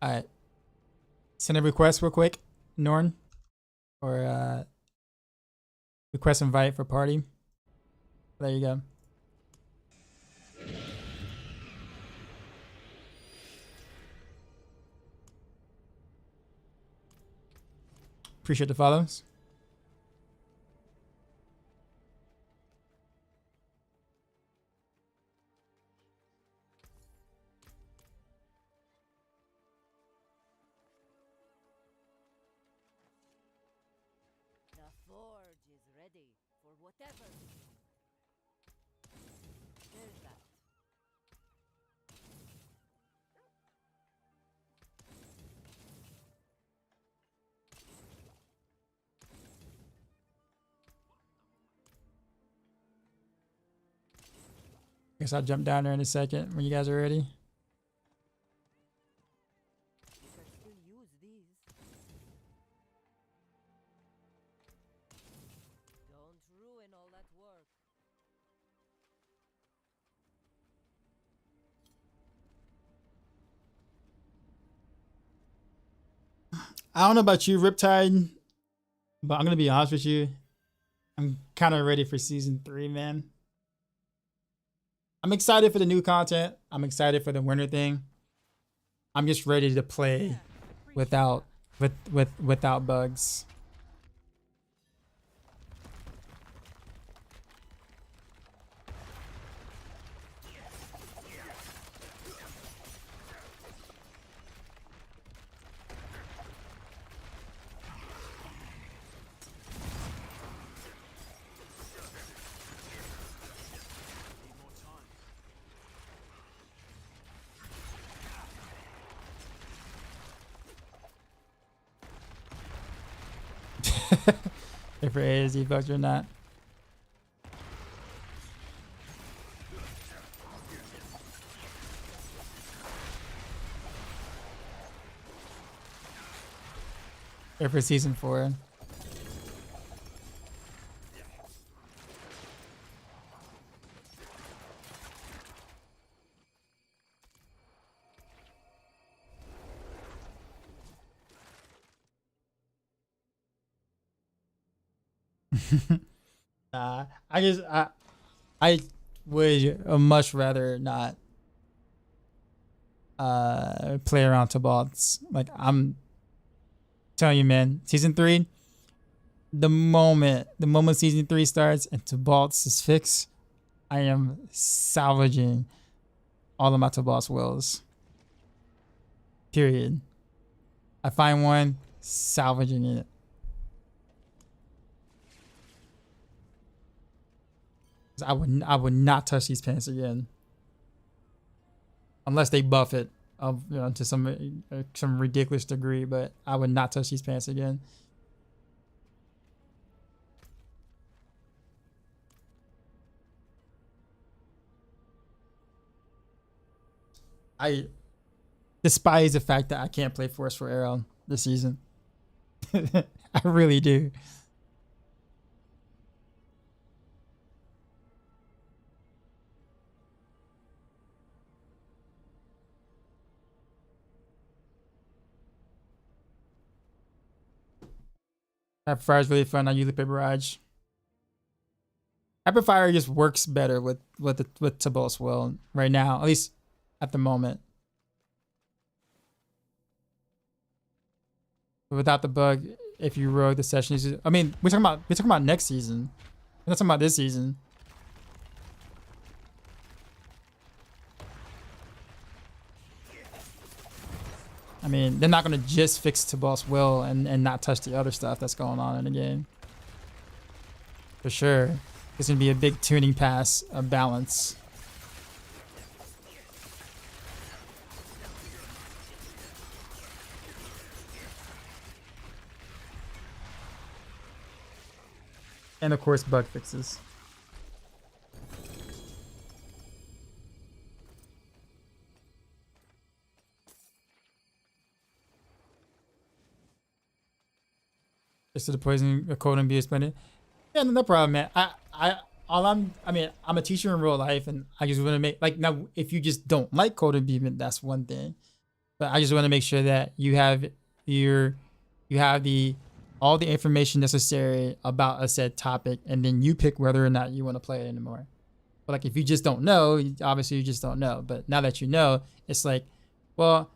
All right. Send a request real quick, Norn, or request invite for party. There you go. Appreciate the follows. The forge is ready for whatever. There's that. Guess I'll jump down there in a second when you guys are ready. You can still use these. Don't ruin all that work. I don't know about you, Riptide, but I'm gonna be honest with you. I'm kind of ready for season 3, man. I'm excited for the new content. I'm excited for the winter thing. I'm just ready to play without bugs. If it is bugged or not. Or for season 4. I would much rather not play around to bots. Like, I'm telling you, man, season 3, the moment season 3 starts and Tabalt's is fixed, I am salvaging all of my Tabalt's wills. Period. I find one, salvaging it. I would not touch these pants again, unless they buff it to some ridiculous degree. But I would not touch these pants again. I despise the fact that I can't play Force for Arrow this season. I really do. Rapid Fire is really fun. I usually play Barrage. Rapid Fire just works better with Tabalt's will right now, at least at the moment. But without the bug, if you rogue the session, I mean, we're talking about next season. We're not talking about this season. I mean, they're not gonna just fix Tabalt's will and not touch the other stuff that's going on in the game. For sure. It's gonna be a big tuning pass of balance. And of course, bug fixes. Just to the poison code and be explained. Yeah, no problem, man. I'm a teacher in real life, and I just want to make, like, now if you just don't like code imbuement, that's one thing. But I just want to make sure that you have all the information necessary about a said topic, and then you pick whether or not you want to play it anymore. But like, if you just don't know, obviously you just don't know. But now that you know, it's like, well,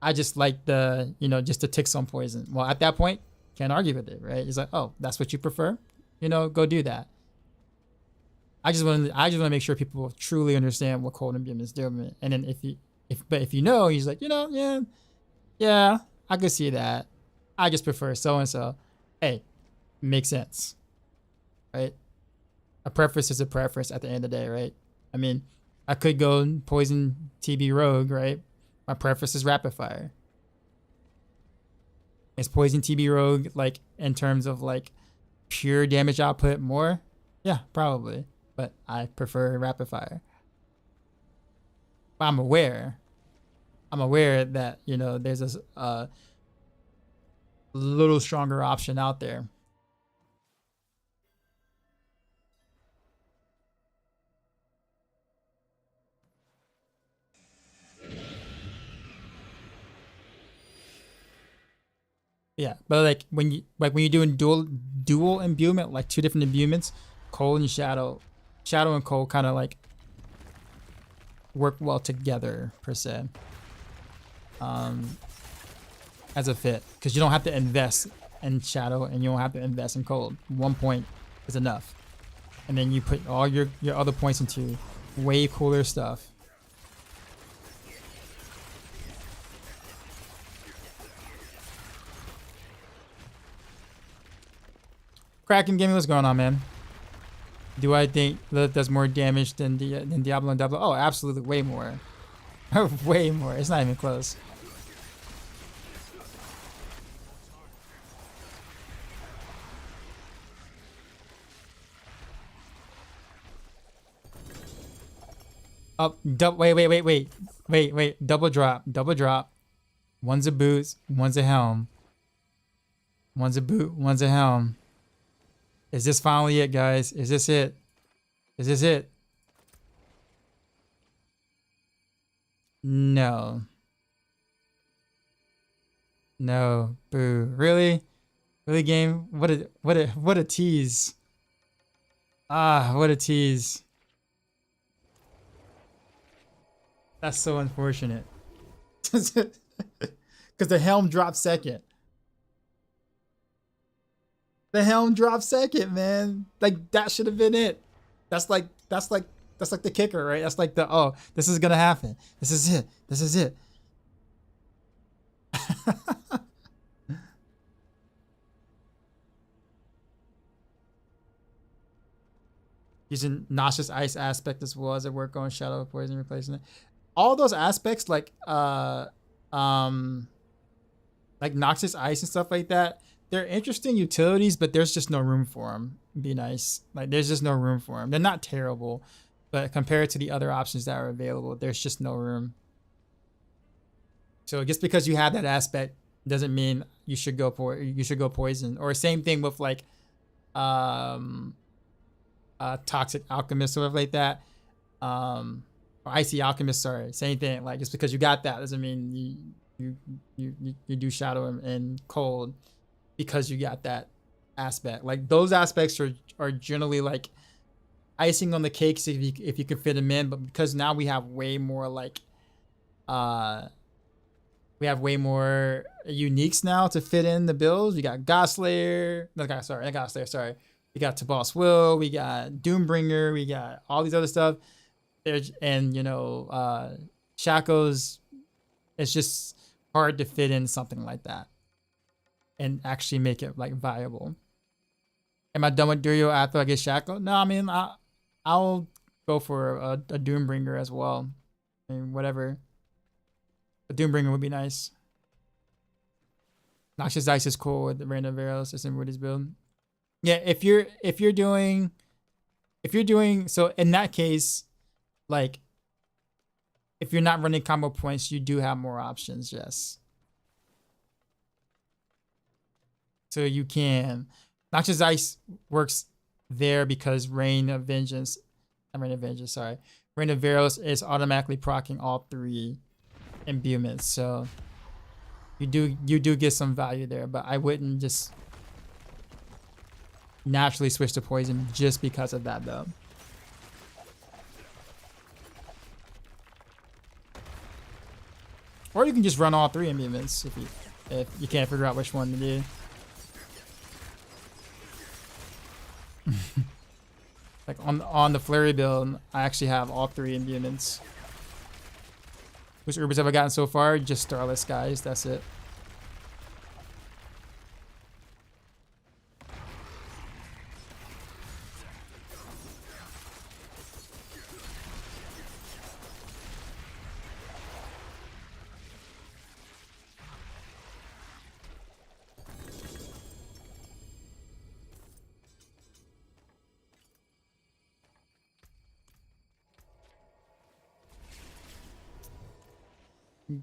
I just like just the ticks on poison. Well, at that point, can't argue with it, right? It's like, oh, that's what you prefer, go do that. I just want to make sure people truly understand what cold imbuement is doing. And then if you know, he's like, yeah, I could see that. I just prefer so and so. Hey, makes sense, right? A preference is a preference at the end of the day, right? I mean, I could go poison TB rogue, right? My preference is rapid fire. Is poison TB rogue, like, in terms of like pure damage output, more? Yeah, probably. But I prefer rapid fire. But I'm aware that there's a little stronger option out there. Yeah, but like when you're doing dual imbuement, like two different imbuments, cold and shadow and cold kind of like work well together per se, as a fit, because you don't have to invest in shadow and you don't have to invest in cold. 1 point is enough, and then you put all your other points into way cooler stuff. Kraken Gaming, what's going on, man? Do I think that does more damage than Diablo and Diablo? Oh, absolutely, way more. Way more. It's not even close. Up, wait. Double drop. One's a boot, one's a helm. One's a boot, one's a helm. Is this finally it, guys? Is this it? Is this it? No. No. Boo. Really? Really, game? What a tease. Ah, what a tease. That's so unfortunate. Because the helm dropped second. The helm dropped second, man. Like that should have been it. That's like the kicker, right? That's like the, oh, this is gonna happen. This is it. This is it. Using Noxious Ice aspect as well as it work on Shadow Poison, replacing it. All those aspects like Noxious Ice and stuff like that, they're interesting utilities, but there's just no room for them. Be nice. Like there's just no room for them. They're not terrible, but compared to the other options that are available, there's just no room. So just because you have that aspect doesn't mean you should go poison. Or same thing with like Toxic Alchemist or whatever like that. Or Icy Alchemist, sorry. Same thing. Like just because you got that doesn't mean you do Shadow and Cold because you got that aspect. Like those aspects are generally like icing on the cakes if you can fit them in, but because now we have way more like we have way more uniques now to fit in the builds. We got godslayer, not godslayer, sorry. We got Tabal's Will, we got Doombringer, we got all these other stuff. And you know, Shaco's, it's just hard to fit in something like that and actually make it like viable. Am I done with Durio after I get Shaco? No, I mean I'll go for a Doombringer as well. I mean, whatever. A Doombringer would be nice. Noxious Ice is cool with the random Veros. It's in Woody's build. Yeah, if you're doing so in that case, like if you're not running combo points, you do have more options, yes. So you can. Noxious Ice works there because Rain of Veros is automatically proccing all three imbuements. So you do get some value there, but I wouldn't just naturally switch to poison just because of that though. Or you can just run all three imbuements if you can't figure out which one to do. Like on the flurry build, I actually have all three imbuements. Which Ubers have I gotten so far? Just Starless Skies, that's it.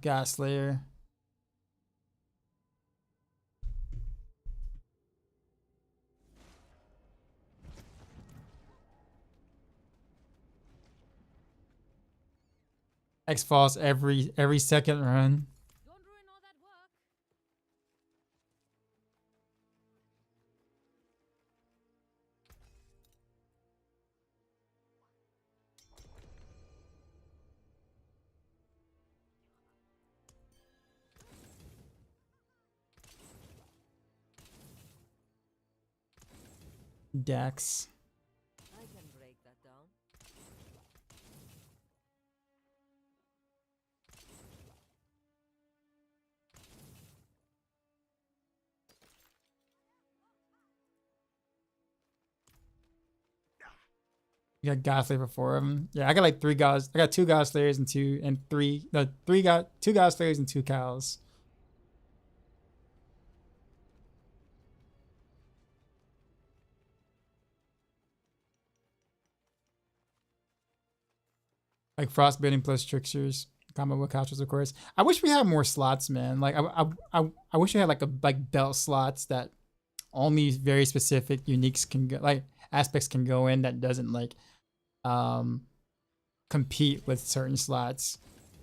Godslayer. X-Falls every second run. Don't ruin all that work. Dax. I can break that down. You got Godslayer for 4 of them. Yeah, I got like 3 gods. I got 2 Godslayers and 2 Godslayers and 2 cows. Like frostbiting plus tricksters. Combo with couches, of course. I wish we had more slots, man. Like I wish we had like belt slots that only very specific uniques can go, like aspects can go in that doesn't like compete with certain slots.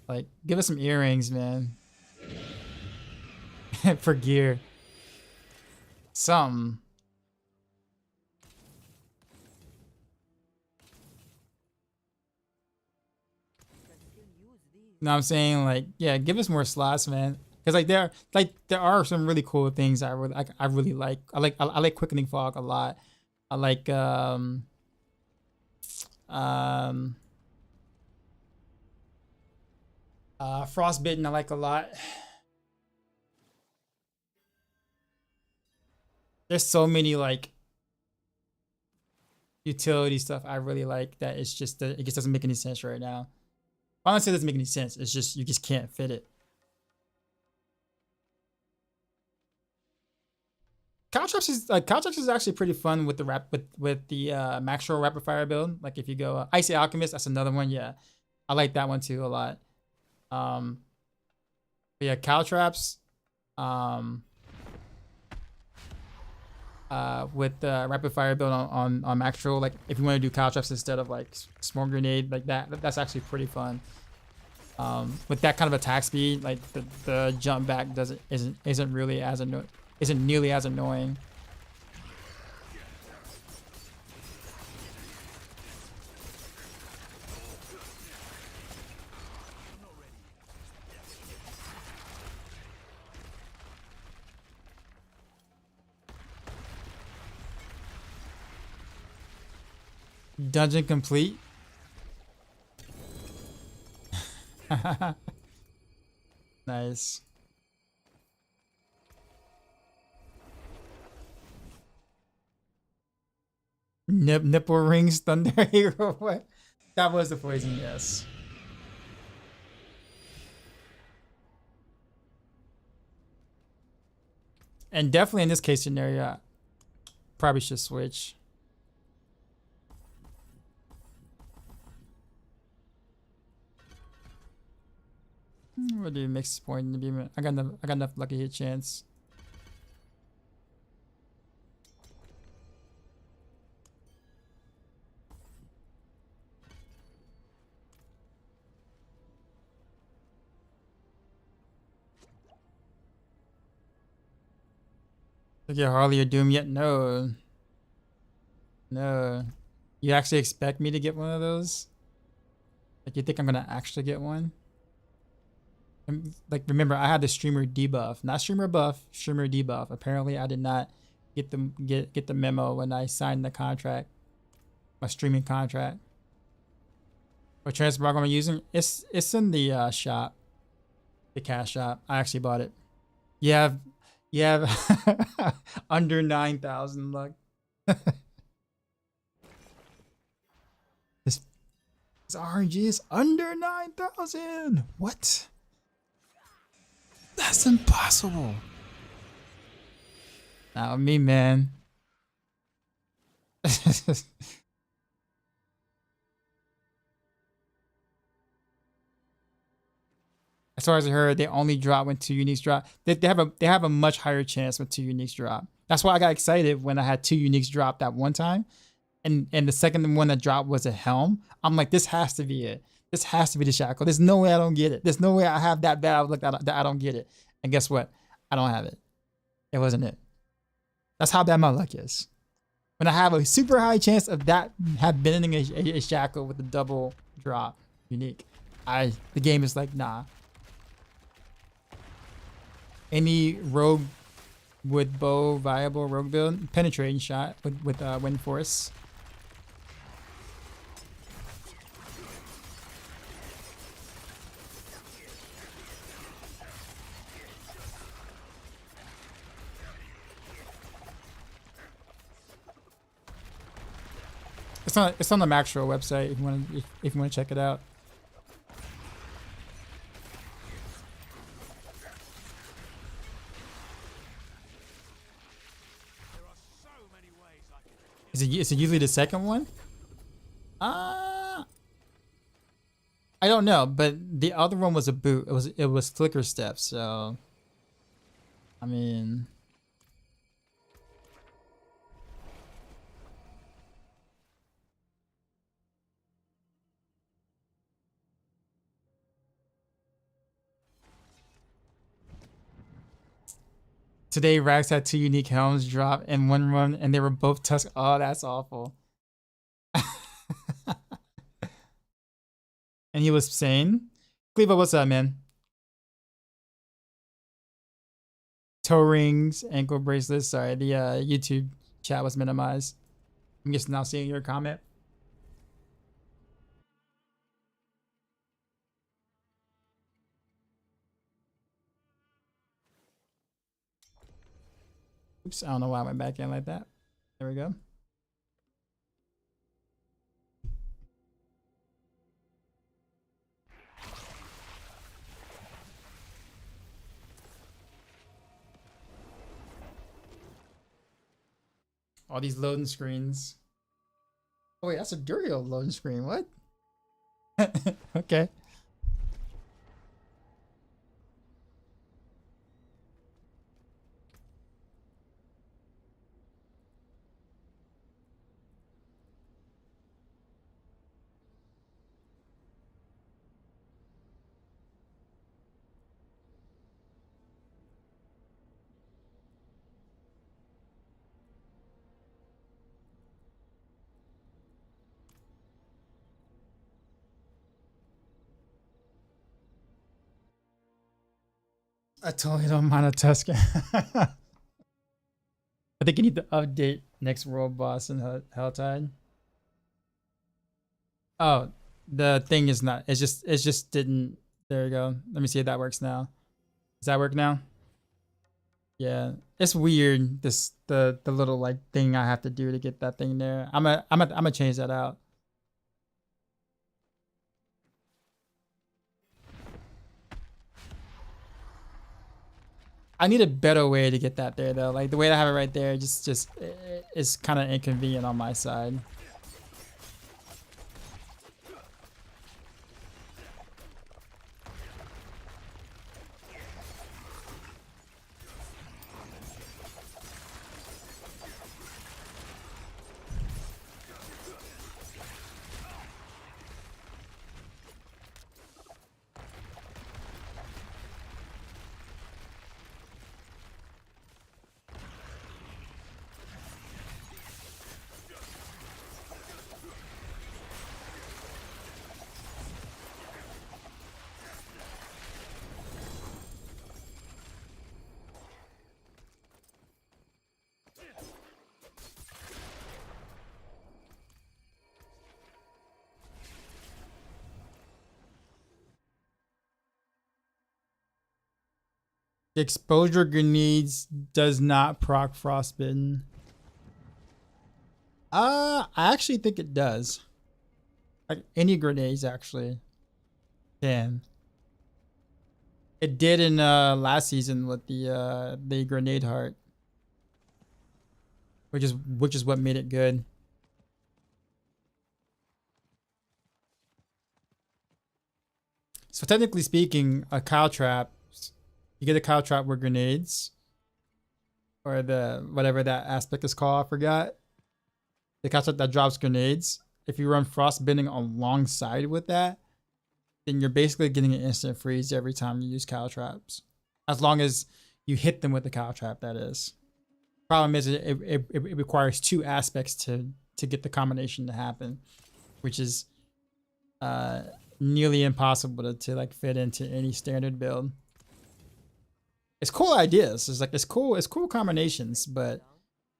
Like give us some earrings, man. For gear. Some. You know what I'm saying? Like, yeah, give us more slots, man. Because there are some really cool things I really like. I like quickening fog a lot. I like frostbitten I like a lot. There's so many like utility stuff I really like that it's just that it just doesn't make any sense right now. Honestly, it doesn't make any sense. It's just you just can't fit it. Caltrops is actually pretty fun with the max roll rapid fire build. Like if you go Icy Alchemist, that's another one. Yeah, I like that one too a lot. But yeah, Caltrops. With the rapid fire build on max roll, like if you want to do Caltrops instead of like smoke grenade, like that's actually pretty fun. With that kind of attack speed, like the jump back isn't really as isn't nearly as annoying. Dungeon complete. Nice. Nipple rings, thunder hero. What? That was the poison, yes. And definitely in this case scenario, probably should switch. What do you mix point in the beam? I got enough lucky hit chance. Look at Harley or Doom yet? No. No. You actually expect me to get one of those? Like you think I'm gonna actually get one? Like remember I had the streamer debuff, not streamer buff, streamer debuff. Apparently I did not get the memo when I signed the contract, my streaming contract. What transport am I using? It's in the shop, the cash shop. I actually bought it. You have under 9,000 luck. This RNG is under 9,000. What? That's impossible. Not me, man. As far as I heard, they only drop when 2 uniques drop. They have a much higher chance when 2 uniques drop. That's why I got excited when I had 2 uniques drop that one time, and the second one that dropped was a helm. I'm like, this has to be it. This has to be the shackle. There's no way I don't get it. There's no way I have that bad of luck that I don't get it. And guess what? I don't have it. It wasn't it. That's how bad my luck is. When I have a super high chance of that have been in a shackle with a double drop unique, the game is like, nah. Any rogue with bow viable rogue build? Penetrating shot with wind force. It's on the Maxro website if you want to check it out. Is it usually the second one? I don't know, but the other one was a boot. It was flicker step. So, I mean, today Rax had 2 unique helms drop in one run, and they were both tusk. Oh, that's awful. And he was saying, Cleva, what's up, man? Toe rings, ankle bracelets. Sorry, the YouTube chat was minimized. I'm just now seeing your comment. Oops, I don't know why I went back in like that. There we go. All these loading screens. Oh wait, that's a Durio loading screen. What? Okay. I totally don't mind a Tuscan. I think you need to update next world boss in Helltide. Oh, the thing is not. It just didn't. There you go. Let me see if that works now. Does that work now? Yeah, it's weird. The little like thing I have to do to get that thing there. I'm gonna change that out. I need a better way to get that there though. Like the way I have it right there, just it's kind of inconvenient on my side. Exposure grenades does not proc frostbitten. I actually think it does. Like any grenades actually can. It did in last season with the grenade heart. Which is what made it good. So technically speaking, a cow trap, you get a cow trap with grenades. Or the whatever that aspect is called, I forgot. The cow trap that drops grenades. If you run frostbending alongside with that, then you're basically getting an instant freeze every time you use cow traps. As long as you hit them with the cow trap, that is. Problem is it requires 2 aspects to get the combination to happen, which is nearly impossible to like fit into any standard build. It's cool ideas. It's cool combinations, but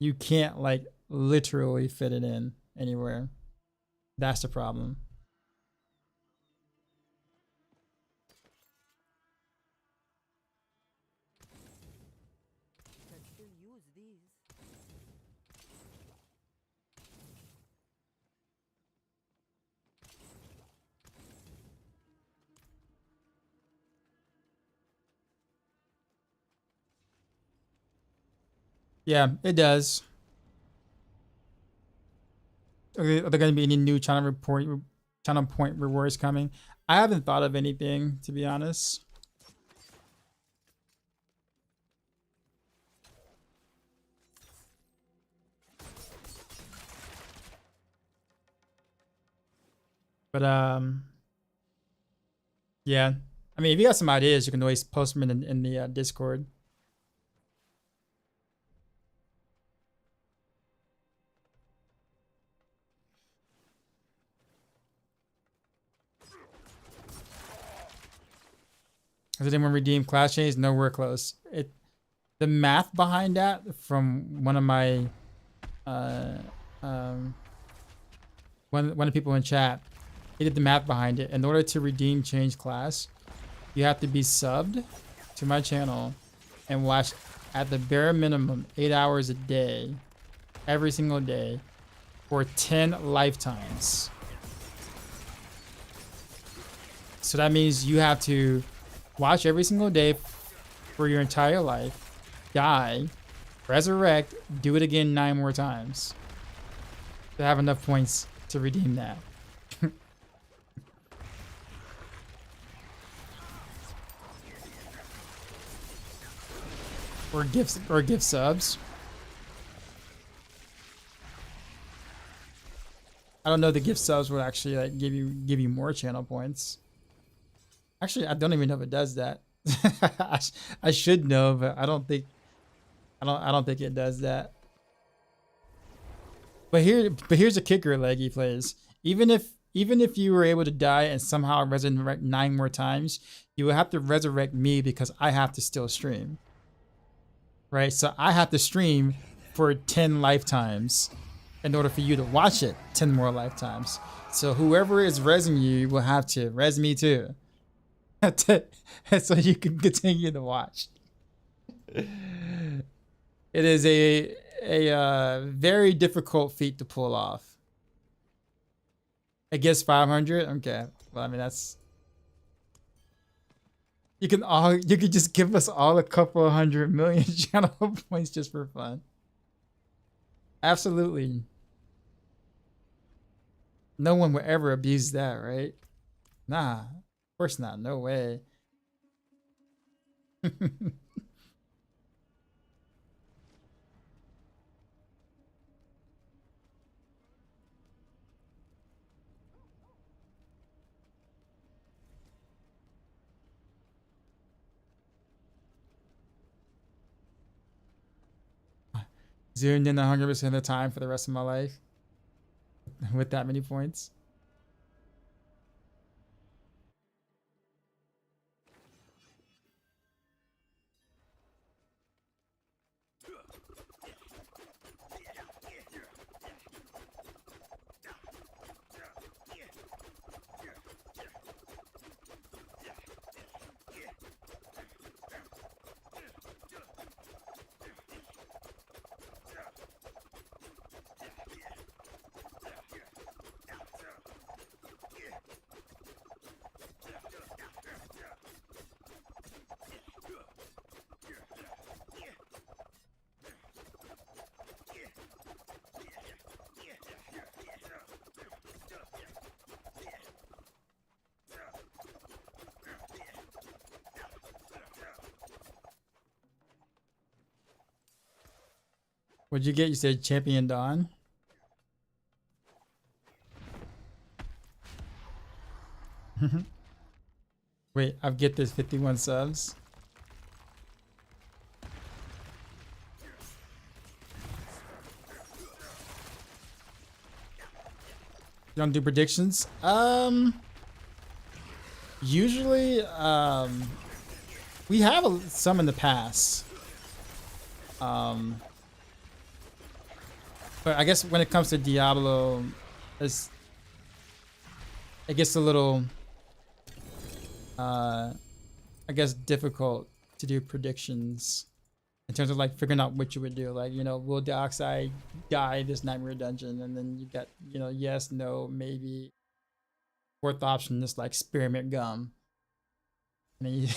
you can't like literally fit it in anywhere. That's the problem. Can still use these. Yeah, it does. Are there going to be any new China channel point rewards coming. I haven't thought of anything, to be honest. But yeah. I mean, if you got some ideas, you can always post them in the Discord. Has anyone redeemed class change? Nowhere close. The math behind that from one of my one of the people in chat, he did the math behind it. In order to redeem change class, you have to be subbed to my channel and watch at the bare minimum 8 hours a day, every single day, for 10 lifetimes. So that means you have to watch every single day for your entire life, die, resurrect, do it again 9 more times to have enough points to redeem that. Or gift subs. I don't know if the gift subs would actually like give you more channel points. Actually, I don't even know if it does that. I should know, but I don't think it does that. But here's a kicker, Leggy plays. Even if you were able to die and somehow resurrect 9 more times, you will have to resurrect me because I have to still stream. Right? So I have to stream for 10 lifetimes in order for you to watch it 10 more lifetimes. So whoever is resing you will have to res me too. So you can continue to watch. It is a very difficult feat to pull off. I guess 500. Okay. Well, I mean that's. You could just give us all a couple 100 million channel points just for fun. Absolutely. No one would ever abuse that, right? Nah, of course not. No way. Zoomed in 100% of the time for the rest of my life with that many points. What'd you get? You said Champion Dawn? Wait, I've get this 51 subs. You don't do predictions? Usually, we have some in the past. But I guess when it comes to Diablo, it gets a little, I guess, difficult to do predictions in terms of like figuring out what you would do. Like, you know, will Dioxide die this Nightmare Dungeon? And then you got, you know, yes, no, maybe. Fourth option is like Spearmint Gum. And then you,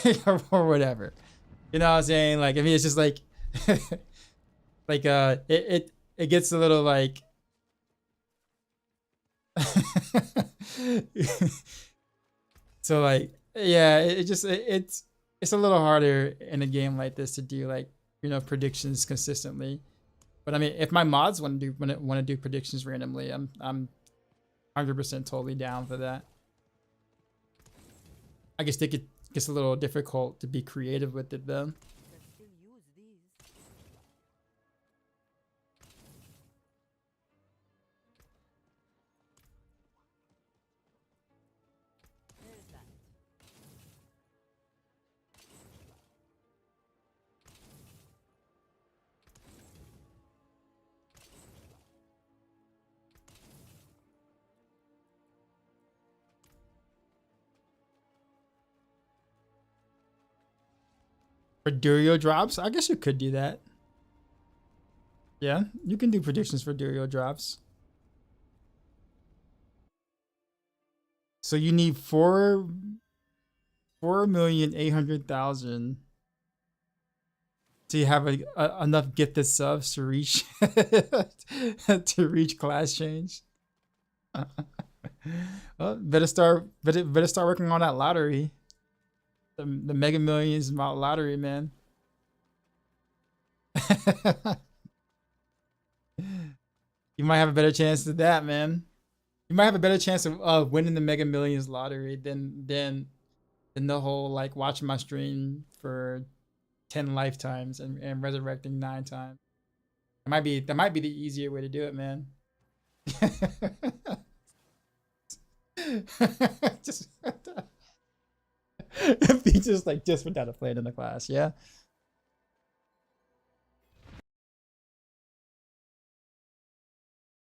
or whatever. You know what I'm saying? Like, I mean, it's just like, like, it gets a little like So like, yeah, it's a little harder in a game like this to do like, predictions consistently. But I mean, if my mods want to do predictions randomly, I'm 100% totally down for that. I guess it gets a little difficult to be creative with it though. Can still use these. There's that. For Durio drops, I guess you could do that. Yeah, you can do predictions for Durio drops. So you need 4,800,000 to have enough gifted subs to reach to reach class change. Well, better start working on that lottery. The Mega Millions lottery, man. You might have a better chance of that, man. You might have a better chance of winning the Mega Millions lottery than the whole like watching my stream for 10 lifetimes and resurrecting 9 times. That might be the easier way to do it, man. Just if he just went down to play it in the class, yeah.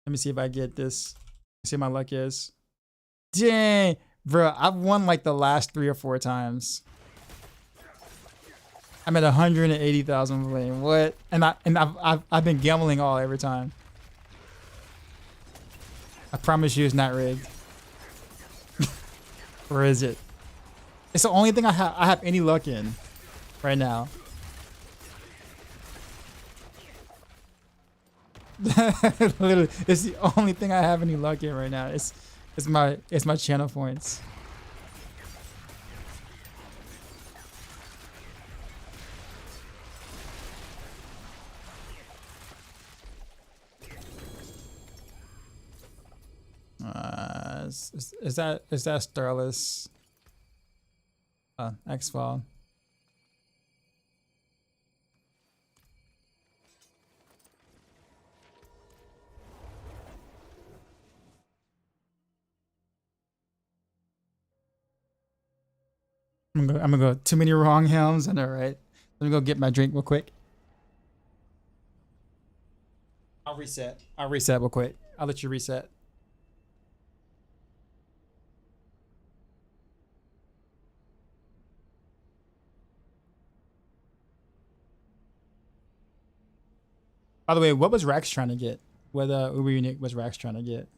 Let me see if I get this. See what my luck is. Dang, bro, I've won like the last 3 or 4 times. I'm at 180,000 playing. What? And I've been gambling every time. I promise you, it's not rigged. Or is it? It's the only thing I have any luck in right now. Literally, it's the only thing I have any luck in right now. It's my channel points. Is that Starless? X-Fall. I'm gonna go. Too many wrong helms. I know, right? Let me go get my drink real quick. I'll reset real quick. I'll let you reset. By the way, what was Rax trying to get? What Uber Unique was Rax trying to get?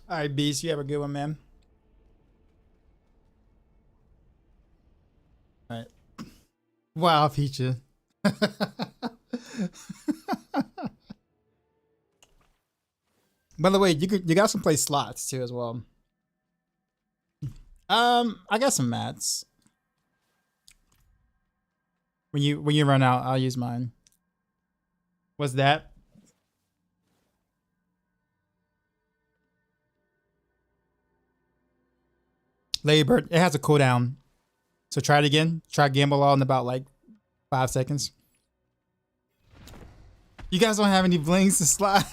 All right, Beast, you have a good one, man. All right. Wow, Peacha. By the way, you got some play slots too as well. I got some mats. When you run out, I'll use mine. What's that? Lady Bird, it has a cooldown. So try it again. Try Gamble all in about like 5 seconds. You guys don't have any blings to slide.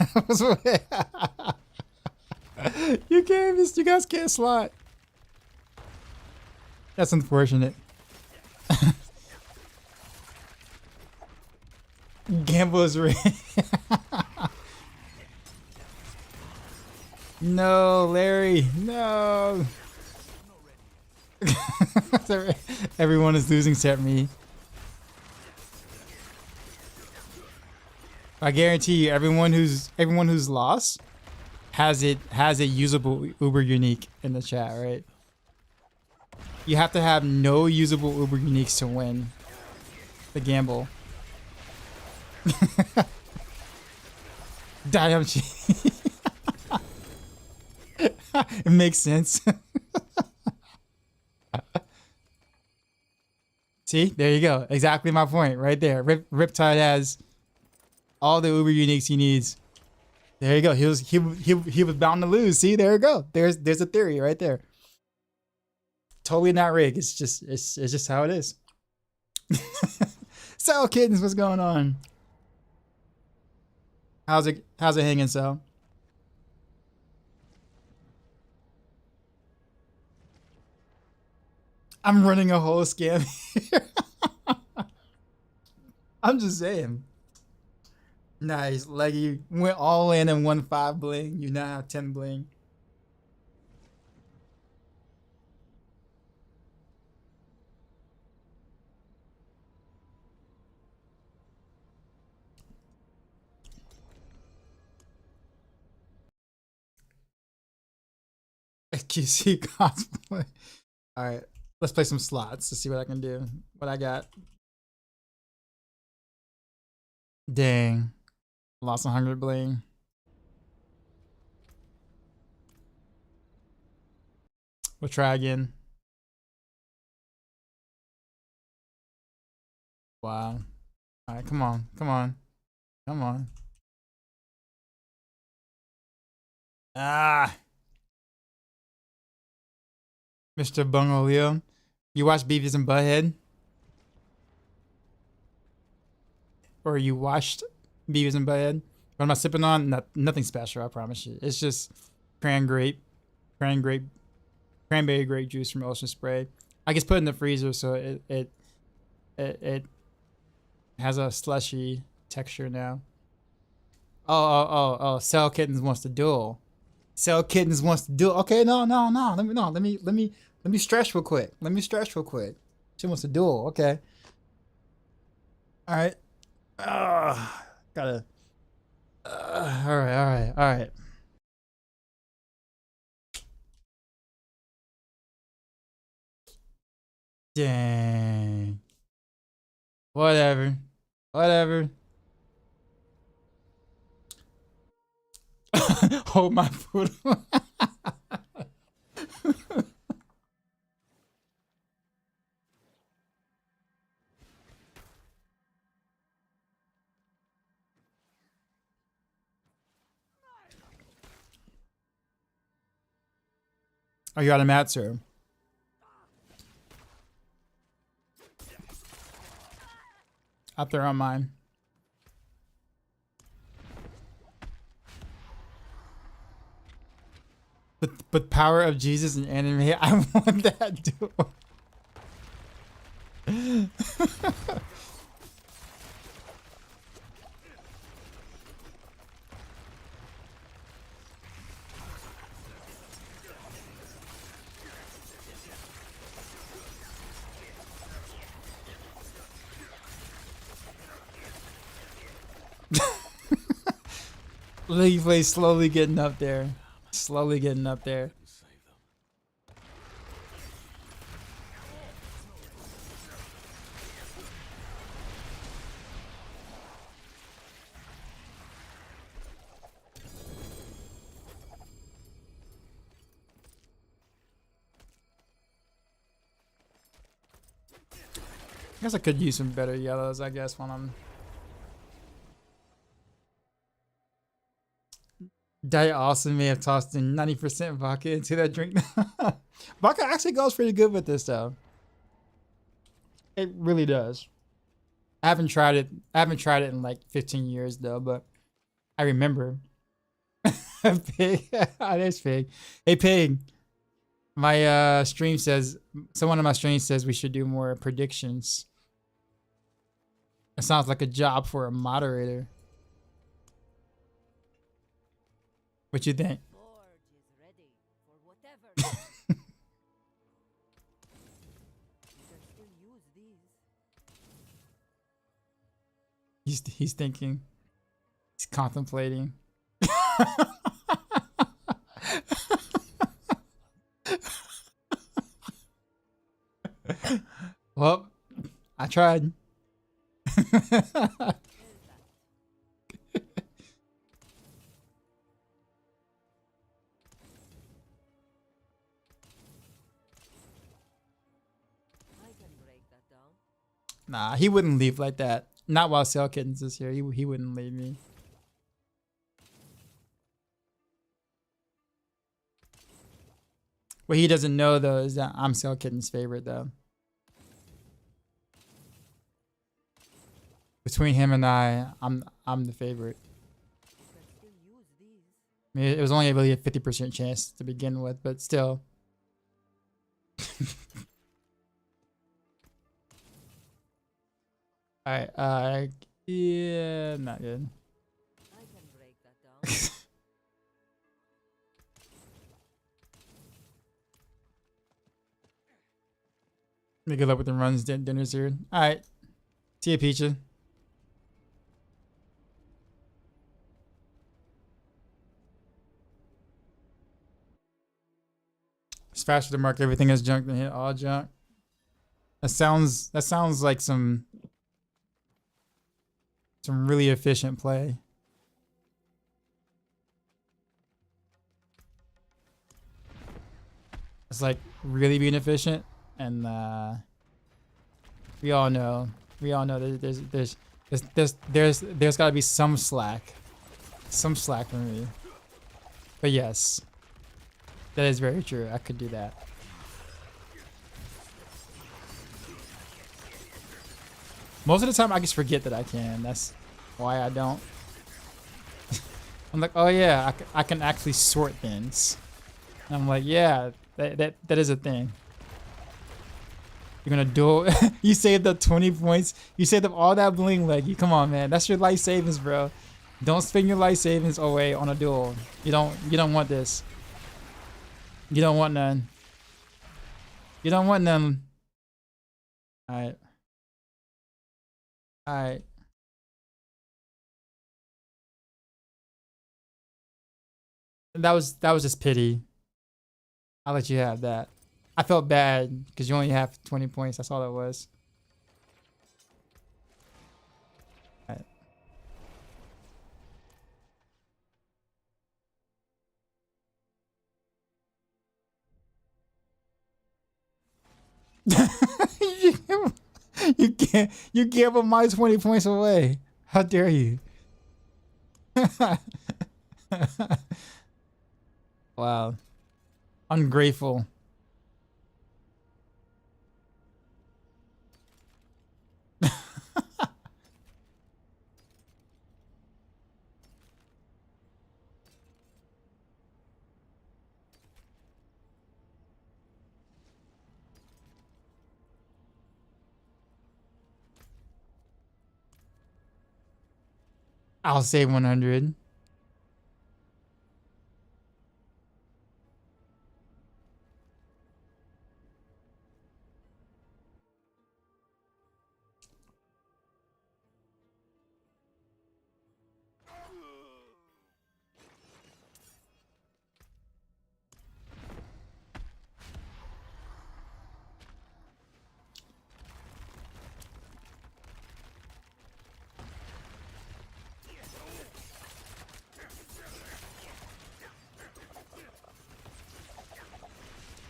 You guys can't slide. That's unfortunate. Gamble is ready. No, Larry, no. Everyone is losing except me. I guarantee you, everyone who's lost has a usable Uber unique in the chat, right? You have to have no usable Uber uniques to win the gamble. Damn, it makes sense. See, there you go. Exactly my point right there. Riptide has all the Uber uniques he needs. There you go. He was bound to lose. See, there you go. There's a theory right there. Totally not rigged. It's just how it is. So kittens, what's going on? How's it hanging, so? I'm running a whole scam here. I'm just saying. Nice. Like you went all in and won 5 bling. You now have 10 bling. QC cosplay. Alright. Let's play some slots to see what I can do. What I got. Dang. Lost 100 bling. We'll try again. Wow. Alright, come on. Come on. Come on. Ah. Mr. Bungoleo. You watch Beavis and Butthead? Or you watched Beavis and Butthead? What am I sipping on? Nothing special, I promise you. It's just cranberry grape juice from Ocean Spray. I just put it in the freezer so it has a slushy texture now. Oh. Cell Kittens wants to duel. Cell Kittens wants to duel. Okay, no. Let me stretch real quick. She wants to duel. Okay. All right. Gotta. All right. Dang. Whatever. Hold my foot. Are you out of mats, sir? Up there on mine. But power of Jesus and anime, I want that duel. Leafley slowly getting up there. I guess I could use some better yellows, I guess, when I'm... Diet also may have tossed in 90% vodka into that drink. Vodka actually goes pretty good with this, though. It really does. I haven't tried it. I haven't tried it in like 15 years, though, but I remember. Pig. Oh, there's Pig. Hey, Pig. My stream says... Someone on my stream says we should do more predictions. It sounds like a job for a moderator. What you think? Forge is ready for whatever. You can still use these. He's thinking. He's contemplating. Well, I tried. Nah, he wouldn't leave like that. Not while Cell Kittens is here. He wouldn't leave me. What he doesn't know though is that I'm Cell Kitten's favorite though. Between him and I'm the favorite. I mean, it was only really a 50% chance to begin with, but still. Alright, yeah, not good. I can break that down. Good luck with the runs, dinners here. Alright. See ya, Peacha. It's faster to mark everything as junk than hit all junk. That sounds like some really efficient play. It's like really being efficient, and we all know there's got to be some slack for me. But yes, that is very true. I could do that. Most of the time, I just forget that I can. That's why I don't. I'm like, oh yeah, I can actually sort things. And I'm like, yeah, that is a thing. You're gonna duel. You saved up 20 points. You saved up all that bling leggy. Come on, man. That's your life savings, bro. Don't spend your life savings away on a duel. You don't want this. You don't want none. You don't want none. Alright. Alright. That was just pity. I'll let you have that. I felt bad because you only have 20 points. That's all it was. Alright. You gave up my 20 points away. How dare you? Wow. Ungrateful. I'll say 100.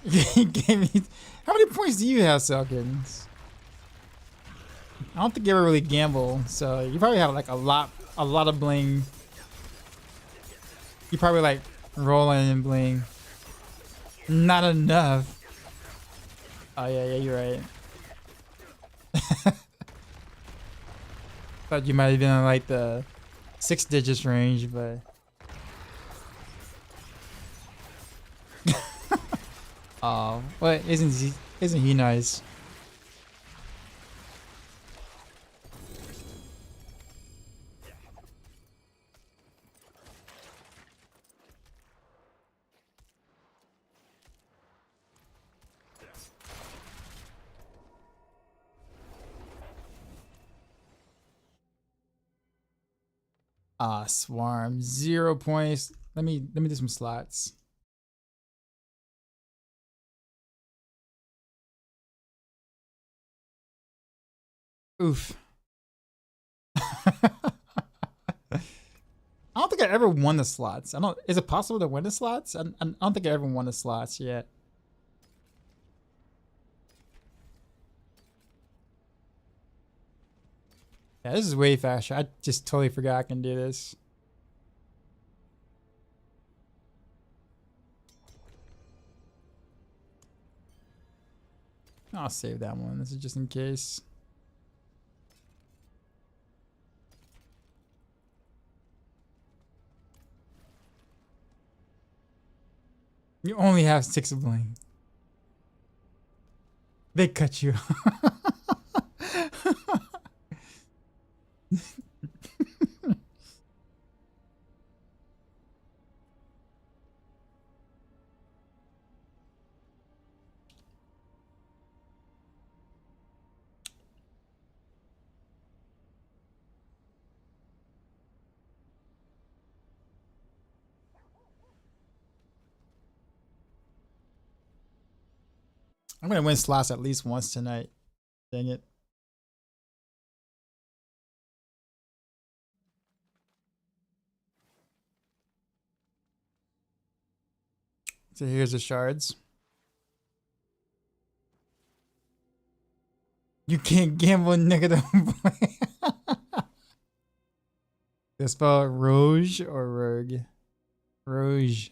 He gave me. How many points do you have, Selkins? I don't think you ever really gamble, so you probably have like a lot of bling. You probably like rolling and bling. Not enough. Oh yeah, you're right. Thought you might have been in like the 6 digits range, but oh, what isn't he nice? Ah, swarm. 0 points. Let me do some slots. Oof. I don't think I ever won the slots. I don't. Is it possible to win the slots? I don't think I ever won the slots yet. Yeah, this is way faster. I just totally forgot I can do this. I'll save that one. This is just in case. You only have 6 of bling. They cut you. I'm gonna win slots at least once tonight. Dang it. So here's the shards. You can't gamble negative. They spell Rouge or Rogue? Rouge.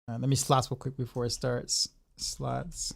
Let me slots real quick before it starts. Slots.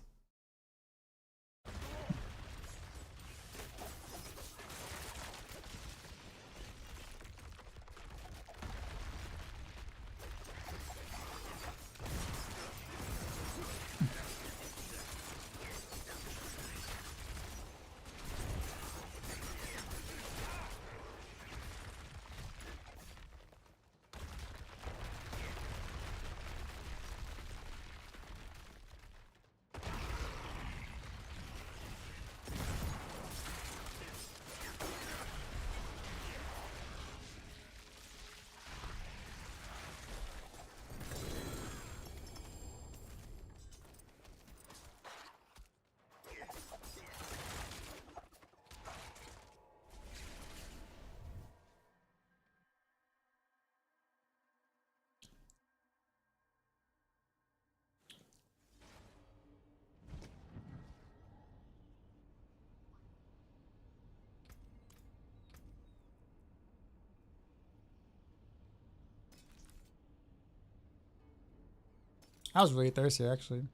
I was really thirsty actually.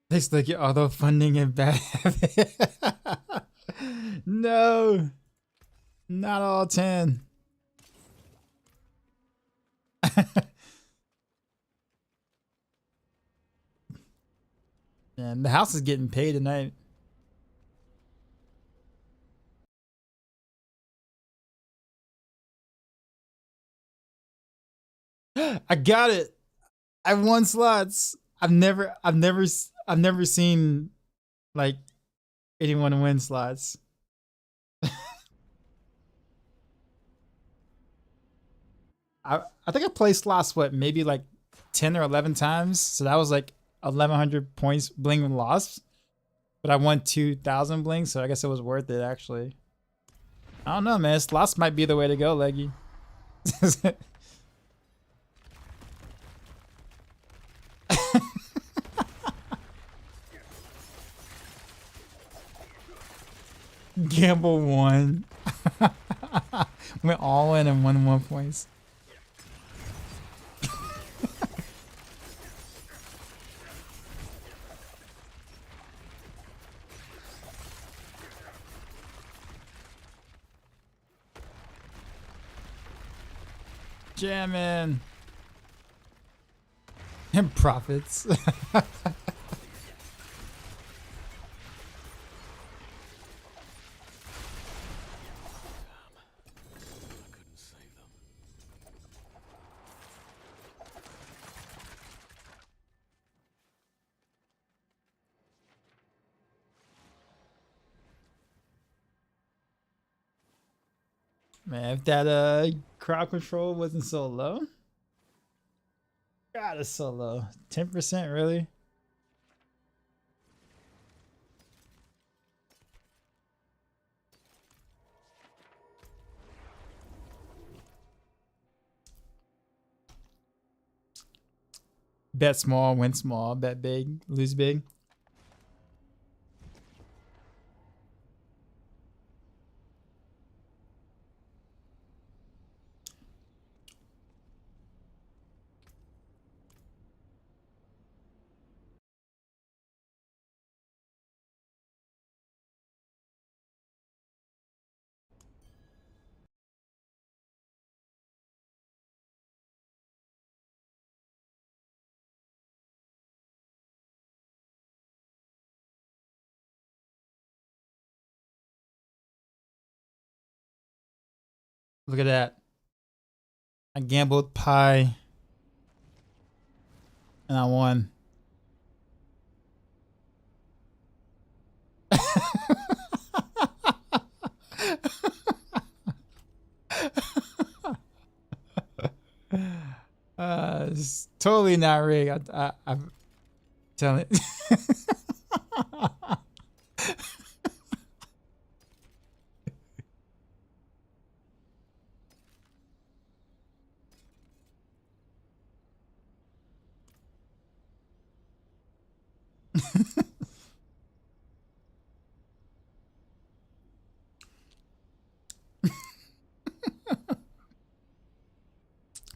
Takes like your auto funding and bad habit. No, not all 10. And the house is getting paid tonight. I got it. I won slots. I've never seen like 81 win slots. I think I played slots what maybe like 10 or 11 times, so that was like 1100 points bling lost. But I won 2000 bling, so I guess it was worth it actually. I don't know, man. Slots might be the way to go, Leggy. Gamble one. Went all in and won 1 points. Jamming. And profits. Man, if that crowd control wasn't so low. God, it's so low. 10% really? Bet small, win small, bet big, lose big. Look at that. I gambled pie and I won. It's totally not rigged. I'm telling it.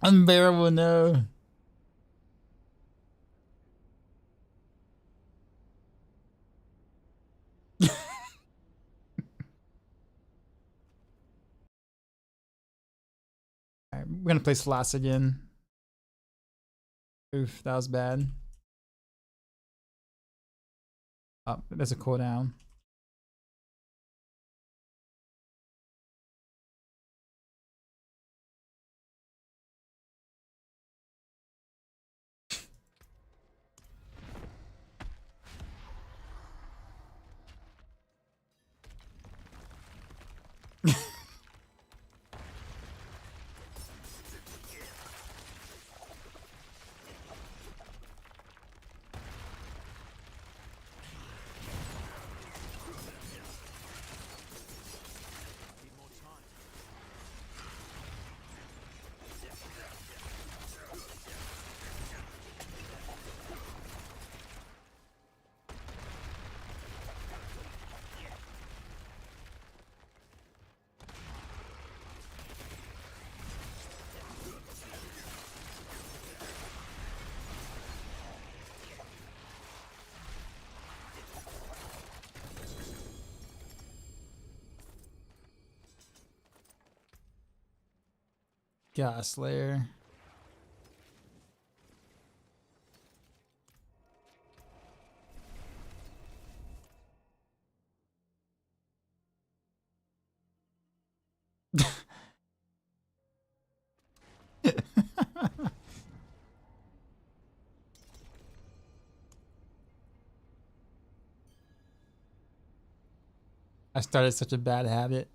Unbearable, no. Alright, we're gonna play slots again. Oof, that was bad. Oh, there's a cooldown. Godslayer. I started such a bad habit.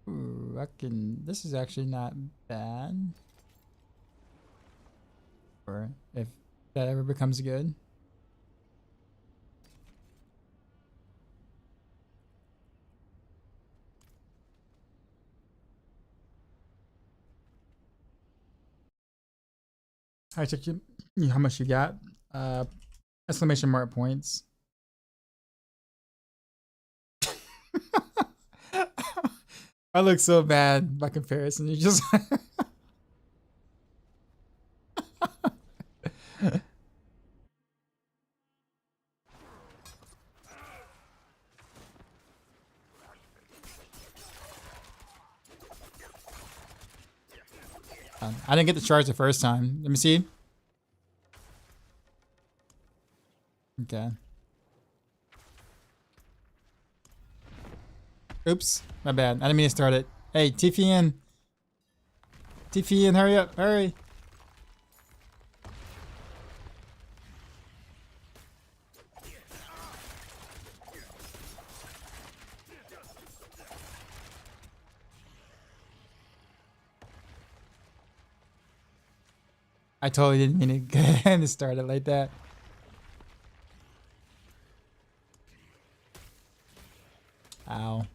Ooh, this is actually not bad. Or if that ever becomes good. I checked how much you got. Exclamation mark points. I look so bad by comparison. You just I didn't get the charge the first time. Let me see. Okay. Oops, my bad. I didn't mean to start it. Hey, TP in. TP in, hurry up, hurry. I totally didn't mean to start it like that. Ow.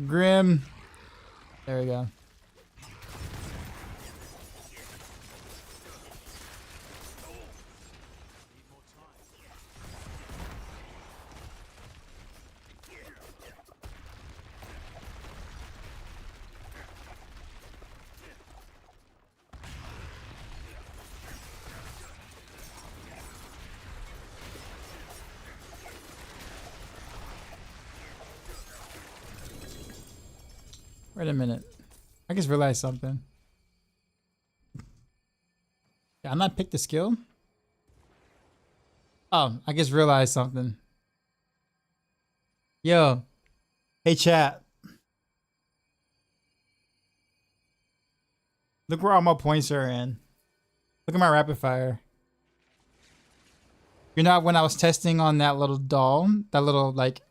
Grim. There we go. Wait a minute. I just realized something. Yeah, I'm not picked the skill. Oh, I just realized something. Yo. Hey chat. Look where all my points are in. Look at my rapid fire. You're not when I was testing on that little doll, that little like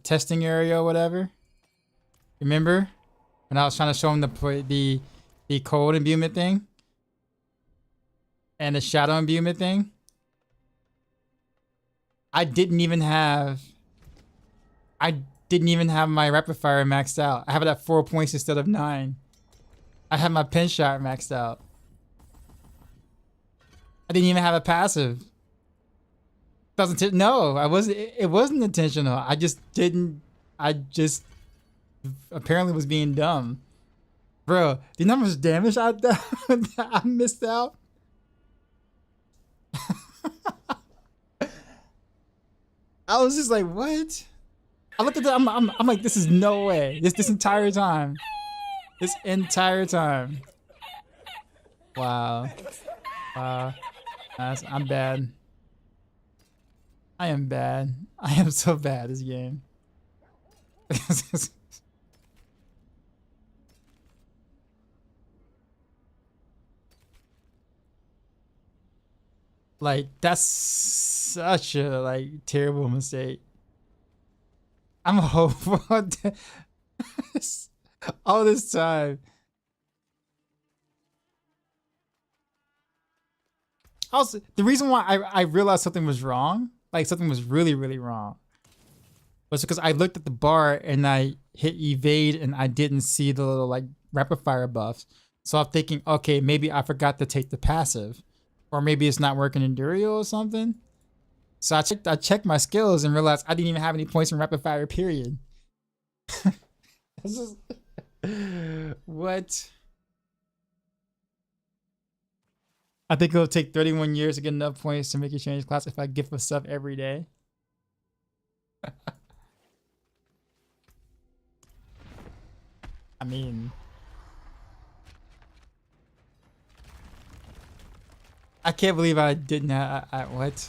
testing area or whatever. Remember when I was trying to show him the cold imbuement thing and the shadow imbuement thing? I didn't even have my rapid fire maxed out. I have it at 4 points instead of 9. I had my pin shot maxed out. I didn't even have a passive. No, it wasn't intentional. I just apparently was being dumb. Bro, do you know how much damage I missed out? I was just like, what? I looked at that, I'm like, this is no way. This entire time. This entire time. Wow. I'm bad. I am bad. I am so bad at this game. Like, that's such a terrible mistake. I'm hopeful all this time. Also, the reason why I realized something was wrong, something was really, really wrong, was because I looked at the bar and I hit evade and I didn't see the little rapid fire buffs. So I'm thinking, okay, maybe I forgot to take the passive, or maybe it's not working in Durio or something. So I checked my skills and realized I didn't even have any points in rapid fire, period. This is what? I think it'll take 31 years to get enough points to make you change class if I gift a sub every day. I mean, I can't believe I didn't have, what?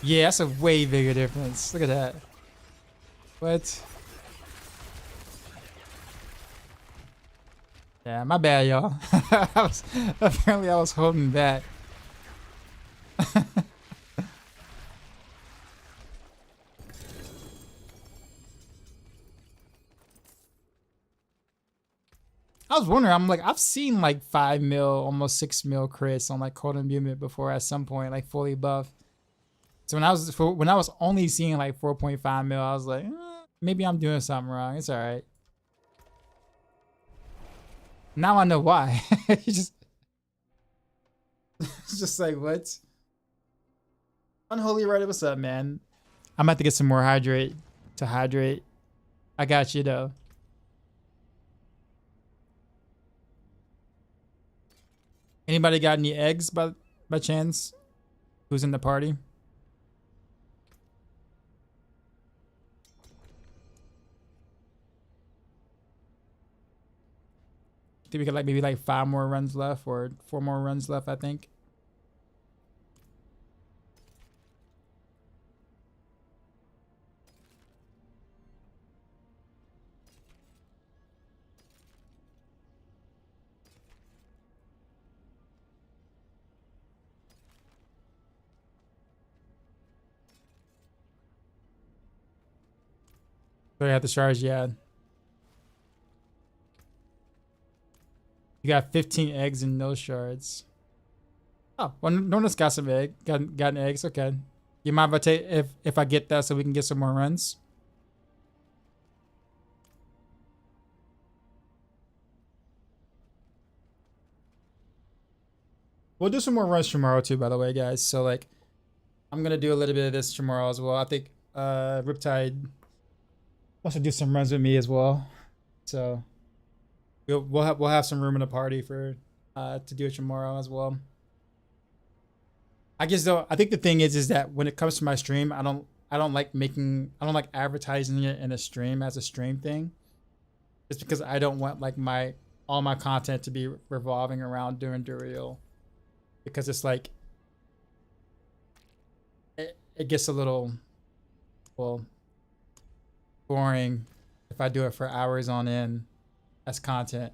Yeah, that's a way bigger difference. Look at that. What? Yeah, my bad, y'all. Apparently I was holding that. I was wondering, I'm like, I've seen like 5 mil, almost 6 mil crits on like cold imbuement before at some point, like fully buff. So when I was only seeing like 4.5 mil, I was like, maybe I'm doing something wrong. It's all right. Now I know why. It's just like, what? Unholy Rider, what's up, man? I'm about to get some more hydrate to hydrate. I got you though. Anybody got any eggs by chance? Who's in the party? I think we got like maybe like 5 more runs left or 4 more runs left, I think. So I have the shards, yeah. You got 15 eggs and no shards. Oh, well, no one's got some egg. Got an eggs. Okay. You mind if I take if I get that so we can get some more runs? We'll do some more runs tomorrow too, by the way, guys. So like, I'm gonna do a little bit of this tomorrow as well. I think Riptide wants to do some runs with me as well. So we'll have some room in the party for to do it tomorrow as well. I guess though, I think the thing is that when it comes to my stream, I don't like advertising it in a stream as a stream thing. Just because I don't want like all my content to be revolving around doing Duriel. Because it's like it gets a little, well, boring if I do it for hours on end as content.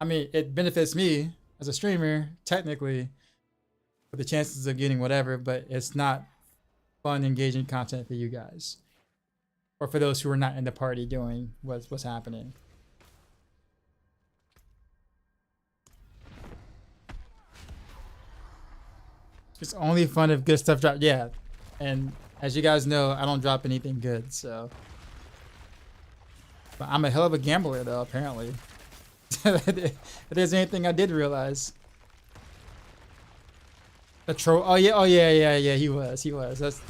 I mean, it benefits me as a streamer, technically, with the chances of getting whatever, but it's not fun, engaging content for you guys. Or for those who are not in the party doing what's happening. It's only fun if good stuff drops. Yeah. And as you guys know, I don't drop anything good, so. But I'm a hell of a gambler, though, apparently. If there's anything I did realize. A troll. Oh, yeah, he was. That's.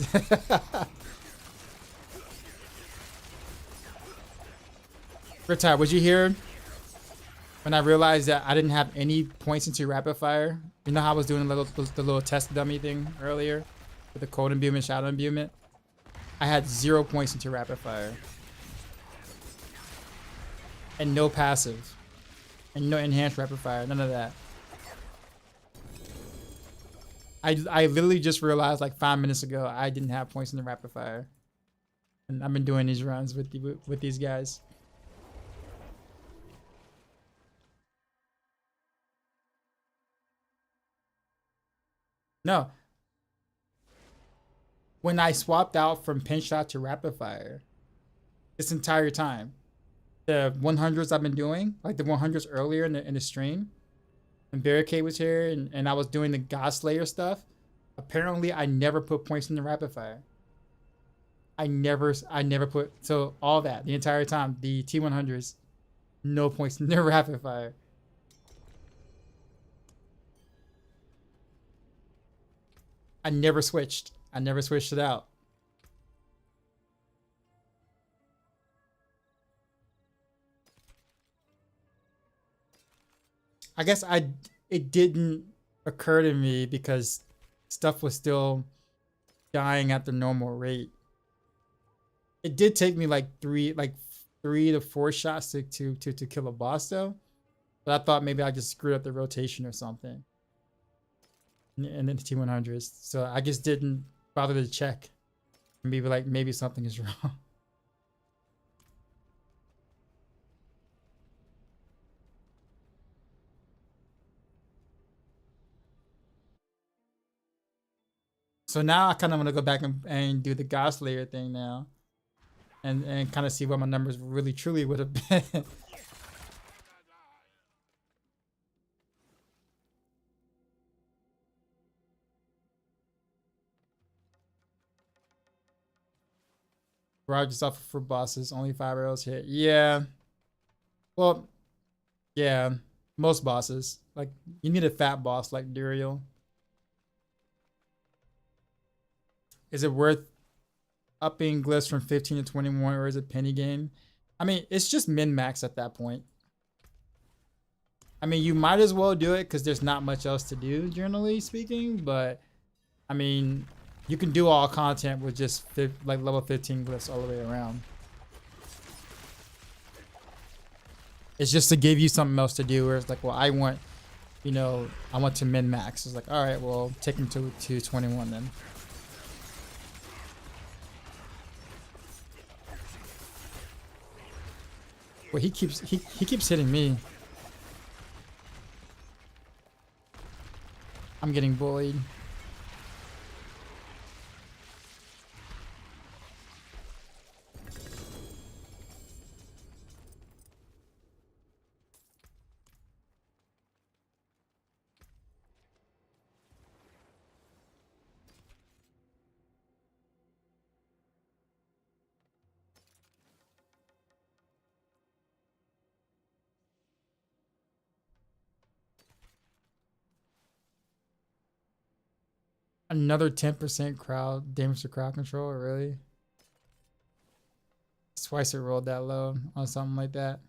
Retired, would you hear when I realized that I didn't have any points into rapid fire? You know how I was doing the little test dummy thing earlier with the cold imbuement, shadow imbuement? I had 0 points into rapid fire. And no passive. And no enhanced rapid fire, none of that. I literally just realized like 5 minutes ago I didn't have points in the rapid fire. And I've been doing these runs with these guys. No. When I swapped out from pinch shot to rapid fire, this entire time, the 100s I've been doing, like the 100s earlier in the stream, and Barricade was here, and I was doing the godslayer stuff, apparently I never put points in the rapid fire. I never put, so all that, the entire time, the T100s, no points in the rapid fire. I never switched it out. I guess it didn't occur to me because stuff was still dying at the normal rate. It did take me like three to 4 shots to kill a boss though. But I thought maybe I just screwed up the rotation or something. And then the T100s. So I just didn't bother to check. And be like, maybe something is wrong. So now I kind of want to go back and do the godslayer thing now. And kind of see what my numbers really truly would have been. Garage yourself for bosses, only 5 arrows hit. Yeah. Well, yeah. Most bosses. Like, you need a fat boss like Duriel. Is it worth upping glyphs from 15 to 21, or is it penny game? I mean, it's just min-max at that point. I mean, you might as well do it because there's not much else to do, generally speaking. But, I mean, you can do all content with just like level 15 glyphs all the way around. It's just to give you something else to do where it's like, well, I want, you know, I want to min-max. It's like, all right, well, take him to 21 then. Well, he keeps hitting me. I'm getting bullied. Another 10% crowd damage to crowd control, really? Twice it rolled that low on something like that.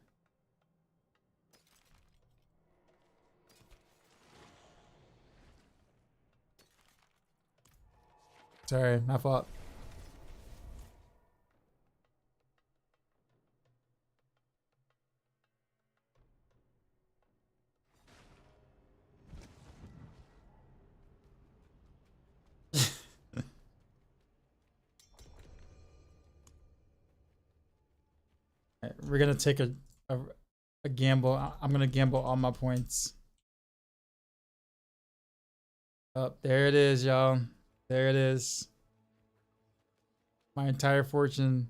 Sorry, my fault. We're gonna take a gamble. I'm gonna gamble all my points. Oh, there it is, y'all. There it is. My entire fortune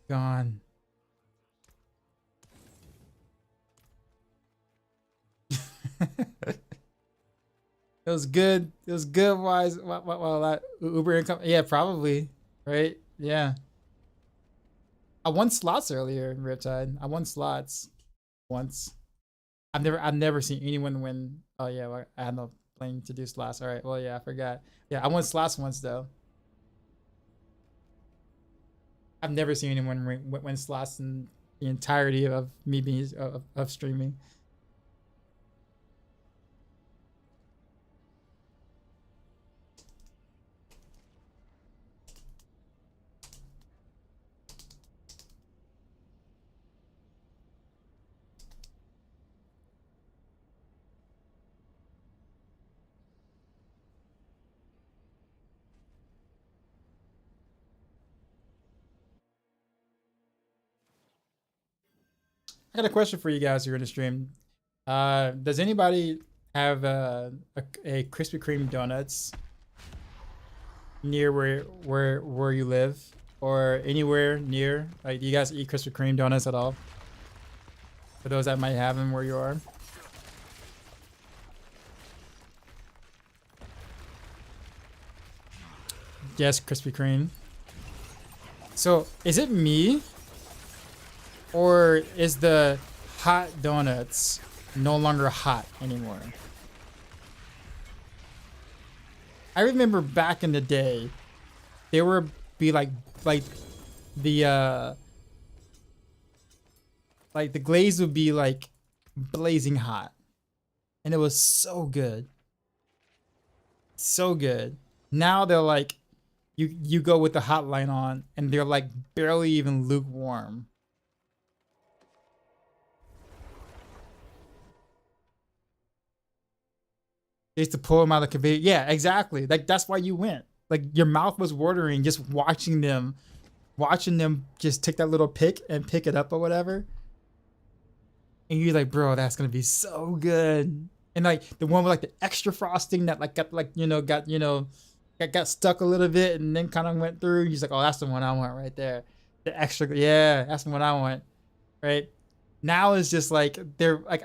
gone. It was good. It was good. Wise. Well, that Uber income. Yeah, probably. Right. Yeah. I won slots earlier in Riptide. I won slots once. I've never seen anyone win. Oh yeah, well, I had no plan to do slots. All right. Well, yeah, I forgot. Yeah, I won slots once though. I've never seen anyone win slots in the entirety of me being of streaming. I got a question for you guys who are in the stream. Does anybody have a Krispy Kreme donuts near where you live, or anywhere near? Like, do you guys eat Krispy Kreme donuts at all? For those that might have them where you are. Yes, Krispy Kreme. So, is it me? Or is the hot donuts no longer hot anymore? I remember back in the day, they were be like the glaze would be like blazing hot, and it was so good, so good. Now they're like, you go with the hot line on, and they're like barely even lukewarm. They used to pull them out of the conveyor. Yeah, exactly. Like, that's why you went. like your mouth was watering just watching them just take that little pick and pick it up or whatever. And you're like, bro, that's gonna be so good. And like the one with like the extra frosting that like got like got stuck a little bit and then kind of went through. He's like, oh, that's the one I want right there. The extra, yeah, that's the one I want. Right now it's just like they're like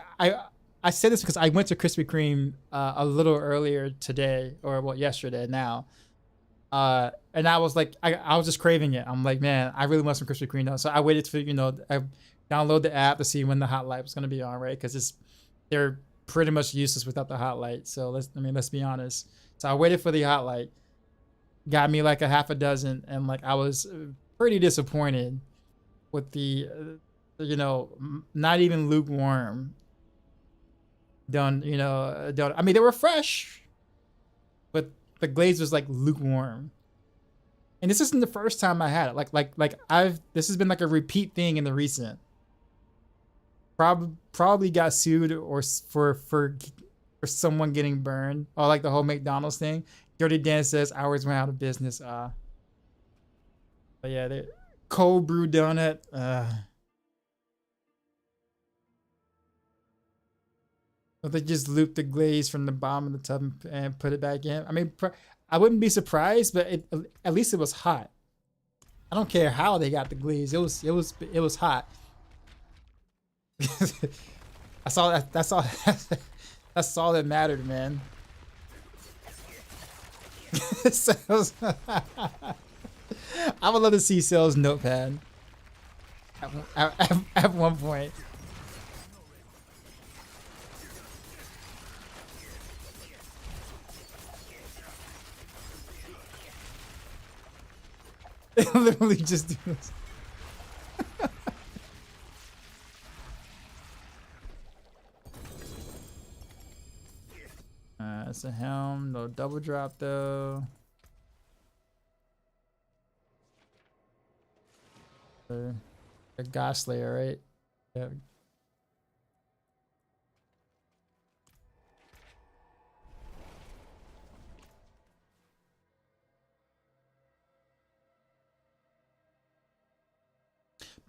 I said this because I went to Krispy Kreme a little earlier today, or well yesterday now. And I was like, I was just craving it. I'm like, man, I really want some Krispy Kreme now. So I waited for, I download the app to see when the hot light was gonna be on, right? Because they're pretty much useless without the hot light. So let's be honest. So I waited for the hot light, got me like a half a dozen, and like I was pretty disappointed with the, not even lukewarm. Done. I mean, they were fresh, but the glaze was like lukewarm. And this isn't the first time I had it. This has been like a repeat thing in the recent. Probably got sued or for someone getting burned, or like the whole McDonald's thing. Dirty Dan says ours went out of business. But yeah, the cold brew donut. But they just looped the glaze from the bottom of the tub and put it back in. I mean, I wouldn't be surprised, but at least it was hot. I don't care how they got the glaze. It was hot. I saw that. That's all. That's all that mattered, man. I would love to see Cell's notepad at one point. They literally just do this. It's a helm, no double drop though. A godslayer, right? Yeah.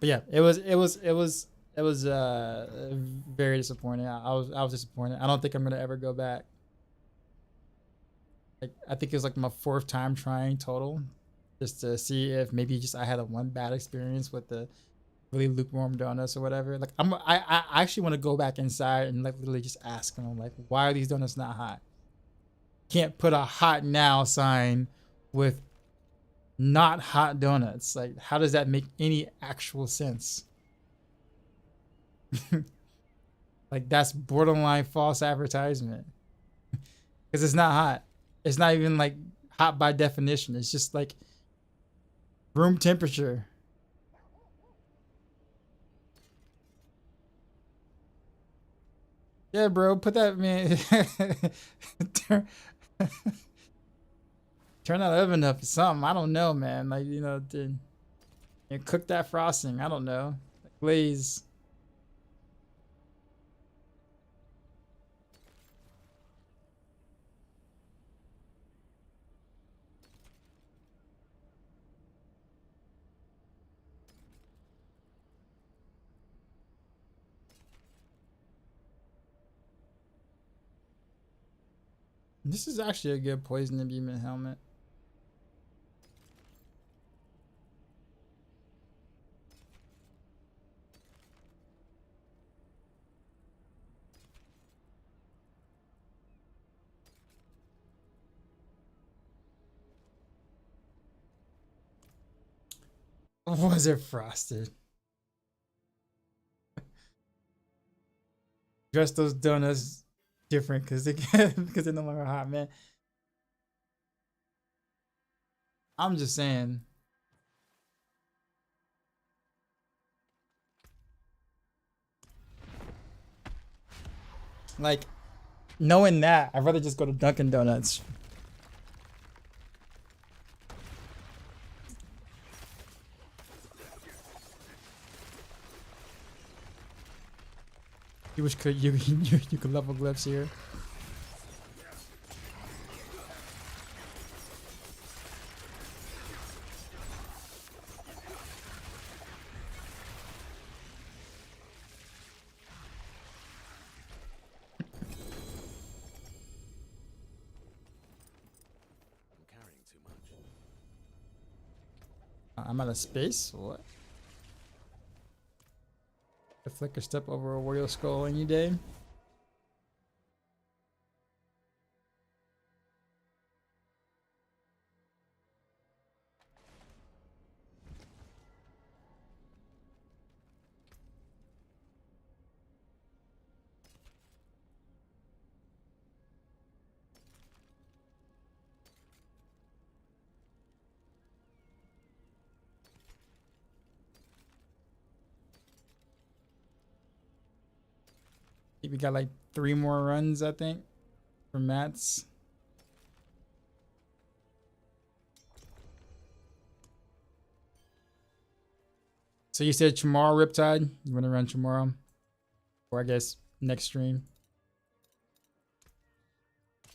But yeah, it was very disappointing. I was disappointed. I don't think I'm gonna ever go back. Like, I think it was like my 4th time trying total, just to see if maybe just I had a one bad experience with the really lukewarm donuts or whatever. Like I actually want to go back inside and like literally just ask them, like, why are these donuts not hot? Can't put a hot now sign with not hot donuts. Like, how does that make any actual sense? Like, that's borderline false advertisement, because it's not hot. It's not even like hot by definition. It's just like room temperature. Yeah, bro, put that, man. Turn that oven up or something. I don't know, man. Like, cook that frosting. I don't know. Glaze. This is actually a good poison imbuement helmet. Was it frosted? Dress those donuts different because they're no longer hot, man. I'm just saying. Like, knowing that, I'd rather just go to Dunkin' Donuts. You wish you could level glyphs here. I'm out of space. What? A flicker step over a Wario skull any day. We got like 3 more runs, I think, for mats. So you said tomorrow, Riptide? You want to run tomorrow? Or I guess next stream. The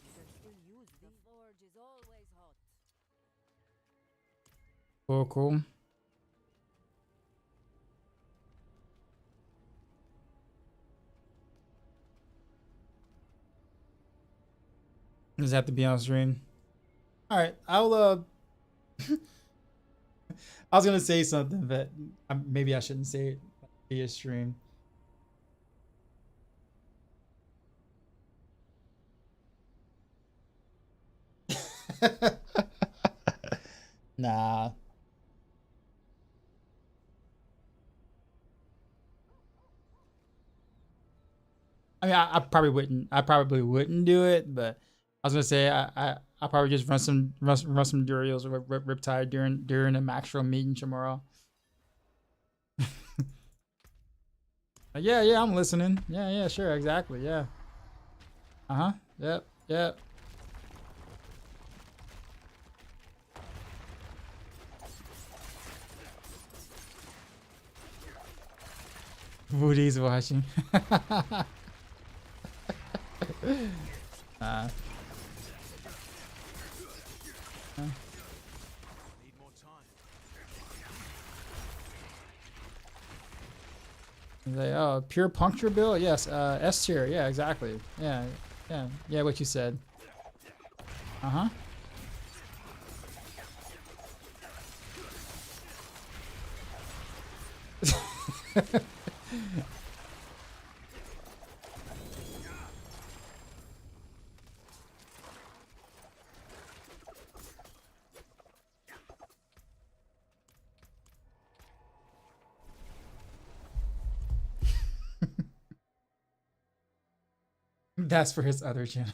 forge is always hot. Cool, cool. Does it have to be on stream? All right, I'll I was gonna say something, but maybe I shouldn't say it via stream. Nah. I mean, I probably wouldn't. I probably wouldn't do it, but I was gonna say I probably just run some Durials with Riptide during a Maxwell meeting tomorrow. Yeah, I'm listening. Yeah, sure, exactly. Yeah. Yep. Woody's watching. Need more time. Like, oh, pure puncture bill? Yes, S tier. Yeah, exactly. Yeah, what you said. That's for his other channel.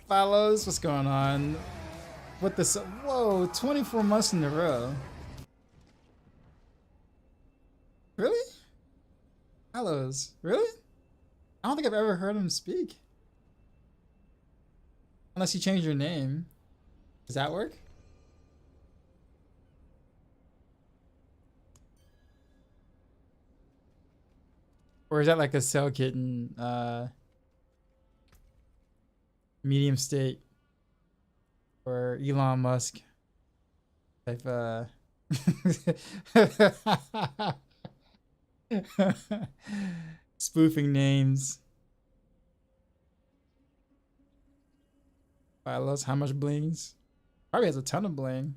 Follows, what's going on? What the? Whoa, 24 months in a row. Really? Follows, really? I don't think I've ever heard him speak. Unless you change your name. Does that work? Or is that like a Cell Kitten medium state or Elon Musk type spoofing names? Phyllos, how much blings? Probably has a ton of bling.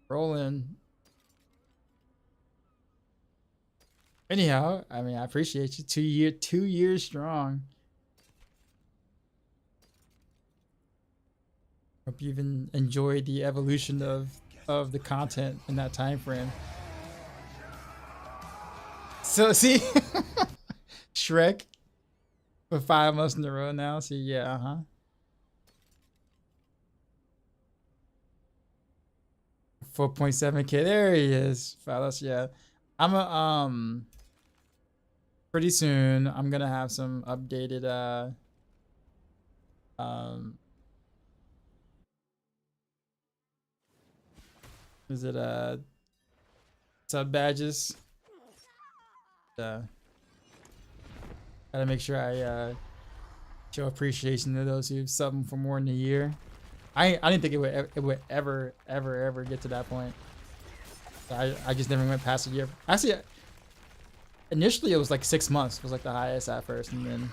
Rolling. Anyhow, I mean, I appreciate you. 2 years strong. Hope you even enjoyed the evolution of the content in that time frame. So see, Shrek for 5 months in a row now. See, yeah, 4.7K. There he is. Phyllos, yeah. I'm a pretty soon I'm gonna have some updated is it sub badges? Gotta make sure I show appreciation to those who've subbed for more than a year. I didn't think it would ever get to that point. I just never went past a year. Actually, initially it was like 6 months was like the highest at first, and then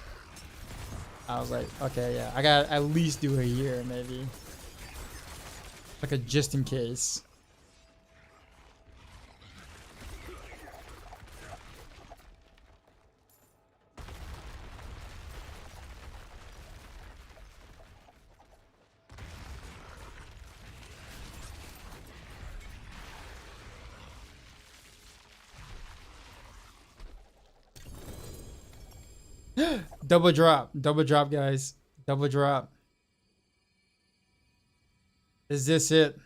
I was like, okay, yeah, I gotta at least do a year maybe. Like a just in case. Double drop, guys. Double drop. Is this it?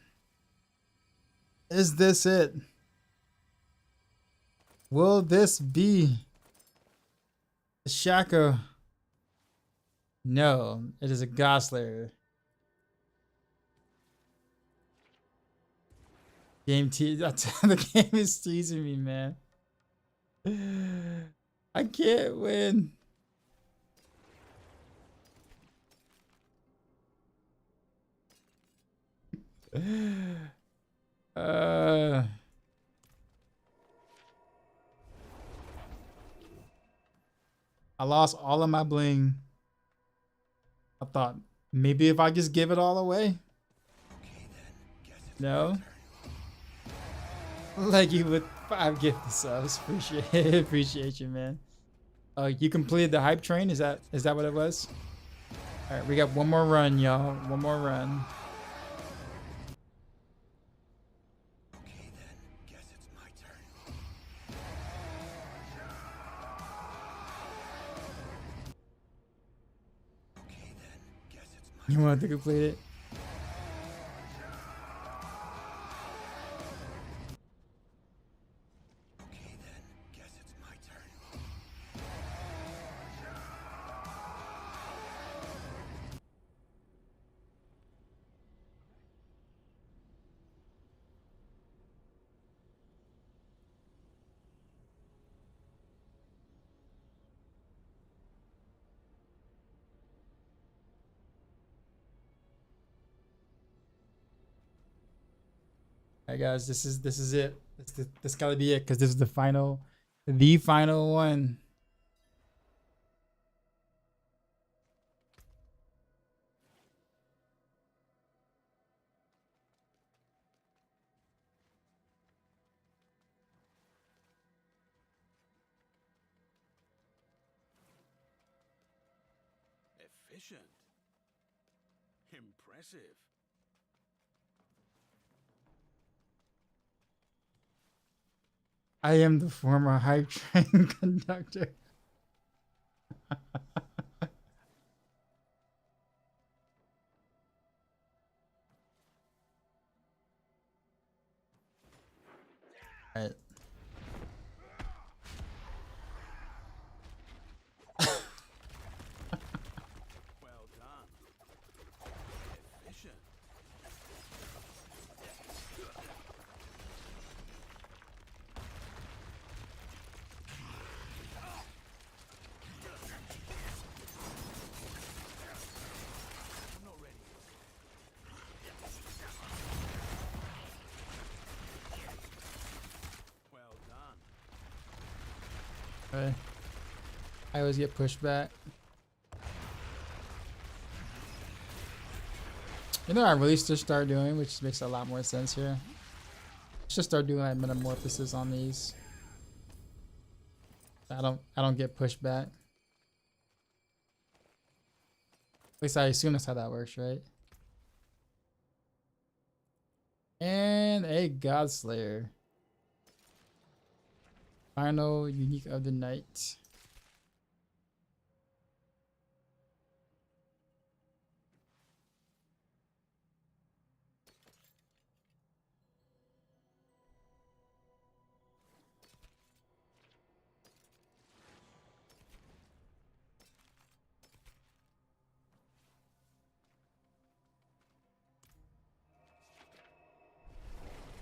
Is this it? Will this be the Shaka? No, it is a godslayer. The game is teasing me, man. I can't win. I lost all of my bling. I thought maybe if I just give it all away. No. Like you with 5 gift subs. Appreciate you, man. You completed the hype train. Is that what it was? All right, we got one more run, y'all. One more run. Okay then, guess it's my turn. Okay then, guess it's my You want to complete it? Okay then, guess it's my turn. All right, guys. This is it. This gotta be it because this is the final one. Efficient. Impressive. I am the former hype train conductor. All right. Well done. Efficient. I'm not ready. Well done. Okay. I always get pushed back. You know what I really should start doing, which makes a lot more sense here. Should start doing like metamorphosis on these. I don't get pushed back. At least I assume that's how that works, right? And a godslayer. Final unique of the night.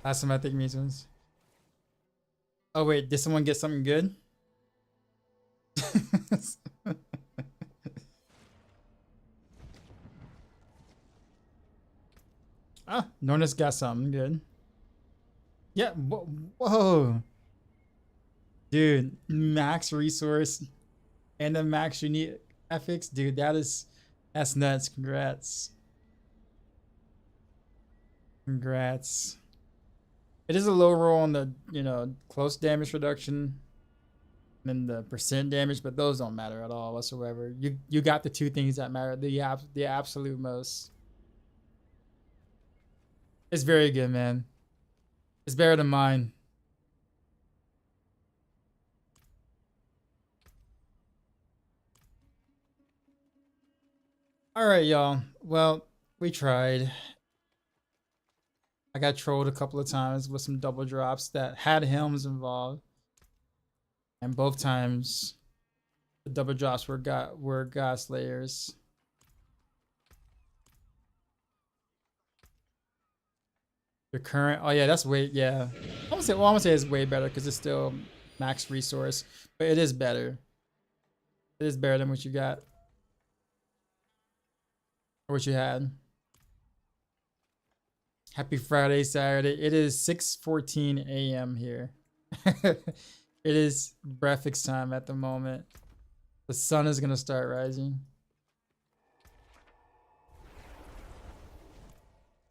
Asymmetric means. Oh wait, did someone get something good? Ah, Norna's got something good. Yeah, whoa. Dude, max resource and the max unique ethics, dude, that's nuts. Congrats. Congrats. It is a low roll on the, close damage reduction and the percent damage, but those don't matter at all whatsoever. You got the two things that matter, the absolute most. It's very good, man. It's better than mine. All right, y'all. Well, we tried. I got trolled a couple of times with some double drops that had helms involved, and both times the double drops were godslayers. The current, oh yeah, that's way, yeah. I'm gonna say it's way better because it's still max resource, but it is better. It is better than what you got or what you had. Happy Friday, Saturday. It is 6:14 a.m. here. It is breakfast time at the moment. The sun is gonna start rising.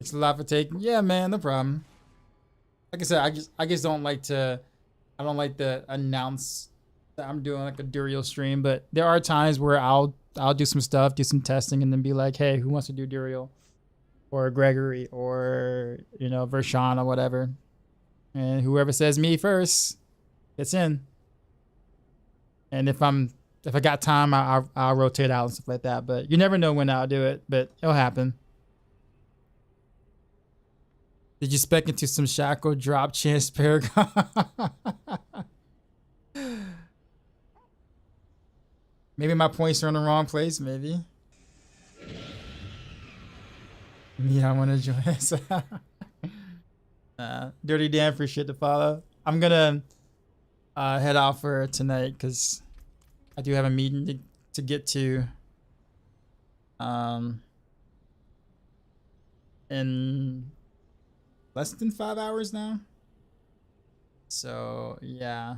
It's a lot for taking. Yeah, man, no problem. Like I said, I just don't like to. I don't like to announce that I'm doing like a Duriel stream, but there are times where I'll do some stuff, do some testing, and then be like, hey, who wants to do Duriel? Or Gregory, or Vershawn, or whatever. And whoever says me first gets in. And if I got time, I'll rotate out and stuff like that. But you never know when I'll do it, but it'll happen. Did you spec into some shackle drop chance paragon? Maybe my points are in the wrong place, maybe. Yeah, I want to join us. Dirty Dan, appreciate the follow. I'm gonna head out for tonight because I do have a meeting to get to. In less than 5 hours now. So yeah,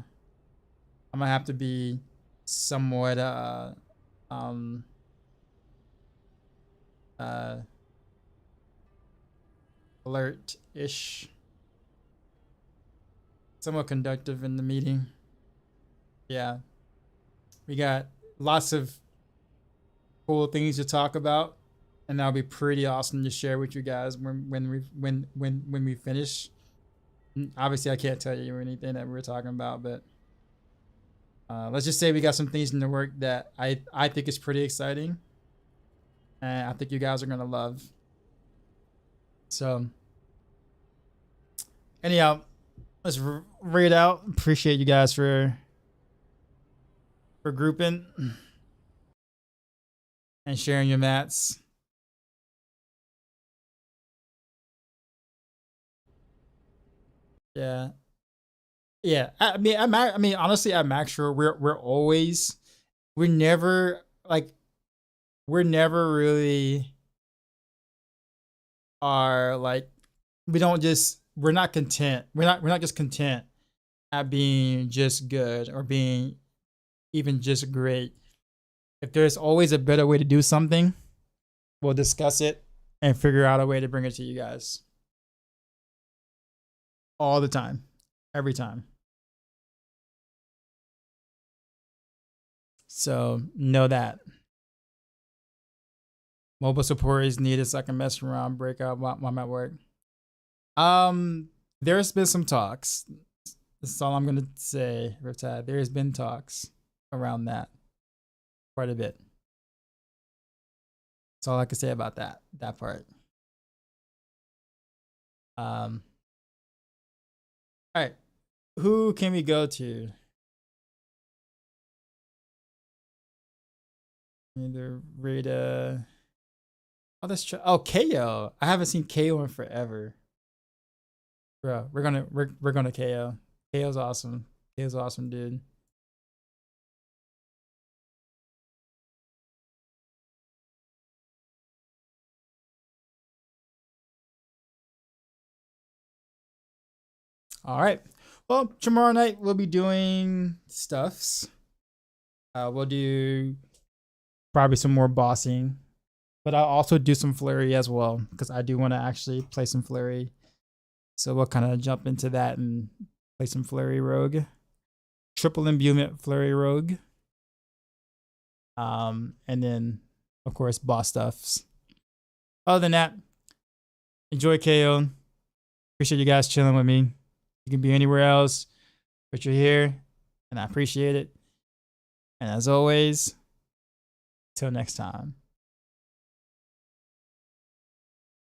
I'm gonna have to be somewhat alert-ish, somewhat conductive in the meeting. Yeah, we got lots of cool things to talk about, and that'll be pretty awesome to share with you guys when we finish. Obviously, I can't tell you anything that we're talking about, but let's just say we got some things in the work that I think is pretty exciting, and I think you guys are gonna love. So, anyhow, let's read out. Appreciate you guys for grouping and sharing your mats. Yeah, yeah. I mean, honestly, at Max Sure, we're never like, we're never really are like, we're not content. We're not just content at being just good or being even just great. If there's always a better way to do something, we'll discuss it and figure out a way to bring it to you guys. All the time, every time. So know that. Mobile support is needed so I can mess around, break out while I'm at work. There's been some talks. That's all I'm gonna say, Riptide. There's been talks around that quite a bit. That's all I can say about that part. All right, who can we go to? Either Rita. Oh, that's true. Oh, KO. I haven't seen KO in forever. Bro, we're gonna KO. KO's awesome. KO's awesome, dude. All right. Well, tomorrow night we'll be doing stuffs. We'll do probably some more bossing. But I'll also do some flurry as well because I do want to actually play some flurry. So we'll kind of jump into that and play some flurry rogue. Triple imbuement flurry rogue. And then of course boss stuffs. Other than that, enjoy KO. Appreciate you guys chilling with me. You can be anywhere else, but you're here, and I appreciate it. And as always, till next time.